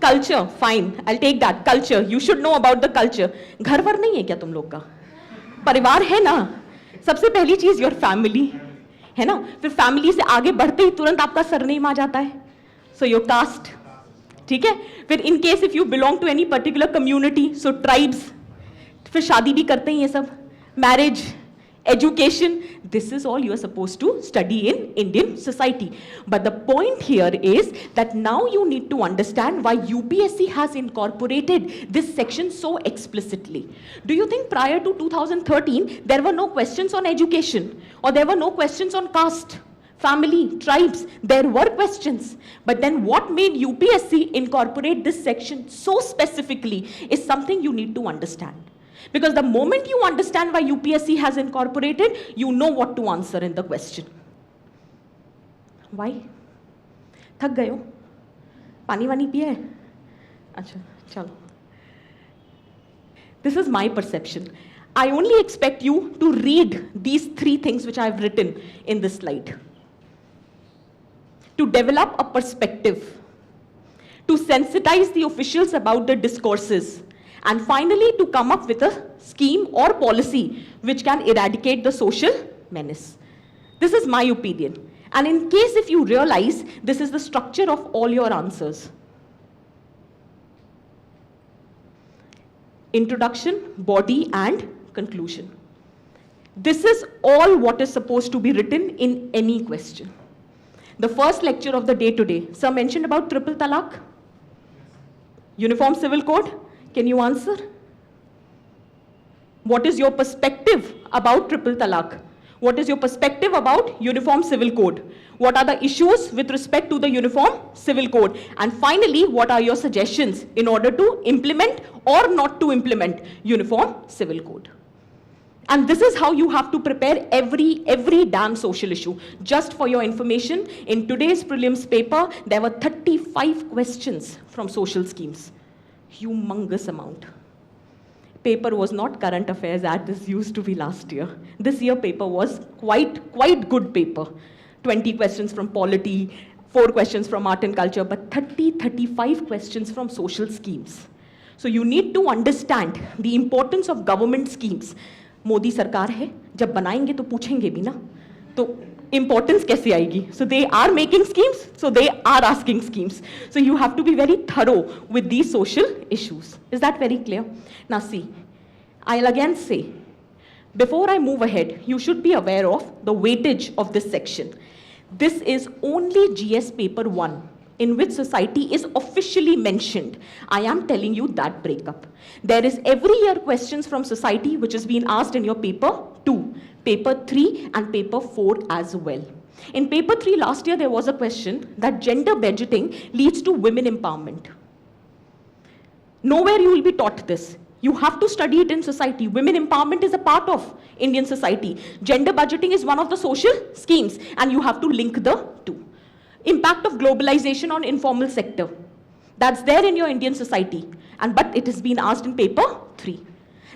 Culture, fine. I'll take that. Culture. You should know about the culture. घर वर नहीं है क्या तुम लोग का? परिवार है ना? सबसे पहली चीज your family, है ना? फिर family से आगे बढ़ते ही तुरंत आपका सरनेम आ जाता है. So your caste, ठीक है? फिर in case if you belong to any particular community, so tribes. फिर शादी भी करते हैं ये सब. Marriage. Education, this is all you are supposed to study in Indian society. But the point here is that now you need to understand why UPSC has incorporated this section so explicitly. Do you think prior to 2013, there were no questions on education, or there were no questions on caste, family, tribes? There were questions. But then what made UPSC incorporate this section so specifically is something you need to understand. Because the moment you understand why UPSC has incorporated, you know what to answer in the question. Why? थक गए हो? पानी वानी पिया है? अच्छा, चलो. This is my perception. I only expect you to read these three things which I have written in this slide. To develop a perspective, to sensitize the officials about the discourses, and finally to come up with a scheme or policy which can eradicate the social menace. This is my opinion. And in case if you realize, this is the structure of all your answers. Introduction, body, and conclusion. This is all what is supposed to be written in any question. The first lecture of the day today, sir mentioned about triple talaq, uniform civil code. Can you answer? What is your perspective about triple talaq? What is your perspective about uniform civil code? What are the issues with respect to the uniform civil code? And finally, what are your suggestions in order to implement or not to implement uniform civil code? And this is how you have to prepare every damn social issue. Just for your information, in today's prelims paper, there were 35 questions from social schemes. Humongous amount. Paper was not current affairs as this used to be last year. This year paper was quite good paper. 20 questions from polity, 4 questions from art and culture, but 35 questions from social schemes. So you need to understand the importance of government schemes. Modi सरकार है, जब बनाएंगे तो पूछेंगे भी ना. तो importance kaise aayegi? So they are making schemes, so they are asking schemes. So you have to be very thorough with these social issues. Is that very clear? Now see, I'll again say, before I move ahead, you should be aware of the weightage of this section. This is only GS paper 1, in which society is officially mentioned. I am telling you that breakup. There is every year questions from society which has been asked in your paper 2, paper 3 and paper 4 as well. In paper 3 last year there was a question that gender budgeting leads to women empowerment. Nowhere you will be taught this. You have to study it in society. Women empowerment is a part of Indian society. Gender budgeting is one of the social schemes and you have to link the two. Impact of globalization on informal sector. That's there in your Indian society, but it has been asked in paper 3.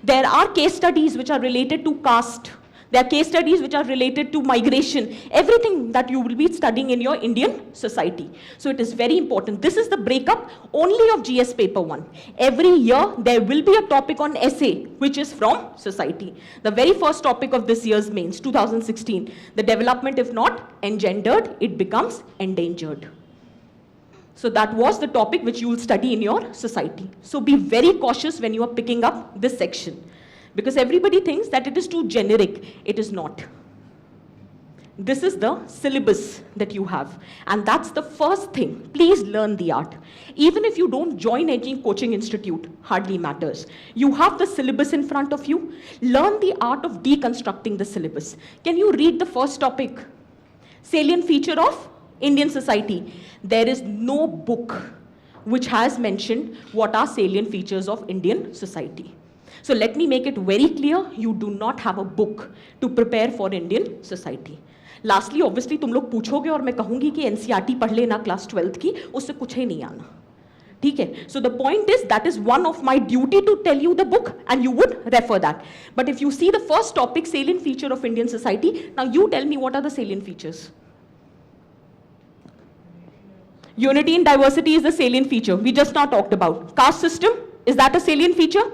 There are case studies which are related to caste. There are case studies which are related to migration, everything that you will be studying in your Indian society. So it is very important. This is the breakup only of GS paper 1. Every year there will be a topic on essay which is from society. The very first topic of this year's mains, 2016, the development if not engendered, it becomes endangered. So that was the topic which you will study in your society. So be very cautious when you are picking up this section. Because everybody thinks that it is too generic. It is not. This is the syllabus that you have. And that's the first thing. Please learn the art. Even if you don't join any coaching institute, hardly matters. You have the syllabus in front of you. Learn the art of deconstructing the syllabus. Can you read the first topic? Salient feature of Indian society. There is no book which has mentioned what are salient features of Indian society. So let me make it very clear, you do not have a book to prepare for Indian society. Lastly, obviously तुम लोग पूछोगे और मैं कहूँगी कि NCERT पढ़ लेना class 12th की, उससे कुछ ही नहीं आना. ठीक है? So the point is, that is one of my duty to tell you the book and you would refer that. But if you see the first topic, salient feature of Indian society, now you tell me what are the salient features. Unity in diversity is the salient feature. We just now talked about. Caste system, is that a salient feature?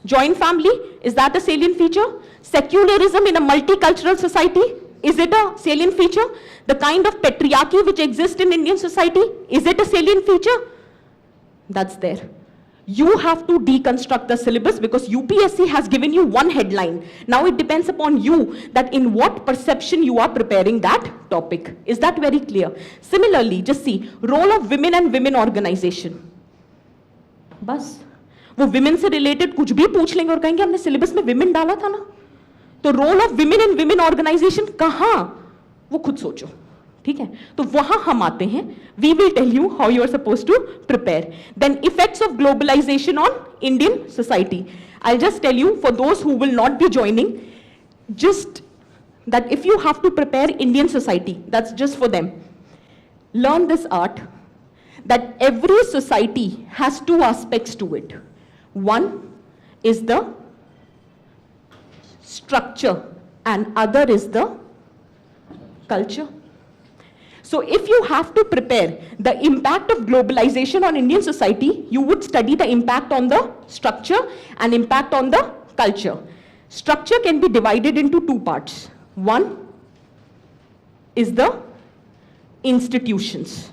Joint family, is that a salient feature? Secularism in a multicultural society, is it a salient feature? The kind of patriarchy which exists in Indian society, is it a salient feature? That's there. You have to deconstruct the syllabus because UPSC has given you one headline. Now it depends upon you that in what perception you are preparing that topic. Is that very clear? Similarly, just see, role of women and women organization. Bas. वो women से related कुछ भी पूछ लेंगे और कहेंगे हमने syllabus में विमेन डाला था ना, तो role of women in women organization कहाँ, वो खुद सोचो. ठीक है? तो वहां हम आते हैं. We will tell you how you are suppose to prepare. Then effects of globalization on Indian society. I just tell you for those who will not be joining, just that if you have to prepare Indian society, that's just for them. Learn this art that every society has two aspects to it. One is the structure and other is the culture. So if you have to prepare the impact of globalization on Indian society, you would study the impact on the structure and impact on the culture. Structure can be divided into two parts. One is the institutions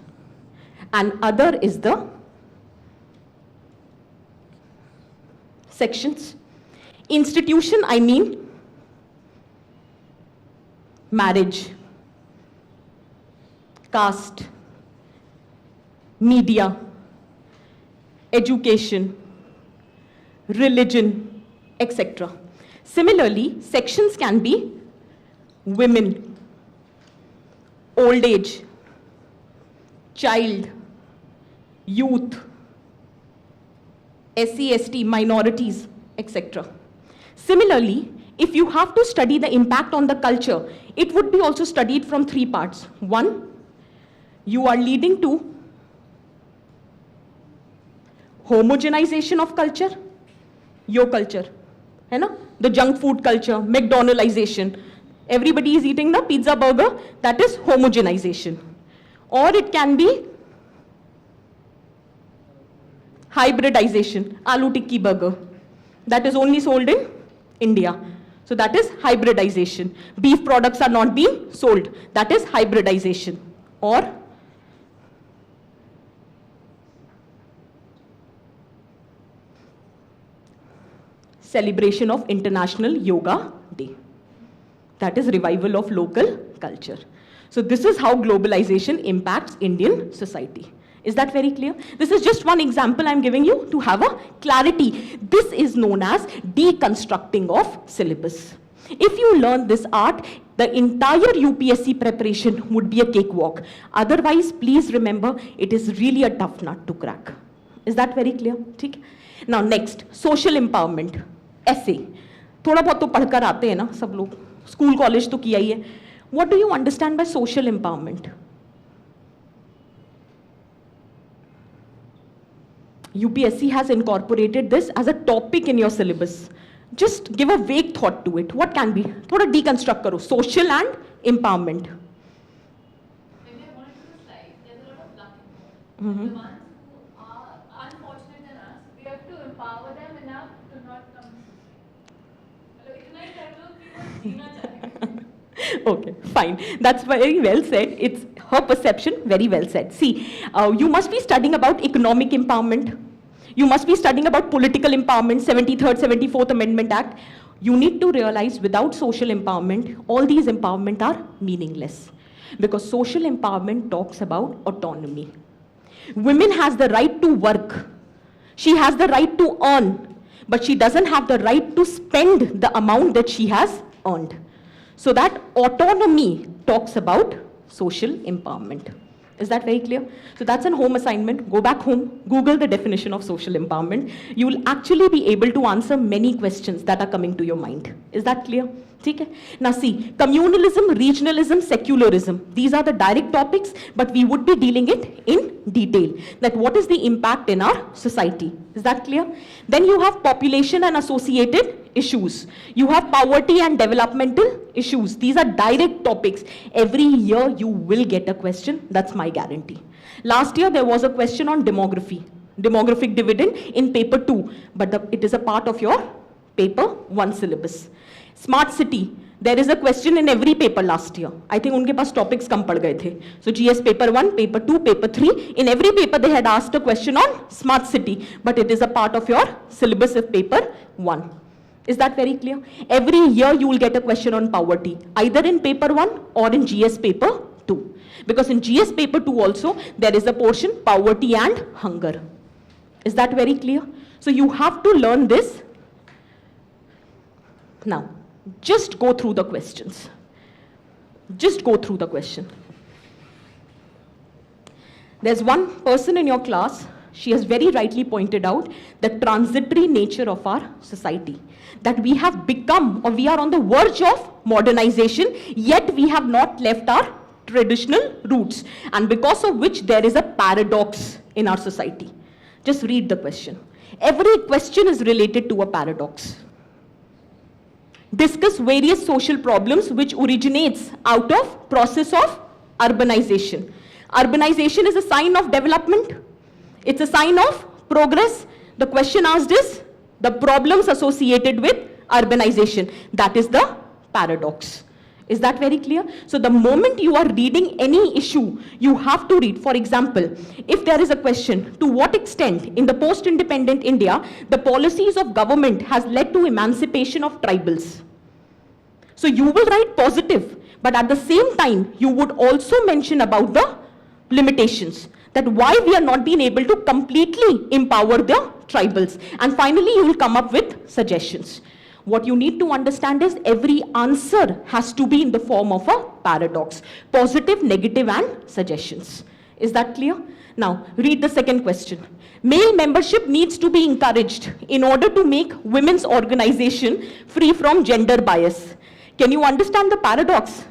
and other is the sections. Institution, I mean marriage, caste, media, education, religion, etc. Similarly, sections can be women, old age, child, youth, SC, ST, minorities, etc. Similarly, if you have to study the impact on the culture, it would be also studied from three parts. One, you are leading to homogenization of culture, your culture, है ना? The junk food culture, McDonaldization. Everybody is eating the pizza burger, that is homogenization. Or it can be hybridization, aloo tikki burger, that is only sold in India. So that is hybridization. Beef products are not being sold. That is hybridization. Or celebration of International Yoga Day. That is revival of local culture. So this is how globalization impacts Indian society. Is that very clear? This is just one example I'm giving you to have a clarity. This is known as deconstructing of syllabus. If you learn this art, the entire UPSC preparation would be a cakewalk. Otherwise, please remember, it is really a tough nut to crack. Is that very clear? ठीक? Now next, social empowerment. Essay. थोड़ा बहुत तो पढ़कर आते हैं ना सब लोग. School, college तो किया ही है. What do you understand by social empowerment? UPSC has incorporated this as a topic in your syllabus. Just give a vague thought to it. What can be? Thoda deconstruct karo. Social and empowerment.
When we are going to the slide, there's a lot of luck.
Mm-hmm.
The ones who are unfortunate than us, we have to empower them enough to not come.
Okay, fine. That's very well said. It's her perception, very well said. See, you must be studying about economic empowerment. You must be studying about political empowerment, 73rd, 74th Amendment Act. You need to realize without social empowerment, all these empowerment are meaningless. Because social empowerment talks about autonomy. Women has the right to work. She has the right to earn. But she doesn't have the right to spend the amount that she has earned. So that autonomy talks about social empowerment. Is that very clear? So that's a home assignment. Go back home, Google the definition of social empowerment. You will actually be able to answer many questions that are coming to your mind. Is that clear? Okay? Now see, communalism, regionalism, secularism, these are the direct topics, but we would be dealing it in detail. That what is the impact in our society? Is that clear? Then you have population and associated issues. You have poverty and developmental issues. These are direct topics. Every year you will get a question. That's my guarantee. Last year there was a question on demography, demographic dividend in paper 2, but it is a part of your paper 1 syllabus. Smart city, there is a question in every paper last year. I think उनके पास topics कम पड़ गए थे. So GS paper 1, paper 2, paper 3, in every paper they had asked a question on smart city, but it is a part of your syllabus of paper 1. Is that very clear? Every year you will get a question on poverty, either in paper 1 or in GS paper 2. Because in GS paper 2 also, there is a portion poverty and hunger. Is that very clear? So you have to learn this. Now, just go through the questions. Just go through the question. There's one person in your class, she has very rightly pointed out the transitory nature of our society. That we have become, or we are on the verge of modernization, yet we have not left our traditional roots. And because of which there is a paradox in our society. Just read the question. Every question is related to a paradox. Discuss various social problems which originates out of process of urbanization. Urbanization is a sign of development. It's a sign of progress. The question asked is the problems associated with urbanization. That is the paradox. Is that very clear? So the moment you are reading any issue, you have to read. For example, if there is a question, to what extent in the post-independent India, the policies of government has led to emancipation of tribals. So you will write positive, but at the same time, you would also mention about the limitations, that why we are not being able to completely empower the tribals. And finally, you will come up with suggestions. What you need to understand is every answer has to be in the form of a paradox. Positive, negative, and suggestions. Is that clear? Now, read the second question. Male membership needs to be encouraged in order to make women's organization free from gender bias. Can you understand the paradox?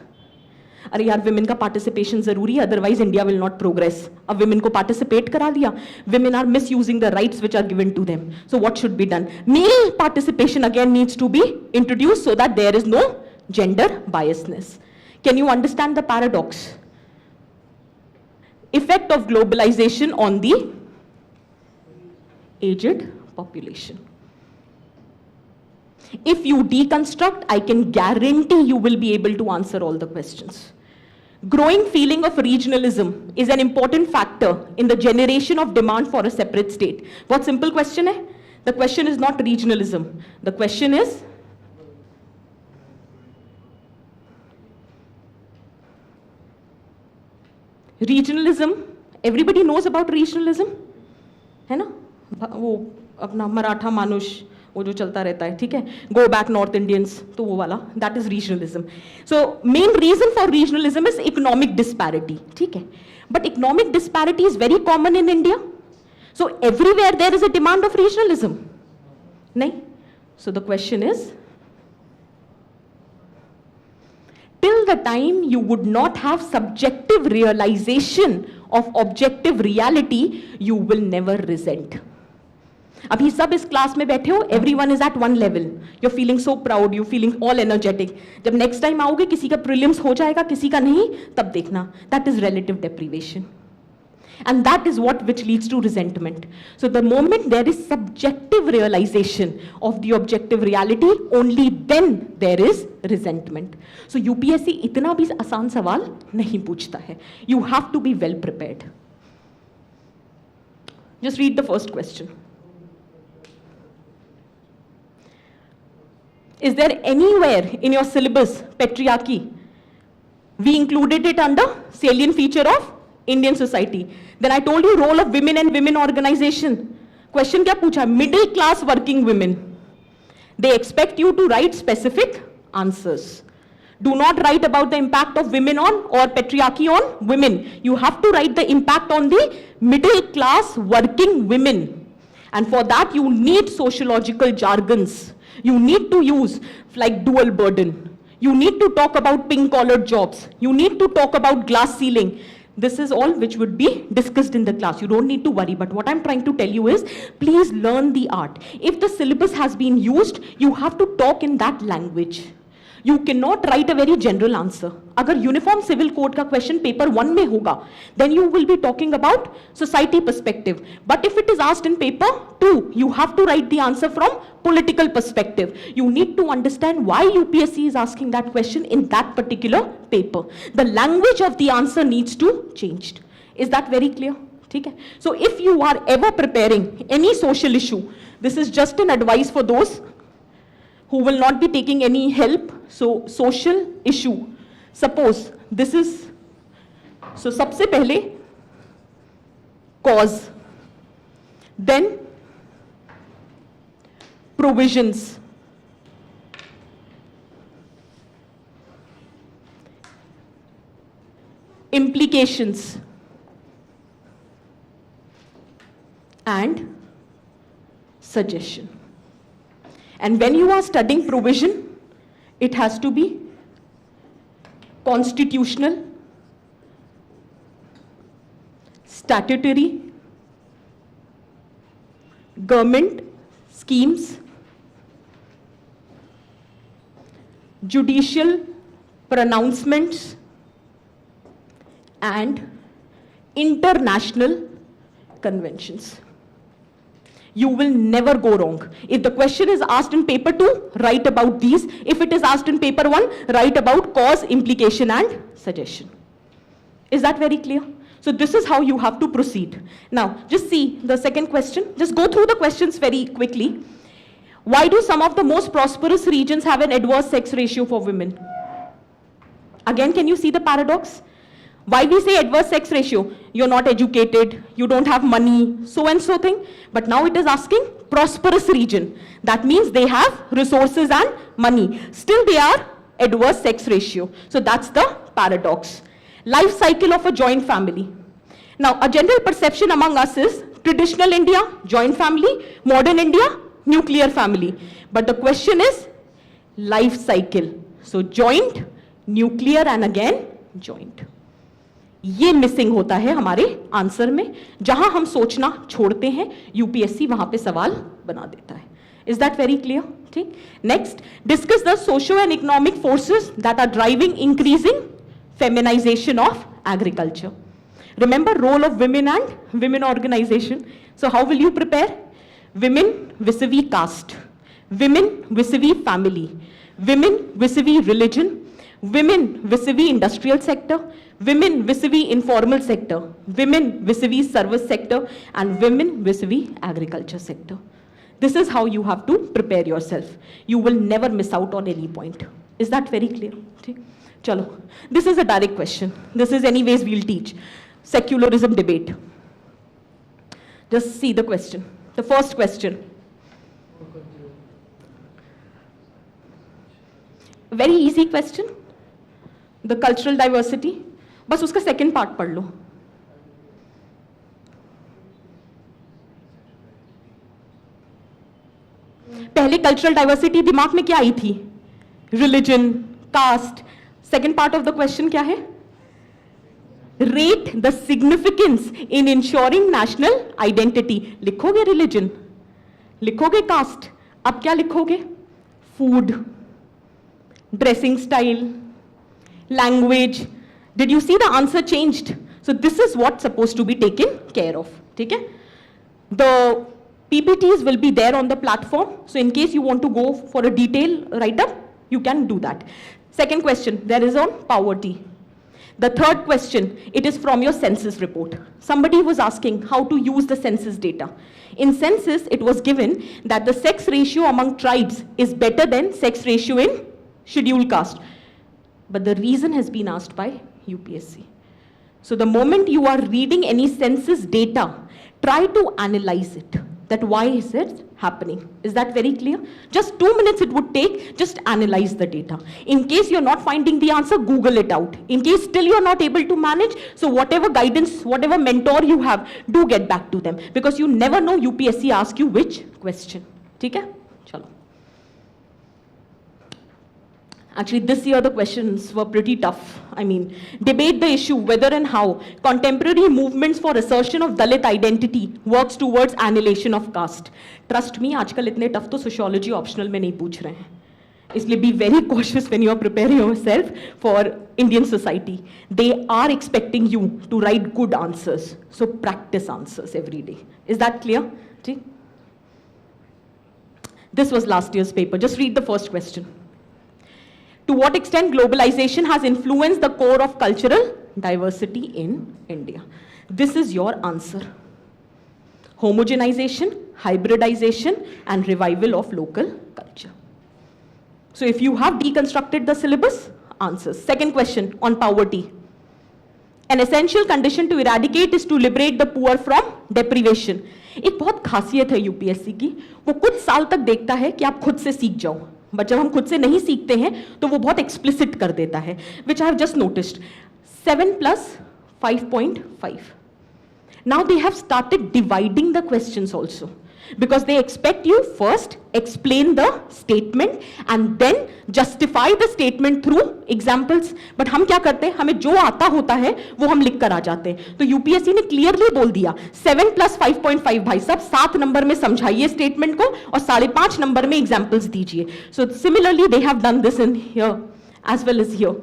अरे यार women का participation जरूरी है, otherwise India will not progress. अब women को participate करा दिया, women are misusing the rights which are given to them. So what should be done? Male participation again needs to be introduced so that there is no gender biasness. Can you understand the paradox? Effect of globalization on the aged population. If you deconstruct, I can guarantee you will be able to answer all the questions. Growing feeling of regionalism is an important factor in the generation of demand for a separate state. What simple question hai? The question is not regionalism. The question is regionalism. Everybody knows about regionalism, है ना? वो अपना मराठा मानुष वो जो चलता रहता है, ठीक है? Go back North Indians, तो वो वाला, that is regionalism. So main reason for regionalism is economic disparity, ठीक है? But economic disparity is very common in India. So everywhere there is a demand of regionalism. नहीं? So the question is, till the time you would not have subjective realization of objective reality, you will never resent. अभी सब इस class में बैठे हो, everyone is at one level. You're feeling so proud, you're feeling all energetic. जब next time आओगे, किसी का prelims हो जाएगा, किसी का नहीं, तब देखना. That is relative deprivation. And that is what which leads to resentment. So the moment there is subjective realization of the objective reality, only then there is resentment. So UPSC इतना भी आसान सवाल नहीं पूछता है. You have to be well prepared. Just read the first question. Is there anywhere in your syllabus patriarchy? We included it under salient feature of Indian society. Then I told you role of women and women organization. Question क्या पूछा? Middle class working women. They expect you to write specific answers. Do not write about the impact of women on or patriarchy on women. You have to write the impact on the middle class working women. And for that you need sociological jargons. You need to use like dual burden. You need to talk about pink collared jobs. You need to talk about glass ceiling. This is all which would be discussed in the class. You don't need to worry. But what I'm trying to tell you is, please learn the art. If the syllabus has been used, you have to talk in that language. You cannot write a very general answer. अगर uniform civil code का question paper 1 में होगा, then you will be talking about society perspective. But if it is asked in paper 2, you have to write the answer from political perspective. You need to understand why UPSC is asking that question in that particular paper. The language of the answer needs to change. Is that very clear? ठीक है? So if you are ever preparing any social issue, this is just an advice for those who will not be taking any help. So social issue, suppose this is, so सबसे पहले cause, then provisions, implications, and suggestion. And when you are studying provision, it has to be constitutional, statutory, government schemes, judicial pronouncements, and international conventions. You will never go wrong. If the question is asked in paper 2, write about these. If it is asked in paper 1, write about cause, implication, and suggestion. Is that very clear? So this is how you have to proceed. Now, just see the second question. Just go through the questions very quickly. Why do some of the most prosperous regions have an adverse sex ratio for women? Again, can you see the paradox? Why we say adverse sex ratio? You're not educated, you don't have money, so and so thing. But now it is asking prosperous region. That means they have resources and money. Still they are adverse sex ratio. So that's the paradox. Life cycle of a joint family. Now a general perception among us is traditional India, joint family, modern India, nuclear family. But the question is life cycle. So joint, nuclear, and again joint. ये missing होता है हमारे answer में. जहां हम सोचना छोड़ते हैं, यूपीएससी वहां पे सवाल बना देता है. Is that very clear? ठीक. Next, discuss the socio and economic forces that are driving increasing feminization of agriculture. Remember role of women and women organization. So how will you prepare? Women vis-a-vis caste, women vis-a-vis family, women vis-a-vis religion, women vis-a-vis industrial sector, women vis-a-vis informal sector, women vis-a-vis service sector, and women vis-a-vis agriculture sector. This is how you have to prepare yourself. You will never miss out on any point. Is that very clear? Okay. Chalo. This is a direct question. This is anyways we'll teach. Secularism debate. Just see the question. The first question. Very easy question. The cultural diversity. बस उसका second part पढ़ लो. पहले cultural diversity दिमाग में क्या आई थी? Religion, caste. Second part of the question क्या है? Rate the significance in ensuring national identity. लिखोगे religion, लिखोगे caste. अब क्या लिखोगे? Food, dressing style, language. Did you see the answer changed? So this is what's supposed to be taken care of. Okay? The PPTs will be there on the platform. So in case you want to go for a detail write-up, you can do that. Second question, there is on poverty. The third question, it is from your census report. Somebody was asking how to use the census data. In census, it was given that the sex ratio among tribes is better than sex ratio in scheduled caste. But the reason has been asked by UPSC. So the moment you are reading any census data, try to analyze it. That why is it happening? Is that very clear? Just 2 minutes it would take, just analyze the data. In case you're not finding the answer, Google it out. In case still you're not able to manage, so whatever guidance, whatever mentor you have, do get back to them. Because you never know UPSC ask you which question. Okay? Chalo. Actually, this year the questions were pretty tough. I mean, debate the issue whether and how contemporary movements for assertion of Dalit identity works towards annihilation of caste. Trust me, आजकल इतने tough तो sociology optional में नहीं पूछ रहे हैं. इसलिए be very cautious when you are preparing yourself for Indian society. They are expecting you to write good answers. So practice answers every day. Is that clear? This was last year's paper. Just read the first question. To what extent globalization has influenced the core of cultural diversity in India? This is your answer. Homogenization, hybridization, and revival of local culture. So if you have deconstructed the syllabus, answers. Second question on poverty. An essential condition to eradicate is to liberate the poor from deprivation. एक बहुत खासियत है UPSC की, वो कुछ साल तक देखता है कि आप खुद से सीख जाओ. बट जब हम खुद से नहीं सीखते हैं तो वो बहुत एक्सप्लिसिट कर देता है, which I have just noticed. 7 plus 5.5. Now they have started dividing the questions also, because they expect you first explain the statement and then justify the statement through examples. But हम क्या करते हैं, हमें जो आता होता है वो हम लिख कर आ जाते हैं. तो यूपीएससी ने क्लियरली बोल दिया 7 plus 5.5 भाई साहब 7 नंबर में समझाइए स्टेटमेंट को और 5.5 नंबर में एग्जाम्पल्स दीजिए. So similarly they have done this in here as well as here.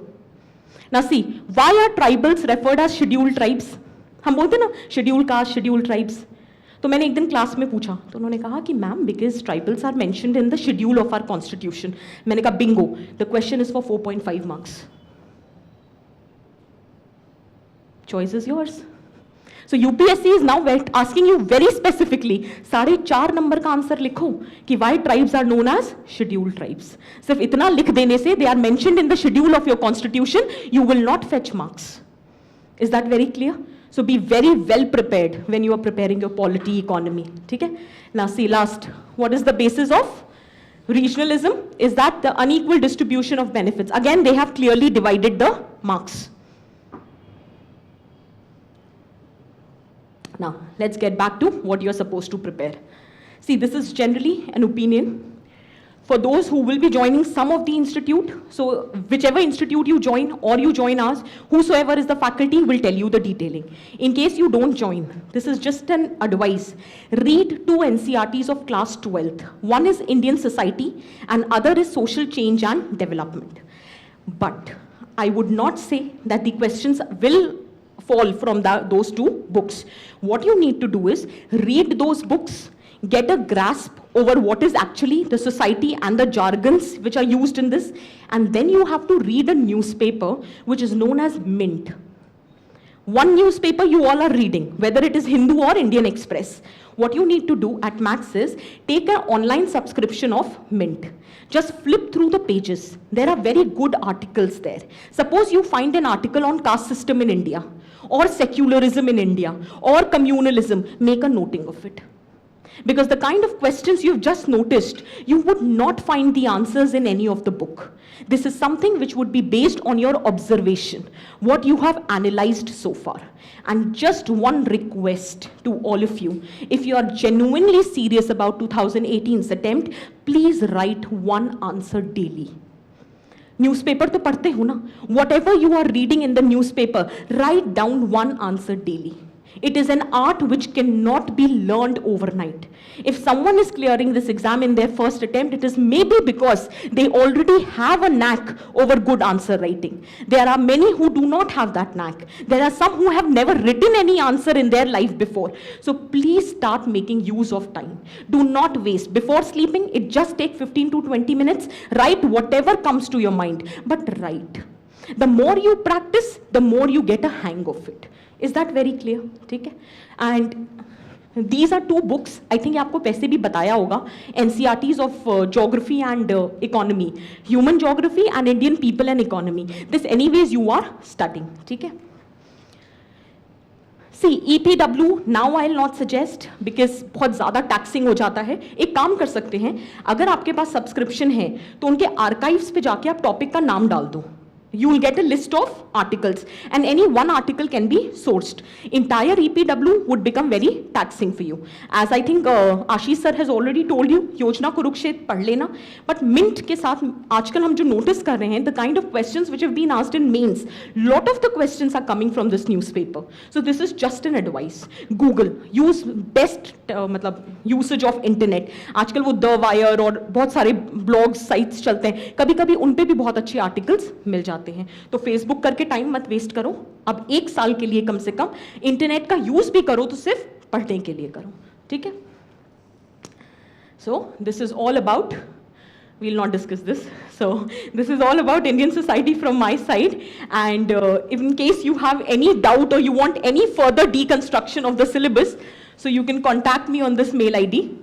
Now see, why are tribals referred as scheduled tribes? हम बोलते हैं ना शेड्यूल कास्ट, शेड्यूल ट्राइब्स. तो मैंने एक दिन क्लास में पूछा तो उन्होंने कहा कि ma'am because tribals are mentioned in the schedule of our constitution. मैंने कहा bingo, the question is for 4.5 marks. Choice is yours. So UPSC is now asking you very specifically 4.5 number का आंसर लिखो कि why tribes are known as schedule tribes. सिर्फ इतना लिख देने से they are mentioned in the schedule of your constitution, you will not fetch marks. Is that very clear? So be very well prepared when you are preparing your polity, economy. Okay? Now see last, what is the basis of regionalism? Is that the unequal distribution of benefits. Again, they have clearly divided the marks. Now, let's get back to what you're supposed to prepare. See, this is generally an opinion. For those who will be joining some of the institute, so whichever institute you join or you join ours, whosoever is the faculty will tell you the detailing. In case you don't join, this is just an advice. Read 2 NCRTs of class 12th. One is Indian Society and other is Social Change and Development. But I would not say that the questions will fall from those 2 books. What you need to do is read those books, get a grasp over what is actually the society and the jargons which are used in this, and then you have to read a newspaper which is known as Mint. One newspaper you all are reading, whether it is Hindu or Indian Express. What you need to do at Max is take an online subscription of Mint. Just flip through the pages. There are very good articles there. Suppose you find an article on caste system in India, or secularism in India, or communalism, make a noting of it. Because the kind of questions you've just noticed, you would not find the answers in any of the book. This is something which would be based on your observation, what you have analyzed so far. And just one request to all of you, if you are genuinely serious about 2018's attempt, please write one answer daily. Newspaper to padhte ho na? Whatever you are reading in the newspaper, write down one answer daily. It is an art which cannot be learned overnight. If someone is clearing this exam in their first attempt, it is maybe because they already have a knack over good answer writing. There are many who do not have that knack. There are some who have never written any answer in their life before. So please start making use of time. Do not waste. Before sleeping, it just takes 15 to 20 minutes. Write whatever comes to your mind, but write. The more you practice, the more you get a hang of it. Is that very clear? Okay? And these are two books. I think आपको पैसे भी बताया होगा. NCERTs of geography and economy, human geography and Indian people and economy. This anyways you are studying. Okay? See, EPW now I'll not suggest because बहुत ज़्यादा taxing हो जाता है. एक काम कर सकते हैं, अगर आपके पास subscription है, तो उनके archives पे जाके आप topic का नाम डाल दो. You will get a list of articles and any one article can be sourced. Entire EPW would become very taxing for you. As I think Ashish sir has already told you, Yojana Kurukshet पढ़ लेना. But Mint के साथ आजकल हम जो notice कर रहे हैं, the kind of questions which have been asked in mains, lot of the questions are coming from this newspaper. So this is just an advice. Google, use best मतलब usage of internet. आजकल वो The Wire और बहुत सारे blogs sites चलते हैं. कभी-कभी उन पे भी बहुत अच्छे articles मिल जाते हैं. तो फेसबुक करके टाइम मत वेस्ट करो. अब एक साल के लिए कम से कम इंटरनेट का यूज भी करो, तो सिर्फ पढ़ने के लिए करो. ठीक है? So this is all about, we'll not discuss this. So this is all about Indian society from my side. And in case you have any doubt or you want any further deconstruction of the syllabus, so you can contact me on this mail ID.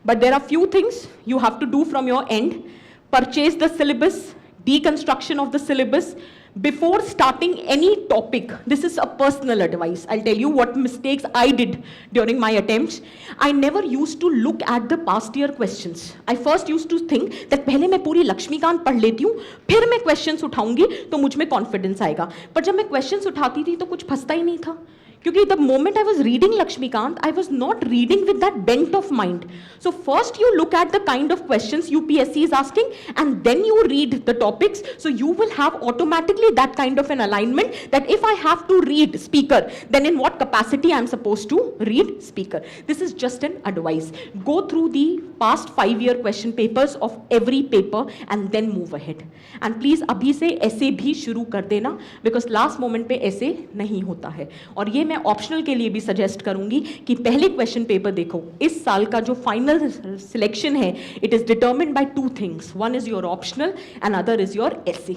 But there are few things you have to do from your end. Purchase the syllabus, deconstruction of the syllabus, before starting any topic. This is a personal advice. I'll tell you what mistakes I did during my attempts. I never used to look at the past year questions. I first used to think that पहले मैं पूरी लक्ष्मीकांत पढ़ लेती हूँ, फिर मैं questions उठाऊंगी तो मुझ में confidence आएगा. पर जब मैं questions उठाती थी तो कुछ फंसता ही नहीं था. क्योंकि the moment I was reading Lakshmikant, I was not reading with that bent of mind. So first you look at the kind of questions UPSC is asking and then you read the topics. So you will have automatically that kind of an alignment that if I have to read speaker, then in what capacity I am supposed to read speaker. This is just an advice. Go through the past 5-year question papers of every paper and then move ahead. And please अभी से essay भी शुरू कर देना because last moment पे essay नहीं होता है. और ये मैं ऑप्शनल के लिए भी सजेस्ट करूंगी कि पहले क्वेश्चन पेपर देखो. इस साल का जो फाइनल सिलेक्शन है, it is determined bye 2 things. One is your optional and other is your essay.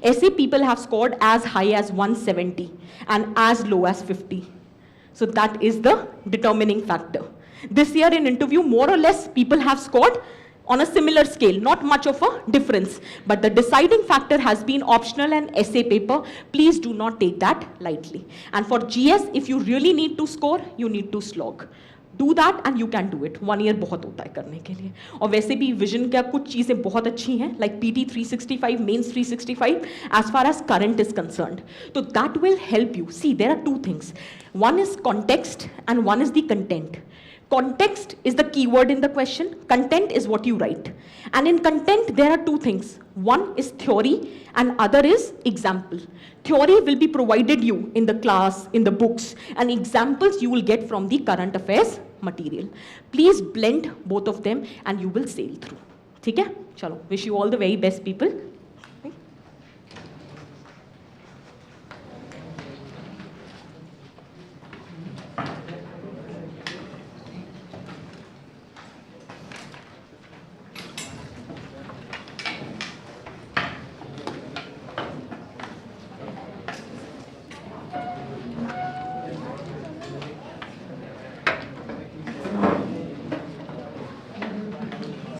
Essay people have scored as high as 170 and as low as 50. So that is the determining factor. This year in interview, more or less people have scored on a similar scale, not much of a difference. But the deciding factor has been optional and essay paper. Please do not take that lightly. And for GS, if you really need to score, you need to slog. Do that and you can do it. 1 year बहुत होता है करने के लिए. और वैसे भी vision का कुछ चीज़ें बहुत अच्छी हैं, like PT 365, Mains 365, as far as current is concerned. So that will help you. See, there are 2 things. One is context and one is the content. Context is the keyword in the question. Content is what you write. And in content, there are 2 things. One is theory and other is example. Theory will be provided you in the class, in the books, and examples you will get from the current affairs material. Please blend both of them and you will sail through. ठीक है? चलो, wish you all the very best people.